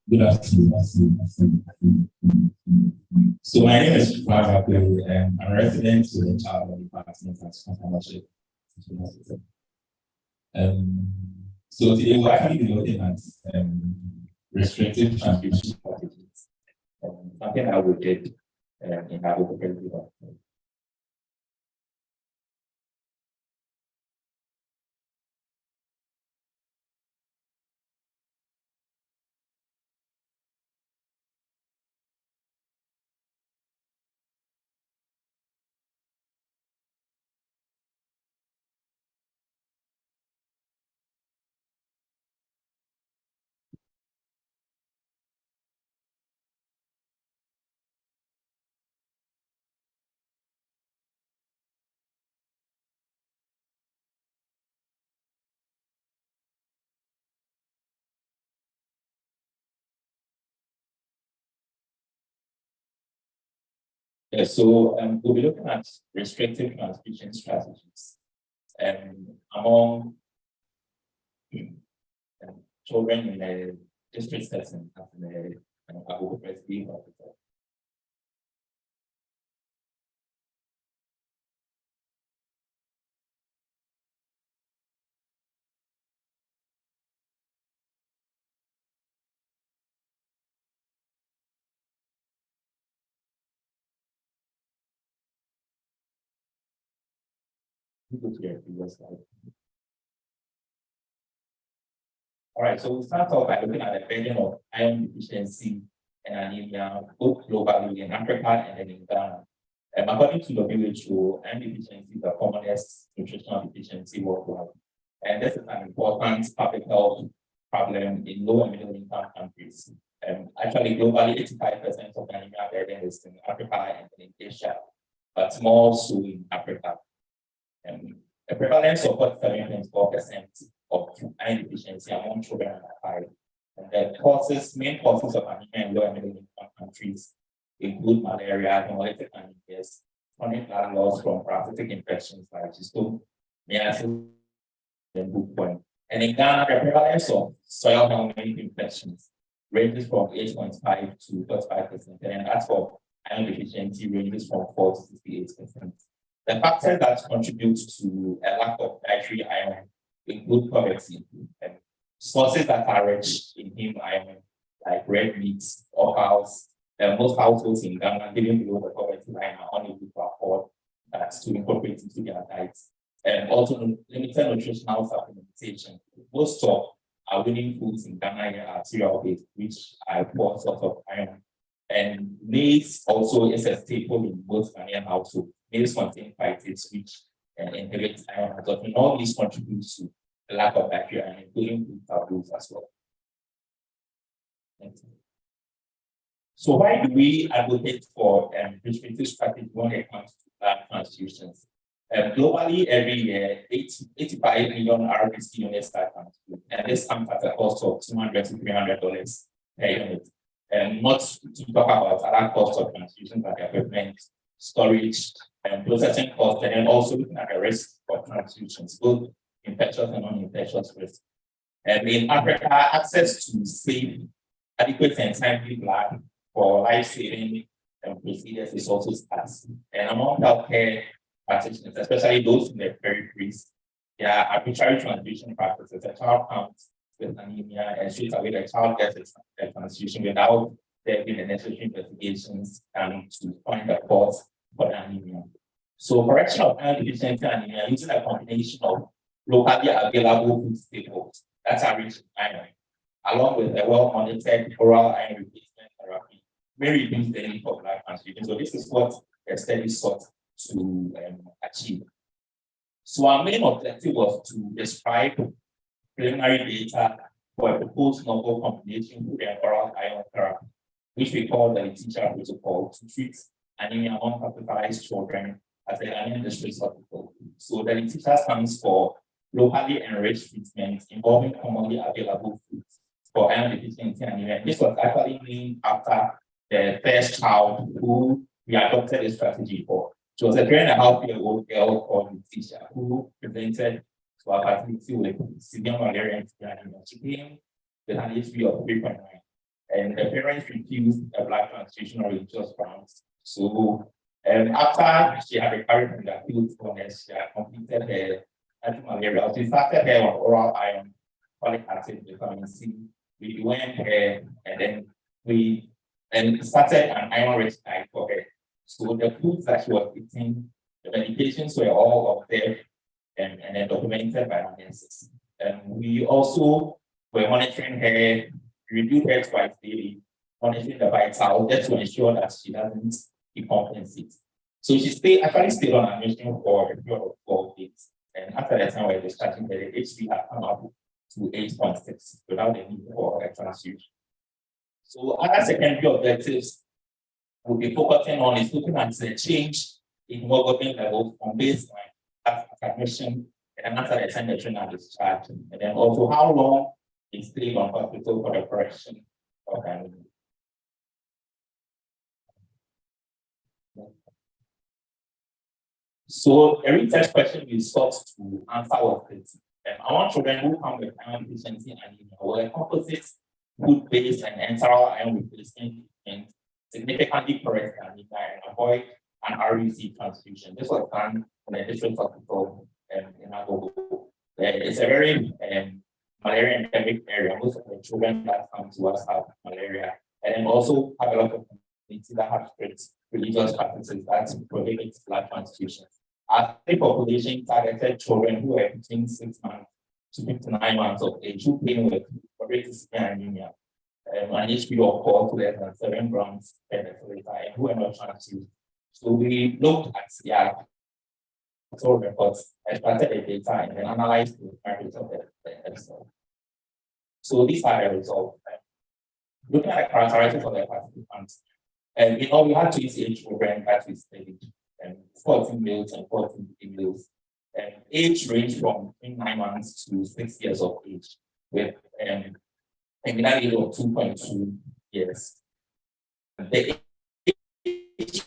Good afternoon. So my name is Frank and I'm a resident to the Child Department at Partnership. So today we're actually be looking at restrictive transmission strategies. Something I would did in our operative. Yeah, so we'll be looking at restrictive transmission strategies among children in a district setting as a being officer. All right, so we'll start off by looking at the burden of iron deficiency and anemia, both globally in Africa and then in Ghana. According to WHO, iron deficiency is the commonest nutritional deficiency worldwide. And this is an important public health problem in low and middle income countries. Actually, globally, 85% of anemia burden is in Africa and in Asia, but more so in Africa. The prevalence of 47.4% of iron deficiency among children under 5. And the main causes of anemia in low and middle income countries include malaria, hemolytic anemias, chronic blood loss from parasitic infections like schistosomiasis and bookworm. And in Ghana, the prevalence of soil helminth infections ranges from 8.5 to 35%, and that's for iron deficiency ranges from 4 to 68%. The factors that contribute to a lack of dietary iron include poverty, and sources that are rich in heme iron, like red meats, offals. Most households in Ghana living below the poverty line are unable to afford that to incorporate into their diets. And also limited nutritional supplementation. Most of our winning foods in Ghana are cereal-based, which are a poor source of iron. And maize also is a staple in most Ghanaian households. Maize contains phytates, which inhibits iron absorption. All these contribute to the lack of dietary iron, including food taboos as well. So why do we advocate for restrictive strategy when it comes to blood transfusions? Globally, every year, 85 million RBC units are transfused, and this comes at a cost of $200 to $300 per unit. And not to talk about other costs of transfusion like equipment, storage, and processing costs, and then also looking at the risk of transfusions, both infectious and non-infectious risk. And in Africa, access to safe, adequate, and timely blood for life-saving procedures is also scarce. And among healthcare practitioners, especially those in the peripheries, there are arbitrary transfusion practices. A child counts with anemia, and straight away the child gets a transfusion without there being the necessary investigations to find the cause for the anemia. So correction of iron deficiency anemia using a combination of locally available food staples, that's a rich in iron, along with a well-monitored oral iron replacement therapy, may reduce the need for blood transfusion. So this is what the study sought to achieve. So our main objective was to describe preliminary data for a proposed novel combination with an oral iron therapy, which we call the teacher protocol, to treat anemia among hospitalized children at the Ghanaian District Hospital. So the teacher stands for locally enriched treatment involving commonly available foods for iron deficiency anemia. This was actually named after the first child who we adopted a strategy for. She was a 3.5-year-old girl called Letitia who presented to our facility with severe malaria and anemia. She came with an HB of 3.9, and the parents refused a blood transfusion or religious grounds. So after she had recovered from the acute illness, she had completed her anti-malaria. We started her on oral iron, folic acid, vitamin C. We went her, and then we started an iron-rich diet for her. So the foods that she was eating, the medications were all up there and then documented by our nurses. We also were monitoring her, reviewed her twice daily, monitoring the vitals just to ensure that she doesn't decompensate. So she actually stayed on admission for a period of 12 days. And after that time, we were discharging her, the HB had come up to 8.6 without the need for a transfusion. So other secondary objectives we'll be focusing on is looking at the change in hemoglobin levels from baseline after admission and after the time the trainer discharged, and then also how long it stayed on hospital for the correction of anemia. So a research question we sought to answer was this. Our children who come with iron deficiency anemia were composite food-based and enteral iron replacement treatment significantly correct anemia and avoid an RUC transfusion. This was done in a district hospital in Agogo. It's a very malaria endemic area. Most of the children that come to us have malaria, and then also have a lot of communities that have strict religious practices that prohibit blood transfusions. Our population targeted children who were between 6 months to 59 months of age who came with moderate severe anemia, an HB of 4 to less than 7 grams per deciliter, and who were not transfused. So we looked at their control reports, extracted the data, and then analyzed the markers of the episode. So these are the results. Looking at the characteristics of the participants, in all, we had 28 children that we studied, 14 males and 14 females. Age ranged from 9 months to 6 years of age, with a median age of 2.2 years. The age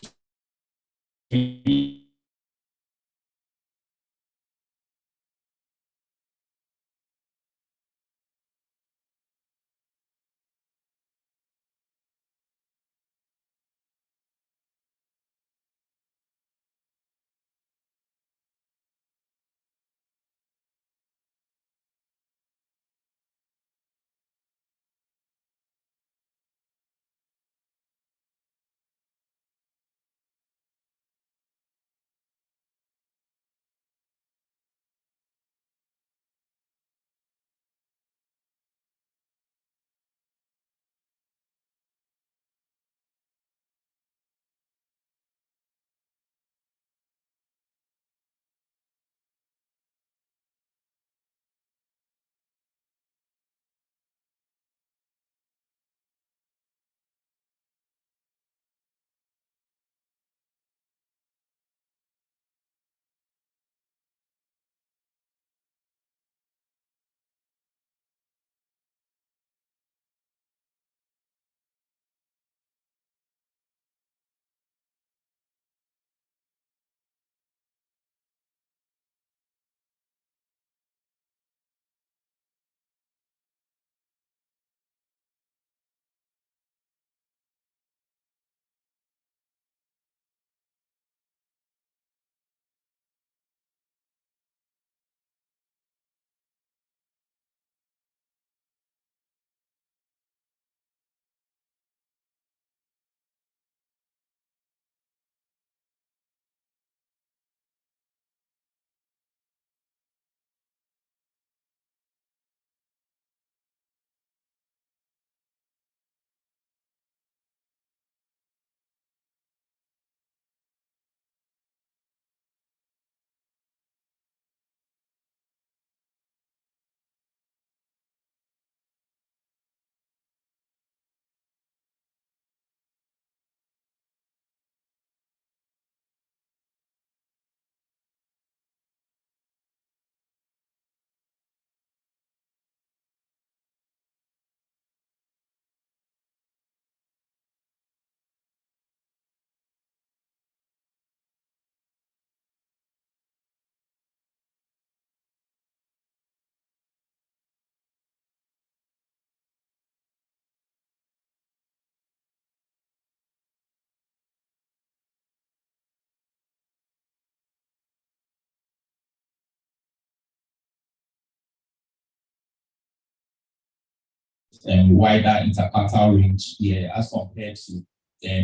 wider interquartile range here as compared to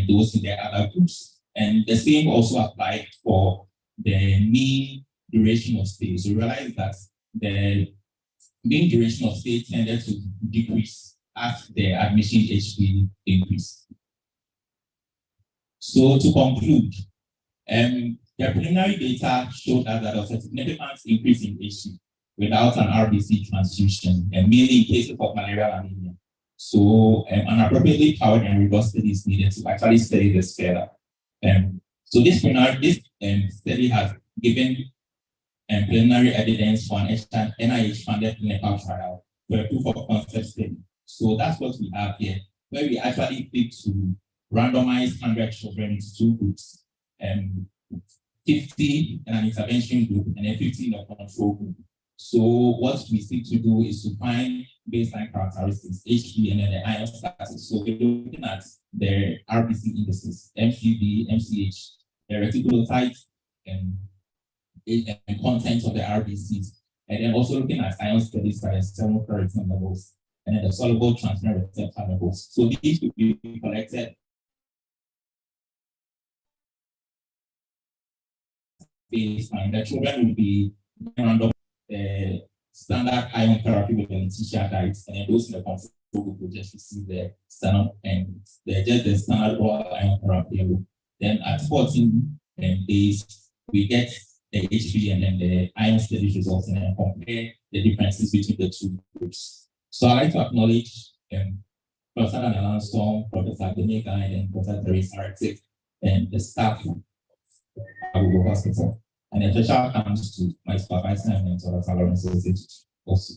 those in the other groups. And the same also applied for the mean duration of stay. So realize that the mean duration of stay tended to decrease as the admission HP increased. So to conclude, the preliminary data showed us that there was a significant increase in HP without an RBC transfusion, and mainly in cases of malarial anemia. So an appropriately powered and robust study is needed to actually study this further. So this study has given preliminary evidence for an NIH-funded clinical trial for a proof of concept study. So that's what we have here, where we actually pick to randomize 100 children into two groups, 50 in an intervention group and then 50 in a control group. So what we seek to do is to find baseline characteristics, HP, and then the iron status. So we're looking at the RBC indices, MCV, MCH, the reticulocyte, and content of the RBCs, and then also looking at iron studies by serum ferritin levels, and then the soluble transferrin receptor levels. So these will be collected baseline. The children will be random standard iron therapy with the Letitia diet, and then those in the control group will just receive the standard and the standard oral iron therapy level. Then at 14 days, we get the HP and then the iron studies results, and then compare the differences between the two groups. So I'd like to acknowledge Professor Daniel Lanston, Professor Benega, and then Professor Teresa Arctic, and the staff of Agogo Hospital. And a special thanks to my supervisor and mentor, Dr. Lawrence also.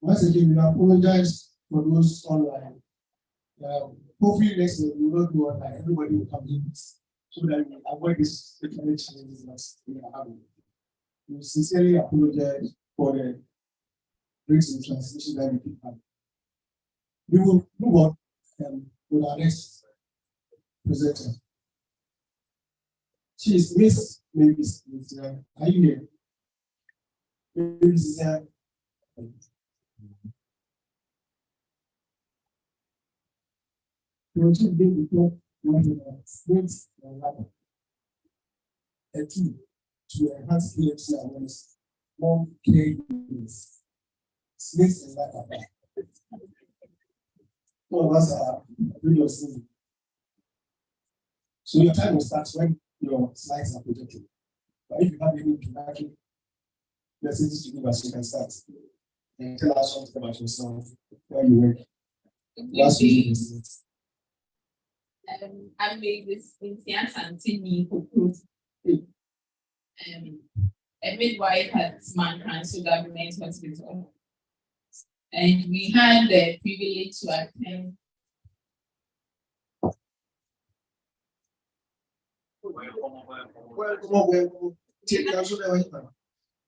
Once again, we apologize for those online. Hopefully next time we will not do online. Everybody will come in so that we avoid this challenges that we are having. We sincerely apologize for the breaks in translation that we keep having. We will move on with our next presenter. She is Miss Mavis. Are you here? Mavis is here. Project being before states and level. A tool to enhance epilepsy awareness, more care units. Snakes and like that. All of us are really listening. So your time will start when your slides are projected. But if you have any introductory messages to give us, you can start. And tell us something about yourself, where you work. Last week. I'm Mavis in Santini, a midwife at Man Council Government Hospital. And we had the privilege to attend.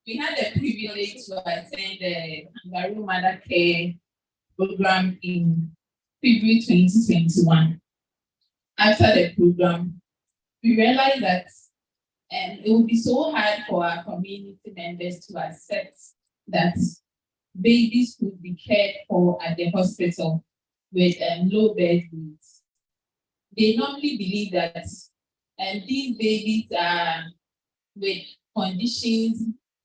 We had the privilege to attend the Kangaroo Mother Care program in February 2021. After the program, we realized that it would be so hard for our community members to accept that babies could be cared for at the hospital with low birth weights. They normally believe that these babies are with conditions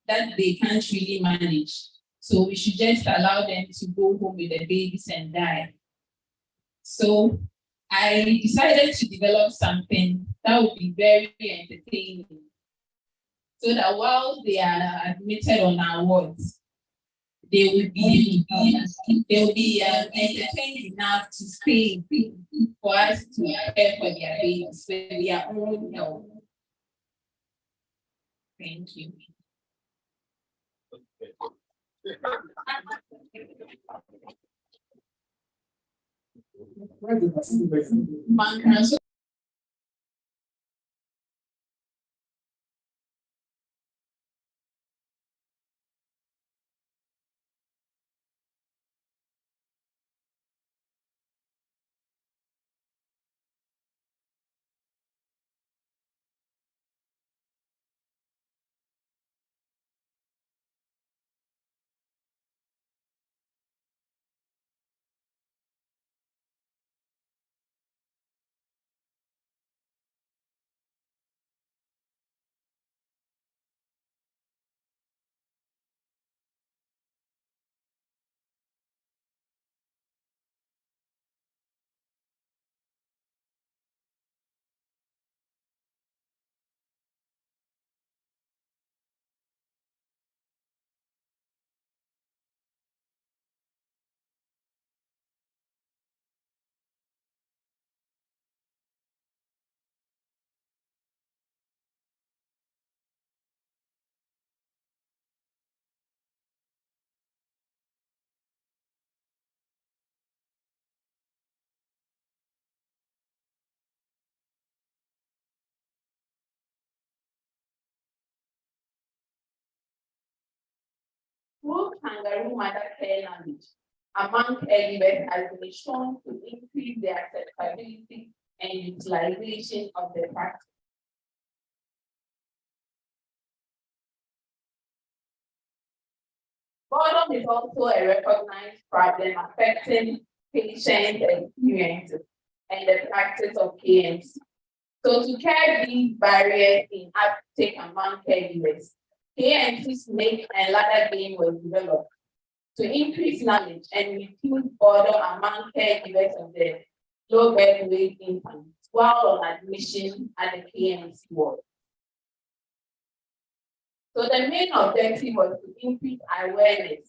that they can't really manage. So we should just allow them to go home with the babies and die. So I decided to develop something that would be very entertaining, so that while they are admitted on our wards, they will be entertained enough to stay for us to care for their babies with their own health. Thank you. Man Council Through kangaroo mother care knowledge among caregivers has been shown to increase the acceptability and utilization of the practice. Boredom is also a recognized problem affecting patient experiences and the practice of KMC. So to curb these barriers in uptake among caregivers, KMC snake and ladder game was developed to increase knowledge and reduce boredom among caregivers of the low birth weight infants while on admission at the KMC ward. So the main objective was to increase awareness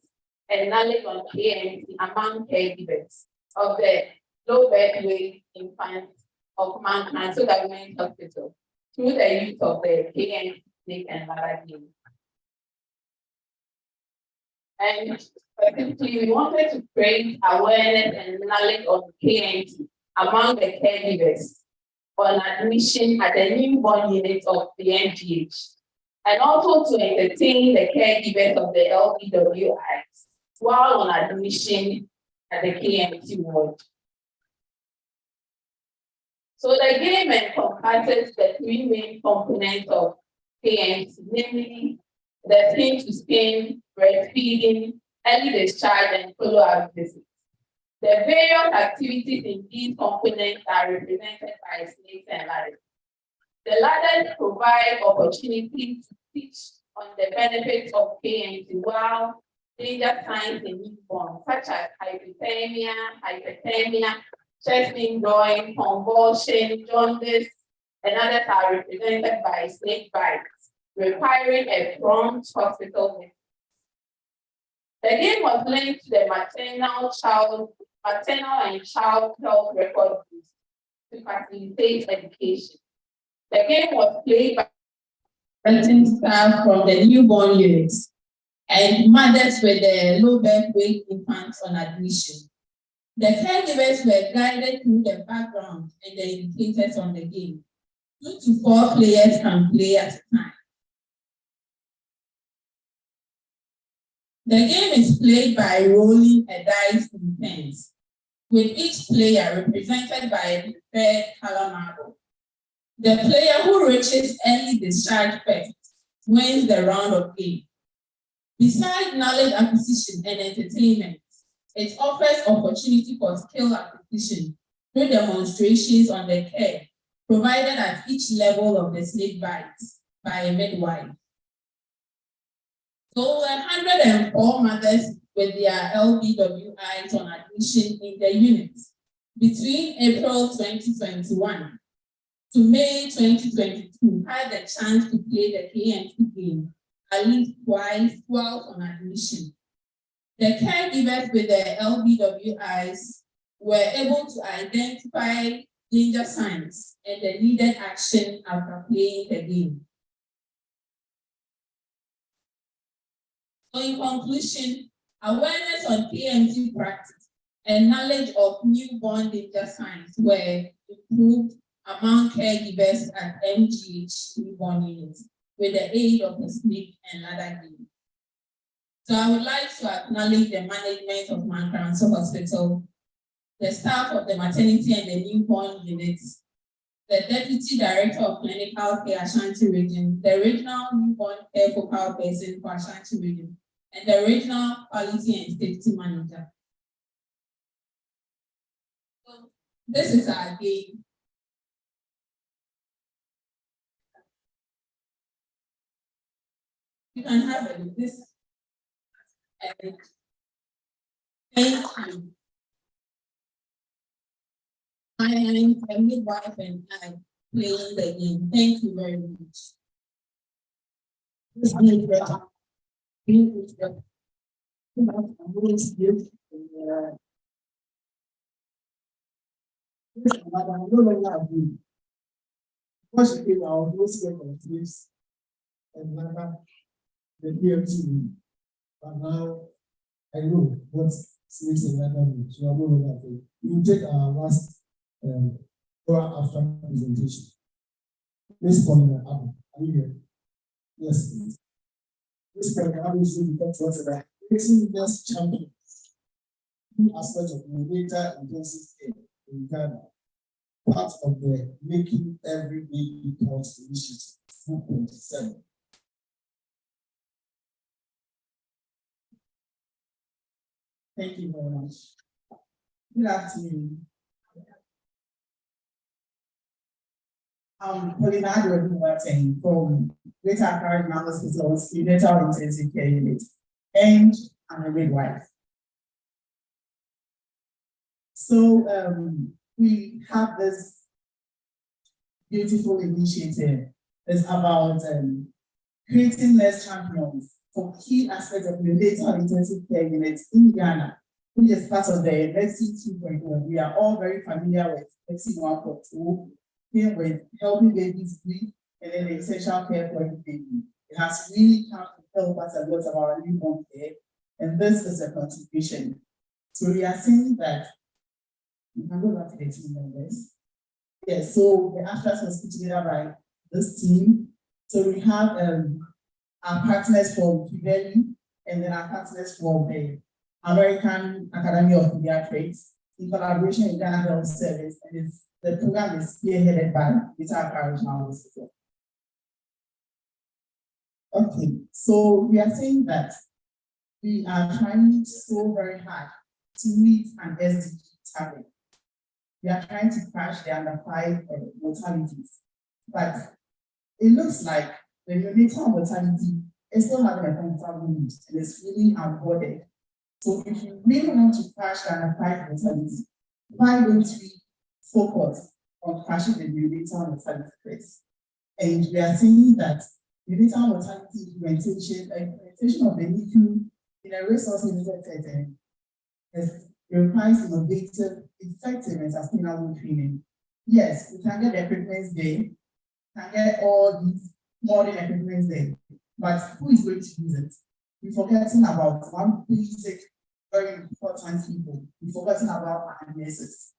and knowledge on KMC among caregivers of the low birth weight infants of Mount Cancer Government Hospital through the use of the KMC snake and ladder game. And specifically, we wanted to create awareness and knowledge of KMC among the caregivers on admission at the newborn unit of the MGH, and also to entertain the caregivers of the LBWIs while on admission at the KMC ward. So the game encompasses the three main components of KMC, namely the skin-to-skin, breastfeeding, early discharge, and follow-up visits. The various activities in these components are represented by snakes and ladders. The ladders provide opportunities to teach on the benefits of KMC while danger signs in newborns, such as hypothermia, chest indrawing, convulsion, jaundice, and others are represented by snake bites, requiring a prompt hospital visit. The game was linked to the maternal and child health record books to facilitate education. The game was played by staff from the newborn units and mothers with the low birth weight infants on admission. The caregivers were guided through the background and the indicators on the game. 2 to 4 players can play at a time. The game is played by rolling a dice in pens, with each player represented by a preferred color marble. The player who reaches early discharge first wins the round of game. Besides knowledge acquisition and entertainment, it offers opportunity for skill acquisition through demonstrations on the care provided at each level of the snake bites by a midwife. So 104 mothers with their LBWIs on admission in the units between April 2021 to May 2022 had the chance to play the KMC game at least twice while on admission. The caregivers with the LBWIs were able to identify danger signs and the needed action after playing the game. So in conclusion, awareness on KMC practice and knowledge of newborn danger signs were improved among caregivers at MGH newborn units with the aid of the snake and ladder game. So I would like to acknowledge the management of Mount Cancer Hospital, the staff of the maternity and the newborn units, the Deputy Director of Clinical Care Ashanti Region, the Regional Newborn Care Focal Person for Ashanti Region, and the Regional Quality and Safety Manager. So this is our game. You can have it. This. Thank you. I am a midwife and I playing the game. Thank you very much. This the DMC, but now I know what snakes and ladder do, so I know that you take our last oral abstract presentation. This one, are you here? Yes, please. This one, I will see you talk to us about Creating this champions aspect of innovator intensive care in Ghana, part of the Making Every Baby Count initiative 2.7. Thank you very much. Good afternoon. I'm Polinado Martin from Greater Accra Hospital's Prenatal Intensive Care Unit, and I'm a midwife. So we have this beautiful initiative. It's about creating nurse champions for key aspects of neonatal intensive care units in Ghana, which is part of the Vaccine 2.1. We are all very familiar with Vaccine 1.2, here with helping babies breathe, and then the essential care for every baby. It has really come to help us a lot of our newborn care, and this is a contribution. So we are saying that, you can go back to the team members. Yes, so the abstract was put together by this team. So we have our partners from Kiveli, and then our partners from the American Academy of Pediatrics in collaboration with Ghana Health Service, and the program is spearheaded by Greater Accra Regional Hospital. Okay, so we are saying that we are trying so very hard to meet an SDG target. We are trying to crash the under 5 mortalities, but it looks like the neonatal mortality is still having a considerable need, and it's really avoided. So if you really want to crash the under 5 mortality, why don't we focus on crashing the neonatal mortality first? And we are saying that neonatal mortality implementation of the NICU in a resource-limited setting requires innovative, effective, and sustainable training. Yes, we can get the equipment there, can get all these modern equipment there, but who is going to use it? We're forgetting about one basic, very important people. We're forgetting about our nurses.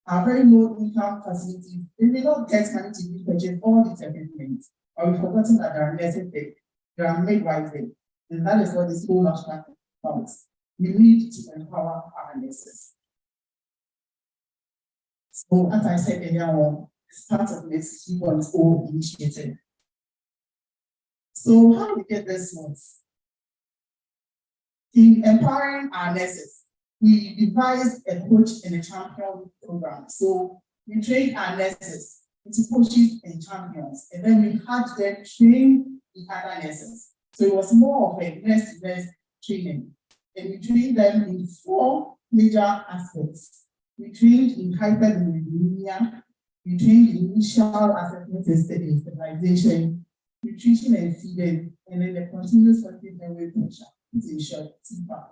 Our very low income facilities, they may not get money to purchase all these equipment, or we've forgotten that there are nurses there, there are midwives there, and that is what this whole abstract is about. We need to empower our nurses. So, as I said earlier on, it's part of this 2.0 initiative. So, how do we get this one? In empowering our nurses, we devised a coach and a champion program. So, we trained our nurses into coaches and champions, and then we had them train the other nurses. So, it was more of a nurse-to-nurse training. And we trained them in 4 major aspects. We trained in hyperlipidemia, we trained in initial assessment and stabilization, nutrition and feeding, and then the continuous active airway pressure, which is short CPAP.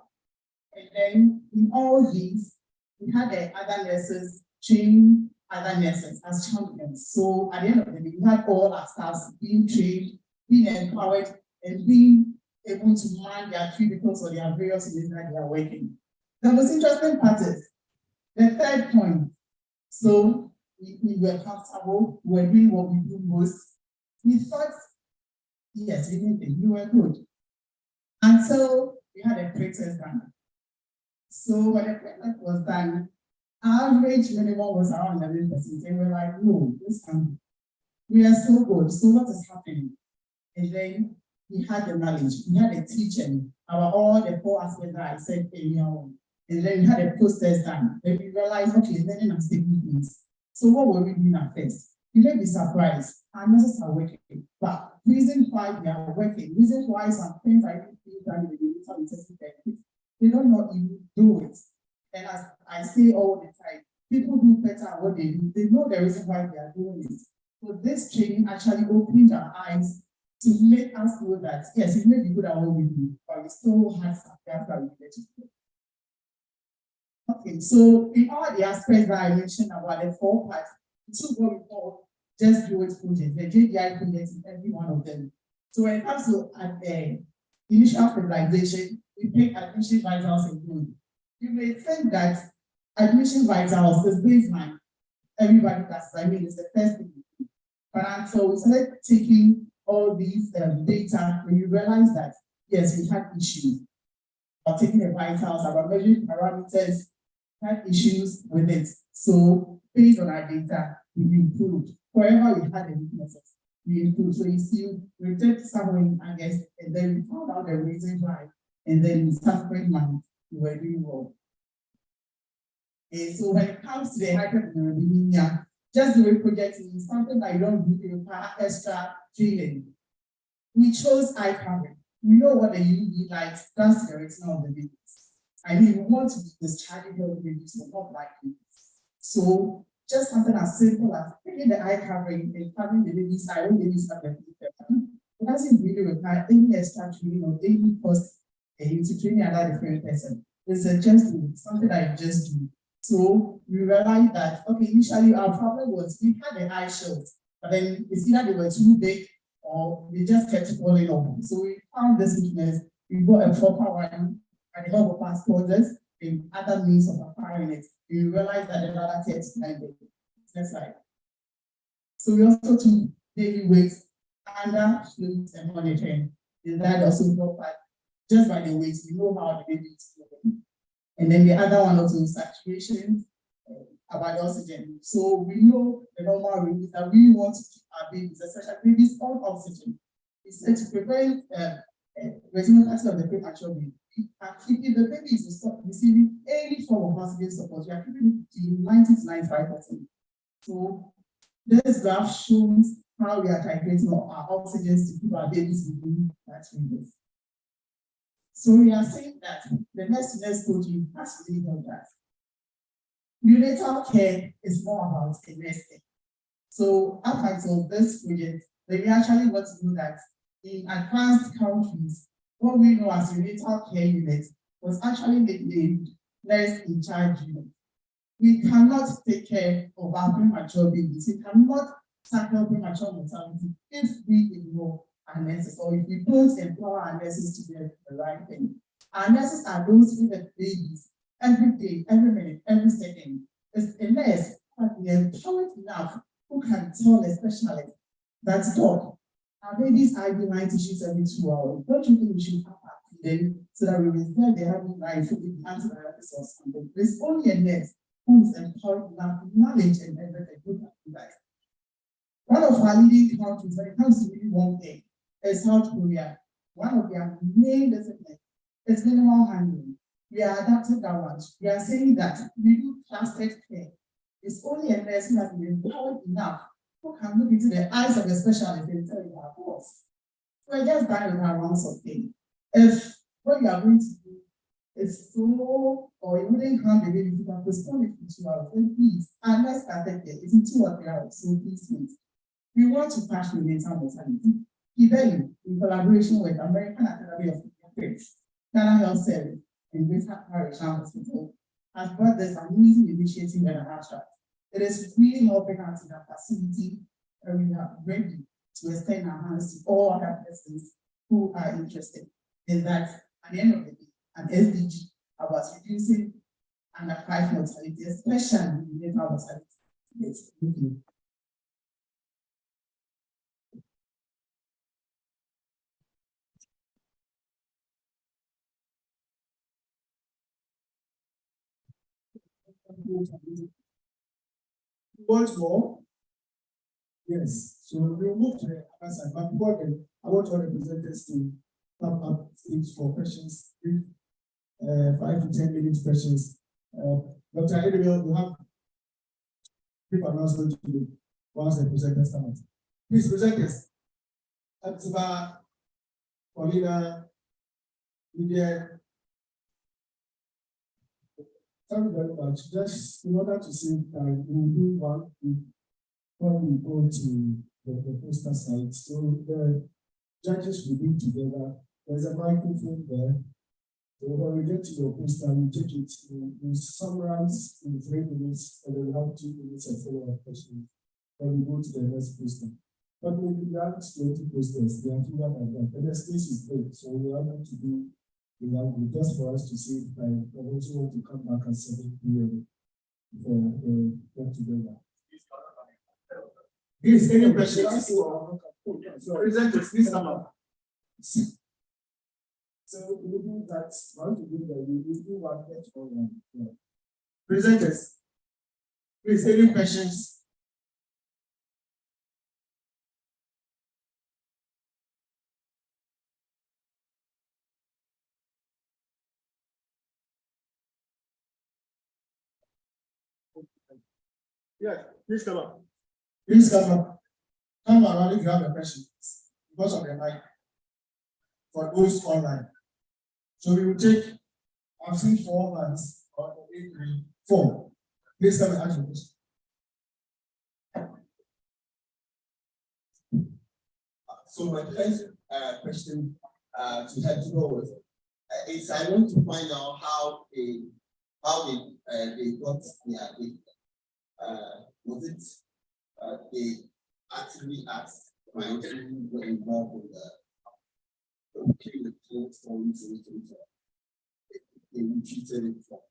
And then in all these, we had the other nurses train other nurses as champions. So at the end of the day, we had all our staffs being trained, being empowered, and being able to man their cubicles or their various units that they are working. The most interesting part is the third point. So we were comfortable, we were doing what we do most. We thought, yes, we did it, we were good. Until we had a pre-test done. So when the pre-test was done, average minimum was around 11%. And we're like, no, this can't. We are so good. So what is happening? And then we had the knowledge, we had the teaching about all the 4 aspects that I said earlier on. And then we had a process done. Then we realized, okay, learning and taking things. So what were we doing at first? You may be surprised. Our nurses are working, but reason why they are working, reason why some things are even being done with the neonatal intensive care, they don't know even do it. And as I say all the time, people do better at what they do. They know the reason why they are doing it. So this training actually opened our eyes to make us know that, yes, it may be good at what we do, but we still have some gaps that we need to do. Okay, so in all the aspects that I mentioned about the 4 parts, we took what we call just do it project, the JDI projects in every one of them. So when it comes to initial stabilization, we pick admission vitals and good. You may think that admission vitals is baseline. Everybody does, I mean, it's the first thing. But until we started taking all these data, when you realize that, yes, we had issues. about taking the vitals, about measuring parameters, had issues with it. So based on our data, we improved. Wherever we had the weaknesses, we improved. So you see, we did something, I guess, and then we found out the reason why, and then we started money, we were doing well. And so when it comes to the hyperbilirubinemia, just the way projecting is something that you don't really require extra training. We chose eye covering. We know what the UV light does to the retina of the babies. I mean, we want to be discharging the babies, so not like babies. So just something as simple as taking the eye covering and covering the baby's eye when babies have them. It doesn't really require any extra training or any cost to train another different person. It's just something that you just do. So we realized that, okay, initially our problem was we had the eye shields, but then it's either they were too big or they just kept falling off. So we found this weakness. We got a proper one by the help of our soldiers and other means of acquiring it. We realized that the data kept blinded. Next slide. So we also took daily weights under fluids and monitoring. And that also helped us. Just by the weights, we know how the baby is moving. And then the other one also is saturation, about oxygen. So we know the normal range that we want to keep our babies, especially babies, on oxygen. It's to prevent retinal cancer of the premature baby. We are keeping the babies to stop receiving any form of oxygen support. We are keeping it to 90 to 95%. So this graph shows how we are titrating our oxygen to keep our babies within that range. So we are saying that the next coaching has really helped us. Neonatal care is more about the nesting. So up until this project, we actually want to do that in advanced countries, what we know as neonatal care units was actually the nurse in charge unit. We cannot take care of our premature babies. We cannot tackle premature mortality if we ignore our nurses, or if we don't empower our nurses to do the right thing. Our nurses are those with the babies every day, every minute, every second. It's a nurse that we empowered enough who can tell a specialist that, doc, our babies IV line tissues every 2 hours. Don't you think we should have them so that we reserve the IV line for the antibiotics or something? There's only a nurse who is empowered enough knowledge and everything who can do that. One of our leading countries when it comes to really one thing is South Korea. One of their main disciplines is minimal handling. We are adapting that one. We are saying that we do clustered care. It's only a nurse who has been empowered enough who can look into the eyes of a specialist and tell you our course. We're just done with our rounds of thing. If what you are going to do is so, or you wouldn't have the baby to postpone it for 2 hours, then please, unless started there, it's in 2 or 3 hours, so please. We want to patch the neonatal mortality. Even in collaboration with American Academy of Pediatrics, Ghana Health Service, and Greater Parish Hospital, has brought this amazing initiative in the abstract. It is really helping us in our facility, and we are ready to extend our hands to all other persons who are interested in that. At the end of the day, an SDG about reducing under 5 mortality, especially neonatal mortality. Yes, thank you. Want more? Yes. So we'll move to the other side. But before then, I want all the presenters to come up stage for questions, 5 to 10 minutes questions. Dr. Edwin, you have brief announcement to do once the presenters start. Please, presenters. Agsm, Paulina, Lydia. Thank you very much. Just in order to save time, we will do one when we go to the poster site. So the judges will be together. There's a microphone there. So when we get to your poster, we take it, we summarize in 3 minutes, and then we have 2 minutes of follow-up questions. Then we go to the next poster. But when we have 20 posters, they are fewer than that. And the space is big, so we are going to do just for us to save time. I also want to come back at 7 p.m. for the get together. Please, any questions? So presenters, please come up. So we do that, want to do that, we do one test for one. Yeah. Presenters, please, any questions? Yes, please come up. Please come up. Come around if you have a question, because of the mic, for those online. So we will take, I've seen 4 months, or 8, 3, 4. Please come and ask your question. So my first question to have to go with is I want to find out how they got their data. Was it they actually asked clients who were involved in the forms they retreated it from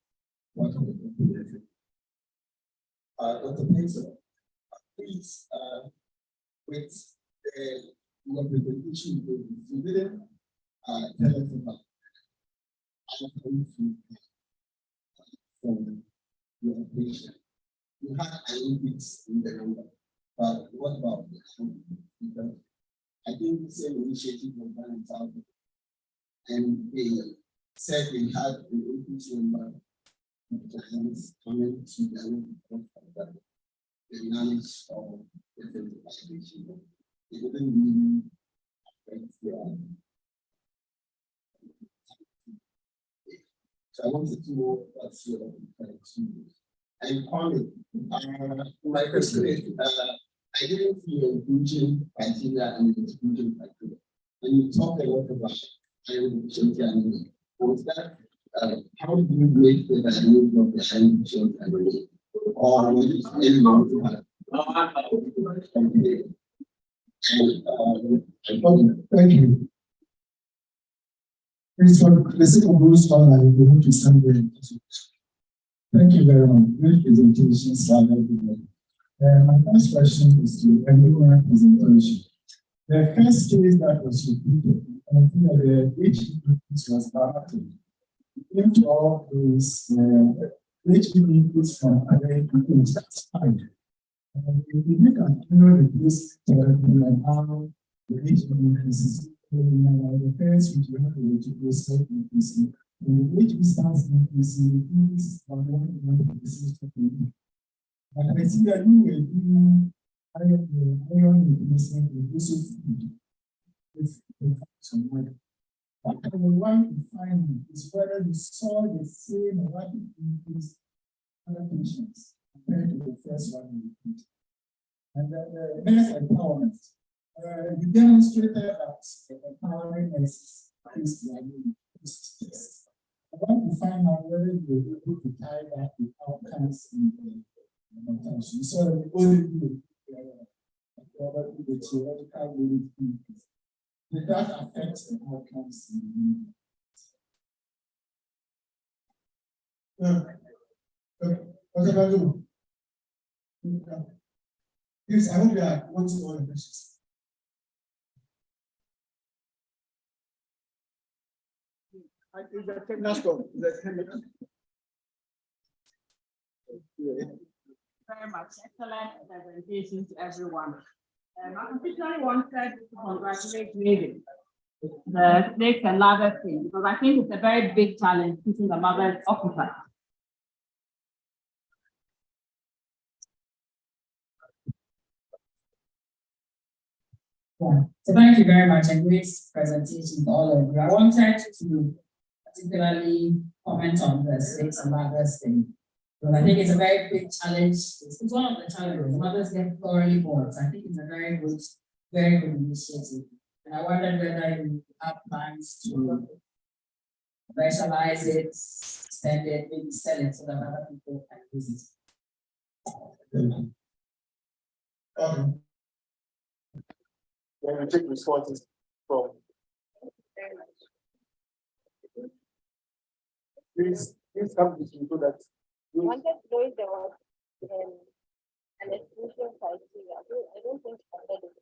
what Dr. Benson, please with the representation you didn't tell us about how you feel from your operation. You had an increase in the number, but what about the count? Because I think the same initiative was done in South Africa, and they said they had an increase number of clients coming to them that the knowledge of different organizations. It wouldn't really affect their. So I wanted to know what's your experience. And Kwame, my question is, I didn't see your inclusion criteria and exclusion criteria. And you talked a lot about efficiency and was that how do you make the value of the efficiency and or was it anyone to have? Thank you. Please, for the sake of those online, we want to stand there. Thank you very much. Great presentations, everybody. My first question is to everyone presentation. The first case that was repeated, I think that the HB was dramatic. Into all those HB inputs from other inputs, that's fine. If you look at this and how the HB increases, the first which you have to go increasing. And the HB starts increasing, increase from 1 to 1. And I see that you will do iron replacement with also food. With some money. What I would want to find is whether you saw the same rapid increase in other patients compared to the first one you repeat. And the nurse empowerment. You demonstrated that empowering nurses is the test. I want to find out whether you were able to tie that with outcomes in the attention. So the only do the theoretical way did that affect the outcomes in what about you? Yes, I hope you are wanting all the questions. Let's go. Very much. Excellent presentation to everyone. I particularly wanted to congratulate Megan, the snakes and ladder thing, because I think it's a very big challenge keeping the mothers occupied. Yeah. So thank you very much, and great presentation to all of you. I wanted to particularly comment on the snakes and ladders thing. But I think it's a very big challenge. It's one of the challenges. Mothers get thoroughly bored. So I think it's a very good initiative. And I wondered whether you have plans to commercialize it, extend it, maybe sell it so that other people can use it. When we take responses from please come with me so that I wanted to know if there was an exclusion criteria. I don't think I read it.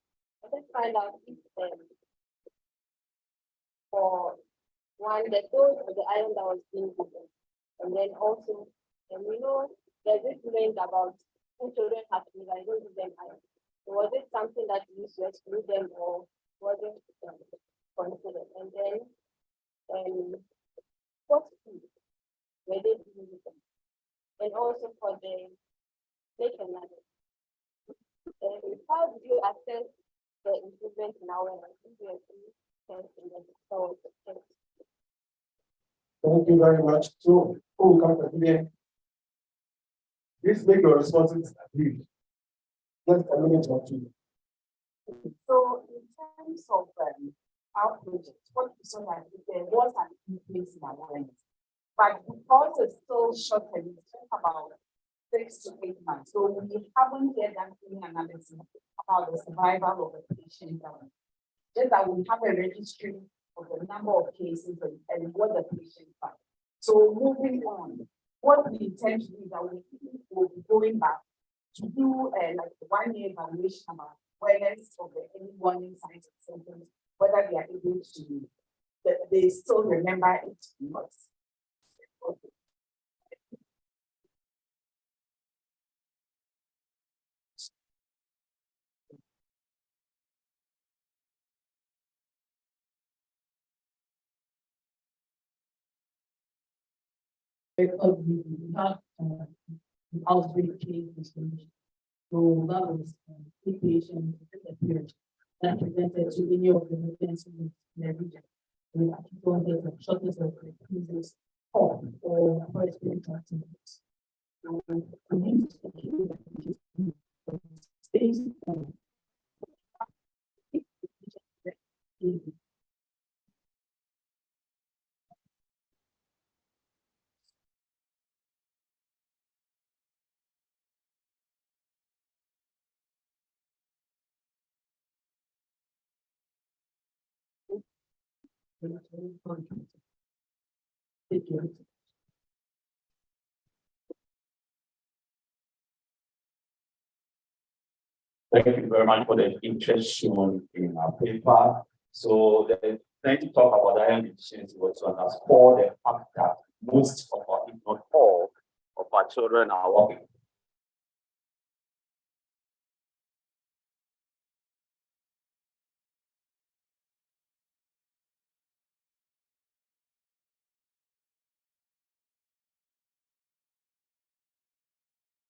I wanted to find out if for one, the dose of the iron that was being given. And then also, and we know there's this link about who children have to be, I don't give them iron. So was it something that you used to exclude them or wasn't considered? And then, what food were they giving them? And also for the lake and ladder. How do you assess the improvement in our Thank you very much. So, who will come to here? Please make your responses agreed. Just a minute or two. So, in terms of our project, what we saw that there was an increase in awareness, but because it's still short term, it's about 6 to 8 months. So we haven't yet done any analysis about the survival of the patient. Just that we have a registry of the number of cases and what the patient found. So moving on, what we intend to do is that we will be going back to do like a 1-year evaluation about awareness of the any warning signs and symptoms, whether they are able to, they still remember it or not. Okay. Because we have outbreak cases. So that was inpatient in the period that presented to any of the emergency in the region. We actually don't get a shortness of cases or respiratory activities. So we need to keep that space Thank you very much for the interest shown in our paper. So the thing to talk about iron deficiency was to underscore the fact that most of our, if not all, of our children are walking.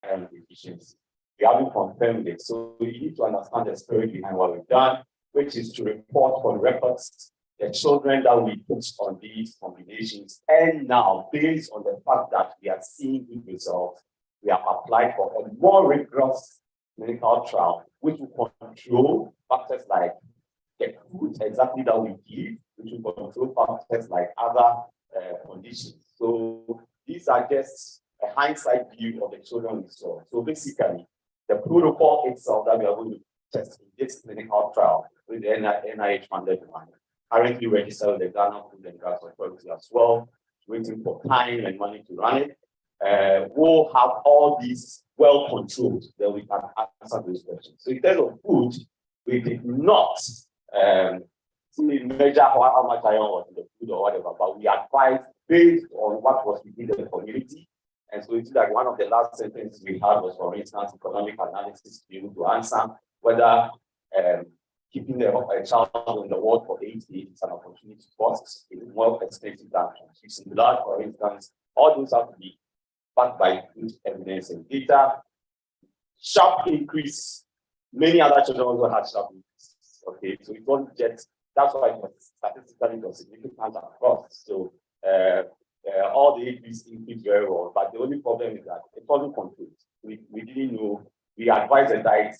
Iron deficiency. We haven't confirmed it, so we need to understand the spirit behind what we've done, which is to report for the records the children that we put on these combinations. And now, based on the fact that we are seeing good results, we have applied for a more rigorous clinical trial, which will control factors like the food exactly that we give, which will control factors like other conditions. So these are just a hindsight view of the children we saw. So basically, the protocol itself that we are going to test in this clinical trial with the NIH funded one, currently registered with the Ghana Food and Drugs Authority as well, waiting for time and money to run it. We'll have all these well controlled, then we can answer those questions. So in terms of food, we did not measure how much iron was in the food or whatever, but we advised based on what was within the community. And so it's like one of the last sentences we had was, for instance, economic analysis to be able to answer whether keeping a child in the world for 8 days is an opportunity cost, is more expensive than transfusing blood, for instance. All those have to be backed by good evidence and data. Sharp increase. Many other children also had sharp increase. Okay, so it wasn't just, that's why it was statistically significant across. So all the increase very well, but the only problem is that it wasn't controlled. We didn't know. We advised the diet.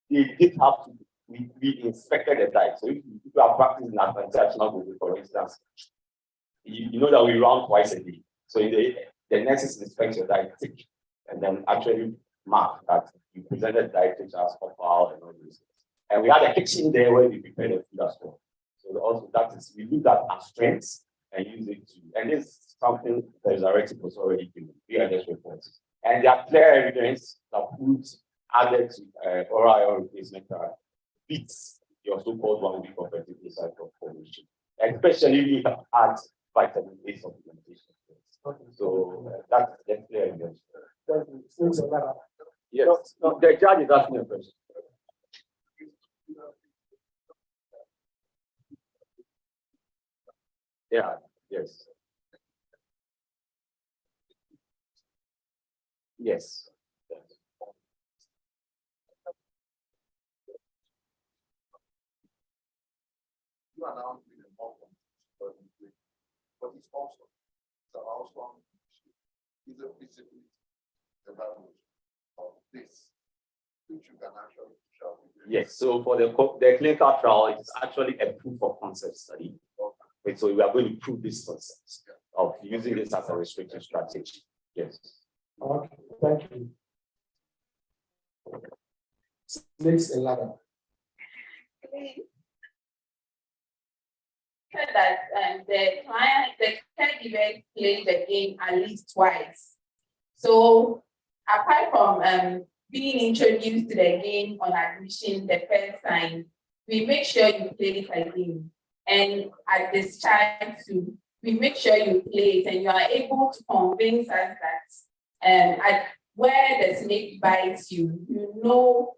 They did have to. We inspected the diet. So if people are practicing that transactional group, for instance, you know that we run twice a day. So the nurses inspect your diet and then actually mark that you presented diet as profile and all these things. And we had a kitchen there where we prepared the food as well. So also that is, we do that as strengths and use it to, and this is something that is directed was already given. We are just reports. And there are clear evidence that food added to oral iron replacement beats your so-called 1 week of fertility cycle formation. Especially we have had vitamin A supplementation. So that's clear. Yes, no, the judge is asking a question. Yeah, yes. Yes. You are now in a more but it's also is a visibility evaluation of this, which you can actually show. Yes, so for the clinical trial, it's actually a proof of concept study. Okay. So we are going to prove this concept of using this as a restrictive strategy. Yes. Okay, thank you. Next, Elada. That the caregiver played the game at least twice. So apart from being introduced to the game on admission the first time, we make sure you play it again. And at discharge too, we make sure you play it and you are able to convince us that at where the snake bites you, you know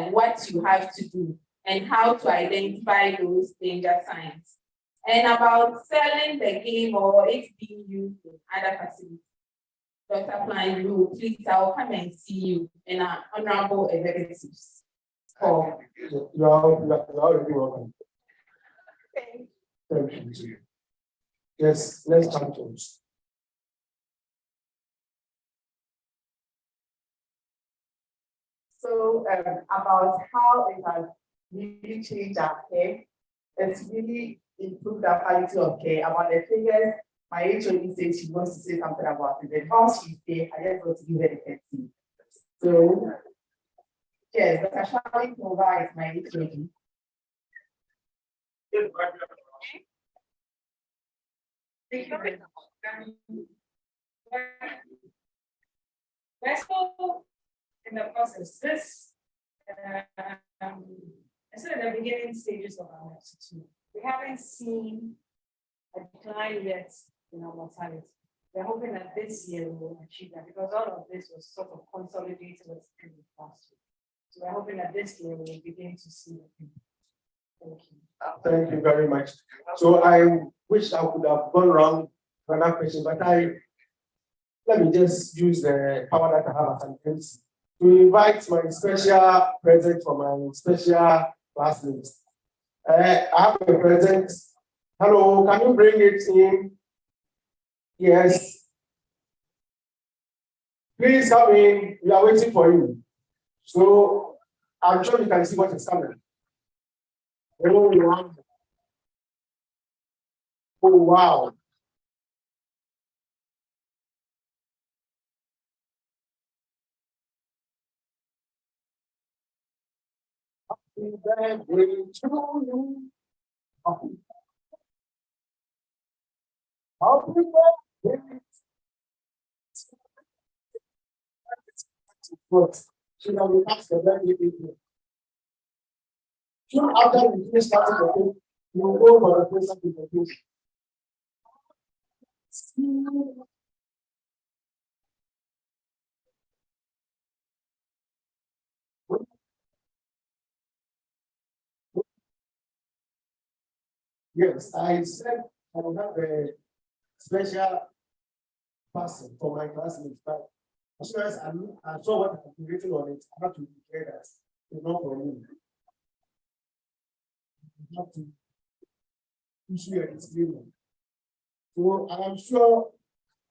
what you have to do and how to identify those danger signs. And about selling the game or it being used in other facilities. Dr. Klein, please, I'll come and see you in our honorable executives. Oh, you are already welcome. Thank you. Yes, let's come to us. So about how it has really changed our care, it's really improved our quality of care. About the figures, my HOD says she wants to say something about it. And while she's there, I just want to give her the courtesy. So, yes, Dr. Shirley provides my HOD. Let's go in the process. This, I said at the beginning stages of our institute, we haven't seen a decline yet in our mortality. We're hoping that this year we will achieve that because all of this was sort of consolidated in the past year. So we're hoping that this year we will begin to see it. Thank you. Thank you very much. So I wish I would have gone around for that question, but let me just use the power that I have as an MC to invite my special present for my special classmates. I have a present. Hello, can you bring it in? Yes. Please come in. We are waiting for you. So I'm sure you can see what is coming. Oh, wow. Oh, wow. Happy birthday to you. Happy birthday. Should I relax the birthday people? Soon after we finish starting the cake, we will go for a present in the cake. Yes, I said I will have a special person for my classmates, but as soon as I saw what I've been written on it, I have to declare that it's not for me. I have to issue a disclaimer. So I am sure,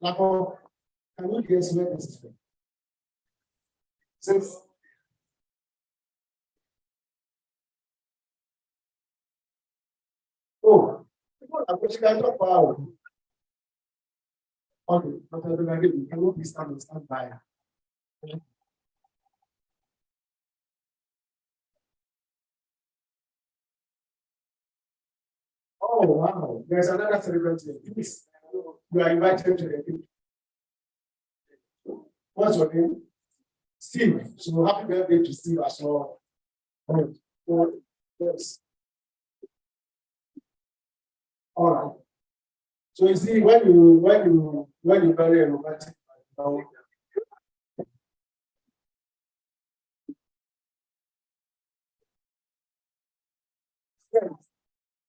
like, can you guess where this is from? Since oh, I'm going to talk about. Okay, but you cannot be stand by. Oh wow, there's another celebrity. Please, you are invited to the picture. What's your name? Steve. So happy birthday to Steve as well. Yes. All right. So you see, when you marry a romantic man,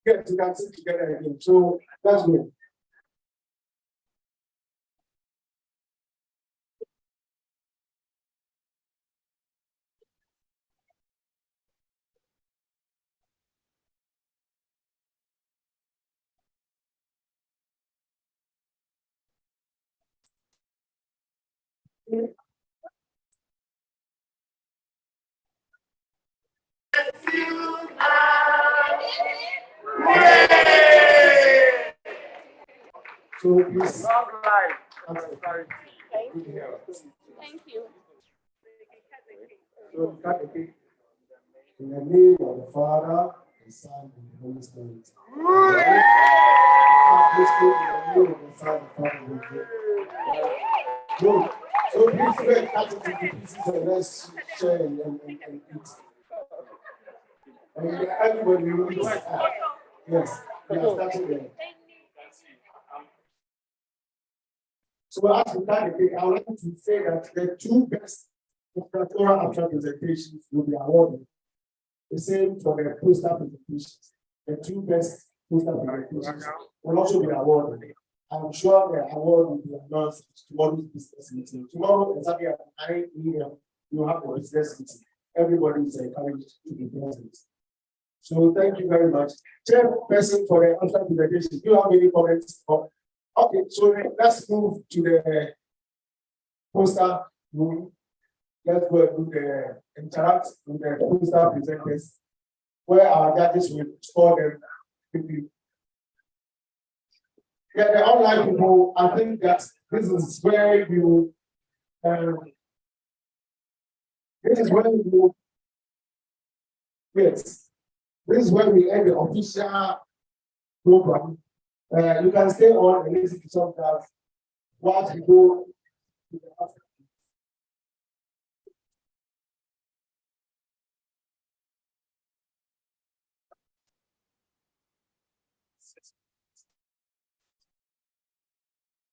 get to that sit together again. So that's good. So please, long life and prosperity. Thank you. So cut the cake in the name of the Father, the Son, and the Holy Spirit. Cut this cake in the name of the Son, the Father, and the Holy Spirit. Good. So please go and cut it into pieces and let's share and eat. And everybody will eat. Yes, we are starting there. So as we cut the cake, I would like to say that the two best oral after presentations will be awarded. The same for the poster presentations. The two best poster presentations will also be awarded. I'm sure the award will be announced at tomorrow's business meeting. Tomorrow, exactly at 9 a.m., you have a business meeting. Everybody is encouraged to be present. So thank you very much. Chairperson for the after presentation, do you have any comments? Okay, so let's move to the poster room. Let's go and do the interact with the poster presenters, where our judges will score them quickly. Yeah, the online people, I think that this is where you, yes, this is where we end the official program. You can stay on and listen to some class while we go to the after.